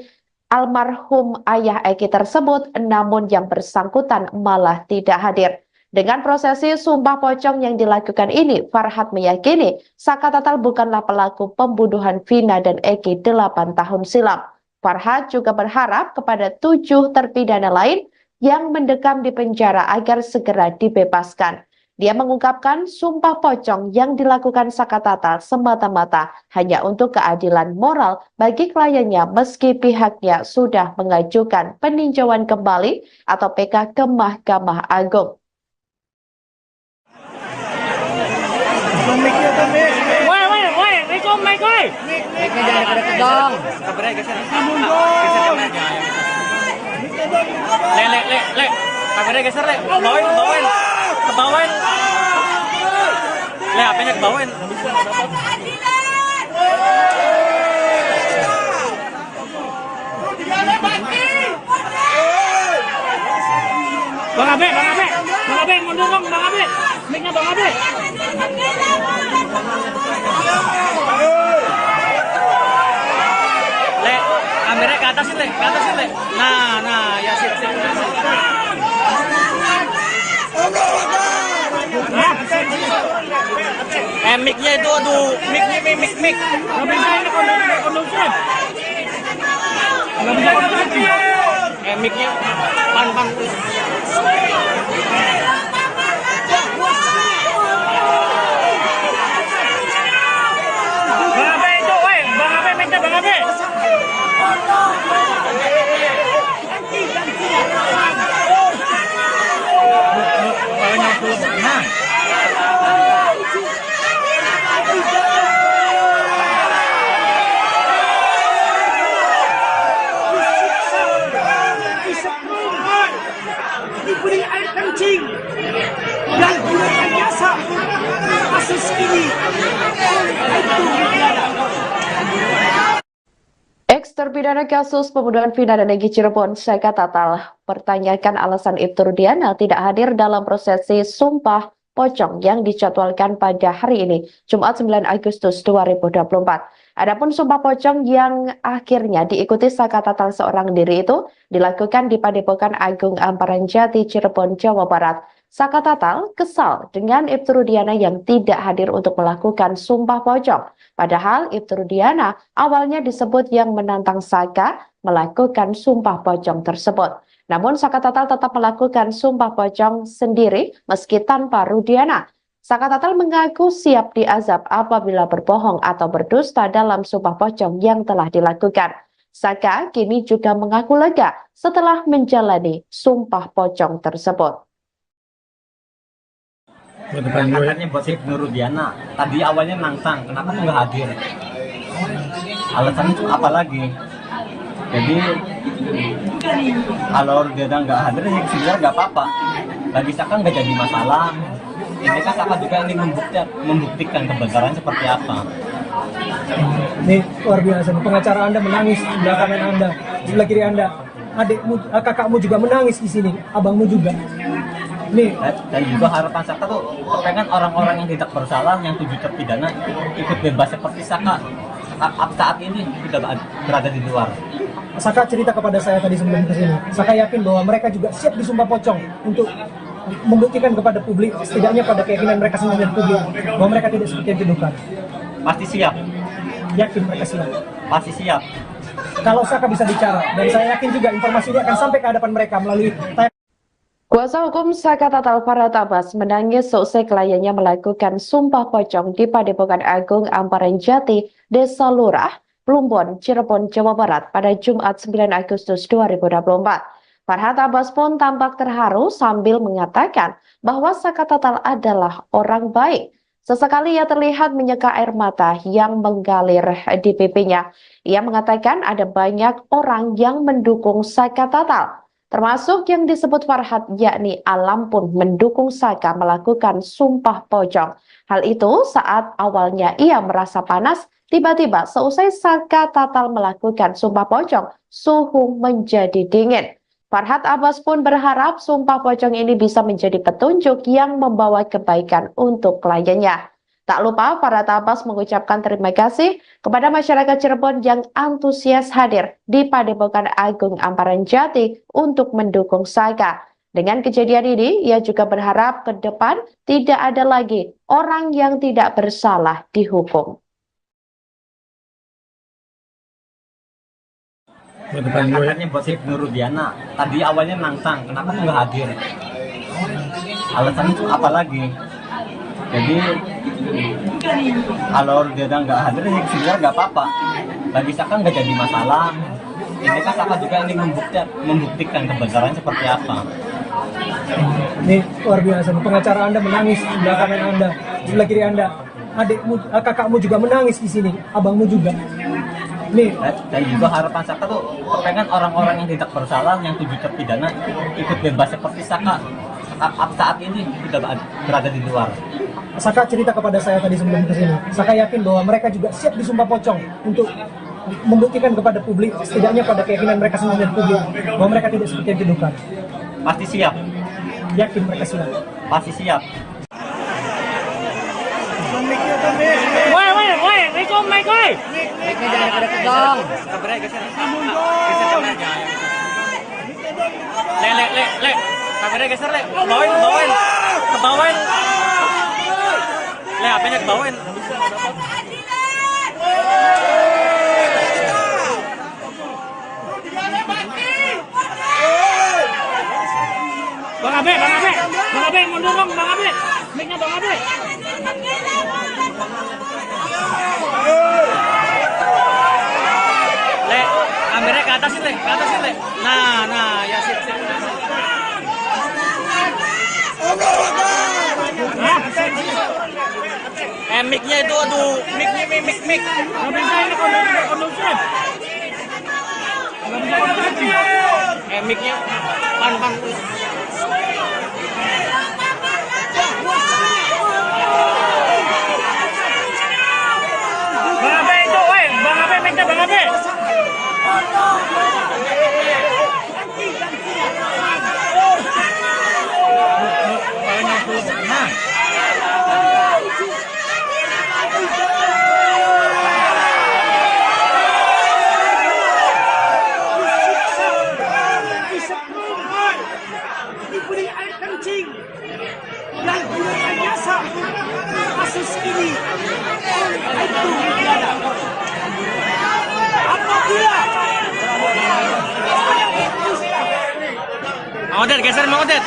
almarhum ayah Eki tersebut, namun yang bersangkutan malah tidak hadir. Dengan prosesi Sumpah Pocong yang dilakukan ini, Farhad meyakini Saka Tatal bukanlah pelaku pembunuhan Vina dan Eki 8 tahun silam. Farhad juga berharap kepada 7 terpidana lain yang mendekam di penjara agar segera dibebaskan. Dia mengungkapkan Sumpah Pocong yang dilakukan Saka Tatal semata-mata hanya untuk keadilan moral bagi kliennya meski pihaknya sudah mengajukan peninjauan kembali atau PK ke Mahkamah Agung. Woi, Riko, mic, woi. Mic-nya jangan deket-deket dong. Le. Kameranya geser, Le. Kebawain. Le, HP-nya kebawain. Bang Abe, mundur dong, Bang Abe. Mic-nya Bang Abe. Le, kameranya ke atasin, Le. Nah, ya sip. Mic-nya itu, aduh, mic. Nggak bisa ini kondusif. Nggak bisa kondusif. Mic-nya, pan. Bang Abe itu, woi. Bang Abe, mic-nya Bang Abe. Diberi air kencing dan gunakan jasa kasus ini itu Rudiana. Ex-terpidana kasus pembunuhan Vina dan Eki Cirebon, Saka Tatal, pertanyakan alasan Ibtu Rudiana tidak hadir dalam prosesi Sumpah Pocong yang dijadwalkan pada hari ini, Jumat 9 Agustus 2024. Adapun Sumpah Pocong yang akhirnya diikuti Saka Tatal seorang diri itu dilakukan di Padepokan Agung Amparan Jati, Cirebon, Jawa Barat. Saka Tatal kesal dengan Ibtu Rudiana yang tidak hadir untuk melakukan Sumpah Pocong. Padahal Ibtu Rudiana awalnya disebut yang menantang Saka melakukan Sumpah Pocong tersebut. Namun Saka Tatal tetap melakukan Sumpah Pocong sendiri meski tanpa Rudiana. Saka Tatal mengaku siap diazab apabila berbohong atau berdusta dalam Sumpah Pocong yang telah dilakukan. Saka kini juga mengaku lega setelah menjalani Sumpah Pocong tersebut. Katanya buat Ibnu Rudiana, tadi awalnya nantang, kenapa tuh nggak hadir? Alasannya tuh apa lagi? Jadi kalau Rudiana nggak hadir, ya sebenarnya nggak apa-apa. Bagi Saka nggak jadi masalah. Ini kan Saka juga ingin membuktikan kebenaran seperti apa. Ini luar biasa. Pengacara Anda menangis di sebelah kanan Anda, di sebelah kiri Anda. Adikmu, kakakmu juga menangis di sini, abangmu juga. Nih. Dan juga harapan Saka tuh pengen orang-orang yang tidak bersalah, yang 7 terpidana ikut bebas seperti Saka saat ini sudah berada di luar. Saka cerita kepada saya tadi sebelum kesini. Saka yakin bahwa mereka juga siap disumpah pocong untuk membuktikan kepada publik, setidaknya pada keyakinan mereka sendiri dan publik, bahwa mereka tidak seperti yang dituduhkan. Pasti siap. Yakin mereka siap. Pasti siap. Kalau Saka bisa bicara, dan saya yakin juga informasi ini akan sampai ke hadapan mereka melalui Kuasa hukum Saka Tatal Farhad Abbas menangis seusai kliennya melakukan Sumpah Pocong di Padepokan Agung Amparan Jati, Desa Lurah, Plumbon, Cirebon, Jawa Barat pada Jumat 9 Agustus 2024. Farhad Abbas pun tampak terharu sambil mengatakan bahwa Saka Tatal adalah orang baik. Sesekali ia terlihat menyeka air mata yang mengalir di pipinya. Ia mengatakan ada banyak orang yang mendukung Saka Tatal. termasuk yang disebut Farhat yakni Alam pun mendukung Saka melakukan sumpah pocong. Hal itu saat awalnya ia merasa panas, tiba-tiba seusai Saka Tatal melakukan sumpah pocong, suhu menjadi dingin. Farhat Abbas pun berharap sumpah pocong ini bisa menjadi petunjuk yang membawa kebaikan untuk kliennya. Tak lupa, Farhat Abbas mengucapkan terima kasih kepada masyarakat Cirebon yang antusias hadir di Padepokan Agung Amparan Jati untuk mendukung Saka. Dengan kejadian ini, ia juga berharap ke depan tidak ada lagi orang yang tidak bersalah dihukum. Katanya gosip Nurudiana, tadi awalnya nangsang, kenapa tuh nggak hadir? Alasannya tuh apa lagi? Jadi kalau dia nggak hadir, ya sebenarnya nggak apa-apa. Bagi Saka nggak jadi masalah. Ini kan Saka juga ingin membuktikan kebenaran seperti apa. Ini luar biasa. Pengacara Anda menangis di sebelah kanan Anda, di sebelah kiri Anda. Adikmu, kakakmu juga menangis di sini, abangmu juga. Nih, Dan juga harapan Saka tuh pengen orang-orang yang tidak bersalah, yang 7 terpidana ikut bebas seperti Saka saat ini sudah berada di luar. Saka cerita kepada saya tadi sebelum kesini. Saka yakin bahwa mereka juga siap disumpah pocong untuk membuktikan kepada publik, setidaknya pada keyakinan mereka sendiri dan publik, bahwa mereka tidak seperti yang dituduhkan. Pasti siap, Yakin mereka siap. pasti siap. Woi, Riko, Mike, woi. Mic-nya jangan deket dong. Le. Kameranya geser, Le. Kebawain. Le, HP-nya kebawain. Bang Abe, mundur dong, Bang Abe. Mic-nya Bang Abe. Le, kameranya ke atasin, Le. Nah, ya sip. Mic-nya itu, aduh, mic. Gak bisa ini kondusif. Mic-nya pan. Bang Abe itu, woi, Bang Abe, mic-nya Bang Abe. Diberi air kencing dan gunakan jasa kasus ini itu tidak apabila Mang Odet, geser Mang Odet.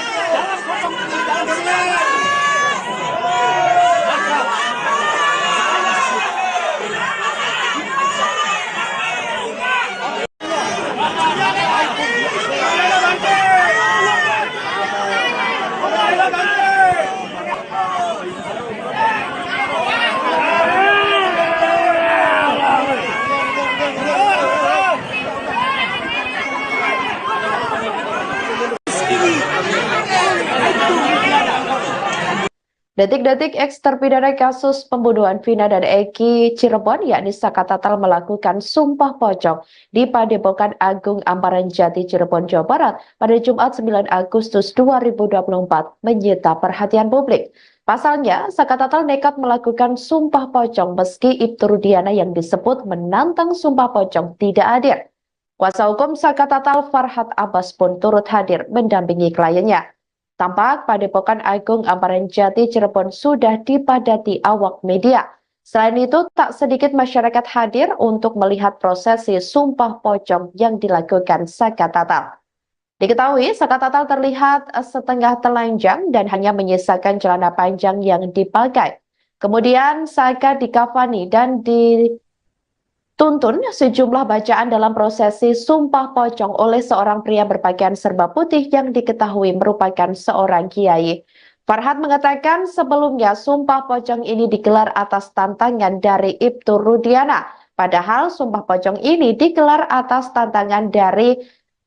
Detik-detik eks-terpidana kasus pembunuhan Vina dan Eki Cirebon yakni Saka Tatal melakukan sumpah pocong di Padepokan Agung Amparan Jati Cirebon, Jawa Barat pada Jumat 9 Agustus 2024 menyita perhatian publik. Pasalnya, Saka Tatal nekat melakukan sumpah pocong meski Ibtu Rudiana yang disebut menantang sumpah pocong tidak hadir. Kuasa hukum Saka Tatal Farhat Abbas pun turut hadir mendampingi kliennya. Tampak Padepokan Agung Amparan Jati Cirebon sudah dipadati awak media. Selain itu, tak sedikit masyarakat hadir untuk melihat prosesi sumpah pocong yang dilakukan Saka Tatal. Diketahui, Saka Tatal terlihat setengah telanjang dan hanya menyisakan celana panjang yang dipakai. Kemudian Saka dikafani dan dituntun sejumlah bacaan dalam prosesi sumpah pocong oleh seorang pria berpakaian serba putih yang diketahui merupakan seorang kiai. Farhat mengatakan sebelumnya sumpah pocong ini digelar atas tantangan dari Ibtu Rudiana. Padahal sumpah pocong ini digelar atas tantangan dari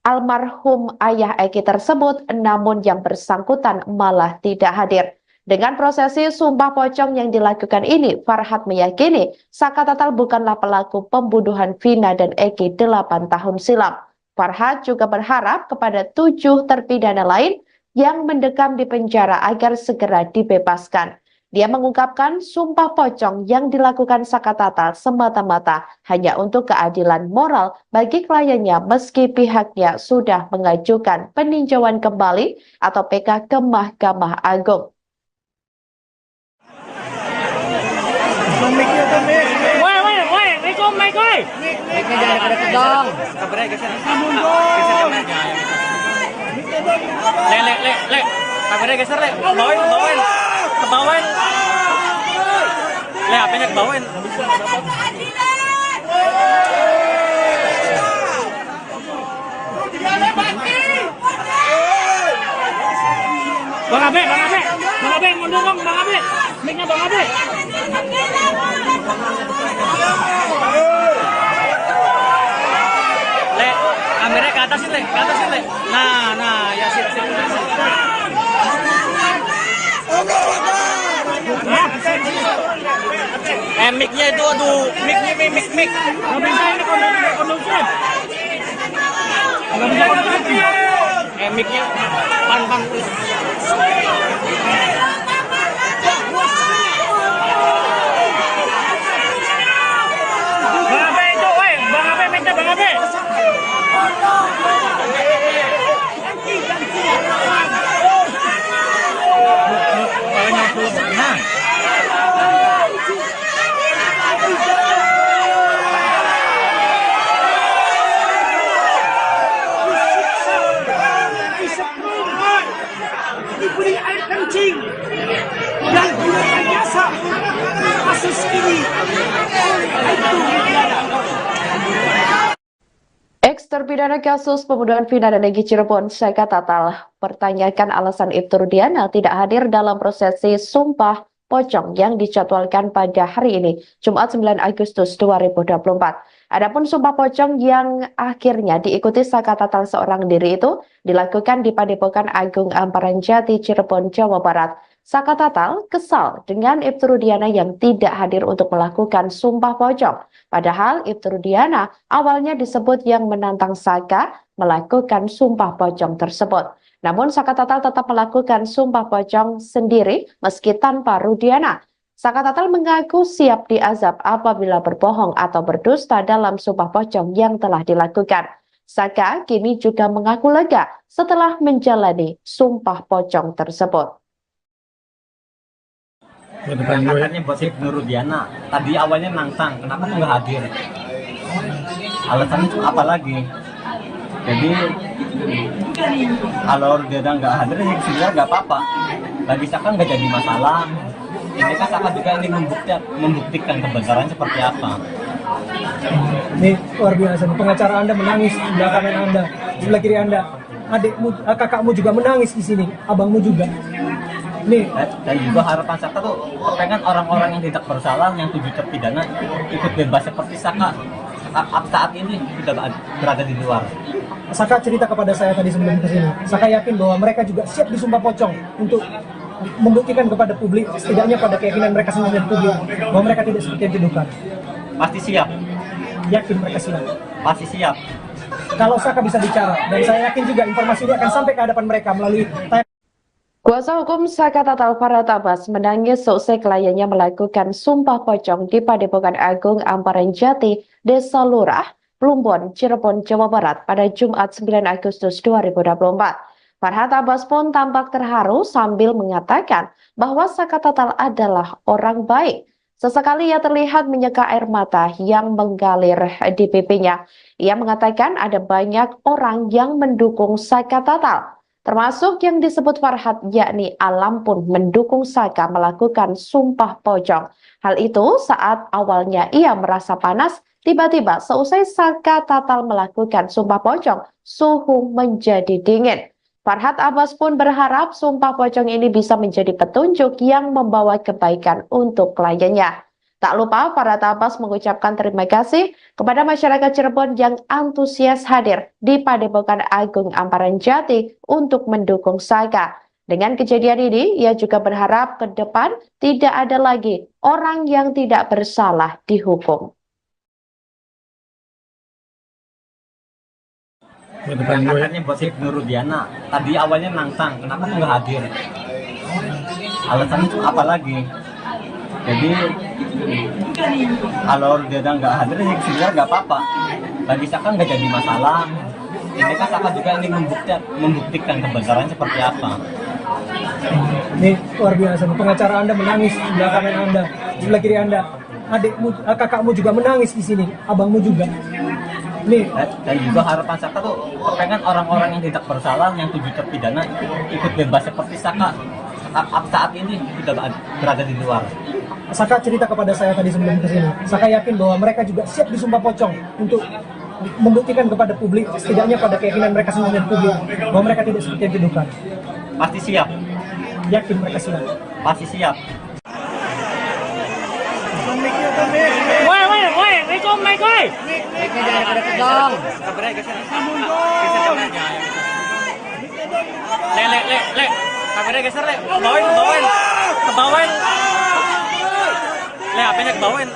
almarhum ayah Eki tersebut, namun yang bersangkutan malah tidak hadir. Dengan prosesi sumpah pocong yang dilakukan ini, Farhad meyakini Saka Tatal bukanlah pelaku pembunuhan Vina dan Eki 8 tahun silam. Farhad juga berharap kepada 7 terpidana lain yang mendekam di penjara agar segera dibebaskan. Dia mengungkapkan sumpah pocong yang dilakukan Saka Tatal semata-mata hanya untuk keadilan moral bagi kliennya meski pihaknya sudah mengajukan peninjauan kembali atau PK ke Mahkamah Agung. Woi, Rico, Mike, woi. Mic-nya jangan deket dong. Le. Kameranya geser, Le. Kebawain. Le, HP-nya kebawain. Bang Abe, mundur dong, Bang Abe. Mic-nya Bang Abe. Le, kameranya ke atasin, Le. Nah, ya sip. Mic-nya itu, aduh, mic. Nggak bisa ini kondusif. Nggak bisa kondusif. Mic-nya, pan. Bang Abe itu, woi. Bang Abe, mic-nya Bang Abe. Diberi air kencing dan direkayasa kasus ini itu pidana. Ex-terpidana kasus pembunuhan Vina dan Eki Cirebon, Saka Tatal, pertanyakan alasan Ibtu Rudiana tidak hadir dalam prosesi sumpah pocong yang dijadwalkan pada hari ini, Jumat 9 Agustus 2024. Adapun sumpah pocong yang akhirnya diikuti Saka Tatal seorang diri itu dilakukan di Padepokan Agung Amparan Jati, Cirebon, Jawa Barat. Saka Tatal kesal dengan Ibtu Rudiana yang tidak hadir untuk melakukan sumpah pocong. Padahal Ibtu Rudiana awalnya disebut yang menantang Saka melakukan sumpah pocong tersebut. Namun Saka Tatal tetap melakukan sumpah pocong sendiri meski tanpa Rudiana. Saka Tatal mengaku siap diazab apabila berbohong atau berdusta dalam sumpah pocong yang telah dilakukan. Saka kini juga mengaku lega setelah menjalani sumpah pocong tersebut. Katanya buat Ibnu Rudiana, tadi awalnya nantang, kenapa tuh nggak hadir? Alasannya tuh apa lagi? Jadi kalau Rudiana nggak hadir, ya sebenarnya nggak apa-apa. Bagi Saka nggak jadi masalah. Ini kan Saka juga ingin membuktikan kebenaran seperti apa. Ini luar biasa. Pengacara Anda menangis di belakang kanan Anda, sebelah kiri Anda. Adikmu, kakakmu juga menangis di sini, abangmu juga. Nih. Dan juga harapan Saka tuh pengen orang-orang yang tidak bersalah, yang 7 terpidana ikut bebas seperti Saka saat ini sudah berada di luar. Saka cerita kepada saya tadi sebelum kesini. Saka yakin bahwa mereka juga siap disumpah pocong untuk membuktikan kepada publik, setidaknya pada keyakinan mereka sendiri dan publik, bahwa mereka tidak seperti yang dituduhkan. Pasti siap. Yakin mereka siap. Pasti siap. Kalau Saka bisa bicara, dan saya yakin juga informasi ini akan sampai ke hadapan mereka melalui Kuasa hukum Saka Tatal Farhad Abbas menangis seusai kliennya melakukan sumpah pocong di Padepokan Agung Amparan Jati, Desa Lurah, Plumbon, Cirebon, Jawa Barat pada Jumat 9 Agustus 2024. Farhad Abbas pun tampak terharu sambil mengatakan bahwa Saka Tatal adalah orang baik. Sesekali ia terlihat menyeka air mata yang mengalir di pipinya. Ia mengatakan ada banyak orang yang mendukung Saka Tatal, termasuk yang disebut Farhad, yakni Alam pun mendukung Saka melakukan sumpah pocong. Hal itu saat awalnya ia merasa panas, tiba-tiba seusai Saka Tatal melakukan sumpah pocong, suhu menjadi dingin. Farhad Abbas pun berharap sumpah pocong ini bisa menjadi petunjuk yang membawa kebaikan untuk kliennya. Tak lupa, Farhat Abbas mengucapkan terima kasih kepada masyarakat Cirebon yang antusias hadir di Padepokan Agung Amparan Jati untuk mendukung Saka. Dengan kejadian ini, ia juga berharap ke depan tidak ada lagi orang yang tidak bersalah dihukum. Katanya buat Nur Rudiana. Tadi awalnya nantang, kenapa tuh nggak hadir? Alasannya tuh apa lagi? Jadi kalau dia nggak hadir, ya sebenarnya nggak apa-apa. Bagi Saka nggak jadi masalah. Ini kan Saka juga ingin membuktikan kebenaran seperti apa. Ini luar biasa. Pengacara Anda menangis di sebelah kanan Anda, di sebelah kiri Anda. Adikmu, kakakmu juga menangis di sini, abangmu juga. Nih, Dan juga harapan Saka tuh pengen orang-orang yang tidak bersalah, yang 7 terpidana ikut bebas seperti Saka saat ini sudah berada di luar. Saka cerita kepada saya tadi sebelum kesini. Saka yakin bahwa mereka juga siap disumpah pocong untuk membuktikan kepada publik, setidaknya pada keyakinan mereka sendiri dan publik, bahwa mereka tidak seperti yang dituduhkan. Pasti siap, Yakin mereka siap. pasti siap. Woi, Rikom, Mike, woi. Mic-nya jangan pada kedong. Le. Kameranya geser, Le. Kebawain. Le, HP-nya kebawain.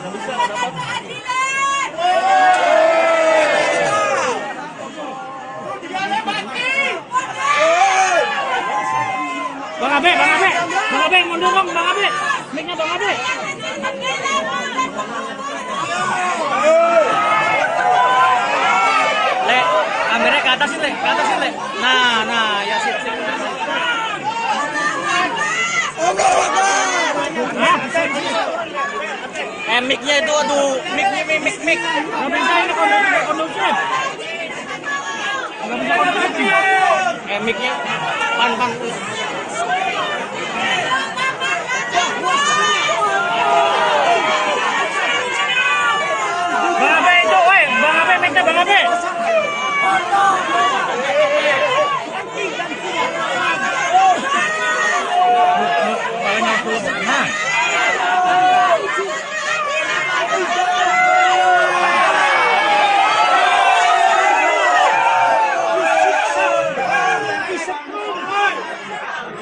Bang Abe, mundur dong, Bang Abe. Mic-nya Bang Abe. Le, kameranya ke atas, Le. Nah, ya sip. Mic-nya itu, aduh, mic. Nggak bisa ini kondusif. Mic-nya, pan. Bang Abe itu, woi, Bang Abe, mic-nya Bang Abe. Nah.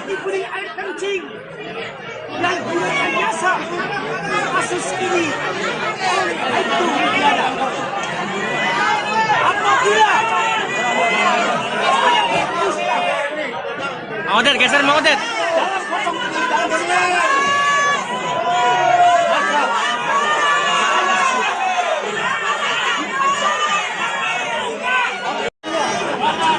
Diberi air kencing dan direkayasa kasus ini itu tiada. Apabila Mang Odet, geser Mang Odet. dalam pocong ini dalam segala maka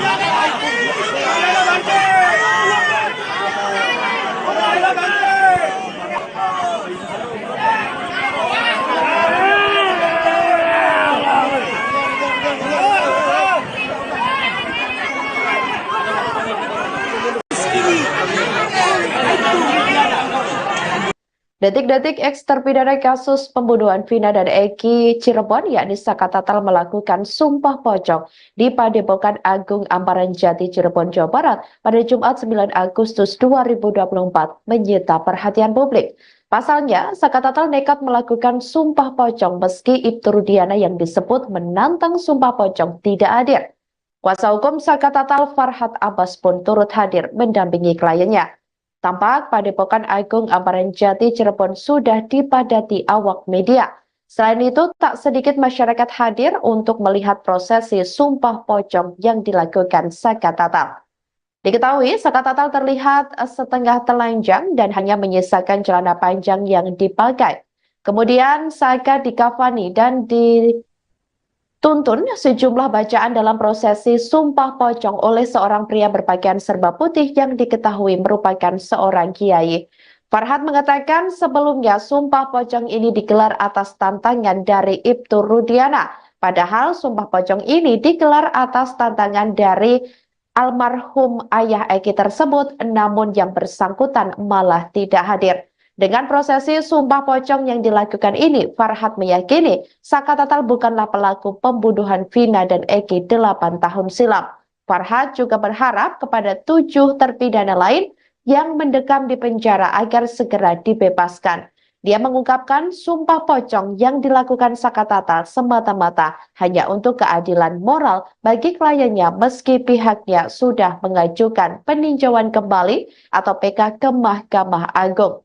Detik-detik eks terpidana kasus pembunuhan Vina dan Eki Cirebon, yakni Saka Tatal, melakukan sumpah pocong di Padepokan Agung Amparan Jati Cirebon, Jawa Barat pada Jumat 9 Agustus 2024 menyita perhatian publik. Pasalnya, Saka Tatal nekat melakukan sumpah pocong meski Ibtu Rudiana yang disebut menantang sumpah pocong tidak hadir. Kuasa hukum Saka Tatal, Farhat Abbas, pun turut hadir mendampingi kliennya. Tampak Padepokan Agung Amparan Jati Cirebon sudah dipadati awak media. Selain itu, tak sedikit masyarakat hadir untuk melihat prosesi sumpah pocong yang dilakukan Saka Tatal. Diketahui, Saka Tatal terlihat setengah telanjang dan hanya menyisakan celana panjang yang dipakai. Kemudian Saka dikafani dan dituntun sejumlah bacaan dalam prosesi sumpah pocong oleh seorang pria berpakaian serba putih yang diketahui merupakan seorang kiai. Farhat mengatakan sebelumnya sumpah pocong ini digelar atas tantangan dari Ibtu Rudiana. Padahal sumpah pocong ini digelar atas tantangan dari almarhum ayah Eki tersebut, namun yang bersangkutan malah tidak hadir. Dengan prosesi sumpah pocong yang dilakukan ini, Farhat meyakini Saka Tatal bukanlah pelaku pembunuhan Vina dan Eki 8 tahun silam. Farhat juga berharap kepada 7 terpidana lain yang mendekam di penjara agar segera dibebaskan. Dia mengungkapkan sumpah pocong yang dilakukan Sakatata semata-mata hanya untuk keadilan moral bagi kliennya meski pihaknya sudah mengajukan peninjauan kembali atau PK ke Mahkamah Agung.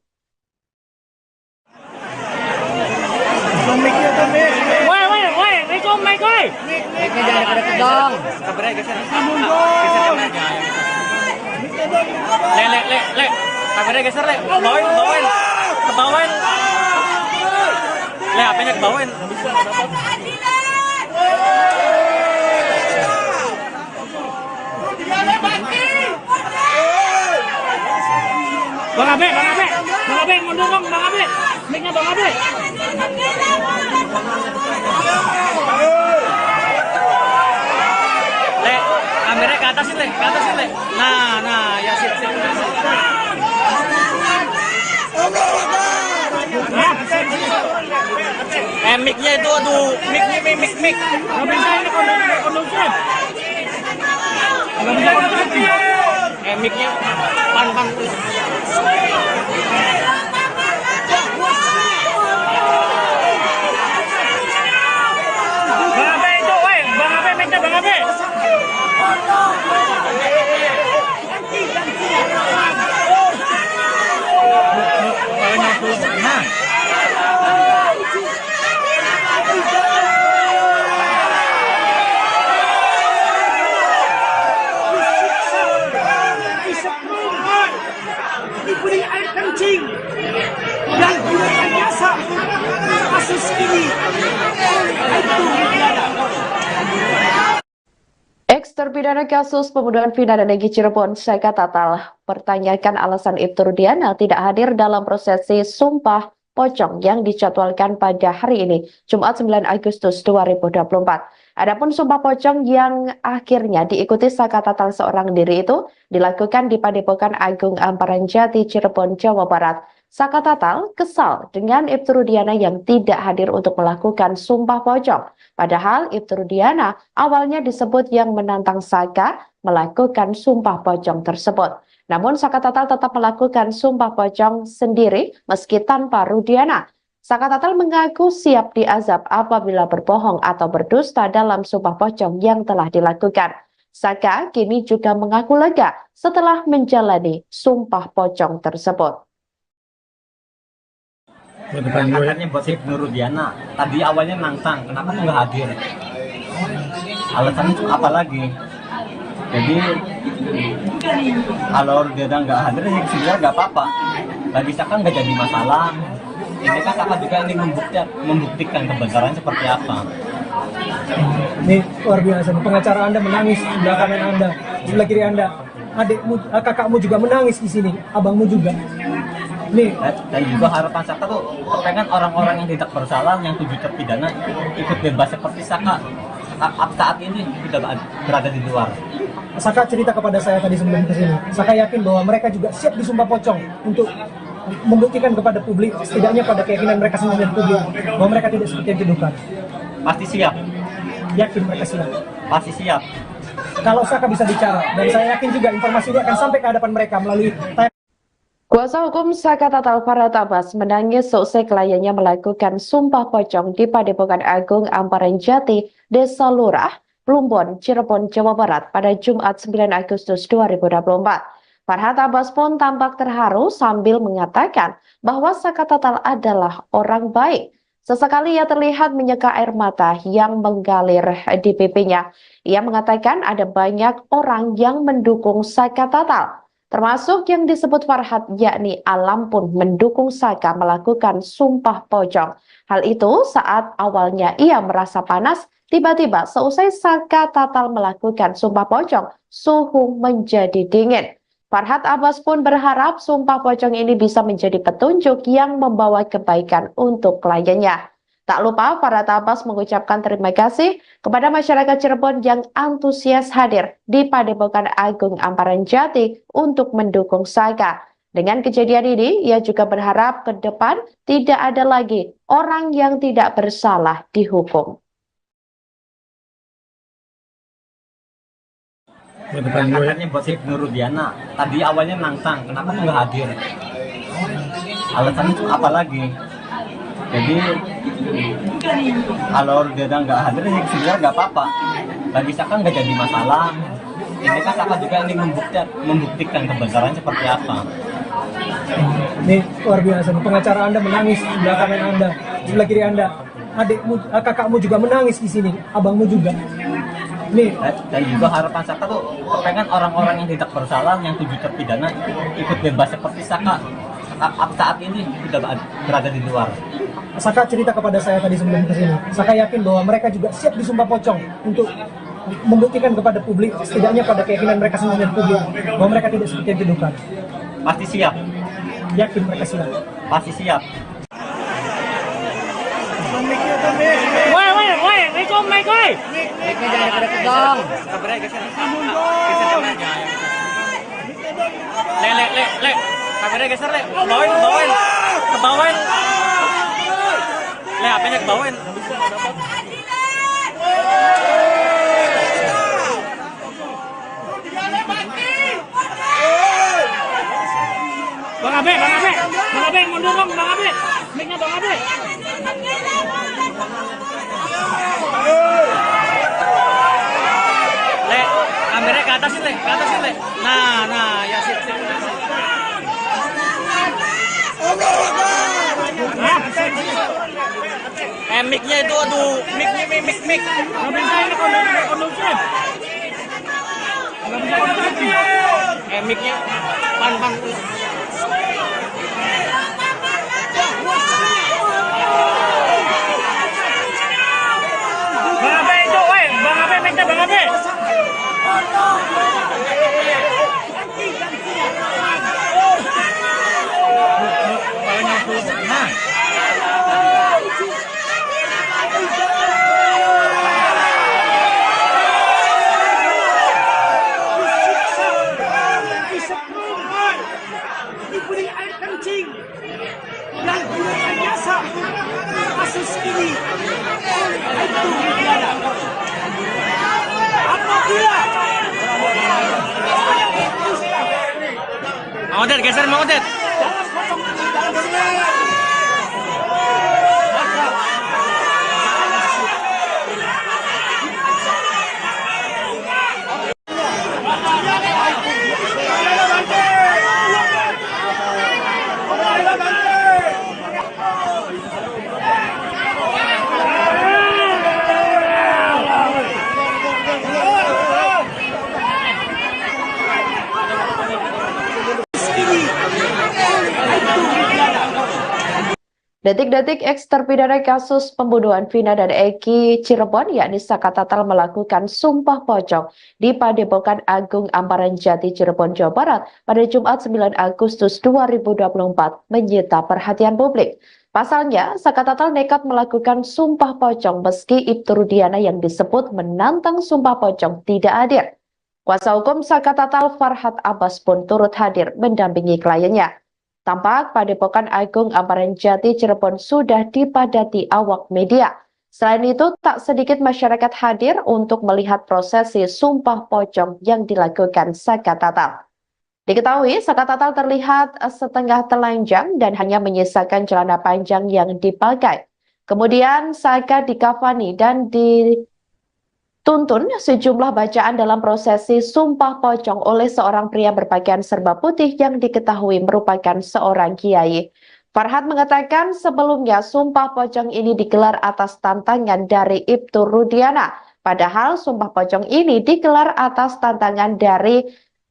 Woi, Rico, Mike, woi. Mic-nya jangan deket-deket dong. Le. Kameranya geser, Le. Kebawain. Le, HP-nya kebawain. Bang Abe, mundur dong, Bang Abe. Mic-nya Bang Abe. Le, kameranya ke atas, Le. Nah, ya sip. Mic-nya itu, aduh, mic. Nggak bisa ini kondusif. Mic-nya pan. Bang Abe itu, woi. Bang Abe, mic-nya Bang Abe. Diberi air kencing dan direkayasa kasus ini itu pidana. Ex-terpidana kasus pembunuhan vina dan Egy Cirebon, Sakatatal, pertanyakan alasan Ibtu Rudiana tidak hadir dalam prosesi sumpah pocong yang dijadwalkan pada hari ini, Jumat 9 Agustus 2024. Adapun sumpah pocong yang akhirnya diikuti Sakatatal seorang diri itu dilakukan di Padepokan Agung Amparan Jati, Cirebon, Jawa Barat. Sakatatal kesal dengan Ibtu Rudiana yang tidak hadir untuk melakukan sumpah pocong. Padahal Ibtu Rudiana awalnya disebut yang menantang Saka melakukan sumpah pocong tersebut. Namun Sakatatal tetap melakukan sumpah pocong sendiri meski tanpa Rudiana. Sakatatal mengaku siap diazab apabila berbohong atau berdusta dalam sumpah pocong yang telah dilakukan. Saka kini juga mengaku lega setelah menjalani sumpah pocong tersebut. Angkatnya buat Ibnu Rudiana. Tadi awalnya nantang, kenapa tuh nggak hadir? Alasannya apa lagi? Jadi kalau Rudiana nggak hadir, ya sebenarnya nggak apa-apa. Bagi Saka nggak jadi masalah. Ini kan Saka juga ingin membuktikan kebenaran seperti apa. Ini luar biasa. Pengacara Anda menangis di sebelah kanan Anda, sebelah kiri Anda. Adikmu, kakakmu juga menangis di sini, abangmu juga. Nih. Dan juga harapan Saka tuh pengen orang-orang yang tidak bersalah, yang 7 terpidana ikut bebas seperti Saka saat ini sudah berada di luar. Saka cerita kepada saya tadi sebelum kesini. Saka yakin bahwa mereka juga siap disumpah pocong untuk membuktikan kepada publik, setidaknya pada keyakinan mereka sendiri dan publik, bahwa mereka tidak seperti yang dituduhkan. Pasti siap. Yakin mereka siap. Pasti siap. Kalau Saka bisa bicara, dan saya yakin juga informasi ini akan sampai ke hadapan mereka melalui Kuasa hukum Sakatatal Farhat Abbas menangis seusai kliennya melakukan sumpah pocong di Padepokan Agung Amparan Jati, Desa Lurah, Plumbon, Cirebon, Jawa Barat pada Jumat 9 Agustus 2024. Farhat Abbas pun tampak terharu sambil mengatakan bahwa Sakatatal adalah orang baik. Sesekali ia terlihat menyeka air mata yang menggalir di pipinya. Ia mengatakan ada banyak orang yang mendukung Sakatatal, termasuk yang disebut Farhat, yakni Alam pun mendukung Saka melakukan sumpah pocong. Hal itu saat awalnya ia merasa panas, tiba-tiba seusai Sakatatal melakukan sumpah pocong, suhu menjadi dingin. Farhat Abbas pun berharap sumpah pocong ini bisa menjadi petunjuk yang membawa kebaikan untuk kliennya. Tak lupa Farhat Abbas mengucapkan terima kasih kepada masyarakat Cirebon yang antusias hadir di Padepokan Agung Amparan Jati untuk mendukung Saka. Dengan kejadian ini, ia juga berharap ke depan tidak ada lagi orang yang tidak bersalah dihukum. Angkatnya buat Ibnu Rudiana. Tadi awalnya nantang, kenapa tuh nggak hadir? Alasannya apa lagi? Jadi kalau dia nggak hadir ya sebenarnya nggak apa-apa. Bagi Saka nggak jadi masalah. Ini kan Saka juga ingin membuktikan kebenaran seperti apa. Ini luar biasa. Pengacara Anda menangis di belakang Anda, sebelah kiri Anda. Adikmu, kakakmu juga menangis di sini, abangmu juga. Nih, Dan juga harapan Saka tuh pengen orang-orang yang tidak bersalah, yang 7 terpidana ikut bebas seperti Saka saat ini sudah berada di luar. Saka cerita kepada saya tadi sebelum kesini. Saka yakin bahwa mereka juga siap disumpah pocong untuk membuktikan kepada publik, setidaknya pada keyakinan mereka sendiri dan publik, bahwa mereka tidak seperti yang dituduhkan. Pasti siap, Yakin mereka siap. pasti siap. Woi, Rico, Mike, woi. Mic-nya jangan deket dong. Le. Kameranya geser, Le. Kebawain. Kebawain. Le, HP-nya kebawain. Bang Abe, mundur dong, Bang Abe. Mic-nya Bang Abe. Le, kameranya ke atasin, Le. Nah, ya sip. Mic-nya itu, aduh, mic. Nggak bisa ini kondusif. Mic-nya, pan. Bang Abe itu, Bang Abe, mic-nya Bang Abe. Nah. Diberi air kencing dan gunakan jasa kasus ini itu Rudiana. Apabila Mang Odet, geser Mang Odet. dalam potong ini dalam sejarah maka Detik-detik eks terpidana kasus pembunuhan Vina dan Eki Cirebon, yakni Saka Tatal melakukan sumpah pocong di Padepokan Agung Amparan Jati Cirebon, Jawa Barat pada Jumat 9 Agustus 2024 menyita perhatian publik. Pasalnya, Saka Tatal nekat melakukan sumpah pocong meski Ibtu Rudiana yang disebut menantang sumpah pocong tidak hadir. Kuasa hukum Saka Tatal Farhat Abbas pun turut hadir mendampingi kliennya. Tampak Padepokan Agung Amparan Jati Cirebon sudah dipadati awak media. Selain itu, tak sedikit masyarakat hadir untuk melihat prosesi sumpah pocong yang dilakukan Saka Tatal. Diketahui, Saka Tatal terlihat setengah telanjang dan hanya menyisakan celana panjang yang dipakai. Kemudian Saka dikafani dan dituntun sejumlah bacaan dalam prosesi sumpah pocong oleh seorang pria berpakaian serba putih yang diketahui merupakan seorang kiai. Farhat mengatakan sebelumnya sumpah pocong ini digelar atas tantangan dari Ibtu Rudiana. Padahal sumpah pocong ini digelar atas tantangan dari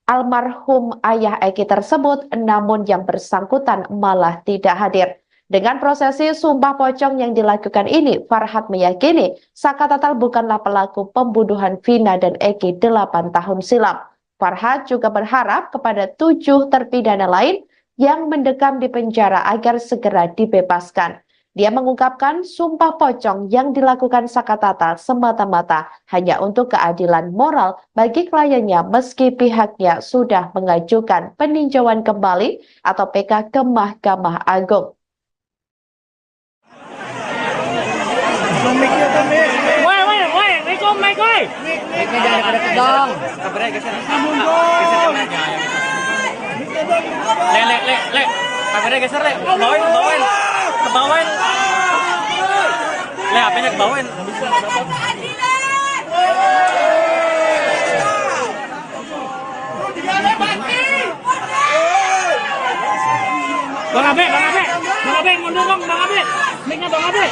almarhum ayah Eki tersebut, namun yang bersangkutan malah tidak hadir. Dengan prosesi sumpah pocong yang dilakukan ini, Farhat meyakini Saka Tatal bukanlah pelaku pembunuhan Vina dan Eki 8 tahun silam. Farhat juga berharap kepada 7 terpidana lain yang mendekam di penjara agar segera dibebaskan. Dia mengungkapkan sumpah pocong yang dilakukan Saka Tatal semata-mata hanya untuk keadilan moral bagi kliennya meski pihaknya sudah mengajukan peninjauan kembali atau PK ke Mahkamah Agung. Woi, Rico, Mike, woi. Mic-nya jangan deket dong. Kameranya geser. Geser kameranya. Le. Kameranya geser, Le. Kebawain. HP-nya kebawain. Bang Abe, mundur dong, Bang Abe. Mic-nya Bang Abe.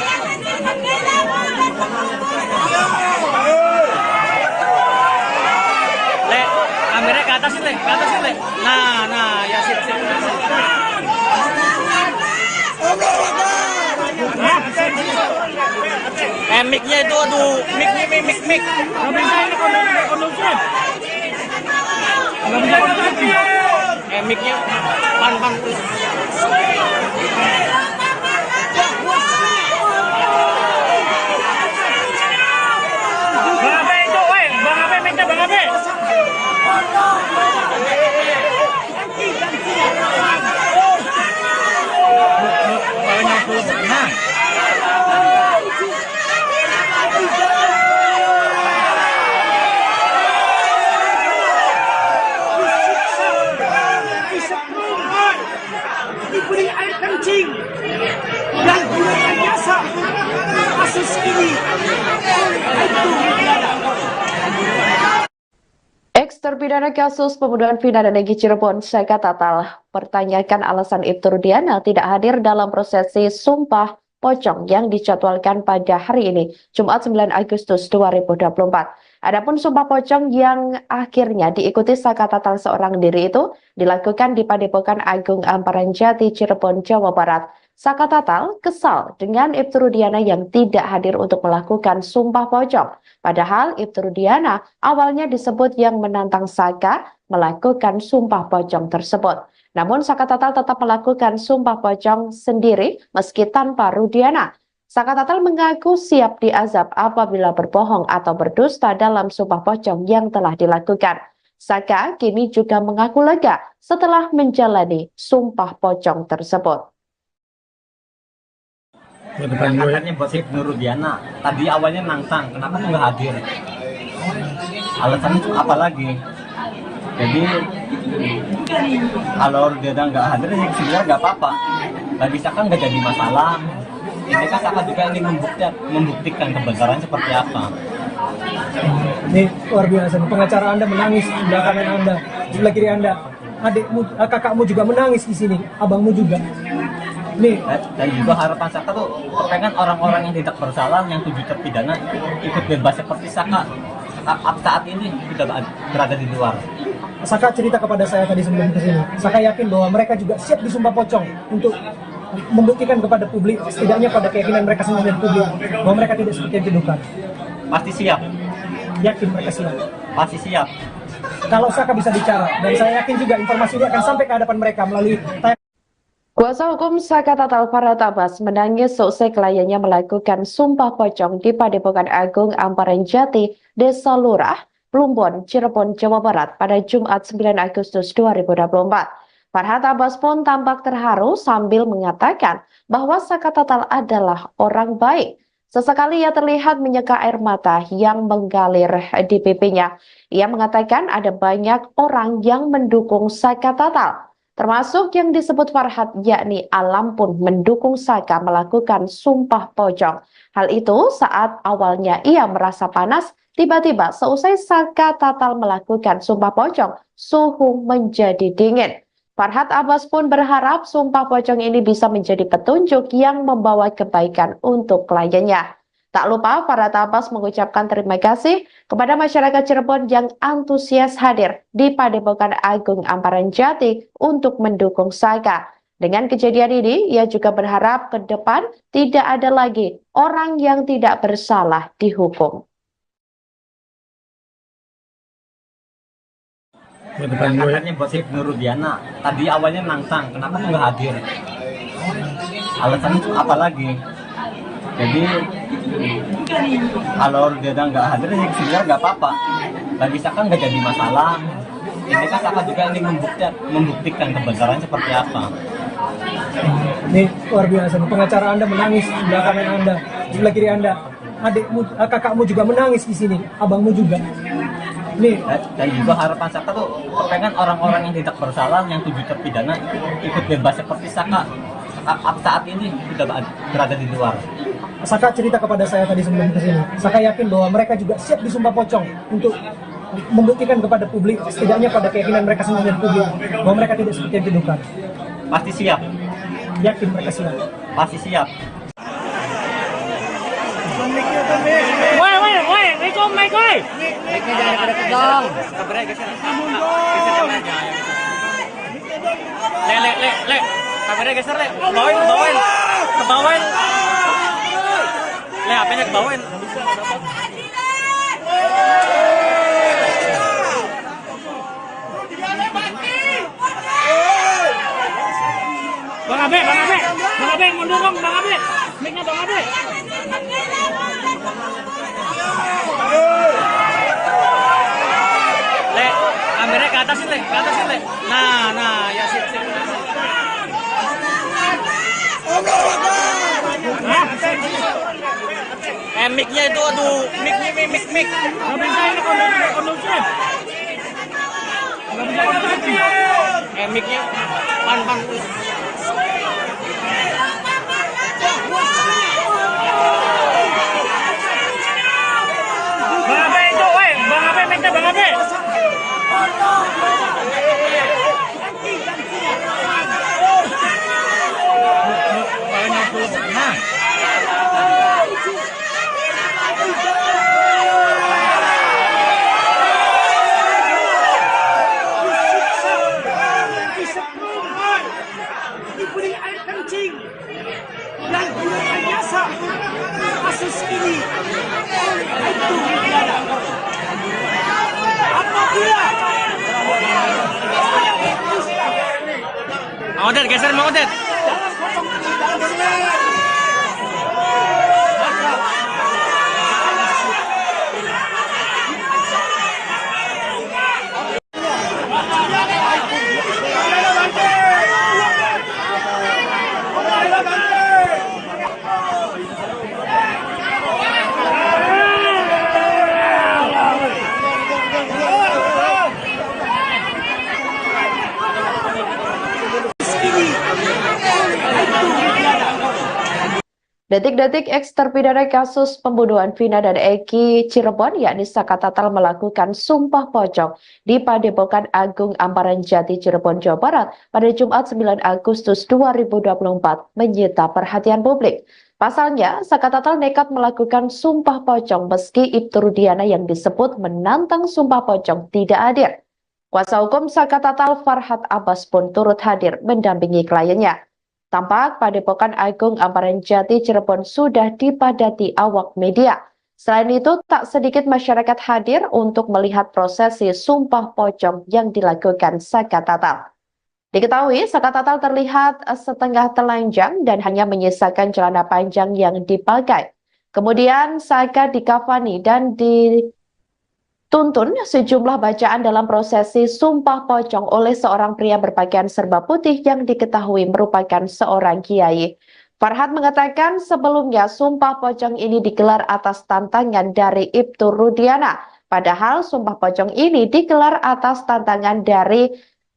Le, kameranya ke atas sih, Le. Nah, ya sip. Mic-nya itu, aduh, mic. Nggak bisa ini kondusif. Mic-nya pan. Bang Abe itu, Bang Abe, mic-nya Bang Abe. Nah. Diberi air kencing dan gunakan jasa kasus ini itu pidana. Ex-terpidana kasus pembunuhan vina dan Egy Cirebon, Saka Tatal, pertanyakan alasan Ibtu Rudiana tidak hadir dalam prosesi sumpah pocong yang dijadwalkan pada hari ini, Jumat 9 Agustus 2024. Adapun sumpah pocong yang akhirnya diikuti Saka Tatal seorang diri itu dilakukan di Padepokan Agung Amparan Jati, Cirebon, Jawa Barat. Saka Tatal kesal dengan Ibtu Rudiana yang tidak hadir untuk melakukan sumpah pocong. Padahal Ibtu Rudiana awalnya disebut yang menantang Saka melakukan sumpah pocong tersebut. Namun Saka Tatal tetap melakukan sumpah pocong sendiri meski tanpa Rudiana. Saka Tatal mengaku siap diazab apabila berbohong atau berdusta dalam sumpah pocong yang telah dilakukan. Saka kini juga mengaku lega setelah menjalani sumpah pocong tersebut. Katanya buat Ibnu Rudiana, tadi awalnya nantang, kenapa nggak hadir? Alasannya apa lagi? Jadi kalau Rudiana nggak hadir, ya sebenarnya nggak apa-apa. Bagi Saka nggak jadi masalah. Ini kan Saka juga ingin membuktikan kebenaran seperti apa. Ini luar biasa. Pengacara Anda menangis di sebelah kanan Anda, di sebelah kiri Anda. Adikmu, kakakmu juga menangis di sini, abangmu juga. Nih. Dan juga harapan Saka tuh pengen orang-orang yang tidak bersalah, yang 7 terpidana ikut bebas seperti Saka saat ini sudah berada di luar. Saka cerita kepada saya tadi sebelum kesini. Saka yakin bahwa mereka juga siap disumpah pocong untuk membuktikan kepada publik, setidaknya pada keyakinan mereka sendiri dan publik, bahwa mereka tidak seperti yang dituduhkan. Pasti siap. Yakin mereka siap. Pasti siap. Kalau Saka bisa bicara, dan saya yakin juga informasi ini akan sampai ke hadapan mereka melalui Kuasa hukum Saka Tatal Farhat Abbas menangis seusai kliennya melakukan sumpah pocong di Padepokan Agung Amparan Jati, Desa Lurah, Plumbon, Cirebon, Jawa Barat pada Jumat 9 Agustus 2024. Farhat Abbas pun tampak terharu sambil mengatakan bahwa Saka Tatal adalah orang baik. Sesekali ia terlihat menyeka air mata yang mengalir di pipinya. Ia mengatakan ada banyak orang yang mendukung Saka Tatal. Termasuk yang disebut Farhat, yakni Alam pun mendukung Saka melakukan sumpah pocong. Hal itu saat awalnya ia merasa panas, tiba-tiba seusai Saka Tatal melakukan sumpah pocong, suhu menjadi dingin. Farhat Abbas pun berharap sumpah pocong ini bisa menjadi petunjuk yang membawa kebaikan untuk kliennya. Tak lupa Farhat Abbas mengucapkan terima kasih kepada masyarakat Cirebon yang antusias hadir di Padepokan Agung Amparan Jati untuk mendukung Saka. Dengan kejadian ini, ia juga berharap ke depan tidak ada lagi orang yang tidak bersalah dihukum. Katanya buat Ibnu Rudiana, tadi awalnya nantang, kenapa nggak hadir? Alasannya apa lagi? Jadi kalau Rudiana nggak hadir, ya sebenarnya nggak apa-apa. Bagi Saka nggak jadi masalah. Ini kan Saka juga ingin membuktikan kebenaran seperti apa. Ini luar biasa. Pengacara Anda menangis di sebelah kanan Anda, di sebelah kiri Anda. Adikmu, kakakmu juga menangis di sini, abangmu juga. Nih. Dan juga harapan Saka tuh pengen orang-orang yang tidak bersalah, yang 7 terpidana ikut bebas seperti Saka saat ini sudah berada di luar. Saka cerita kepada saya tadi sebelum kesini. Saka yakin bahwa mereka juga siap disumpah pocong untuk membuktikan kepada publik, setidaknya pada keyakinan mereka sendiri dan publik, bahwa mereka tidak seperti yang dituduhkan. Pasti siap, Yakin mereka siap. pasti siap. Woi, Rico, Mike, woi. Mic-nya jangan deket-deket dong. Le. Kameranya geser, Le. Kebawain. Le, HP-nya kebawain. Bang Abe, mundur dong, Bang Abe. Mic-nya Bang Abe. Le, kameranya ke atasin, Le. Nah, ya sip. Mic-nya itu, aduh, mic. Nggak bisa ini kondusif. Mic-nya, pan. Bang Abe itu, woi. Bang Abe, mic-nya Bang Abe. Nah. Diberi air kencing dan gunakan jasa kasus ini itu pidana. Apabila Mang Odet, geser Mang Odet. Detik-detik eks terpidana kasus pembunuhan Vina dan Eki Cirebon, yakni Saka Tatal melakukan sumpah pocong di Padepokan Agung Amparan Jati, Cirebon, Jawa Barat pada Jumat 9 Agustus 2024 menyita perhatian publik. Pasalnya, Saka Tatal nekat melakukan sumpah pocong meski Ibtu Rudiana yang disebut menantang sumpah pocong tidak hadir. Kuasa hukum Saka Tatal Farhat Abbas pun turut hadir mendampingi kliennya. Tampak Padepokan Agung Amparan Jati Cirebon sudah dipadati awak media. Selain itu, tak sedikit masyarakat hadir untuk melihat prosesi sumpah pocong yang dilakukan Saka Tatal. Diketahui, Saka Tatal terlihat setengah telanjang dan hanya menyisakan celana panjang yang dipakai. Kemudian Saka dikafani dan dituntun sejumlah bacaan dalam prosesi sumpah pocong oleh seorang pria berpakaian serba putih yang diketahui merupakan seorang kiai. Farhat mengatakan sebelumnya sumpah pocong ini digelar atas tantangan dari Ibtu Rudiana. Padahal sumpah pocong ini digelar atas tantangan dari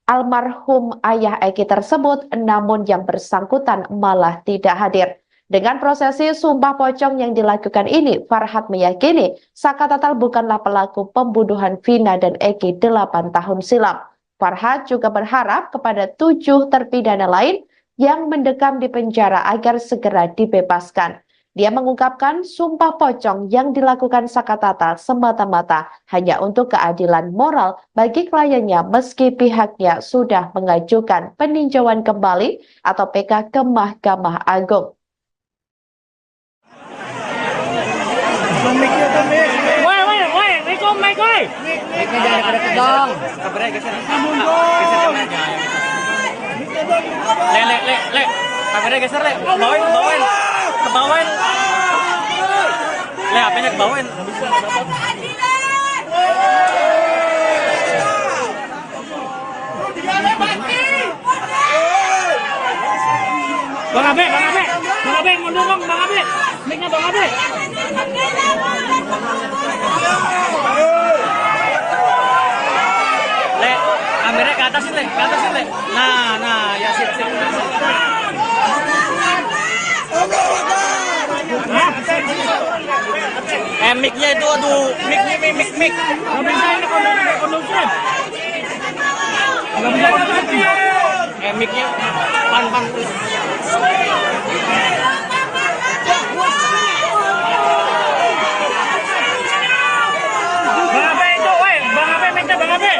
almarhum ayah Eki tersebut, namun yang bersangkutan malah tidak hadir. Dengan prosesi sumpah pocong yang dilakukan ini, Farhat meyakini Saka Tatal bukanlah pelaku pembunuhan Vina dan Eki 8 tahun silam. Farhat juga berharap kepada 7 terpidana lain yang mendekam di penjara agar segera dibebaskan. Dia mengungkapkan sumpah pocong yang dilakukan Saka Tatal semata-mata hanya untuk keadilan moral bagi kliennya meski pihaknya sudah mengajukan peninjauan kembali atau PK ke Mahkamah Agung. Woi, Rico, Mike, woi. Mic-nya jangan deket-deket dong. Kameranya geser. Le. Kameranya geser, Le. Kebawain. Le, HP-nya kebawain. Bang Abe, mundur dong, Bang Abe. Mic-nya Bang Abe. Le, kameranya ke atasin, Le. Nah, ya sip. Hah? Mic-nya itu aduh, mic. Nggak bisa ini kondusif. Nggak bisa kondusif. Mic-nya pan. Bang Abe itu, woi, Bang Abe mic-nya Bang Abe.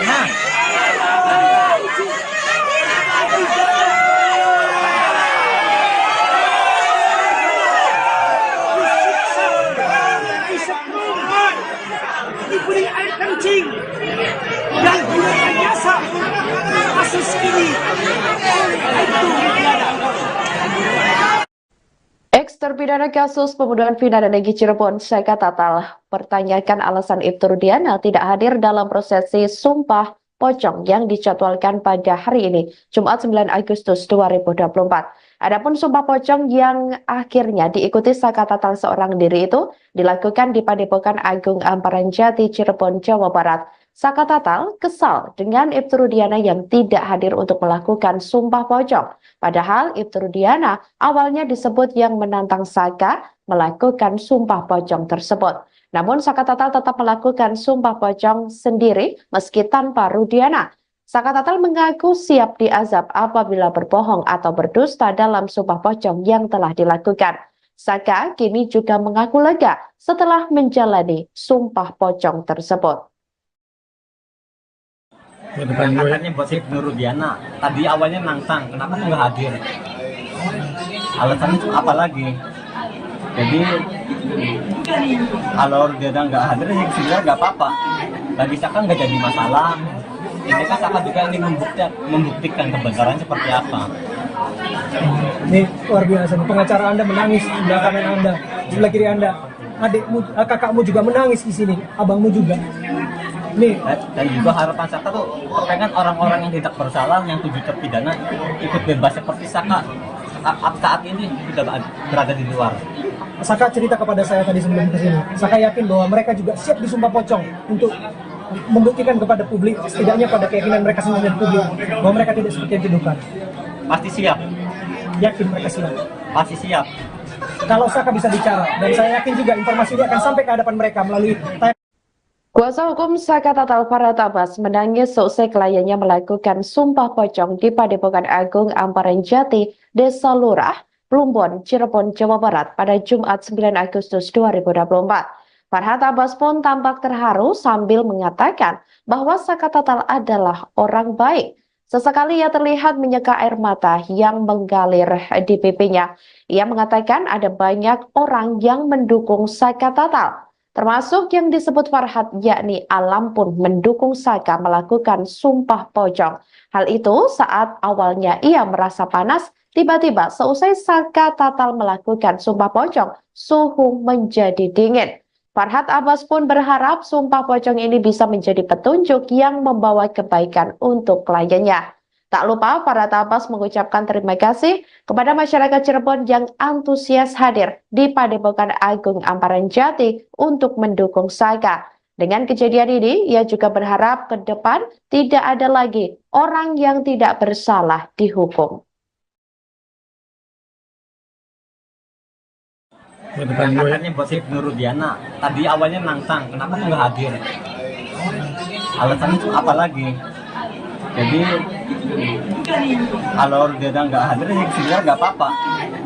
Nah. Diberi air kencing dan direkayasa kasus ini itu pidana. Ex-terpidana kasus pembunuhan vina dan Egy Cirebon, Saka Tatal, pertanyakan alasan Ibtu Rudiana tidak hadir dalam prosesi Sumpah Pocong yang dijadwalkan pada hari ini, Jumat 9 Agustus 2024. Adapun Sumpah Pocong yang akhirnya diikuti Saka Tatal seorang diri itu dilakukan di Padepokan Agung Amparan Jati, Cirebon, Jawa Barat. Saka Tatal kesal dengan Ibtu Rudiana yang tidak hadir untuk melakukan Sumpah Pocong. Padahal Ibtu Rudiana awalnya disebut yang menantang Saka melakukan Sumpah Pocong tersebut. Namun Saka Tatal tetap melakukan Sumpah Pocong sendiri meski tanpa Rudiana. Saka Tatal mengaku siap diazab apabila berbohong atau berdusta dalam Sumpah Pocong yang telah dilakukan. Saka kini juga mengaku lega setelah menjalani Sumpah Pocong tersebut. Katanya buat Ibnu Rudiana, tadi awalnya nantang, kenapa tuh nggak hadir? Alasannya apa lagi? Jadi kalau Rudiana nggak hadir, ya sebenarnya nggak apa-apa. Bagi Saka nggak jadi masalah. Ini kan Saka juga ingin membuktikan kebenaran seperti apa. Ini luar biasa. Pengacara Anda menangis di belakang kanan Anda, di sebelah kiri Anda. Adikmu, kakakmu juga menangis di sini, abangmu juga. Nih. Dan juga harapan Saka tuh pengen orang-orang yang tidak bersalah, yang 7 terpidana ikut bebas seperti Saka saat ini sudah berada di luar. Saka cerita kepada saya tadi sebelum kesini. Saka yakin bahwa mereka juga siap disumpah pocong untuk membuktikan kepada publik, setidaknya pada keyakinan mereka sendiri dan publik, bahwa mereka tidak seperti yang dituduhkan. Pasti siap. Yakin mereka siap. Pasti siap. Kalau Saka bisa bicara, dan saya yakin juga informasi ini akan sampai ke hadapan mereka melalui Kuasa hukum Saka Tatal Farhat Abbas menangis seusai kliennya melakukan Sumpah Pocong di Padepokan Agung Amparan Jati, Desa Lurah, Plumbon, Cirebon, Jawa Barat pada Jumat 9 Agustus 2024. Farhat Abbas pun tampak terharu sambil mengatakan bahwa Saka Tatal adalah orang baik. Sesekali ia terlihat menyeka air mata yang mengalir di pipinya. Ia mengatakan ada banyak orang yang mendukung Saka Tatal. Termasuk yang disebut Farhat, yakni Alam pun mendukung Saka melakukan Sumpah Pocong. Hal itu saat awalnya ia merasa panas, tiba-tiba seusai Saka Tatal melakukan Sumpah Pocong, suhu menjadi dingin. Farhat Abbas pun berharap Sumpah Pocong ini bisa menjadi petunjuk yang membawa kebaikan untuk kliennya. Tak lupa Farhat Abbas mengucapkan terima kasih kepada masyarakat Cirebon yang antusias hadir di Padepokan Agung Amparan Jati untuk mendukung Saka. Dengan kejadian ini, ia juga berharap ke depan tidak ada lagi orang yang tidak bersalah dihukum. Katanya buat Ibnu Rudiana, tadi awalnya nantang, kenapa tuh nggak hadir? Alasannya apa lagi? Jadi kalau Rudiana nggak hadir, ya sebenarnya nggak apa-apa.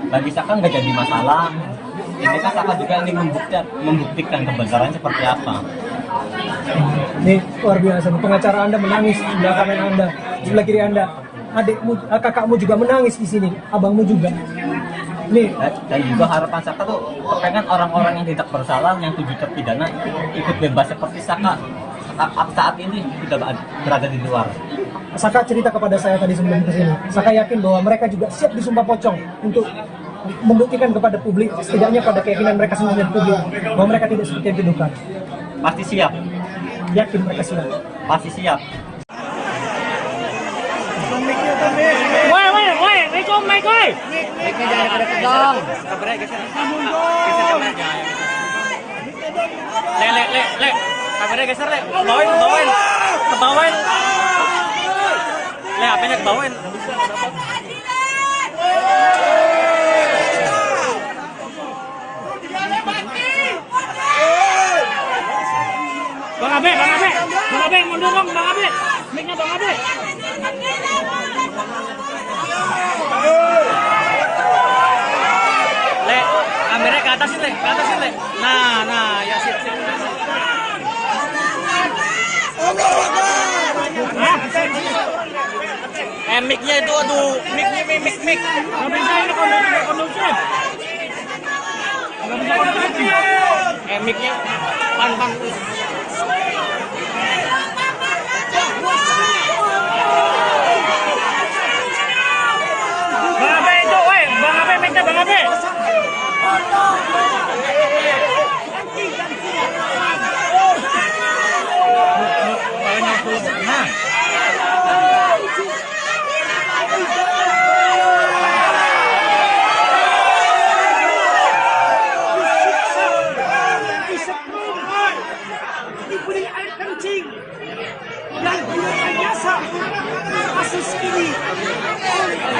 Bagi Saka nggak jadi masalah. Ini kan Saka juga ingin membuktikan kebenaran seperti apa. Ini luar biasa. Pengacara Anda menangis di belakang kanan Anda, di sebelah kiri Anda. Adikmu, kakakmu juga menangis di sini, abangmu juga. Nih. Dan juga harapan Saka tuh pengen orang-orang yang tidak bersalah, yang 7 terpidana ikut bebas seperti Saka saat ini sudah berada di luar. Saka cerita kepada saya tadi sebelum kesini. Saka yakin bahwa mereka juga siap disumpah pocong untuk membuktikan kepada publik, setidaknya pada keyakinan mereka sendiri dan publik, bahwa mereka tidak seperti yang dituduhkan. Pasti siap. Yakin mereka siap. Pasti siap. Woi, Riko, mic, woi. Mic-nya jangan deket-deket dong. Le. Kameranya geser, Le. Ke bawain. Le, apa yang kebawain? Bang Abe, mundur dong, Bang Abe. Mic-nya Bang Abe. Le, kameranya ke atas Le. Nah, ya sip. Mic-nya itu, aduh, mic. Nggak bisa ini kondusif. Nggak bisa kondusif. Mic-nya, pan. Bang Abe itu, woi, Bang Abe, mic-nya Bang Abe. Diberi air kencing dan direkayasa kasus ini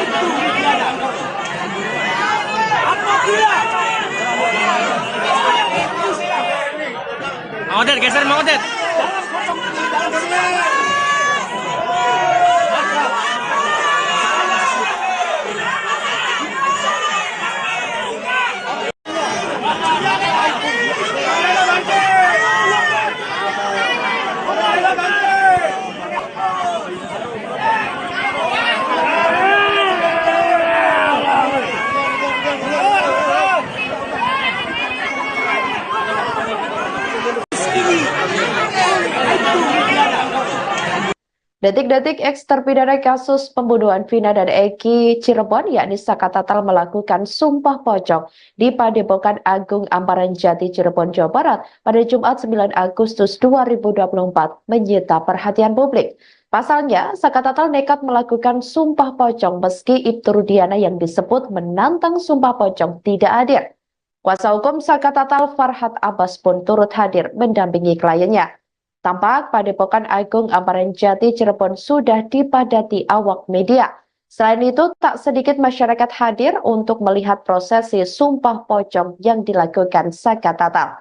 itu pidana. Apabila Mang Odet, geser Mang Odet. Detik-detik eks terpidana kasus pembunuhan Vina dan Eki Cirebon yakni Saka Tatal melakukan sumpah pocong di Padepokan Agung Amparan Jati Cirebon, Jawa Barat pada Jumat 9 Agustus 2024 menyita perhatian publik. Pasalnya, Saka Tatal nekat melakukan sumpah pocong meski Ibtu Rudiana yang disebut menantang sumpah pocong tidak hadir. Kuasa hukum Saka Tatal Farhat Abbas pun turut hadir mendampingi kliennya. Tampak Padepokan Agung Amparan Jati Cirebon sudah dipadati awak media. Selain itu, tak sedikit masyarakat hadir untuk melihat prosesi sumpah pocong yang dilakukan Saka Tatal.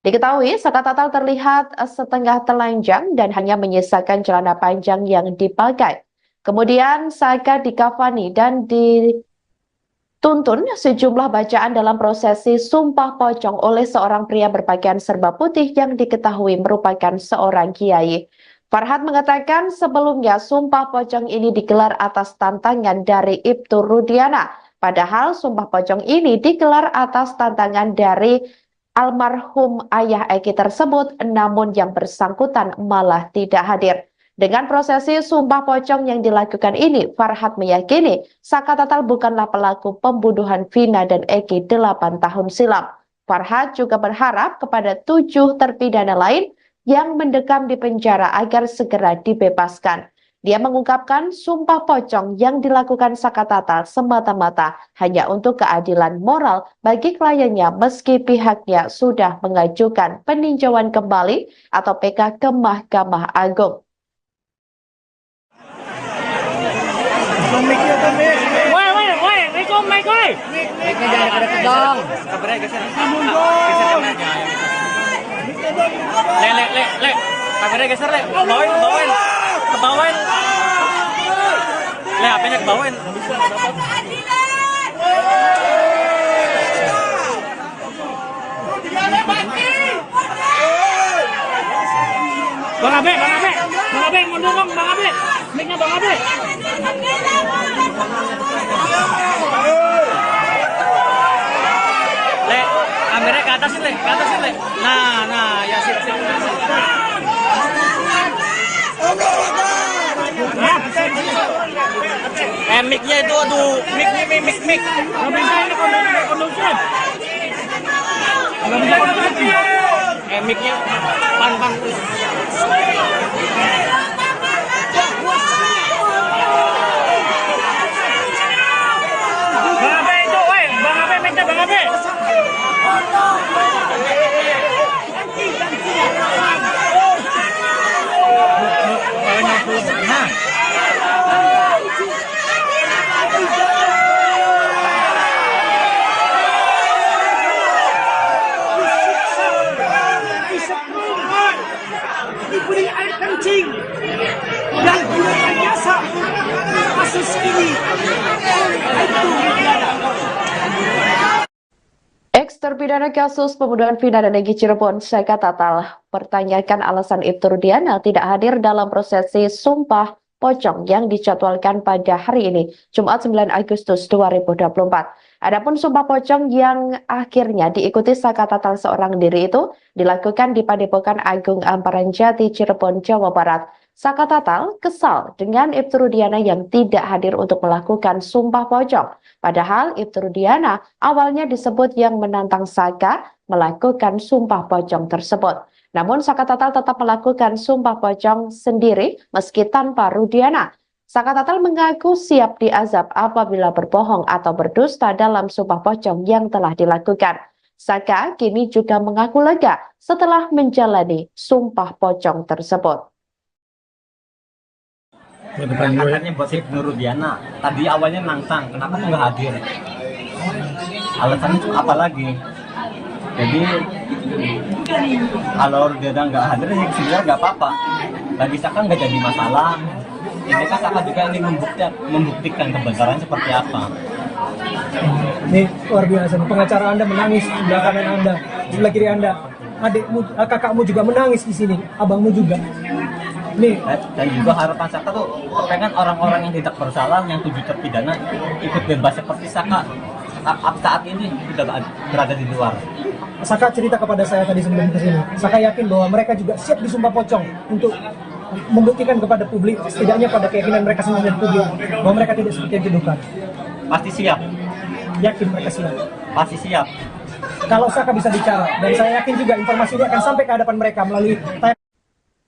Diketahui, Saka Tatal terlihat setengah telanjang dan hanya menyisakan celana panjang yang dipakai. Kemudian Saka dikafani dan dituntun sejumlah bacaan dalam prosesi sumpah pocong oleh seorang pria berpakaian serba putih yang diketahui merupakan seorang kiai. Farhat mengatakan sebelumnya sumpah pocong ini digelar atas tantangan dari Ibtu Rudiana. Padahal sumpah pocong ini digelar atas tantangan dari almarhum ayah Eki tersebut, namun yang bersangkutan malah tidak hadir. Dengan prosesi sumpah pocong yang dilakukan ini, Farhat meyakini Saka Tatal bukanlah pelaku pembunuhan Vina dan Eki 8 tahun silam. Farhat juga berharap kepada 7 terpidana lain yang mendekam di penjara agar segera dibebaskan. Dia mengungkapkan sumpah pocong yang dilakukan Saka Tatal semata-mata hanya untuk keadilan moral bagi kliennya meski pihaknya sudah mengajukan peninjauan kembali atau PK ke Mahkamah Agung. Woi, Riko, mic, woi. Mic-nya jangan deket dong. Kameranya geser. Geser kameranya. Le. Kameranya geser Le. Kebawain. Le, apanya kebawain? Bang Abe, mundur dong, Bang Abe. Mic-nya Bang Abe. Le, kameranya ke atas Le. Nah, ya sip. Mic-nya itu, aduh, mic. Nggak bisa ini kondusif. Nggak bisa kondusif. Mic-nya, pan. Bang Abe itu, woi, Bang Abe, mic-nya Bang Abe. Nah. Terpidana kasus pembunuhan Vina dan Egy Cirebon, Saka Tatal, pertanyakan alasan Ibtu Rudiana tidak hadir dalam prosesi Sumpah Pocong yang dijadwalkan pada hari ini, Jumat 9 Agustus 2024. Adapun Sumpah Pocong yang akhirnya diikuti Saka Tatal seorang diri itu dilakukan di Padepokan Agung Amparan Jati, Cirebon, Jawa Barat. Saka Tatal kesal dengan Ibtu Rudiana yang tidak hadir untuk melakukan Sumpah Pocong. Padahal Ibtu Rudiana awalnya disebut yang menantang Saka melakukan Sumpah Pocong tersebut. Namun Saka Tatal tetap melakukan Sumpah Pocong sendiri meski tanpa Rudiana. Saka Tatal mengaku siap diazab apabila berbohong atau berdusta dalam Sumpah Pocong yang telah dilakukan. Saka kini juga mengaku lega setelah menjalani Sumpah Pocong tersebut. Katanya buat si Rudiana tadi awalnya nantang, kenapa tuh nggak hadir? Alasannya tuh apa lagi? Jadi kalau Rudiana nggak hadir ya sebenarnya nggak apa-apa. Bagi Saka nggak jadi masalah. Ini kan Saka juga ingin membuktikan kebenaran seperti apa. Ini luar biasa. Pengacara Anda menangis di sebelah kanan Anda, di sebelah kiri Anda. Adikmu, kakakmu juga menangis di sini, abangmu juga. Nih. Dan juga harapan Saka tuh pengen orang-orang yang tidak bersalah, yang 7 terpidana ikut bebas seperti Saka saat ini sudah berada di luar. Saka cerita kepada saya tadi sebelum kesini. Saka yakin bahwa mereka juga siap disumpah pocong untuk membuktikan kepada publik, setidaknya pada keyakinan mereka sendiri dan publik, bahwa mereka tidak seperti yang dituduhkan. Pasti siap. Yakin mereka siap. Pasti siap. Kalau Saka bisa bicara, dan saya yakin juga informasi ini akan sampai ke hadapan mereka melalui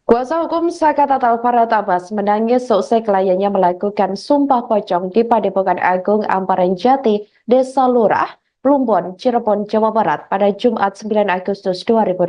Kuasa hukum Saka Tatal Farhat Abbas menangis seusai kliennya melakukan Sumpah Pocong di Padepokan Agung Amparan Jati, Desa Lurah, Plumbon, Cirebon, Jawa Barat pada Jumat 9 Agustus 2024.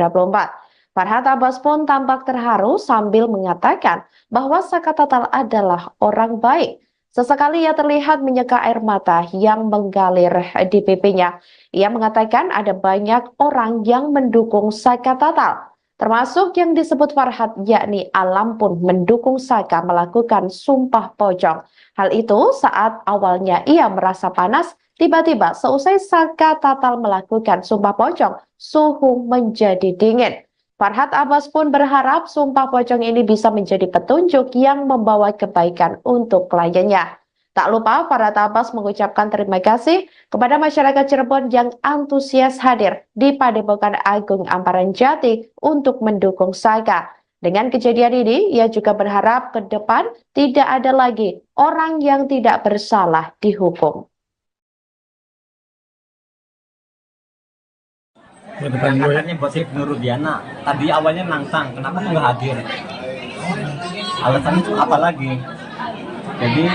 Farhat Abbas pun tampak terharu sambil mengatakan bahwa Saka Tatal adalah orang baik. Sesekali ia terlihat menyeka air mata yang mengalir di pipinya. Ia mengatakan ada banyak orang yang mendukung Saka Tatal, termasuk yang disebut Farhat, yakni Alam pun mendukung Saka melakukan Sumpah Pocong. Hal itu saat awalnya ia merasa panas, tiba-tiba seusai Saka Tatal melakukan Sumpah Pocong, suhu menjadi dingin. Farhat Abbas pun berharap Sumpah Pocong ini bisa menjadi petunjuk yang membawa kebaikan untuk kliennya. Tak lupa Farhat Abbas mengucapkan terima kasih kepada masyarakat Cirebon yang antusias hadir di Padepokan Agung Amparan Jati untuk mendukung Saka. Dengan kejadian ini, ia juga berharap ke depan tidak ada lagi orang yang tidak bersalah dihukum. Katanya buat si Rudiana tadi awalnya nantang, kenapa tuh nggak hadir? Alasannya tuh apa lagi? Jadi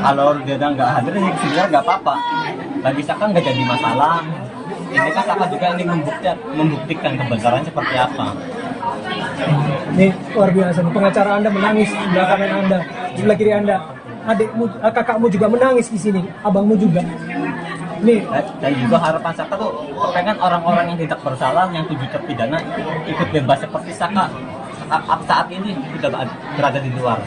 kalau Rudiana nggak hadir ya sebenarnya nggak apa-apa. Bagi Saka nggak jadi masalah. Ini kan Saka juga ingin membuktikan kebenaran seperti apa. Ini luar biasa. Pengacara Anda menangis di sebelah kanan Anda, di sebelah kiri Anda. Adikmu, kakakmu juga menangis di sini, abangmu juga. Nih. Dan juga harapan Saka tuh pengen orang-orang yang tidak bersalah, yang 7 terpidana ikut bebas seperti Saka saat ini sudah berada di luar.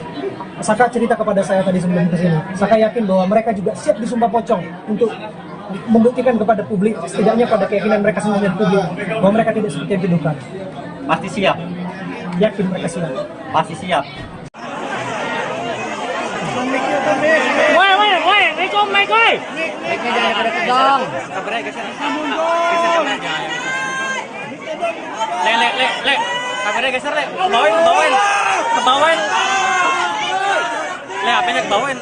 Saka cerita kepada saya tadi sebelum kesini. Saka yakin bahwa mereka juga siap disumpah pocong untuk membuktikan kepada publik, setidaknya pada keyakinan mereka sendiri dan publik, bahwa mereka tidak seperti yang dituduhkan. Pasti siap. Yakin mereka siap. Pasti siap. Woi, Rikom, Mike, woi. Mic-nya jangan deket dong. Le. Kameranya geser, Le. Kebawain. Kebawain. Le, HP-nya kebawain.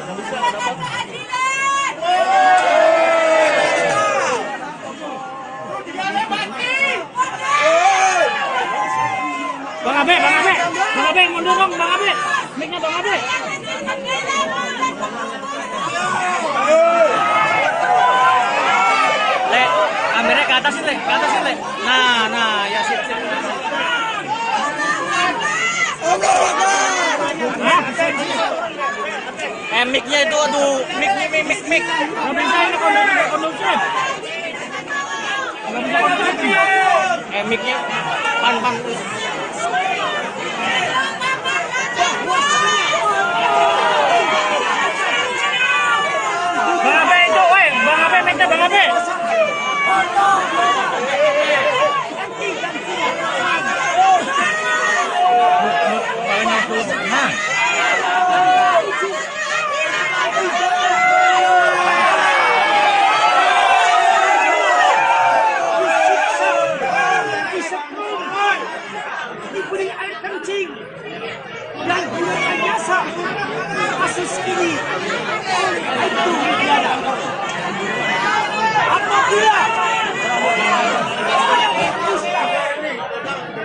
Bang Abe, mundur dong, Bang Abe. Mic-nya Bang Abe. Le, kameranya ke atasin, Le. Nah, ya sip. Mic-nya itu, aduh, mic. Nggak bisa ini kondusif. Mic-nya, pan. Bang Abe itu, woi, Bang Abe, mic-nya Bang Abe.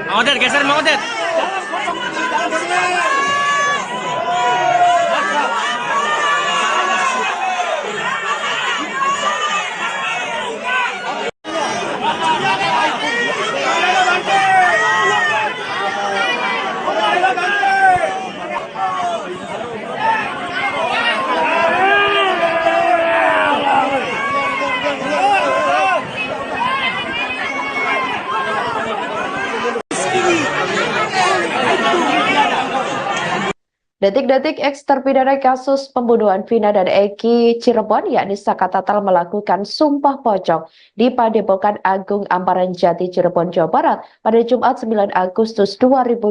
Mang Odet, geser Mang Odet. dalam pocong ini, dalam sini. Detik-detik eksterpidana kasus pembunuhan Vina dan Eki Cirebon, yakni Saka Tatal melakukan sumpah pocong di Padepokan Agung Amparan Jati Cirebon, Jawa Barat pada Jumat 9 Agustus 2024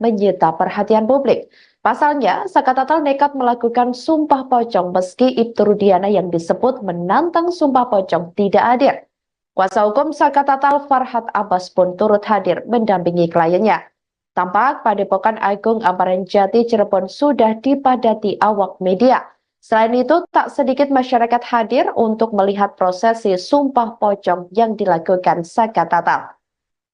menyita perhatian publik. Pasalnya, Saka Tatal nekat melakukan sumpah pocong meski Ibtu Rudiana yang disebut menantang sumpah pocong tidak hadir. Kuasa hukum Saka Tatal Farhat Abbas pun turut hadir mendampingi kliennya. Tampak Padepokan Agung Amparan Jati Cirebon sudah dipadati awak media. Selain itu, tak sedikit masyarakat hadir untuk melihat prosesi sumpah pocong yang dilakukan Saka Tatal.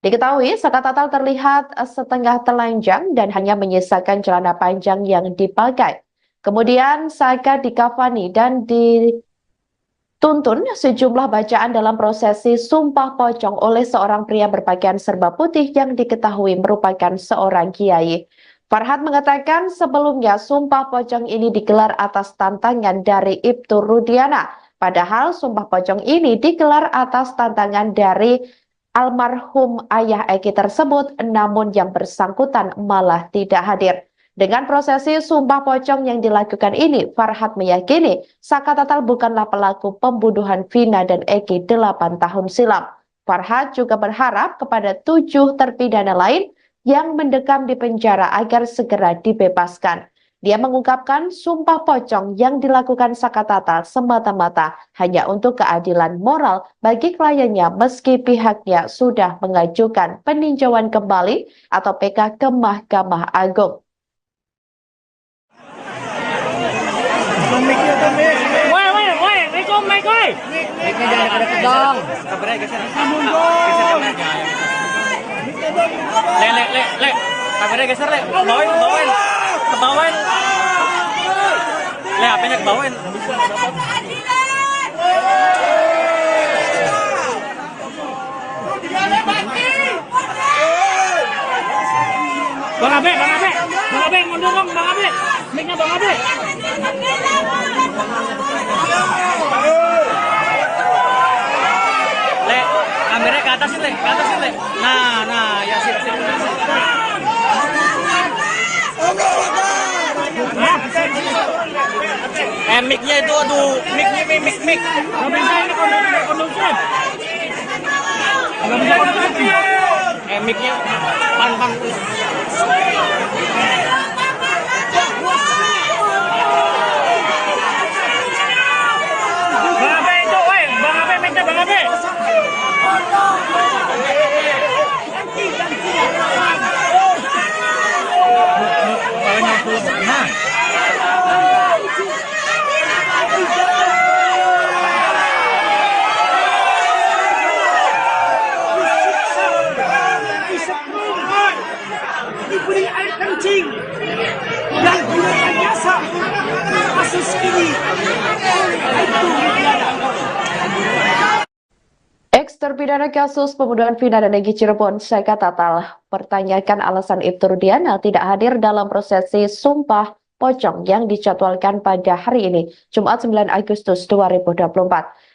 Diketahui, Saka Tatal terlihat setengah telanjang dan hanya menyisakan celana panjang yang dipakai. Kemudian Saka dikafani dan dituntun sejumlah bacaan dalam prosesi sumpah pocong oleh seorang pria berpakaian serba putih yang diketahui merupakan seorang kiai. Farhat mengatakan sebelumnya sumpah pocong ini digelar atas tantangan dari Ibtu Rudiana. Padahal sumpah pocong ini digelar atas tantangan dari almarhum ayah Eki tersebut, namun yang bersangkutan malah tidak hadir. Dengan prosesi sumpah pocong yang dilakukan ini, Farhat meyakini Saka Tatal bukanlah pelaku pembunuhan Vina dan Eki 8 tahun silam. Farhat juga berharap kepada 7 terpidana lain yang mendekam di penjara agar segera dibebaskan. Dia mengungkapkan sumpah pocong yang dilakukan Saka Tatal semata-mata hanya untuk keadilan moral bagi kliennya meski pihaknya sudah mengajukan peninjauan kembali atau PK ke Mahkamah Agung. Woi, Riko, Mike, woi. Mic-nya jangan deket-deket dong. Kabarnya geser. Geser kameranya. Le. Kameranya geser, Le. Kebawain. Le, HP-nya kebawain. Bang Abe, mundur dong, Bang Abe. Mic-nya Bang Abe. Le, kameranya ke atas Le. Nah, ya sip. Mic-nya itu, aduh, mic. Nggak bisa ini kondusif. Mic-nya pan. Diberi air kencing dan direkayasa kasus ini itu Eksterpidana kasus pembunuhan Vina dan Eki Cirebon, Saka Tatal pertanyakan alasan Ibtu Rudiana tidak hadir dalam prosesi sumpah pocong yang dijadwalkan pada hari ini, Jumat 9 Agustus 2024.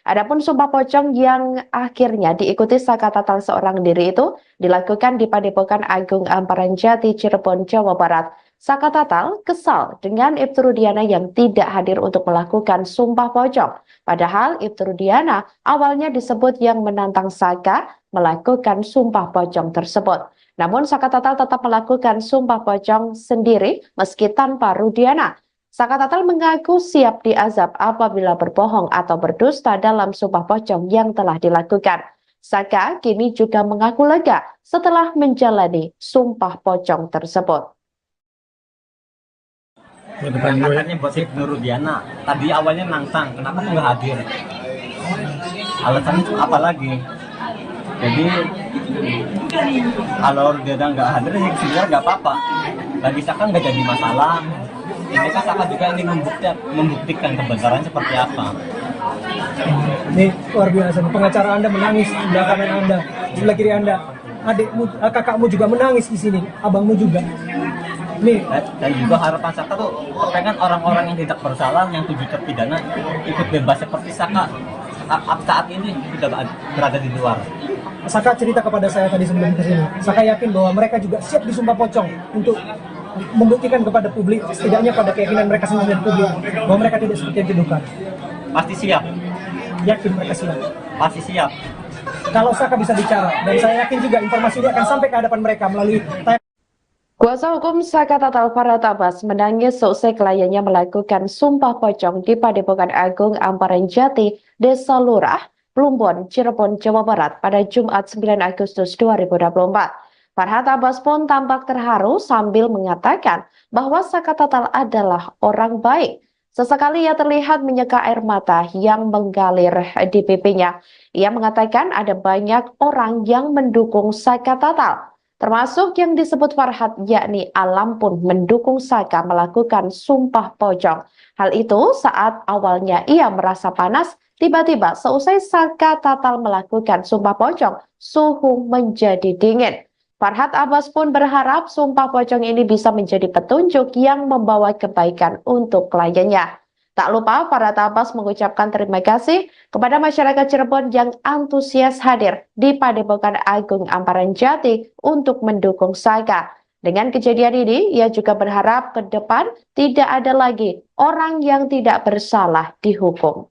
Adapun sumpah pocong yang akhirnya diikuti Saka Tatal seorang diri itu dilakukan di Padepokan Agung Amparan Jati Cirebon, Jawa Barat. Saka Tatal kesal dengan Ibtu Rudiana yang tidak hadir untuk melakukan sumpah pocong. Padahal Ibtu Rudiana awalnya disebut yang menantang Saka melakukan sumpah pocong tersebut. Namun Saka Tatal tetap melakukan sumpah pocong sendiri meski tanpa Rudiana. Saka Tatal mengaku siap diazab apabila berbohong atau berdusta dalam sumpah pocong yang telah dilakukan. Saka kini juga mengaku lega setelah menjalani sumpah pocong tersebut. Katanya buat Ibnu Rudiana, tadi awalnya nantang, kenapa kok nggak hadir? Alasannya itu apa lagi? Jadi kalau dia udah nggak hadir ya sebenarnya nggak apa-apa. Bagi Saka nggak jadi masalah. Ini kan Saka juga ingin membuktikan kebenaran seperti apa. Ini luar biasa. Pengacara Anda menangis di sebelah kanan Anda, di sebelah kiri Anda. Adikmu, kakakmu juga menangis di sini, abangmu juga. Nih, Dan juga harapan Saka tuh pengen orang-orang yang tidak bersalah, yang 7 terpidana ikut bebas seperti Saka saat ini sudah berada di luar. Saka cerita kepada saya tadi sebelum ke sini. Saka yakin bahwa mereka juga siap disumpah pocong untuk membuktikan kepada publik, setidaknya pada keyakinan mereka sendiri dan publik, bahwa mereka tidak seperti yang dituduhkan. Pasti siap, Yakin mereka siap. pasti siap. Kalau Saka bisa bicara, dan saya yakin juga informasi ini akan sampai ke hadapan mereka melalui Kuasa hukum Saka Tatal Farhat Abbas menangis seusai kliennya melakukan sumpah pocong di Padepokan Agung Amparan Jati, Desa Lurah, Plumbon, Cirebon, Jawa Barat pada Jumat 9 Agustus 2024. Farhat Abbas pun tampak terharu sambil mengatakan bahwa Saka Tatal adalah orang baik. Sesekali ia terlihat menyeka air mata yang mengalir di pipinya. Ia mengatakan ada banyak orang yang mendukung Saka Tatal, termasuk yang disebut Farhat, yakni Alam pun mendukung Saka melakukan sumpah pocong. Hal itu saat awalnya ia merasa panas, tiba-tiba seusai Saka Tatal melakukan sumpah pocong, suhu menjadi dingin. Farhat Abbas pun berharap sumpah pocong ini bisa menjadi petunjuk yang membawa kebaikan untuk kliennya. Tak lupa Farhat Abbas mengucapkan terima kasih kepada masyarakat Cirebon yang antusias hadir di Padepokan Agung Amparan Jati untuk mendukung Saka. Dengan kejadian ini, ia juga berharap ke depan tidak ada lagi orang yang tidak bersalah dihukum.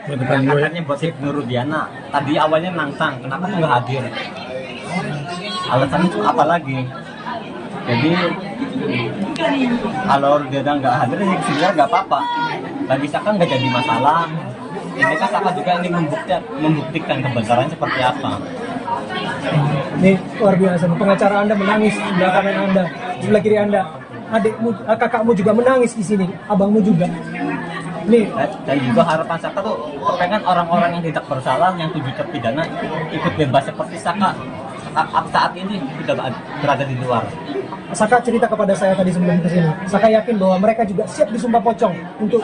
Katanya buat Nur Rudiana, tadi awalnya nantang, kenapa tuh nggak hadir? Alasannya tuh apa lagi? Jadi kalau dia udah nggak hadir ya sebenarnya nggak apa-apa. Bagi Saka nggak jadi masalah. Ini kan Saka juga ingin membuktikan kebenaran seperti apa. Ini luar biasa. Pengacara Anda menangis di sebelah kanan Anda, di sebelah kiri Anda. Adikmu, kakakmu juga menangis di sini, abangmu juga. Nih, Dan juga harapan Saka tuh pengen orang-orang yang tidak bersalah, yang 7 terpidana ikut bebas seperti Saka saat ini sudah berada di luar. Saka cerita kepada saya tadi sebelum ke sini. Saka yakin bahwa mereka juga siap disumpah pocong untuk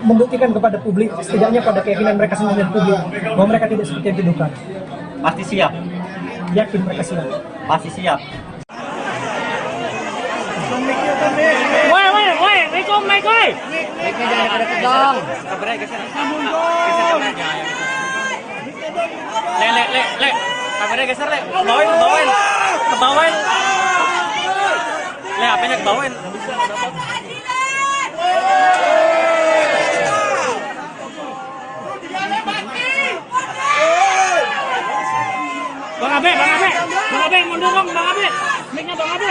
membuktikan kepada publik, setidaknya pada keyakinan mereka sendiri dan publik, bahwa mereka tidak seperti yang dituduhkan. Pasti siap, Yakin mereka siap. pasti siap. Woi, Rikom, Mike, woi. Mic-nya jangan deket dong. Le. Kameranya geser, Le. Kebawain. Le, HP-nya kebawain. Bang Abe, mundur dong, Bang Abe. Mic-nya Bang Abe.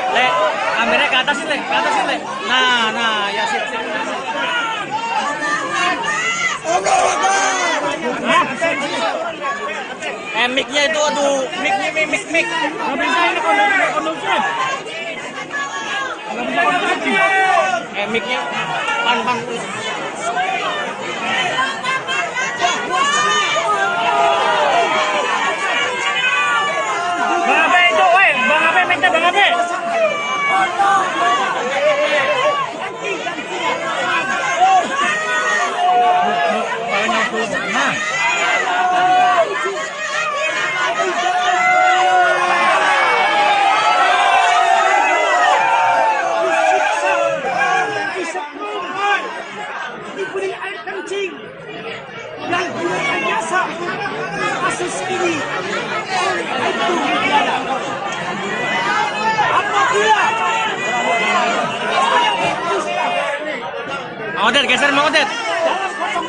Le, kameranya ke atas sih, Le. Nah, ya sip. Mic-nya itu, aduh, mic. Nggak bisa ini kondusif. Mic-nya, pan. Bang Abe itu, woi, Bang Abe, mic-nya Bang Abe. Nah. Diberi air kencing dan direkayasa kasus ini itu apabila Mang Odet, geser Mang Odet. dalam kosong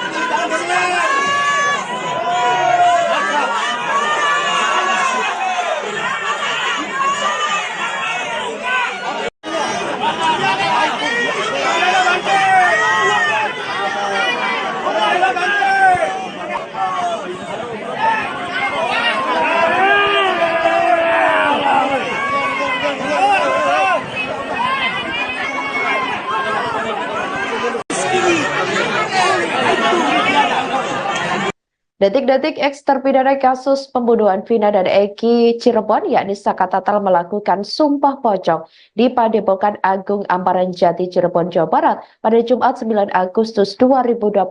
Detik-detik eks terpidana kasus pembunuhan Vina dan Eki Cirebon, yakni Saka Tatal melakukan sumpah pocong di Padepokan Agung Amparan Jati Cirebon, Jawa Barat pada Jumat 9 Agustus 2024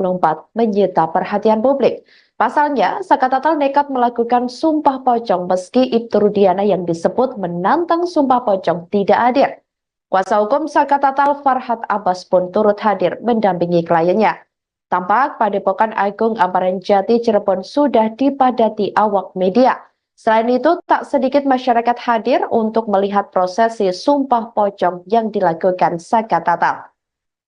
menyita perhatian publik. Pasalnya, Saka Tatal nekat melakukan sumpah pocong meski Ibtu Rudiana yang disebut menantang sumpah pocong tidak hadir. Kuasa hukum Saka Tatal Farhat Abbas pun turut hadir mendampingi kliennya. Tampak Padepokan Agung Amparan Jati Cirebon sudah dipadati awak media. Selain itu, tak sedikit masyarakat hadir untuk melihat prosesi sumpah pocong yang dilakukan Saka Tatal.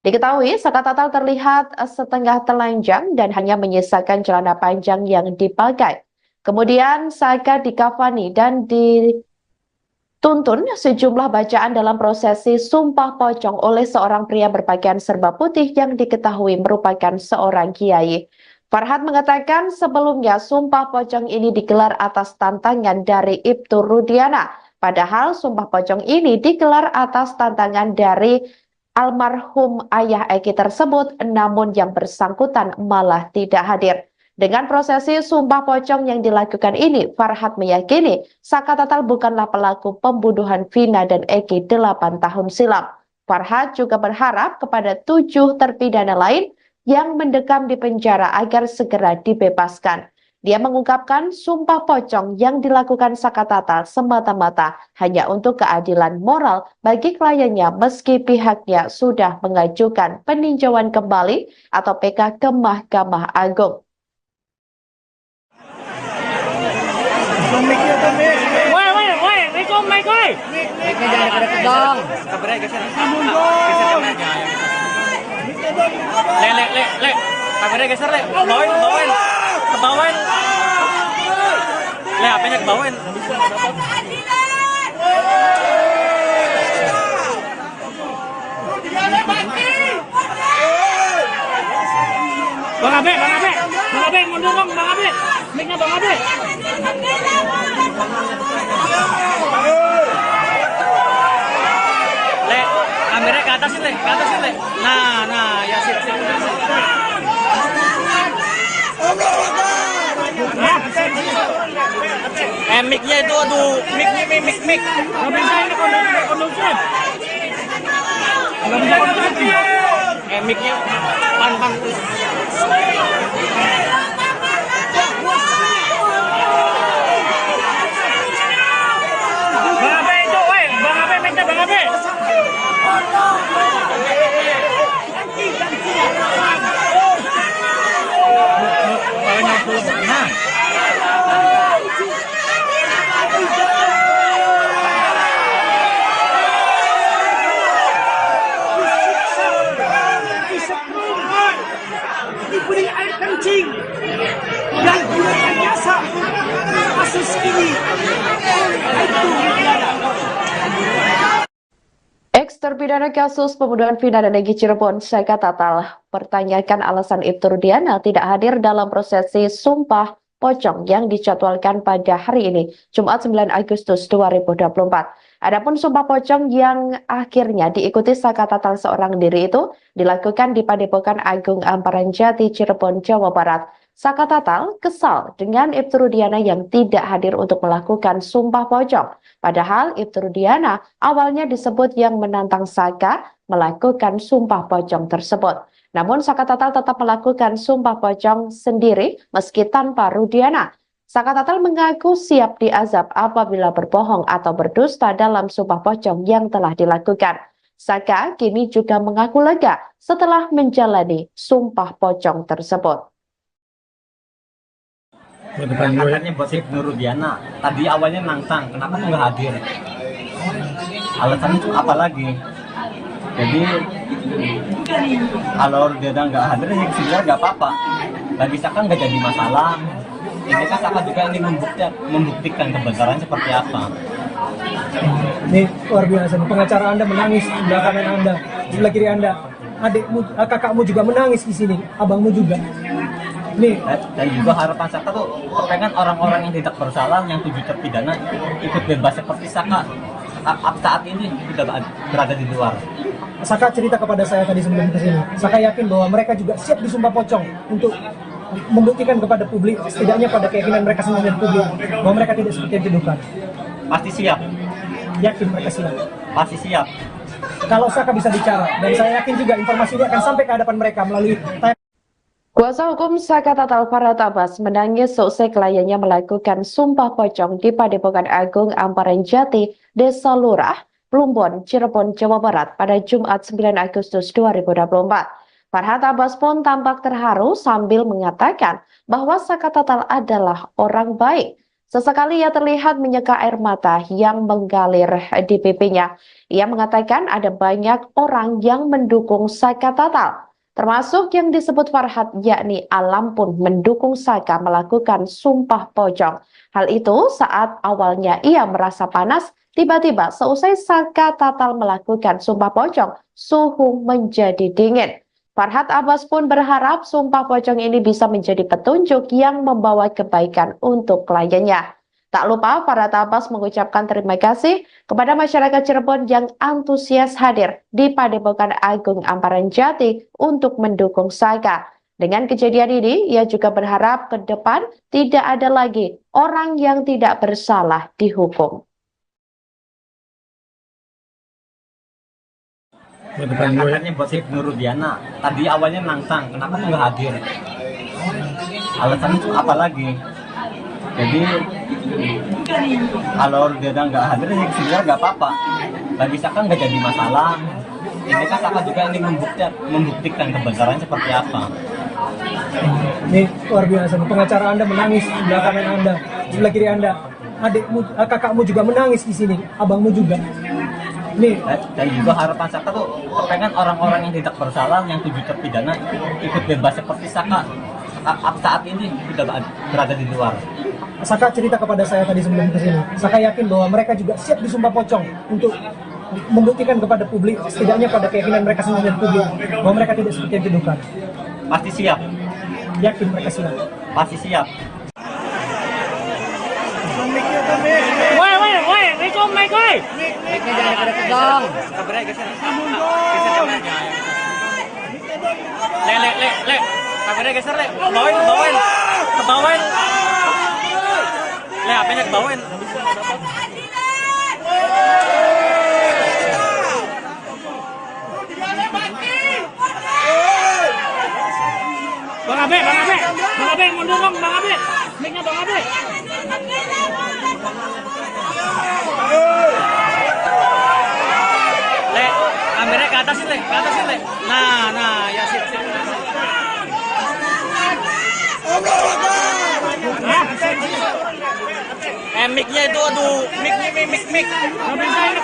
Diketahui, Saka Tatal terlihat setengah telanjang dan hanya menyisakan celana panjang yang dipakai. Kemudian Saka dikafani dan dituntun sejumlah bacaan dalam prosesi sumpah pocong oleh seorang pria berpakaian serba putih yang diketahui merupakan seorang kiai. Farhat mengatakan sebelumnya sumpah pocong ini digelar atas tantangan dari Ibtu Rudiana. Padahal sumpah pocong ini digelar atas tantangan dari almarhum ayah Eki tersebut, namun yang bersangkutan malah tidak hadir. Dengan prosesi sumpah pocong yang dilakukan ini, Farhat meyakini Saka Tatal bukanlah pelaku pembunuhan Vina dan Eki 8 tahun silam. Farhat juga berharap kepada 7 terpidana lain yang mendekam di penjara agar segera dibebaskan. Dia mengungkapkan sumpah pocong yang dilakukan Saka Tatal semata-mata hanya untuk keadilan moral bagi kliennya meski pihaknya sudah mengajukan peninjauan kembali atau PK ke Mahkamah Agung. Woi, Rico, Mike, woi. Mic-nya jangan deket dong. Le. Kameranya geser, Le. Kebawain. Le, HP-nya kebawain. Bang Abe, mundur dong, Bang Abe. Mic-nya Bang Abe. Le, kameranya ke atas, Le. Nah, ya sip. Mic-nya itu, aduh, mic. Nggak bisa ini kondusif. Mic-nya pan. Bang Abe itu, woi. Bang Abe, mic-nya Bang Abe. Diberi air kencing dan direkayasa kasus ini itu Eks terpidana kasus pembunuhan Vina dan Eki Cirebon, Saka Tatal, pertanyakan alasan Ibtu Rudiana tidak hadir dalam prosesi sumpah pocong yang dijadwalkan pada hari ini, Jumat 9 Agustus 2024. Adapun sumpah pocong yang akhirnya diikuti Saka Tatal seorang diri itu dilakukan di Padepokan Agung Amparan Jati Cirebon, Jawa Barat. Saka Tatal kesal dengan Ibtu Rudiana yang tidak hadir untuk melakukan sumpah pocong. Padahal Ibtu Rudiana awalnya disebut yang menantang Saka melakukan sumpah pocong tersebut. Namun Saka Tatal tetap melakukan sumpah pocong sendiri meski tanpa Rudiana. Saka Tatal mengaku siap diazab apabila berbohong atau berdusta dalam sumpah pocong yang telah dilakukan. Saka kini juga mengaku lega setelah menjalani sumpah pocong tersebut. Angkatannya buat Ibnu Rudiana. Tadi awalnya nantang, kenapa nggak hadir? Alasannya itu apa lagi? Jadi kalau Rudiana nggak hadir, ya sebenarnya nggak apa-apa. Bagi Saka nggak jadi masalah. Ini kan Saka juga ingin membuktikan kebenaran seperti apa. Ini luar biasa. Pengacara Anda menangis di belakang Anda, sebelah kiri Anda. Adikmu, kakakmu juga menangis di sini, abangmu juga. Nih. Dan juga harapan Saka tuh pengen orang-orang yang tidak bersalah, yang 7 terpidana ikut bebas seperti Saka saat ini sudah berada di luar. Saka cerita kepada saya tadi sebelum kesini. Saka yakin bahwa mereka juga siap disumpah pocong untuk membuktikan kepada publik, setidaknya pada keyakinan mereka sendiri dan publik, bahwa mereka tidak seperti yang dituduhkan. Pasti siap, Yakin mereka siap. pasti siap. Kalau Saka bisa bicara, dan saya yakin juga informasi ini akan sampai ke hadapan mereka melalui Kuasa hukum Saka Tatal Farhat Abbas menangis seusai kliennya melakukan sumpah pocong di Padepokan Agung Amparan Jati, Desa Lurah, Plumbon, Cirebon, Jawa Barat pada Jumat 9 Agustus 2024. Farhat Abbas pun tampak terharu sambil mengatakan bahwa Saka Tatal adalah orang baik. Sesekali ia terlihat menyeka air mata yang mengalir di pipinya. Ia mengatakan ada banyak orang yang mendukung Saka Tatal, termasuk yang disebut Farhat, yakni Alam pun mendukung Saka melakukan sumpah pocong. Hal itu saat awalnya ia merasa panas, tiba-tiba seusai Saka Tatal melakukan sumpah pocong, suhu menjadi dingin. Farhat Abbas pun berharap sumpah pocong ini bisa menjadi petunjuk yang membawa kebaikan untuk kliennya. Tak lupa Farhat Abbas mengucapkan terima kasih kepada masyarakat Cirebon yang antusias hadir di Padepokan Agung Amparan Jati untuk mendukung Saka. Dengan kejadian ini, ia juga berharap ke depan tidak ada lagi orang yang tidak bersalah dihukum. Katanya buat Ibnu Rudiana, tadi awalnya nantang, kenapa tuh nggak hadir? Alasannya tuh apa lagi? Jadi kalau Rudiana nggak hadir, ya sebenarnya nggak apa-apa. Bagi Saka nggak jadi masalah. Ini kan Saka juga ingin membuktikan kebenarannya seperti apa. ini luar biasa. Pengacara Anda menangis di sebelah kanan Anda, sebelah kiri Anda. Adikmu, kakakmu juga menangis di sini, abangmu juga. Nih, Dan juga harapan Saka tuh pengen orang-orang yang tidak bersalah, yang 7 terpidana ikut bebas seperti Saka saat ini sudah berada di luar. Saka cerita kepada saya tadi sebelum kesini. Saka yakin bahwa mereka juga siap disumpah pocong untuk membuktikan kepada publik, setidaknya pada keyakinan mereka sendiri dan publik, bahwa mereka tidak seperti yang dituduhkan. Pasti siap, Yakin mereka siap. pasti siap. Woi, Riko, Mike, woi. Mic-nya jangan deket-deket dong. Le. Kameranya geser, Le. Kebawain. Le, HP-nya kebawain. Bang Abe, mundur dong, Bang Abe. Mic-nya Bang Abe. Le, kameranya ke atas, Le. Nah, ya sip. Mic-nya itu, aduh, mic. Nggak bisa ini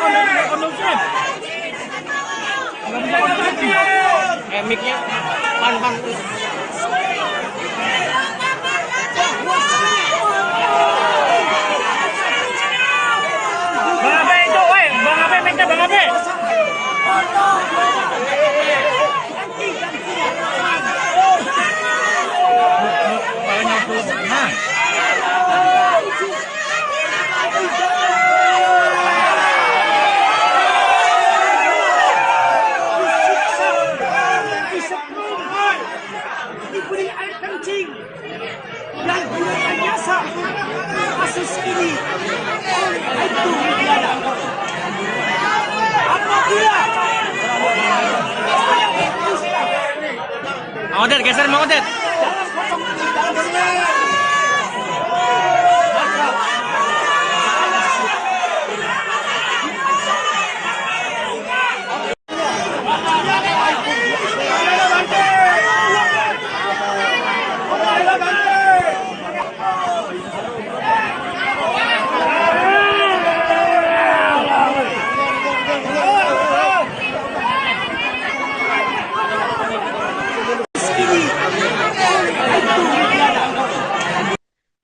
kondusif. Mic-nya, pan. Bang Abe itu, woi, Bang Abe, mic-nya Bang Abe. Nah. Diberi air kencing dan direkayasa kasus ini oleh Ibnu Rudiana. Apabila saya memutuskan Mang Odet, geser Mang Odet. dalam pocong ini dalam sejarah, maka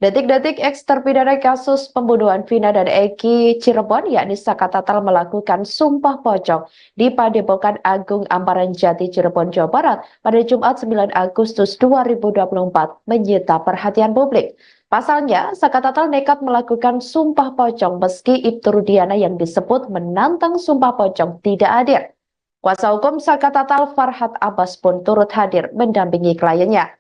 Detik-detik eks terpidana kasus pembunuhan Vina dan Eki Cirebon, yakni Saka Tatal melakukan sumpah pocong di Padepokan Agung Amparan Jati, Cirebon, Jawa Barat pada Jumat 9 Agustus 2024 menyita perhatian publik. Pasalnya, Saka Tatal nekat melakukan sumpah pocong meski Ibnu Rudiana yang disebut menantang sumpah pocong tidak hadir. Kuasa hukum Saka Tatal Farhat Abbas pun turut hadir mendampingi kliennya.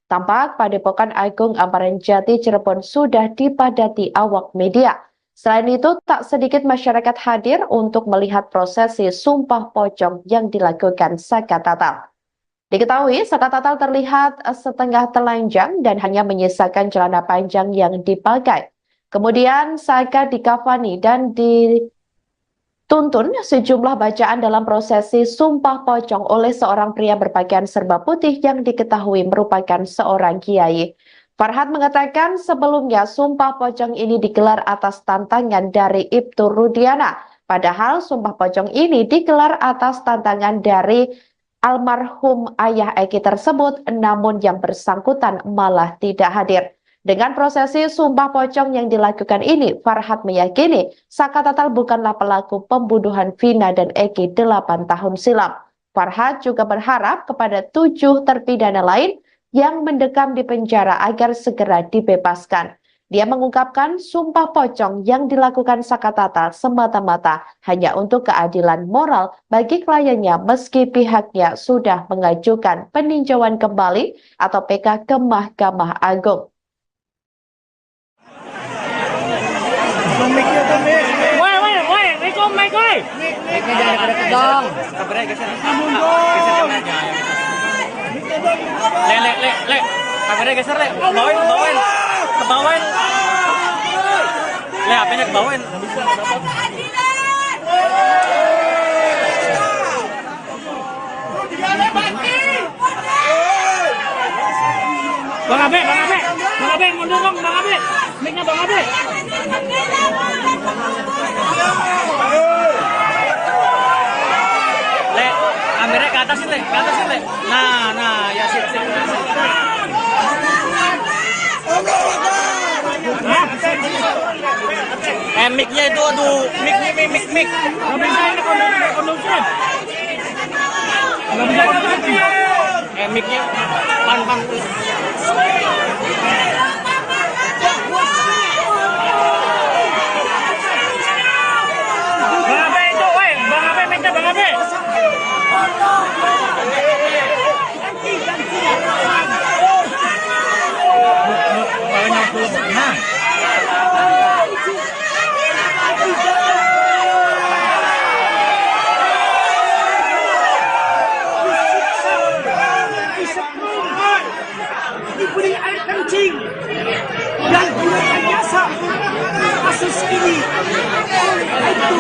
Tampak Padepokan Agung Amparan Jati Cirebon sudah dipadati awak media. Selain itu, tak sedikit masyarakat hadir untuk melihat prosesi Sumpah Pocong yang dilakukan Saka Tatal. Diketahui, Saka Tatal terlihat setengah telanjang dan hanya menyisakan celana panjang yang dipakai. Kemudian Saka dikafani dan dituntun sejumlah bacaan dalam prosesi Sumpah Pocong oleh seorang pria berpakaian serba putih yang diketahui merupakan seorang kiai. Farhad mengatakan sebelumnya Sumpah Pocong ini digelar atas tantangan dari Ibtu Rudiana. Padahal Sumpah Pocong ini digelar atas tantangan dari almarhum ayah Eki tersebut, namun yang bersangkutan malah tidak hadir. Dengan prosesi Sumpah Pocong yang dilakukan ini, Farhad meyakini Saka Tatal bukanlah pelaku pembunuhan Vina dan Eki 8 tahun silam. Farhad juga berharap kepada 7 terpidana lain yang mendekam di penjara agar segera dibebaskan. Dia mengungkapkan Sumpah Pocong yang dilakukan Saka Tatal semata-mata hanya untuk keadilan moral bagi kliennya meski pihaknya sudah mengajukan peninjauan kembali atau PK ke Mahkamah Agung. Woi, Rikom, Mike, woi. Mic-nya jangan deket dong. Le. Kameranya geser, Le. Kebawain. Le, HP-nya kebawain. Bang Abe, mundur dong, Bang Abe. Mic-nya Bang Abe. Le, kameranya ke atas, Le. Nah, ya sip. Mic-nya itu, aduh, mic. Nggak bisa ini kondusif. Nggak bisa kondusif. Mic-nya pan. Bang Abe itu, woi. Bang Abe, mic-nya Bang Abe. Diberi air kencing dan gunakan jasa. Kasus ini itu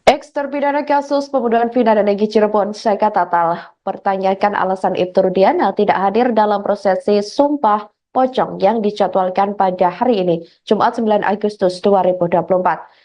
Ex-terpidana kasus pembunuhan Vina dan Eki Cirebon, Saka Tatal, pertanyakan alasan Ibtu Rudiana tidak hadir dalam prosesi Sumpah Pocong yang dijadwalkan pada hari ini, Jumat 9 Agustus 2024.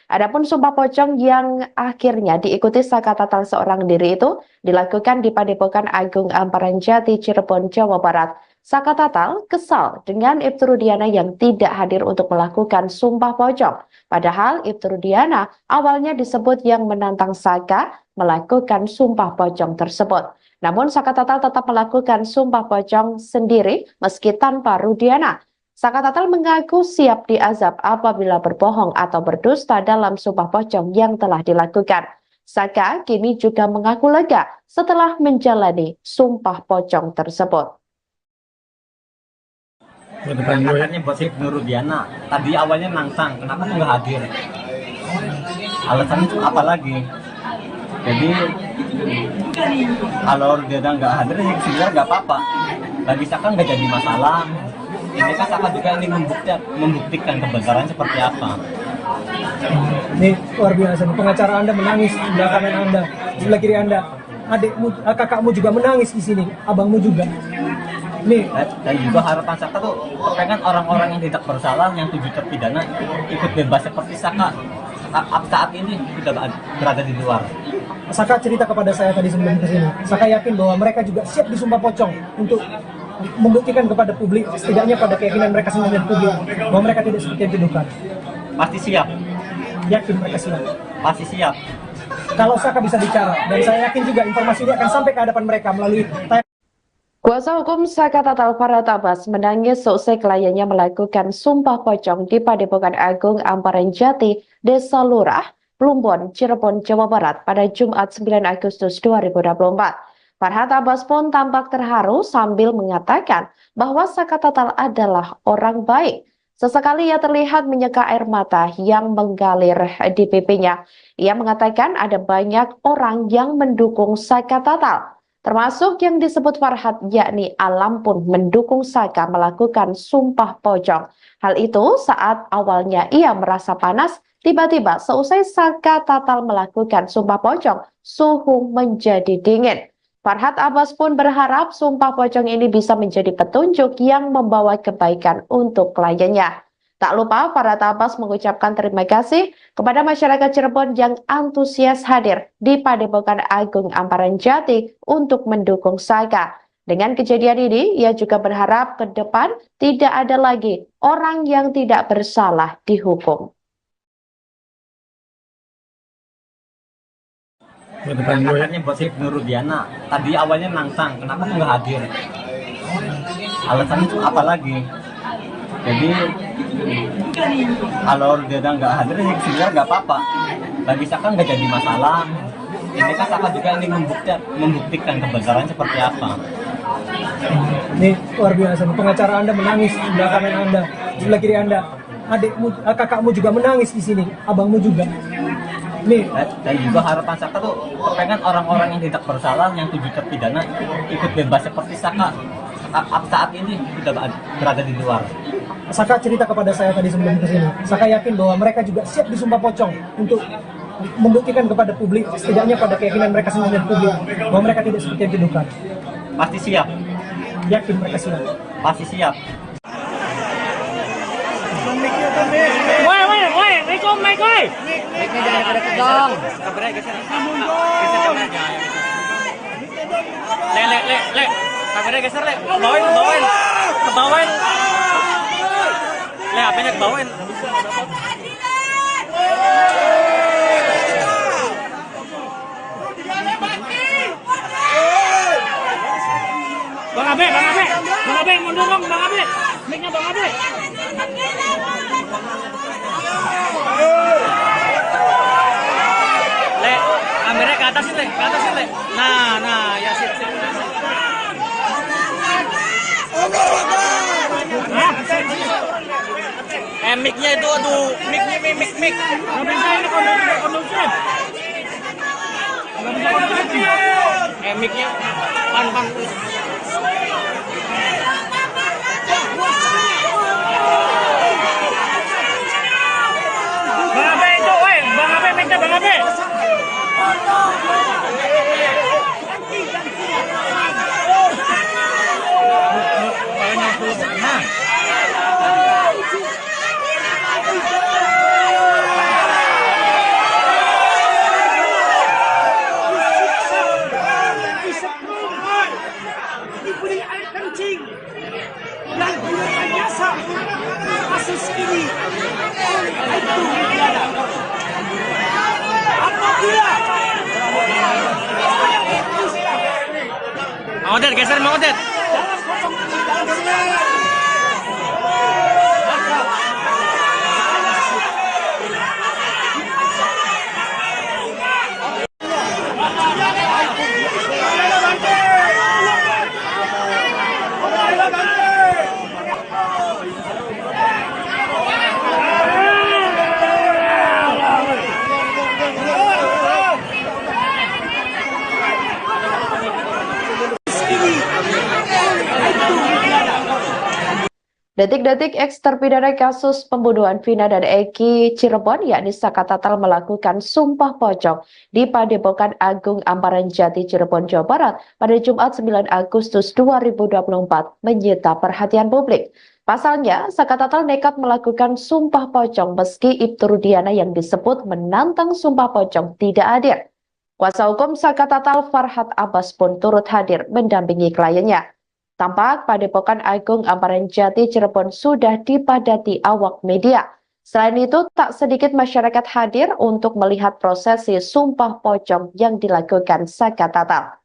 Adapun Sumpah Pocong yang akhirnya diikuti Saka Tatal seorang diri itu dilakukan di Padepokan Agung Amparan Jati, Cirebon, Jawa Barat. Saka Tatal kesal dengan Ibtu Rudiana yang tidak hadir untuk melakukan Sumpah Pocong. Padahal Ibtu Rudiana awalnya disebut yang menantang Saka melakukan Sumpah Pocong tersebut. Namun Saka Tatal tetap melakukan Sumpah Pocong sendiri meski tanpa Rudiana. Saka Tatal mengaku siap diazab apabila berbohong atau berdusta dalam Sumpah Pocong yang telah dilakukan. Saka kini juga mengaku lega setelah menjalani Sumpah Pocong tersebut. Katanya buat Ibnu Rudiana. Tadi awalnya nantang, kenapa nggak hadir? Alasannya itu apa lagi? Jadi kalau Rudiana nggak hadir, ya sebenarnya nggak apa-apa. Bagi Saka nggak jadi masalah. Ini kan Saka juga ingin membuktikan kebenaran seperti apa. Ini luar biasa. Pengacara Anda menangis di sebelah kanan Anda, sebelah kiri Anda. Adikmu, kakakmu juga menangis di sini, abangmu juga. Nih. Dan juga harapan Saka tuh pengen orang-orang yang tidak bersalah, yang 7 terpidana ikut bebas seperti Saka saat ini sudah berada di luar. Saka cerita kepada saya tadi sebelum kesini. Saka yakin bahwa mereka juga siap disumpah pocong untuk membuktikan kepada publik, setidaknya pada keyakinan mereka sendiri dan publik, bahwa mereka tidak seperti yang dituduhkan. Pasti siap. Yakin mereka siap. Pasti siap. Kalau Saka bisa bicara, dan saya yakin juga informasi ini akan sampai ke hadapan mereka melalui Kuasa hukum Saka Tatal Farhad Abbas menangis seusai kliennya melakukan Sumpah Pocong di Padepokan Agung Amparan Jati, Desa Lurah, Plumbon, Cirebon, Jawa Barat pada Jumat 9 Agustus 2024. Farhad Abbas pun tampak terharu sambil mengatakan bahwa Saka Tatal adalah orang baik. Sesekali ia terlihat menyeka air mata yang menggalir di pipinya. Ia mengatakan ada banyak orang yang mendukung Saka Tatal, termasuk yang disebut Farhad, yakni Alam pun mendukung Saka melakukan sumpah pocong. Hal itu saat awalnya ia merasa panas, tiba-tiba seusai Saka Tatal melakukan sumpah pocong, suhu menjadi dingin. Farhad Abbas pun berharap sumpah pocong ini bisa menjadi petunjuk yang membawa kebaikan untuk kliennya. Tak lupa Farhad Abbas mengucapkan terima kasih kepada masyarakat Cirebon yang antusias hadir di Padepokan Agung Amparan Jati untuk mendukung Saka. Dengan kejadian ini, ia juga berharap ke depan tidak ada lagi orang yang tidak bersalah dihukum. Katanya buat si Nurudiana tadi awalnya nantang, kenapa aku nggak hadir? Alasannya itu apa lagi? Jadi kalau dia nggak hadir sih sebenarnya nggak apa-apa. Bagi Saka nggak jadi masalah. Ini kan Saka juga ingin membuktikan kebenaran seperti apa. Ini luar biasa. Pengacara Anda menangis di sebelah kanan Anda, di sebelah kiri Anda. Adikmu, kakakmu juga menangis di sini, abangmu juga. Nih. Dan juga harapan Saka tuh pengen orang-orang yang tidak bersalah, yang 7 terpidana ikut bebas seperti Saka saat ini sudah berada di luar. Saka cerita kepada saya tadi sebelum kesini. Saka yakin bahwa mereka juga siap disumpah pocong untuk membuktikan kepada publik, setidaknya pada keyakinan mereka sendiri dan publik, bahwa mereka tidak seperti yang dituduhkan. Pasti siap. Yakin mereka siap. Pasti siap. Woi, Riko, Mike, woi. Mic-nya jangan deket dong. Kabarnya geser. Geser kameranya. Le. Kameranya geser, Le. Ke bawain. Le, HP-nya ke bawain. Bang Abe, mundur dong, Bang Abe. Mic-nya Bang Abe. Le, kameranya ke atasin, Le. Nah, ya sip. Mic-nya itu, aduh, mic. Nggak bisa ini kondusif. Mic-nya, pan. Bang Abe itu, woi. Bang Abe, mic-nya Bang Abe. Diberi air kencing dan gunakan jasa kasus ini itu apabila Mang Odet, geser Mang Odet. Detik-detik eks terpidana kasus pembunuhan Vina dan Eki Cirebon, yakni Saka Tatal melakukan sumpah pocong di Padepokan Agung Amparan Jati Cirebon, Jawa Barat pada Jumat 9 Agustus 2024 menyita perhatian publik. Pasalnya, Saka Tatal nekat melakukan sumpah pocong meski Ibtu Rudiana yang disebut menantang sumpah pocong tidak hadir. Kuasa hukum Saka Tatal Farhad Abbas pun turut hadir mendampingi kliennya. Tampak Padepokan Agung Amparan Jati Cirebon sudah dipadati awak media. Selain itu, tak sedikit masyarakat hadir untuk melihat prosesi sumpah pocong yang dilakukan Saka Tatal.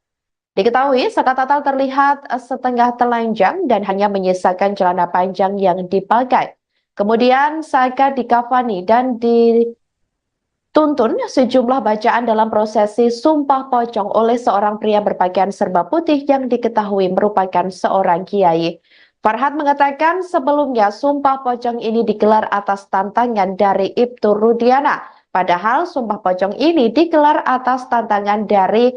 Diketahui, Saka Tatal terlihat setengah telanjang dan hanya menyisakan celana panjang yang dipakai. Kemudian Saka dikafani dan Tuntun sejumlah bacaan dalam prosesi sumpah pocong oleh seorang pria berpakaian serba putih yang diketahui merupakan seorang kiai. Farhad mengatakan sebelumnya sumpah pocong ini digelar atas tantangan dari Ibtu Rudiana. Padahal sumpah pocong ini digelar atas tantangan dari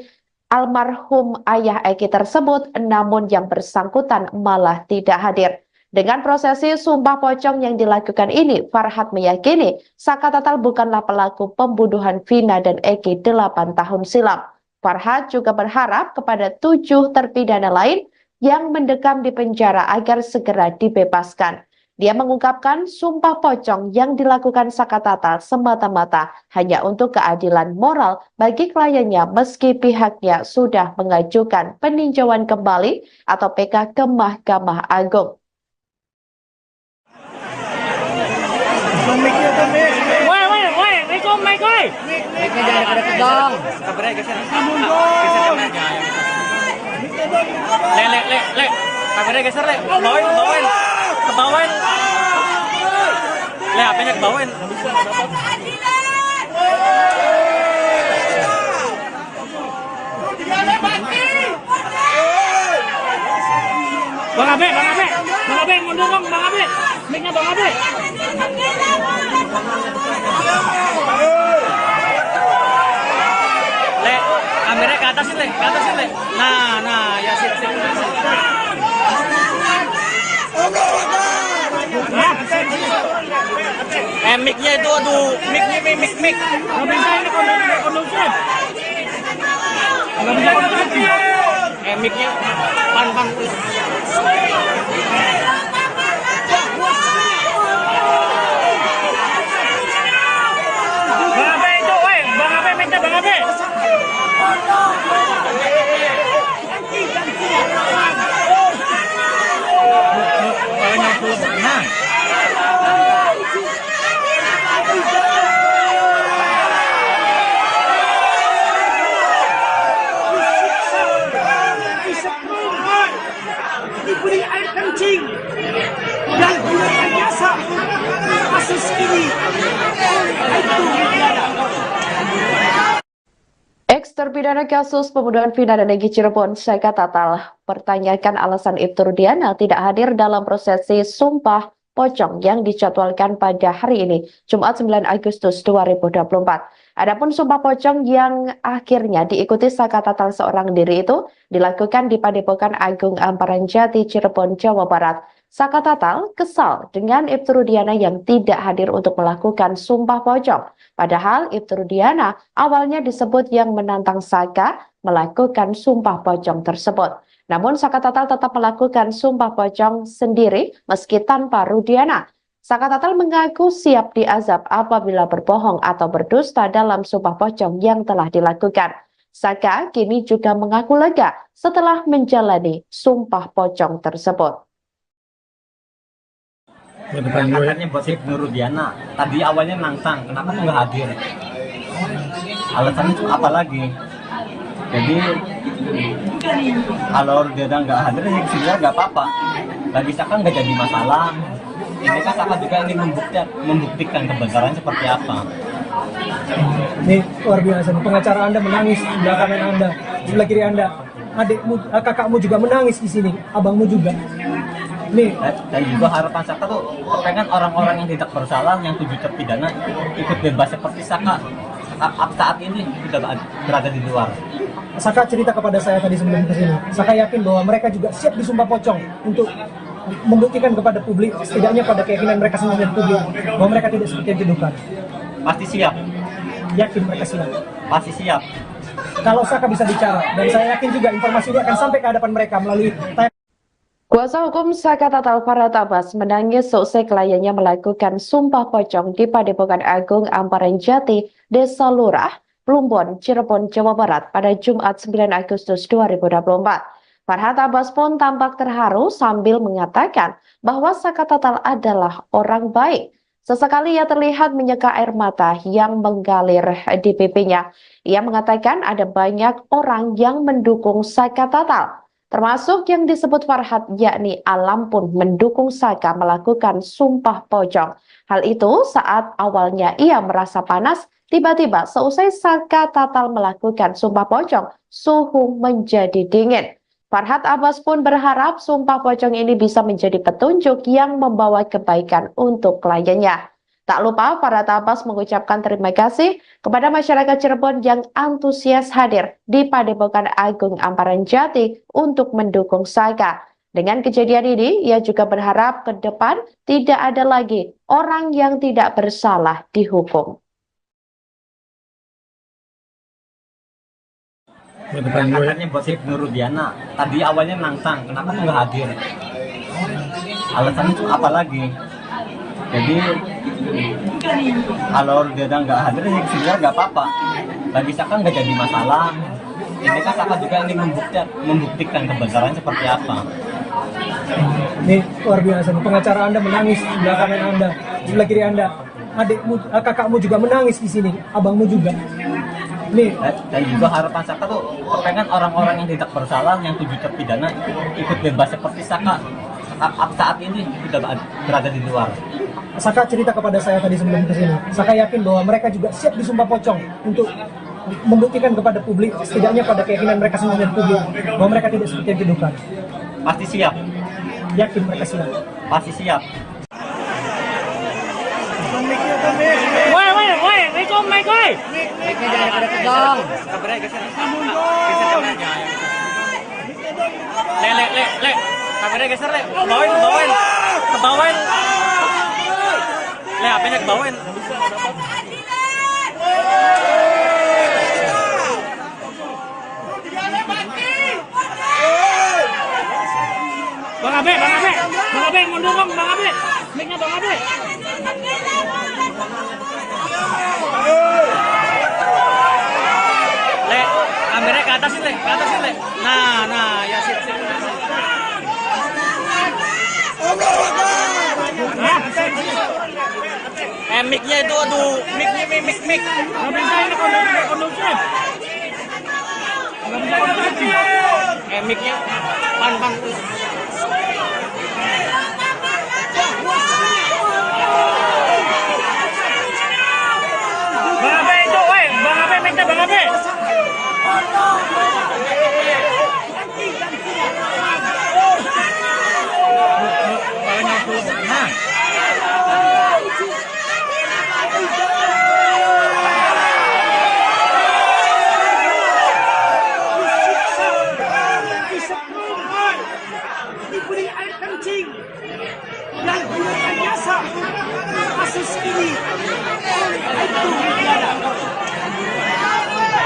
almarhum ayah Eki tersebut, namun yang bersangkutan malah tidak hadir. Dengan prosesi sumpah pocong yang dilakukan ini, Farhad meyakini Saka Tatal bukanlah pelaku pembunuhan Vina dan Eki 8 tahun silam. Farhad juga berharap kepada 7 terpidana lain yang mendekam di penjara agar segera dibebaskan. Dia mengungkapkan sumpah pocong yang dilakukan Saka Tatal semata-mata hanya untuk keadilan moral bagi kliennya meski pihaknya sudah mengajukan peninjauan kembali atau PK ke Mahkamah Agung. Woi, Rekom, Mike, woi. Mic-nya jangan pada pegang. Kabarnya geser. Geser aja. Le. Kabarnya geser, Le. Bawain. Kebawain. Le, HP-nya kebawain. Bang Abe, mundur dong, Bang Abe. Mic-nya Bang Abe. Le, kameranya ke atas, Le. Nah, ya sip. Mic-nya itu, aduh, mic. Nggak bisa ini kondusif. Nggak bisa kondusif. Mic-nya pan. Bang Abe itu, woi. Bang Abe, mic-nya Bang Abe. Nah. Diberi air kencing dan direkayasa kasus ini itu Ex-terpidana kasus pembunuhan Vina dan Eki Cirebon, Saka Tatal, pertanyakan alasan Ibtu Rudiana tidak hadir dalam prosesi sumpah pocong yang dijadwalkan pada hari ini, Jumat 9 Agustus 2024. Adapun sumpah pocong yang akhirnya diikuti Saka Tatal seorang diri itu dilakukan di Padepokan Agung Amparan Jati, Cirebon, Jawa Barat. Saka Tatal kesal dengan Ibtu Rudiana yang tidak hadir untuk melakukan sumpah pocong. Padahal Ibtu Rudiana awalnya disebut yang menantang Saka melakukan sumpah pocong tersebut. Namun Saka Tatal tetap melakukan sumpah pocong sendiri meski tanpa Rudiana. Saka Tatal mengaku siap diazab apabila berbohong atau berdusta dalam sumpah pocong yang telah dilakukan. Saka kini juga mengaku lega setelah menjalani sumpah pocong tersebut. Katanya buat Ibnu Rudiana. Tadi awalnya nantang, kenapa tuh nggak hadir? Alasannya itu apa lagi? Jadi kalau Rudiana nggak hadir, ya sebenarnya nggak apa-apa. Bagi Saka nggak jadi masalah. Ini kan Saka juga ingin membuktikan kebenaran seperti apa. Ini luar biasa. Pengacara Anda menangis di belakang Anda, sebelah kiri Anda. Adikmu, kakakmu juga menangis di sini, abangmu juga. Nih, Dan juga harapan Saka tuh pengen orang-orang yang tidak bersalah, yang 7 terpidana ikut bebas seperti Saka saat ini sudah berada di luar. Saka cerita kepada saya tadi sebelum kesini. Saka yakin bahwa mereka juga siap disumpah pocong untuk membuktikan kepada publik, setidaknya pada keyakinan mereka sendiri dan publik, bahwa mereka tidak seperti yang dituduhkan. Pasti siap, Yakin mereka siap. pasti siap. Kalau Saka bisa bicara, dan saya yakin juga informasi ini akan sampai ke hadapan mereka melalui Kuasa hukum Saka Tatal Farhad Abbas menangis seusai kliennya melakukan sumpah pocong di Padepokan Agung Amparan Jati, Desa Lurah, Plumbon, Cirebon, Jawa Barat pada Jumat 9 Agustus 2024. Farhad Abbas pun tampak terharu sambil mengatakan bahwa Saka Tatal adalah orang baik. Sesekali ia terlihat menyeka air mata yang mengalir di pipinya. Ia mengatakan ada banyak orang yang mendukung Saka Tatal, termasuk yang disebut Farhad, yakni Alam pun mendukung Saka melakukan sumpah pocong. Hal itu saat awalnya ia merasa panas Tiba-tiba seusai Saka Tatal melakukan sumpah pocong, suhu menjadi dingin. Farhad Abbas pun berharap sumpah pocong ini bisa menjadi petunjuk yang membawa kebaikan untuk kliennya. Tak lupa Farhad Abbas mengucapkan terima kasih kepada masyarakat Cirebon yang antusias hadir di Padepokan Agung Amparan Jati untuk mendukung Saka. Dengan kejadian ini, ia juga berharap ke depan tidak ada lagi orang yang tidak bersalah dihukum. Katanya buat si Nurudiana tadi awalnya nantang, kenapa tuh nggak hadir? Alasannya tuh apa lagi? Jadi kalau dia nggak hadir ya sebenarnya nggak apa-apa. Bagi Saka nggak jadi masalah. Ini kan Saka juga ingin membuktikan kebenaran seperti apa. Ini luar biasa. Pengacara Anda menangis di sebelah kanan Anda, di sebelah kiri Anda. Adikmu, kakakmu juga menangis di sini, abangmu juga. Nih, Dan juga harapan Saka tuh pengen orang-orang yang tidak bersalah, yang 7 terpidana ikut bebas seperti Saka saat ini sudah berada di luar. Saka cerita kepada saya tadi sebelum ke sini. Saka yakin bahwa mereka juga siap disumpah pocong untuk membuktikan kepada publik, setidaknya pada keyakinan mereka sendiri dan publik, bahwa mereka tidak seperti yang dituduhkan. Pasti siap, Yakin mereka siap. pasti siap. Woi, Rico, Mike, woi. Mic-nya jangan deket dong. Le. Kameranya geser, Le. Kebawain. Le, HP-nya kebawain. Bang Abe, mundur dong, Bang Abe. Mic-nya Bang Abe. Le, kameranya ke atas sih, Le. Nah, ya sip. Mic-nya itu, aduh, mic. Nggak bisa ini kondusif. Mic-nya, pan. Bang Abe itu, woi, Bang Abe, mic-nya Bang Abe. Nah. Diberi air kencing dan gunakan jasa kasus ini itu tidak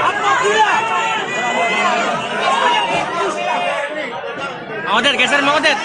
apabila Mang Odet, geser Mang Odet.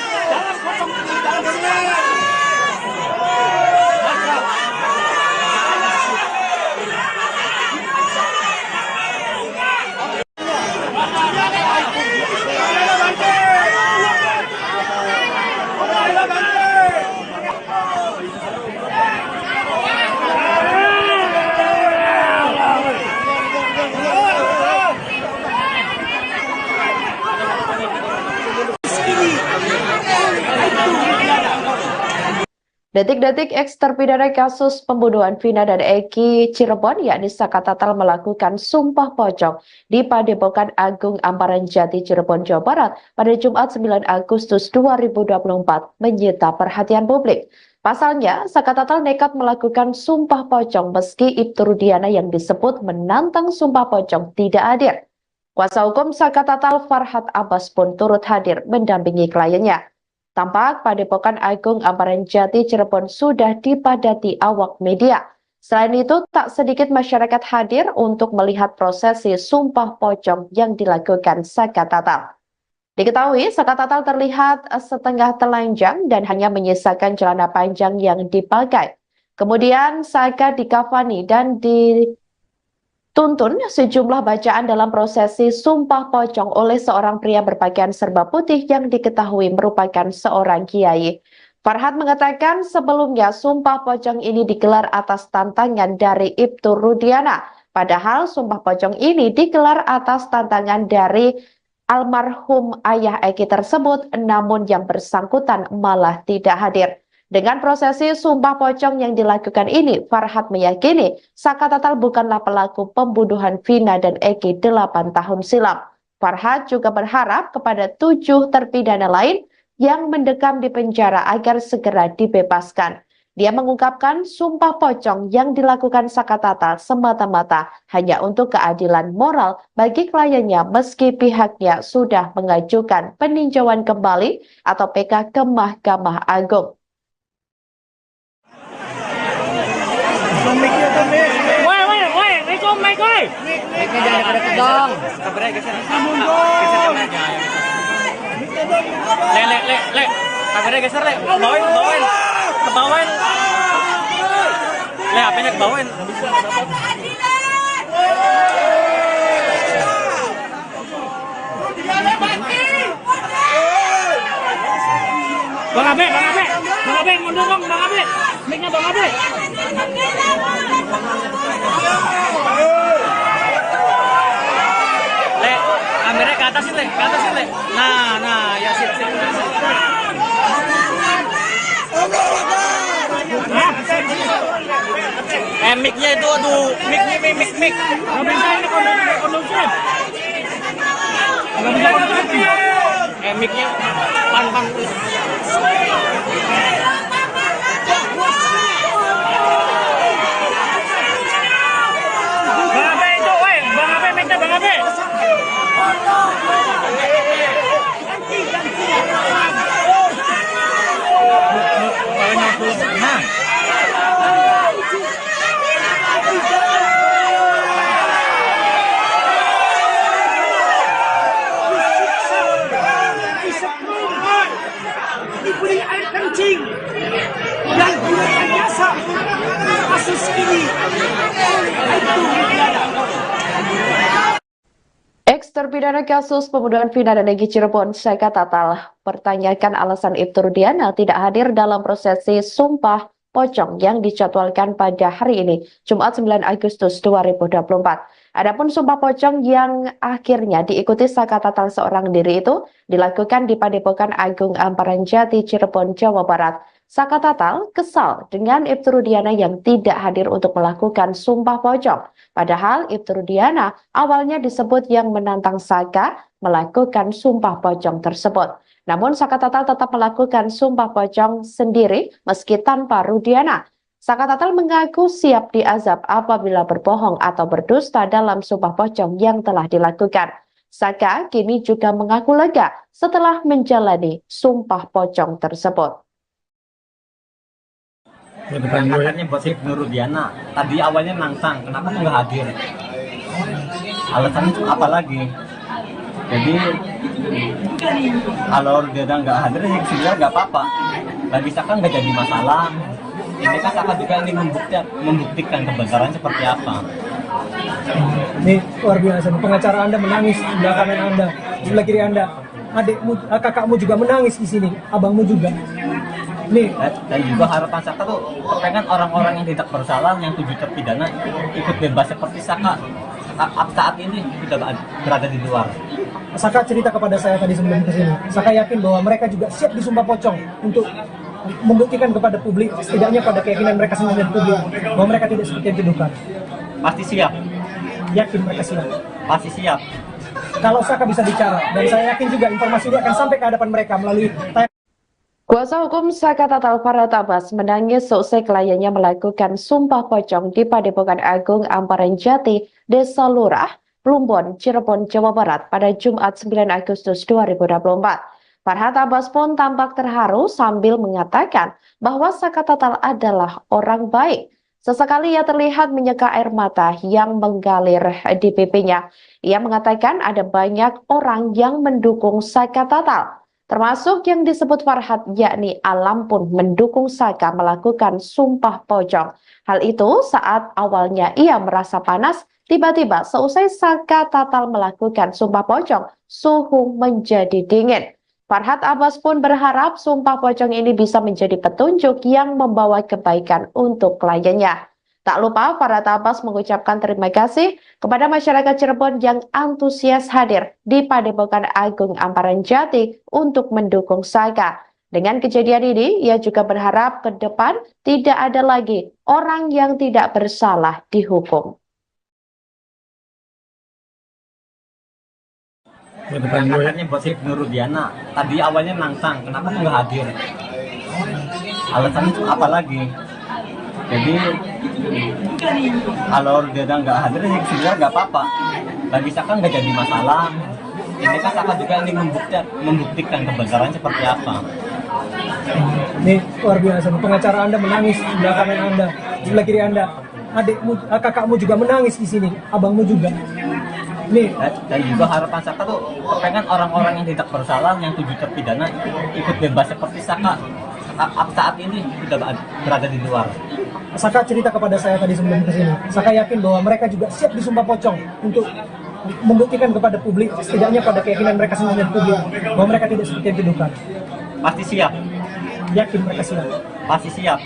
Detik-detik eks terpidana kasus pembunuhan Vina dan Eki Cirebon yakni Saka Tatal melakukan sumpah pocong di Padepokan Agung Amparan Jati Cirebon, Jawa Barat pada Jumat 9 Agustus 2024 menyita perhatian publik. Pasalnya, Saka Tatal nekat melakukan sumpah pocong meski Ibtu Rudiana yang disebut menantang sumpah pocong tidak hadir. Kuasa hukum Saka Tatal Farhad Abbas pun turut hadir mendampingi kliennya. Tampak Padepokan Agung Amparan Jati Cirebon sudah dipadati awak media. Selain itu, tak sedikit masyarakat hadir untuk melihat prosesi sumpah pocong yang dilakukan Saka Tatal. Diketahui, Saka Tatal terlihat setengah telanjang dan hanya menyisakan celana panjang yang dipakai. Kemudian Saka dikafani dan dituntun sejumlah bacaan dalam prosesi sumpah pocong oleh seorang pria berpakaian serba putih yang diketahui merupakan seorang kiai. Farhad mengatakan sebelumnya sumpah pocong ini digelar atas tantangan dari Ibtu Rudiana. Padahal sumpah pocong ini digelar atas tantangan dari almarhum ayah Eki tersebut, namun yang bersangkutan malah tidak hadir. Dengan prosesi sumpah pocong yang dilakukan ini, Farhad meyakini Saka Tatal bukanlah pelaku pembunuhan Vina dan Eki 8 tahun silam. Farhad juga berharap kepada 7 terpidana lain yang mendekam di penjara agar segera dibebaskan. Dia mengungkapkan sumpah pocong yang dilakukan Saka Tatal semata-mata hanya untuk keadilan moral bagi kliennya meski pihaknya sudah mengajukan peninjauan kembali atau PK ke Mahkamah Agung. Woi, Riko mic woi. Mic-nya jangan deket-deket dong. Kabarnya geser. Le. Kabarnya geser, Le. Bawain. Kebawain. Le, HP-nya kebawain. Bang Abe, mundur dong, Bang Abe. Mic-nya Bang Abe. Le, kameranya ke atasin, Le. Nah, ya sip. Mic-nya itu, aduh, mic. Nggak bisa ini kondusif. Nggak bisa kondusif. Mic-nya pan. Bang Abe itu, woi. Bang Abe, mic-nya Bang Abe. Nah. Diberi air kencing dan gunakan jasa kasus ini itu tiada. Ex-terpidana kasus pembunuhan Vina dan Eki Cirebon, Saka Tatal, pertanyakan alasan Ibtu Rudiana tidak hadir dalam prosesi sumpah pocong yang dijadwalkan pada hari ini, Jumat 9 Agustus 2024. Adapun sumpah pocong yang akhirnya diikuti Saka Tatal seorang diri itu dilakukan di Padepokan Agung Amparan Jati, Cirebon, Jawa Barat. Saka Tatal kesal dengan Ibtu Rudiana yang tidak hadir untuk melakukan sumpah pocong. Padahal Ibtu Rudiana awalnya disebut yang menantang Saka melakukan sumpah pocong tersebut. Namun Saka Tatal tetap melakukan sumpah pocong sendiri meski tanpa Rudiana. Saka Tatal mengaku siap diazab apabila berbohong atau berdusta dalam sumpah pocong yang telah dilakukan. Saka kini juga mengaku lega setelah menjalani sumpah pocong tersebut. Katanya buat Ibnu Rudiana. Tadi awalnya nantang, kenapa tuh nggak hadir? Alasannya apa lagi? Jadi kalau Rudiana nggak hadir, ya sebenarnya nggak apa-apa. Bagi Saka nggak jadi masalah. Ini kan Saka juga ingin membuktikan kebenaran seperti apa. Ini luar biasa. Pengacara Anda menangis di sebelah kanan Anda, di sebelah kiri Anda. Adikmu, kakakmu juga menangis di sini, abangmu juga. Nih. Dan juga harapan Saka tuh pengen orang-orang yang tidak bersalah, yang 7 terpidana ikut bebas seperti Saka saat ini sudah berada di luar. Saka cerita kepada saya tadi sebelum kesini. Saka yakin bahwa mereka juga siap disumpah pocong untuk membuktikan kepada publik, setidaknya pada keyakinan mereka sendiri dan publik, bahwa mereka tidak seperti yang dituduhkan. Pasti siap. Yakin mereka siap. Pasti siap. Kalau Saka bisa bicara, dan saya yakin juga informasi ini akan sampai ke hadapan mereka melalui Kuasa hukum Saka Tatal Farhad Abbas menangis seusai kliennya melakukan sumpah pocong di Padepokan Agung Amparan Jati, Desa Lurah, Plumbon, Cirebon, Jawa Barat pada Jumat 9 Agustus 2024. Farhad Abbas pun tampak terharu sambil mengatakan bahwa Saka Tatal adalah orang baik. Sesekali ia terlihat menyeka air mata yang mengalir di pipinya. Ia mengatakan ada banyak orang yang mendukung Saka Tatal, termasuk yang disebut Farhad, yakni Alam pun mendukung Saka melakukan sumpah pocong. Hal itu saat awalnya ia merasa panas, tiba-tiba seusai Saka Tatal melakukan sumpah pocong, suhu menjadi dingin. Farhad Abbas pun berharap sumpah pocong ini bisa menjadi petunjuk yang membawa kebaikan untuk kliennya. Tak lupa Farhad Abbas mengucapkan terima kasih kepada masyarakat Cirebon yang antusias hadir di Padepokan Agung Amparan Jati untuk mendukung Saka. Dengan kejadian ini, ia juga berharap ke depan tidak ada lagi orang yang tidak bersalah dihukum. Katanya buat si Nurudiana, tadi awalnya nangsang, kenapa tuh nggak hadir? Alasannya tuh apa lagi? Jadi kalau dia nggak hadir, ya sebenarnya nggak apa-apa. Bagi Saka nggak jadi masalah. Ini kan Saka juga ingin membuktikan kebenaran seperti apa. Ini luar biasa. Pengacara Anda menangis di sebelah kanan Anda, di sebelah kiri Anda. Adikmu, kakakmu juga menangis di sini, abangmu juga. Nih, Dan juga harapan Saka tuh pengen orang-orang yang tidak bersalah, yang 7 terpidana ikut bebas seperti Saka saat ini sudah berada di luar. Saka cerita kepada saya tadi sebelum kesini. Saka yakin bahwa mereka juga siap disumpah pocong untuk membuktikan kepada publik, setidaknya pada keyakinan mereka sendiri dan publik, bahwa mereka tidak seperti yang dituduhkan. Pasti siap, Yakin mereka siap. pasti siap.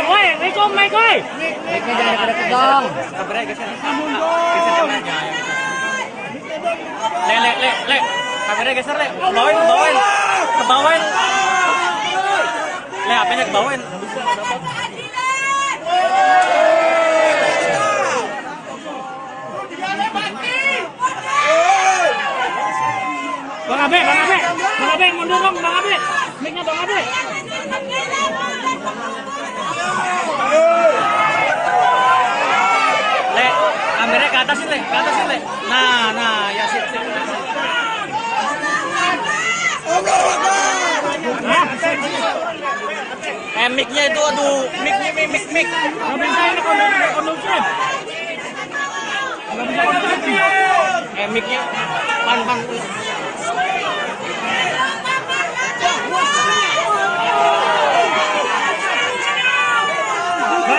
Woi, Rikom, Mike, woi. Mic-nya jangan deket-deket dong. Le. Kameranya geser, Le. Ke bawain. Le, HP-nya ke bawain. Bang Abe, mundur dong, Bang Abe. Mic-nya Bang Abe. Le, kameranya ke atasin, Le. Nah, ya sip. Mic-nya itu, aduh, mic. Nggak bisa ini kondusif. Mic-nya, pan. Bang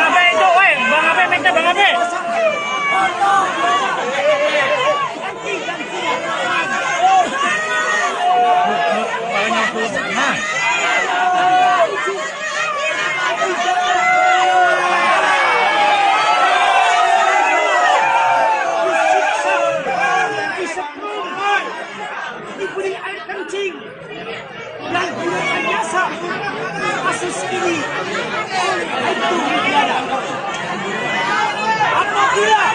Abe itu, woi, Bang Abe, mic-nya Bang Abe. Diberi air kencing dan gunakan jasa kasus ini itu tiada. Apabila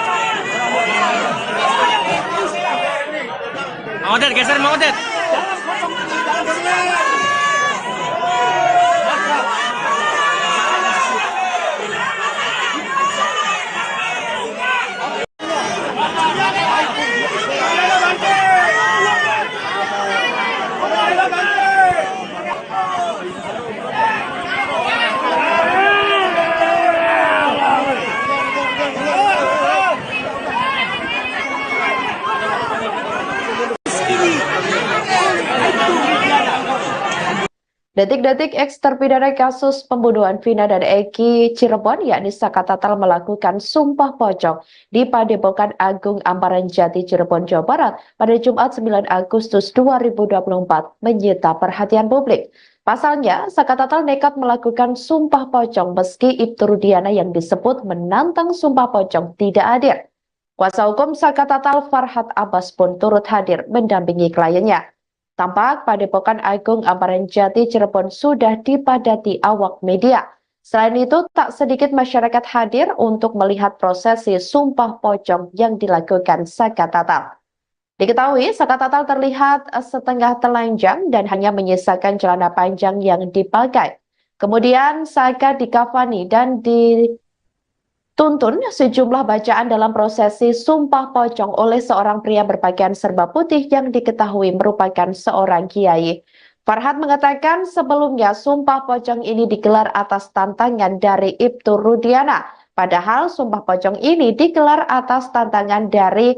Mang Odet, geser Mang Odet. Detik-detik eks terpidana kasus pembunuhan Vina dan Eki Cirebon, yakni Saka Tatal, melakukan sumpah pocong di Padepokan Agung Amparan Jati, Cirebon, Jawa Barat pada Jumat 9 Agustus 2024 menyita perhatian publik. Pasalnya, Saka Tatal nekat melakukan sumpah pocong meski Ibtu Rudiana yang disebut menantang sumpah pocong tidak hadir. Kuasa hukum Saka Tatal, Farhad Abbas, pun turut hadir mendampingi kliennya. Tampak Padepokan Agung Amparan Jati, Cirebon sudah dipadati awak media. Selain itu, tak sedikit masyarakat hadir untuk melihat prosesi sumpah pocong yang dilakukan Saka Tatal. Diketahui, Saka Tatal terlihat setengah telanjang dan hanya menyisakan celana panjang yang dipakai. Kemudian Saka dikafani dan dituntun sejumlah bacaan dalam prosesi sumpah pocong oleh seorang pria berpakaian serba putih yang diketahui merupakan seorang kiai. Farhad mengatakan sebelumnya sumpah pocong ini digelar atas tantangan dari Ibtu Rudiana. Padahal sumpah pocong ini digelar atas tantangan dari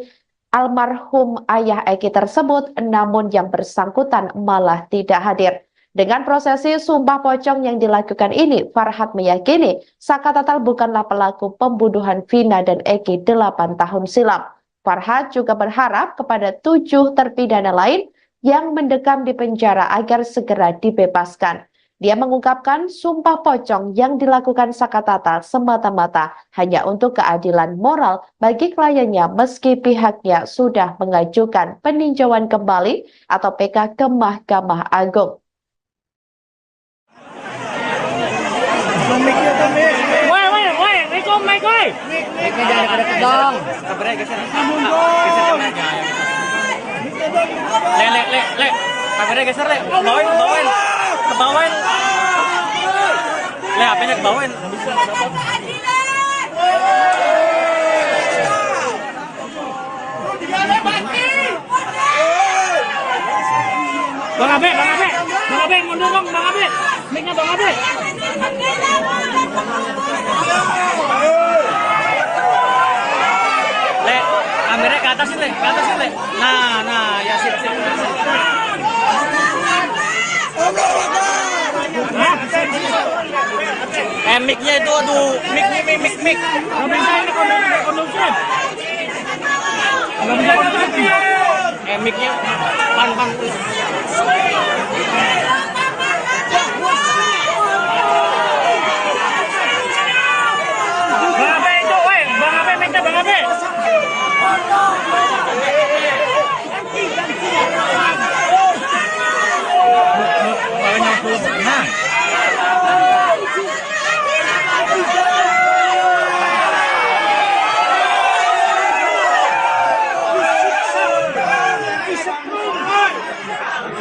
almarhum ayah Eki tersebut, namun yang bersangkutan malah tidak hadir. Dengan prosesi sumpah pocong yang dilakukan ini, Farhad meyakini Saka Tatal bukanlah pelaku pembunuhan Vina dan Eki 8 tahun silam. Farhad juga berharap kepada 7 terpidana lain yang mendekam di penjara agar segera dibebaskan. Dia mengungkapkan sumpah pocong yang dilakukan Sakatatal semata-mata hanya untuk keadilan moral bagi kliennya meski pihaknya sudah mengajukan peninjauan kembali atau PK ke Mahkamah Agung. Woi, Rico, Mike, woi. Mic-nya jangan deket-deket dong. Le. Kameranya geser, Le. Kebawain. Le, HP-nya kebawain. Bang Abe, mundur dong, Bang Abe. Mic-nya Bang Abe. Le, kameranya ke atas Le. Nah, ya sip. Mic-nya itu, aduh, mic. Nggak bisa ini kondusif. Nggak bisa kondusif. Mic-nya, pan. Bang Abe itu, woi. Bang Abe, mic-nya Bang Abe.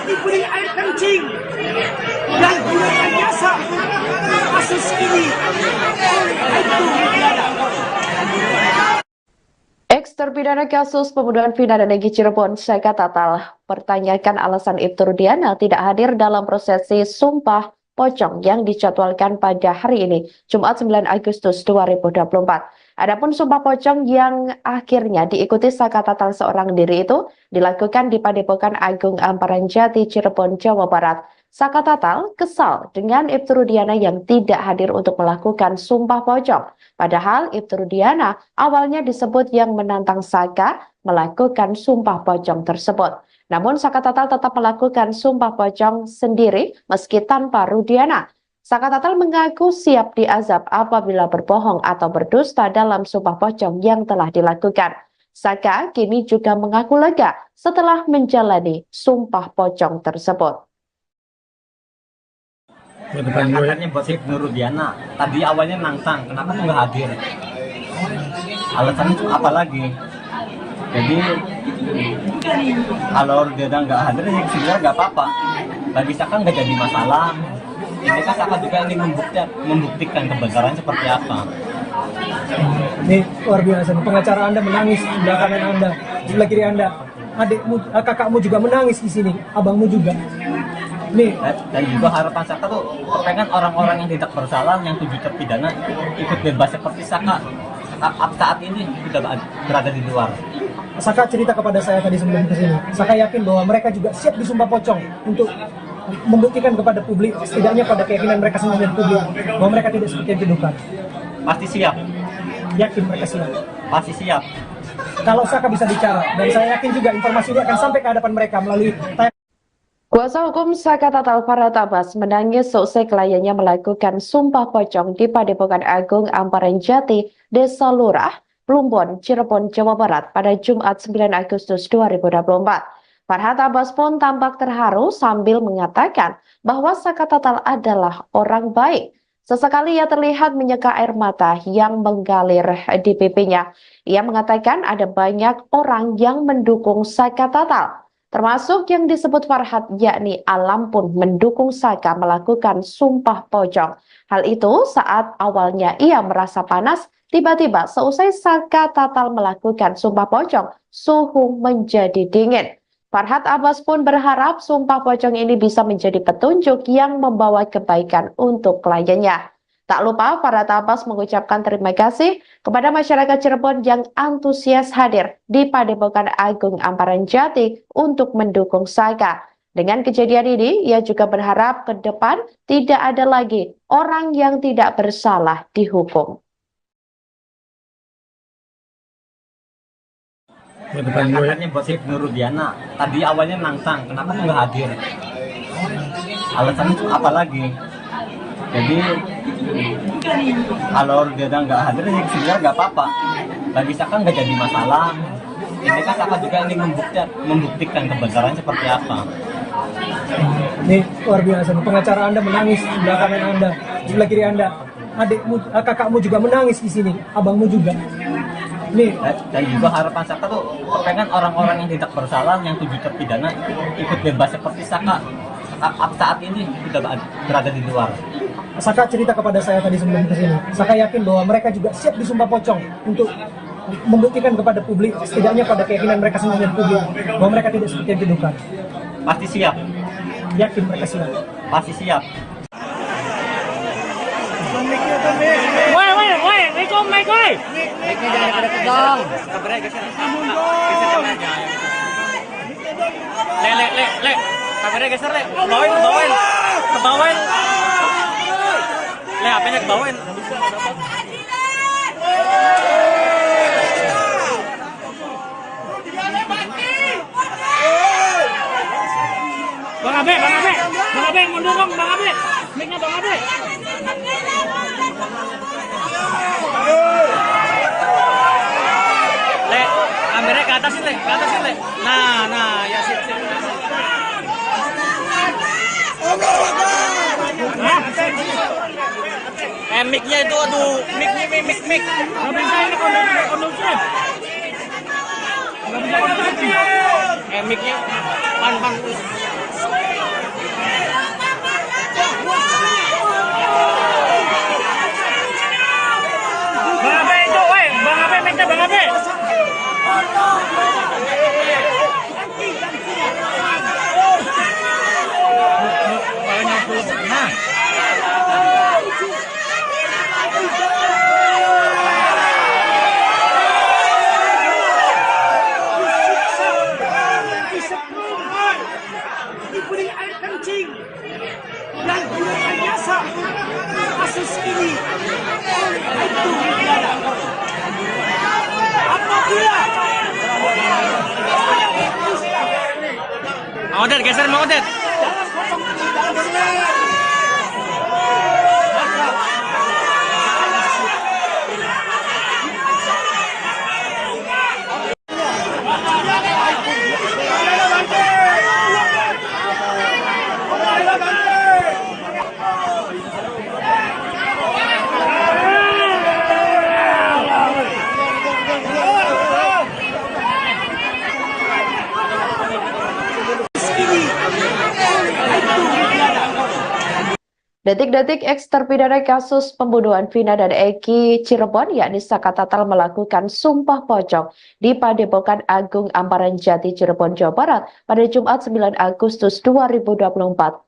Diberi air kencing dan gunakan jasa kasus ini itu pidana. Ex-terpidana kasus pembunuhan vina dan Egy Cirebon, Sakatatal, pertanyakan alasan Ibtu Rudiana tidak hadir dalam prosesi sumpah pocong yang dijadwalkan pada hari ini, Jumat 9 Agustus 2024. Adapun sumpah pocong yang akhirnya diikuti Sakatatal seorang diri itu dilakukan di Padepokan Agung Amparan Jati, Cirebon, Jawa Barat. Sakatatal kesal dengan Ibtu Rudiana yang tidak hadir untuk melakukan sumpah pocong. Padahal Ibtu Rudiana awalnya disebut yang menantang Saka melakukan sumpah pocong tersebut. Namun Sakatatal tetap melakukan sumpah pocong sendiri meski tanpa Rudiana. Sakatatal mengaku siap diazab apabila berbohong atau berdusta dalam sumpah pocong yang telah dilakukan. Saka kini juga mengaku lega setelah menjalani sumpah pocong tersebut. Katanya buat Ibnu Rudiana, tadi awalnya nantang, kenapa tuh nggak hadir? Alasannya apa lagi? Jadi kalau Rudiana nggak hadir, ya sebenarnya nggak apa-apa. Bagi Saka nggak jadi masalah. Ini kan Saka juga ingin membuktikan kebenaran seperti apa. Ini luar biasa. Pengacara Anda menangis di sebelah kanan Anda, di sebelah kiri Anda. Adikmu, kakakmu juga menangis di sini, abangmu juga. Nih, Dan juga harapan Saka tuh pengen orang-orang yang tidak bersalah, yang 7 terpidana ikut bebas seperti Saka saat ini sudah berada di luar. Saka cerita kepada saya tadi sebelum kesini. Saka yakin bahwa mereka juga siap disumpah pocong untuk membuktikan kepada publik, setidaknya pada keyakinan mereka sendiri dan publik, bahwa mereka tidak seperti yang dituduhkan. Pasti siap. Yakin mereka siap. Pasti siap. Kalau Saka bisa bicara, dan saya yakin juga informasi ini akan sampai ke hadapan mereka melalui Kuasa hukum Sakatatal Farhat Abbas menangis seusai kliennya melakukan sumpah pocong di Padepokan Agung Amparan Jati, Desa Lurah, Plumbon, Cirebon, Jawa Barat pada Jumat 9 Agustus 2024. Farhat Abbas pun tampak terharu sambil mengatakan bahwa Sakatatal adalah orang baik. Sesekali ia terlihat menyeka air mata yang mengalir di pipinya. Ia mengatakan ada banyak orang yang mendukung Sakatatal, termasuk yang disebut Farhat, yakni Alam pun mendukung Saka melakukan sumpah pocong. Hal itu saat awalnya ia merasa panas, tiba-tiba seusai Sakatatal melakukan sumpah pocong, suhu menjadi dingin. Farhat Abbas pun berharap sumpah pocong ini bisa menjadi petunjuk yang membawa kebaikan untuk kliennya. Tak lupa Farhat Abbas mengucapkan terima kasih kepada masyarakat Cirebon yang antusias hadir di Padepokan Agung Amparan Jati untuk mendukung Saka. Dengan kejadian ini, ia juga berharap ke depan tidak ada lagi orang yang tidak bersalah dihukum. Katanya buat Ibnu Rudiana, tadi awalnya nantang, kenapa tuh nggak hadir? alasannya itu apa lagi? Jadi kalau dia nggak hadir ya sebenarnya nggak apa-apa, bagi Saka nggak jadi masalah. Ini kan Saka juga ingin membuktikan kebenaran seperti apa. Ini luar biasa. Pengacara Anda menangis di sebelah kanan Anda, di sebelah kiri Anda. Adikmu, kakakmu juga menangis di sini, abangmu juga. Nih, Dan juga harapan Saka tuh pengen orang-orang yang tidak bersalah, yang 7 terpidana ikut bebas seperti Saka saat ini sudah berada di luar. Saka cerita kepada saya tadi sebelum kesini. Saka yakin bahwa mereka juga siap disumpah pocong untuk membuktikan kepada publik, setidaknya pada keyakinan mereka sendiri dan publik, bahwa mereka tidak seperti yang dituduhkan. Pasti siap, Yakin mereka siap. pasti siap. Woi, Rikom, Mike, woi. Mic-nya jangan deket dong. Le. Kameranya geser, Le. Kebawain. Le, HP-nya kebawain. Bang Abe, mundur dong, Bang Abe. Mic-nya Bang Abe. Le, kameranya ke atasin, Le. Nah, ya sip. Mic-nya itu, aduh, mic. Nggak bisa ini kondusif. Mic-nya, pan. Bang Abe itu, woi, Bang Abe, mic-nya Bang Abe. Nah. Diberi air kencing dan direkayasa kasus ini oleh itu negara. Apabila Mang Odet, geser Mang Odet. dalam kosong ini dalam sejarah Detik-detik eks terpidana kasus pembunuhan Vina dan Eki Cirebon, yakni Saka Tatal melakukan sumpah pocong di Padepokan Agung Amparan Jati Cirebon, Jawa Barat pada Jumat 9 Agustus 2024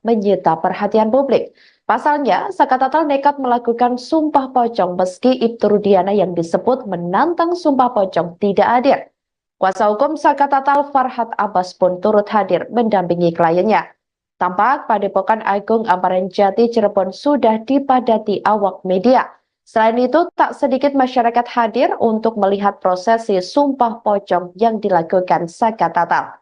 menyita perhatian publik. Pasalnya, Saka Tatal nekat melakukan sumpah pocong meski Ibtu Rudiana yang disebut menantang sumpah pocong tidak hadir. Kuasa hukum Saka Tatal Farhad Abbas pun turut hadir mendampingi kliennya. Tampak Padepokan Agung Amparan Jati Cirebon sudah dipadati awak media. Selain itu, tak sedikit masyarakat hadir untuk melihat prosesi sumpah pocong yang dilakukan Saka Tatal.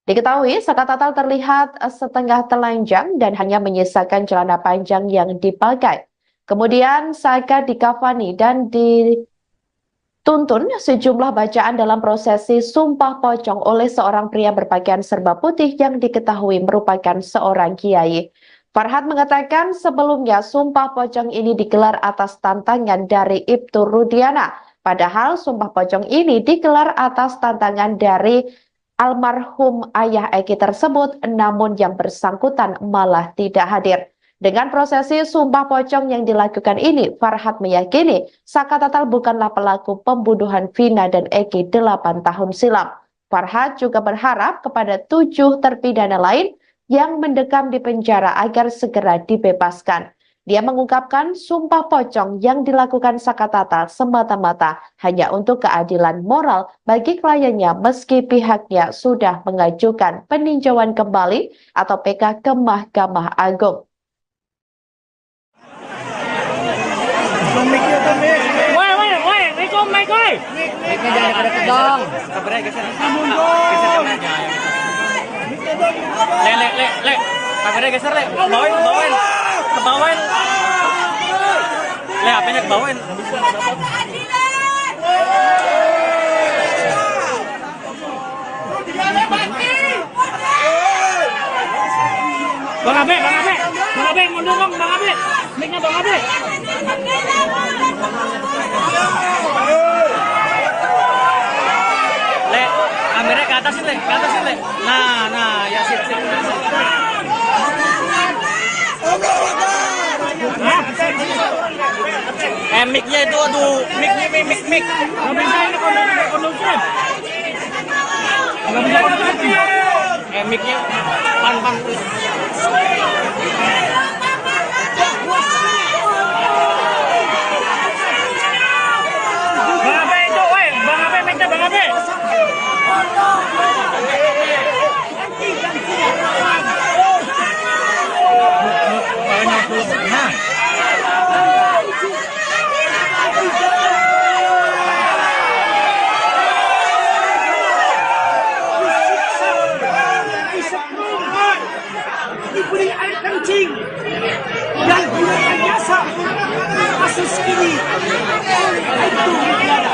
Diketahui, Saka Tatal terlihat setengah telanjang dan hanya menyisakan celana panjang yang dipakai. Kemudian Saka dikafani dan dituntun sejumlah bacaan dalam prosesi sumpah pocong oleh seorang pria berpakaian serba putih yang diketahui merupakan seorang kiai. Farhad mengatakan sebelumnya sumpah pocong ini digelar atas tantangan dari Ibtu Rudiana. Padahal sumpah pocong ini digelar atas tantangan dari almarhum ayah Eki tersebut, namun yang bersangkutan malah tidak hadir. Dengan prosesi sumpah pocong yang dilakukan ini, Farhad meyakini Saka Tatal bukanlah pelaku pembunuhan Vina dan Eki 8 tahun silam. Farhad juga berharap kepada 7 terpidana lain yang mendekam di penjara agar segera dibebaskan. Dia mengungkapkan sumpah pocong yang dilakukan Saka Tatal semata-mata hanya untuk keadilan moral bagi kliennya meski pihaknya sudah mengajukan peninjauan kembali atau PK ke Mahkamah Agung. Woi, Rikom, Mike, woi. Mic-nya jangan deket dong. Kameranya geser. Le. Kameranya geser, Le. Kebawain. Kebawain. Le, HP-nya kebawain. Bang Abe, mundur dong, Bang Abe. Mic-nya Bang Abe. Le, kameranya ke atas, Le. Nah, ya sip. Mic-nya itu, aduh, mic. Nggak bisa ini kondusif. Nggak bisa kondusif. Mic-nya pan. Bang Abe itu, woi, Bang Abe, mic-nya Bang Abe. Diberi air kencing dan gunakan jasa kasus ini itu negara.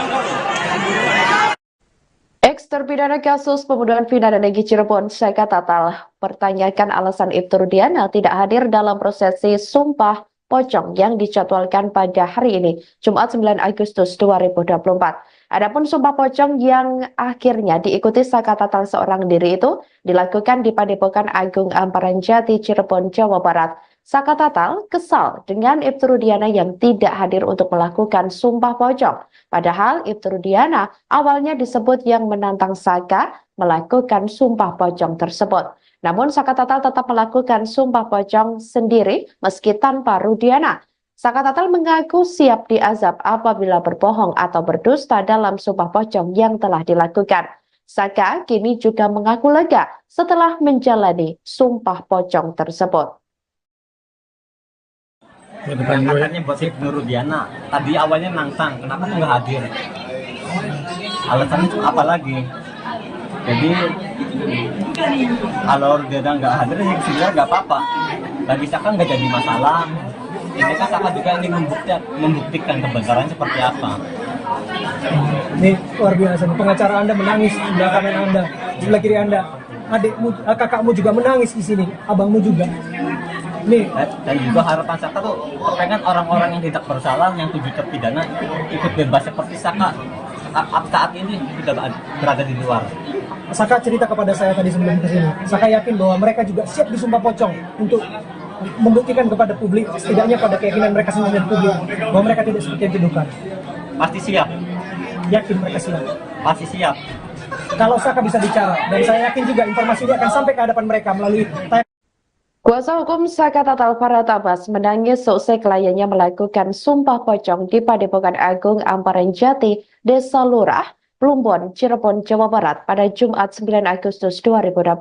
Ex-terpidana kasus pembunuhan vina dan Egy Cirebon, Saka Tatal, pertanyakan alasan Ibtu Rudiana tidak hadir dalam prosesi Sumpah Pocong yang dijadwalkan pada hari ini, Jumat 9 Agustus 2024. Adapun Sumpah Pocong yang akhirnya diikuti Saka Tatal seorang diri itu dilakukan di Padepokan Agung Amparan Jati, Cirebon, Jawa Barat. Saka Tatal kesal dengan Ibtu Rudiana yang tidak hadir untuk melakukan Sumpah Pocong. Padahal Ibtu Rudiana awalnya disebut yang menantang Saka melakukan Sumpah Pocong tersebut. Namun Saka Tatal tetap melakukan Sumpah Pocong sendiri meski tanpa Rudiana. Saka Tatal mengaku siap diazab apabila berbohong atau berdusta dalam Sumpah Pocong yang telah dilakukan. Saka kini juga mengaku lega setelah menjalani Sumpah Pocong tersebut. Katanya buat Ibnu Rudiana, tadi awalnya nantang, kenapa tuh nggak hadir? Alasannya tuh apa lagi? Jadi kalau Rudiana nggak hadir, ya sebenarnya nggak apa-apa. Bagi Saka nggak jadi masalah. Ini kan Saka juga ingin membuktikan kebenaran seperti apa. Ini luar biasa. Pengacara Anda menangis di belakang Anda, di sebelah kiri Anda. Adikmu, kakakmu juga menangis di sini, abangmu juga. Nih. Dan juga harapan Saka tuh pengen orang-orang yang tidak bersalah, yang 7 terpidana ikut bebas seperti Saka saat ini sudah berada di luar. Saka cerita kepada saya tadi sebelum kesini. Saka yakin bahwa mereka juga siap disumpah pocong untuk membuktikan kepada publik, setidaknya pada keyakinan mereka sendiri dan publik, bahwa mereka tidak seperti yang dituduhkan. Pasti siap. Yakin mereka siap. Pasti siap. Kalau Saka bisa bicara, dan saya yakin juga informasi ini akan sampai ke hadapan mereka melalui Kuasa hukum Saka Tatal Farhat Abbas menangis seusai kliennya melakukan Sumpah Pocong di Padepokan Agung Amparan Jati, Desa Lurah, Plumbon, Cirebon, Jawa Barat pada Jumat 9 Agustus 2024.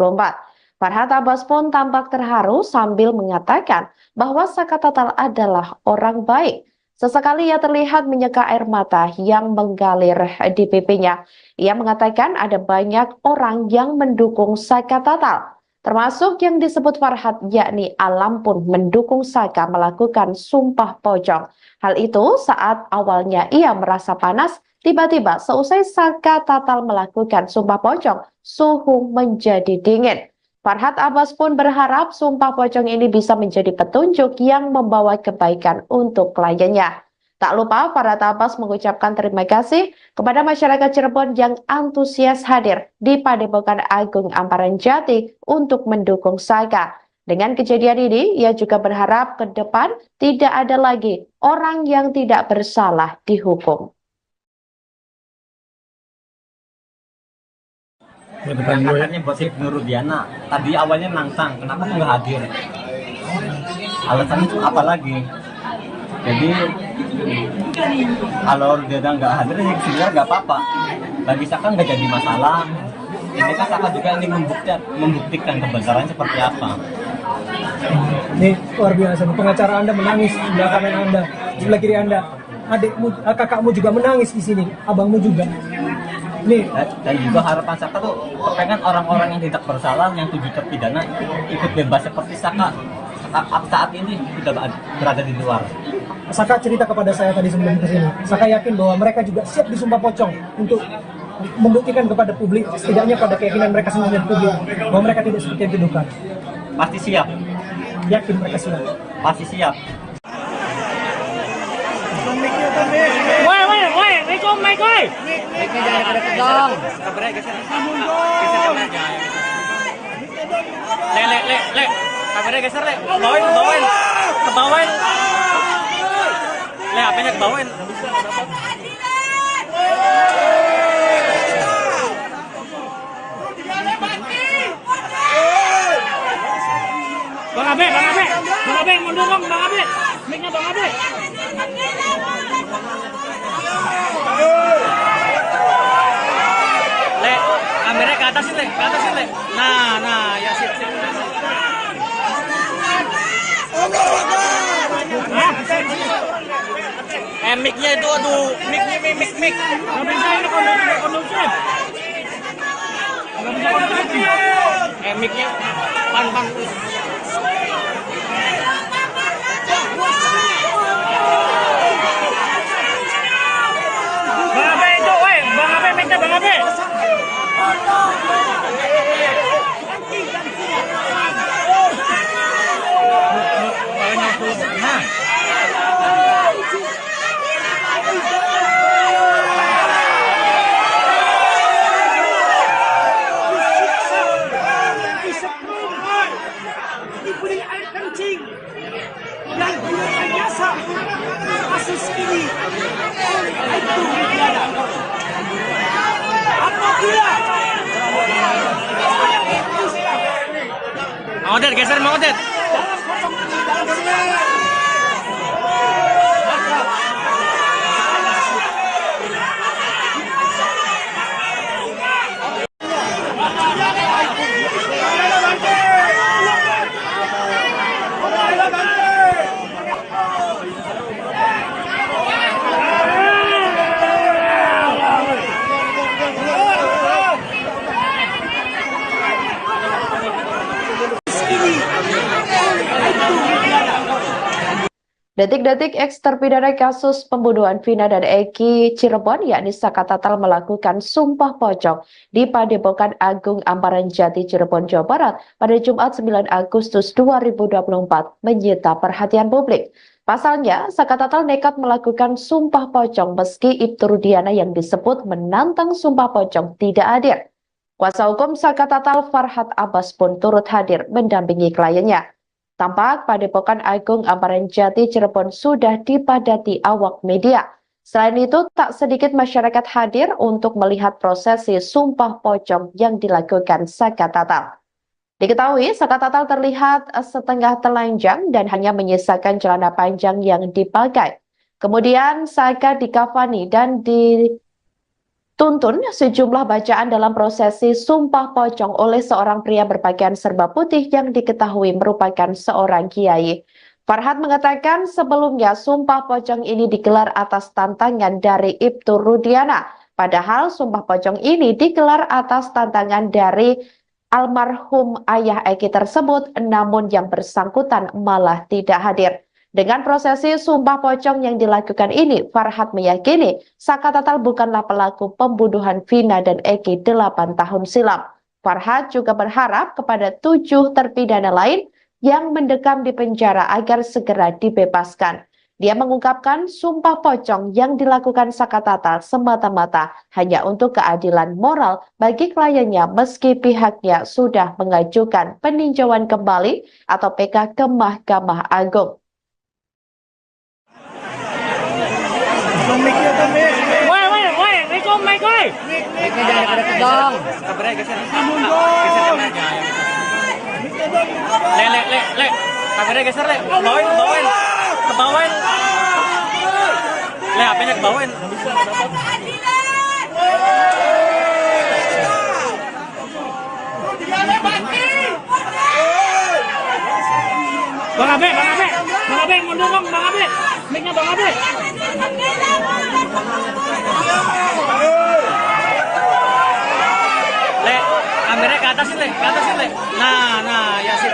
Farhat Abbas pun tampak terharu sambil mengatakan bahwa Saka Tatal adalah orang baik. Sesekali ia terlihat menyeka air mata yang menggalir di pipinya. Ia mengatakan ada banyak orang yang mendukung Saka Tatal, termasuk yang disebut Farhat, yakni Alam pun mendukung Saka melakukan Sumpah Pocong. Hal itu saat awalnya ia merasa panas, tiba-tiba seusai Saka Tatal melakukan Sumpah Pocong, suhu menjadi dingin. Farhat Abbas pun berharap Sumpah Pocong ini bisa menjadi petunjuk yang membawa kebaikan untuk kliennya. Tak lupa Farhat Abbas mengucapkan terima kasih kepada masyarakat Cirebon yang antusias hadir di Padepokan Agung Amparan Jati untuk mendukung Saka. Dengan kejadian ini, ia juga berharap ke depan tidak ada lagi orang yang tidak bersalah dihukum. Katanya buat Ibnu Rudiana, tadi awalnya nantang, kenapa tuh nggak hadir? Alasannya tuh apa lagi? Jadi kalau Rudiana nggak hadir, ya sebenarnya nggak apa-apa. Bagi Saka nggak jadi masalah. Ini kan Saka juga ingin membuktikan kebenaran seperti apa. Ini luar biasa. Pengacara Anda menangis di belakang Anda, di sebelah kiri Anda. Adikmu, kakakmu juga menangis di sini, abangmu juga. Nih, Dan juga harapan Saka tuh pengen orang-orang yang tidak bersalah, yang 7 terpidana ikut bebas seperti Saka saat ini sudah berada di luar. Saka cerita kepada saya tadi sebelum kesini. Saka yakin bahwa mereka juga siap disumpah pocong untuk membuktikan kepada publik, setidaknya pada keyakinan mereka sendiri dan publik, bahwa mereka tidak seperti yang dituduhkan. Pasti siap, Yakin mereka siap. pasti siap. Woi, Riko, Mike, woi. Mic-nya jangan deket-deket dong. Le. Kameranya geser, Le. Kebawain. Kebawain. Le, HP-nya kebawain. Bang Abe, mundur dong, Bang Abe. Mic-nya Bang Abe. Le, kameranya ke atasin, Le. Nah, ya sip. Mic-nya itu, aduh, mic. Nggak bisa ini kondusif. Mic-nya, pan. Bang Abe itu, woi, Bang Abe, mic-nya Bang Abe. Nah. Diberi air kencing dan direkayasa kasus ini itu tiada. Apabila Mang Odet, geser Mang Odet. Detik-detik eks terpidana kasus pembunuhan Vina dan Eki Cirebon, yakni Saka Tatal, melakukan sumpah pocong di Padepokan Agung Amparan Jati, Cirebon, Jawa Barat pada Jumat 9 Agustus 2024 menyita perhatian publik. Pasalnya, Saka Tatal nekat melakukan sumpah pocong meski Ibtu Rudiana yang disebut menantang sumpah pocong tidak hadir. Kuasa hukum Saka Tatal, Farhad Abbas, pun turut hadir mendampingi kliennya. Tampak Padepokan Agung Amparan Jati, Cirebon sudah dipadati awak media. Selain itu, tak sedikit masyarakat hadir untuk melihat prosesi sumpah pocong yang dilakukan Saka Tatal. Diketahui, Saka Tatal terlihat setengah telanjang dan hanya menyisakan celana panjang yang dipakai. Kemudian Saka dikafani dan dituntun sejumlah bacaan dalam prosesi sumpah pocong oleh seorang pria berpakaian serba putih yang diketahui merupakan seorang kiai. Farhad mengatakan sebelumnya sumpah pocong ini digelar atas tantangan dari Ibtu Rudiana. Padahal sumpah pocong ini digelar atas tantangan dari almarhum ayah Eki tersebut, namun yang bersangkutan malah tidak hadir. Dengan prosesi sumpah pocong yang dilakukan ini, Farhad meyakini Saka Tatal bukanlah pelaku pembunuhan Vina dan Eki 8 tahun silam. Farhad juga berharap kepada 7 terpidana lain yang mendekam di penjara agar segera dibebaskan. Dia mengungkapkan sumpah pocong yang dilakukan Saka Tatal semata-mata hanya untuk keadilan moral bagi kliennya meski pihaknya sudah mengajukan peninjauan kembali atau PK ke Mahkamah Agung. Woi, Riko, Mike, woi. Mic-nya jangan deket-deket dong. Kameranya geser. Geser Le. Kameranya geser, Le. Kebawain. Le, HP-nya kebawain. Bang Abe, mundur dong, Bang Abe. Mic-nya Bang Abe. Direk ke atas Le, ke atas Le. Nah, ya sip.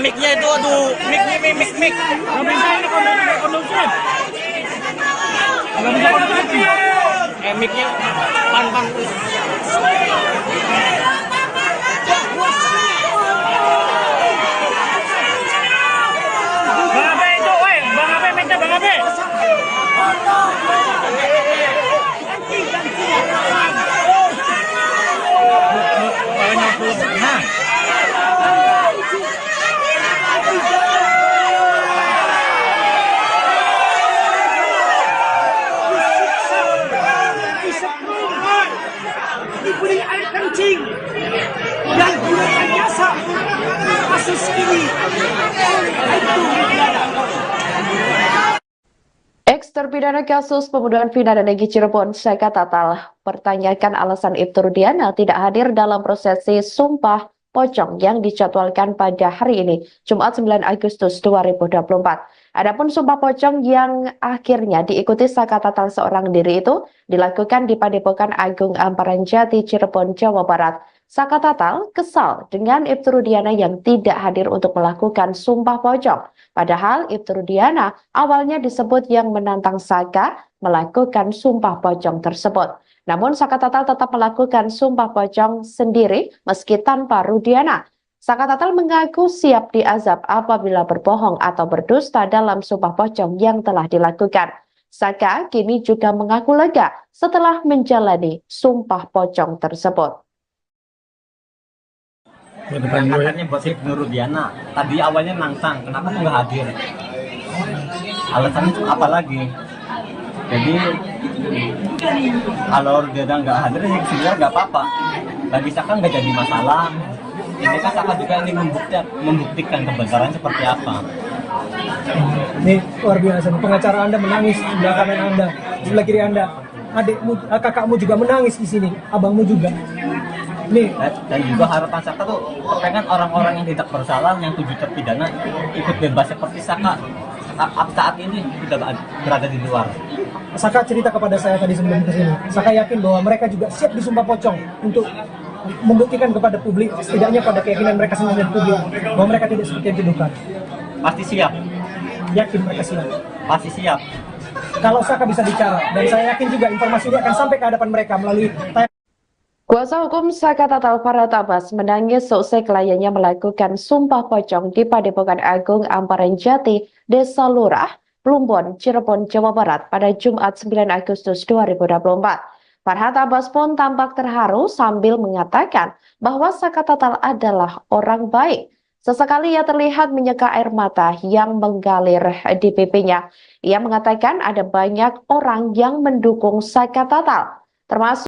Mic-nya itu aduh, mic. Nggak bisa ini kondusif. Nggak bisa kondusif. Mic-nya pan. Bang Abe itu, woi, Bang Abe minta Bang Abe. Nah. Diberi air kencing dan gunakan jasa kasus ini itu Ex-terpidana kasus pembunuhan Vina dan Egy Cirebon, Saka Tatal, pertanyakan alasan Ibtu Rudiana tidak hadir dalam prosesi Sumpah Pocong yang dijadwalkan pada hari ini, Jumat 9 Agustus 2024. Adapun Sumpah Pocong yang akhirnya diikuti Saka Tatal seorang diri itu dilakukan di Padepokan Agung Amparan Jati, Cirebon, Jawa Barat. Saka Tatal kesal dengan Ibtu Rudiana yang tidak hadir untuk melakukan Sumpah Pocong. Padahal Ibtu Rudiana awalnya disebut yang menantang Saka melakukan Sumpah Pocong tersebut. Namun Saka Tatal tetap melakukan Sumpah Pocong sendiri meski tanpa Rudiana. Saka Tatal mengaku siap diazab apabila berbohong atau berdusta dalam Sumpah Pocong yang telah dilakukan. Saka kini juga mengaku lega setelah menjalani Sumpah Pocong tersebut. Katanya buat Ibnu Rudiana, tadi awalnya nantang, kenapa nggak hadir? Alasannya itu apa lagi? Jadi kalau Rudiana nggak hadir, ya sebenarnya nggak apa-apa. Bagi Saka nggak jadi masalah. Ini kan Saka juga ingin membuktikan kebenaran seperti apa. Ini luar biasa. Pengacara Anda menangis di sebelah kanan Anda, di sebelah kiri Anda. Adikmu, kakakmu juga menangis di sini, abangmu juga. Nih. Dan juga harapan Saka tuh pengen orang-orang yang tidak bersalah, yang 7 terpidana ikut bebas seperti Saka saat ini sudah berada di luar. Saka cerita kepada saya tadi sebelum kesini. Saka yakin bahwa mereka juga siap disumpah pocong untuk membuktikan kepada publik, setidaknya pada keyakinan mereka sendiri dan publik, bahwa mereka tidak seperti yang dituduhkan. Pasti siap. Yakin mereka siap. Pasti siap. Kalau Saka bisa bicara, dan saya yakin juga informasi ini akan sampai ke hadapan mereka melalui Kuasa hukum Saka Tatal Farhat Abbas menangis seusai kliennya melakukan Sumpah Pocong di Padepokan Agung Amparan Jati, Desa Lurah, Plumbon, Cirebon, Jawa Barat pada Jumat 9 Agustus 2024. Farhat Abbas pun tampak terharu sambil mengatakan bahwa Saka Tatal adalah orang baik. Sesekali ia terlihat menyeka air mata yang mengalir di pipinya. Ia mengatakan ada banyak orang yang mendukung Saka Tatal, termasuk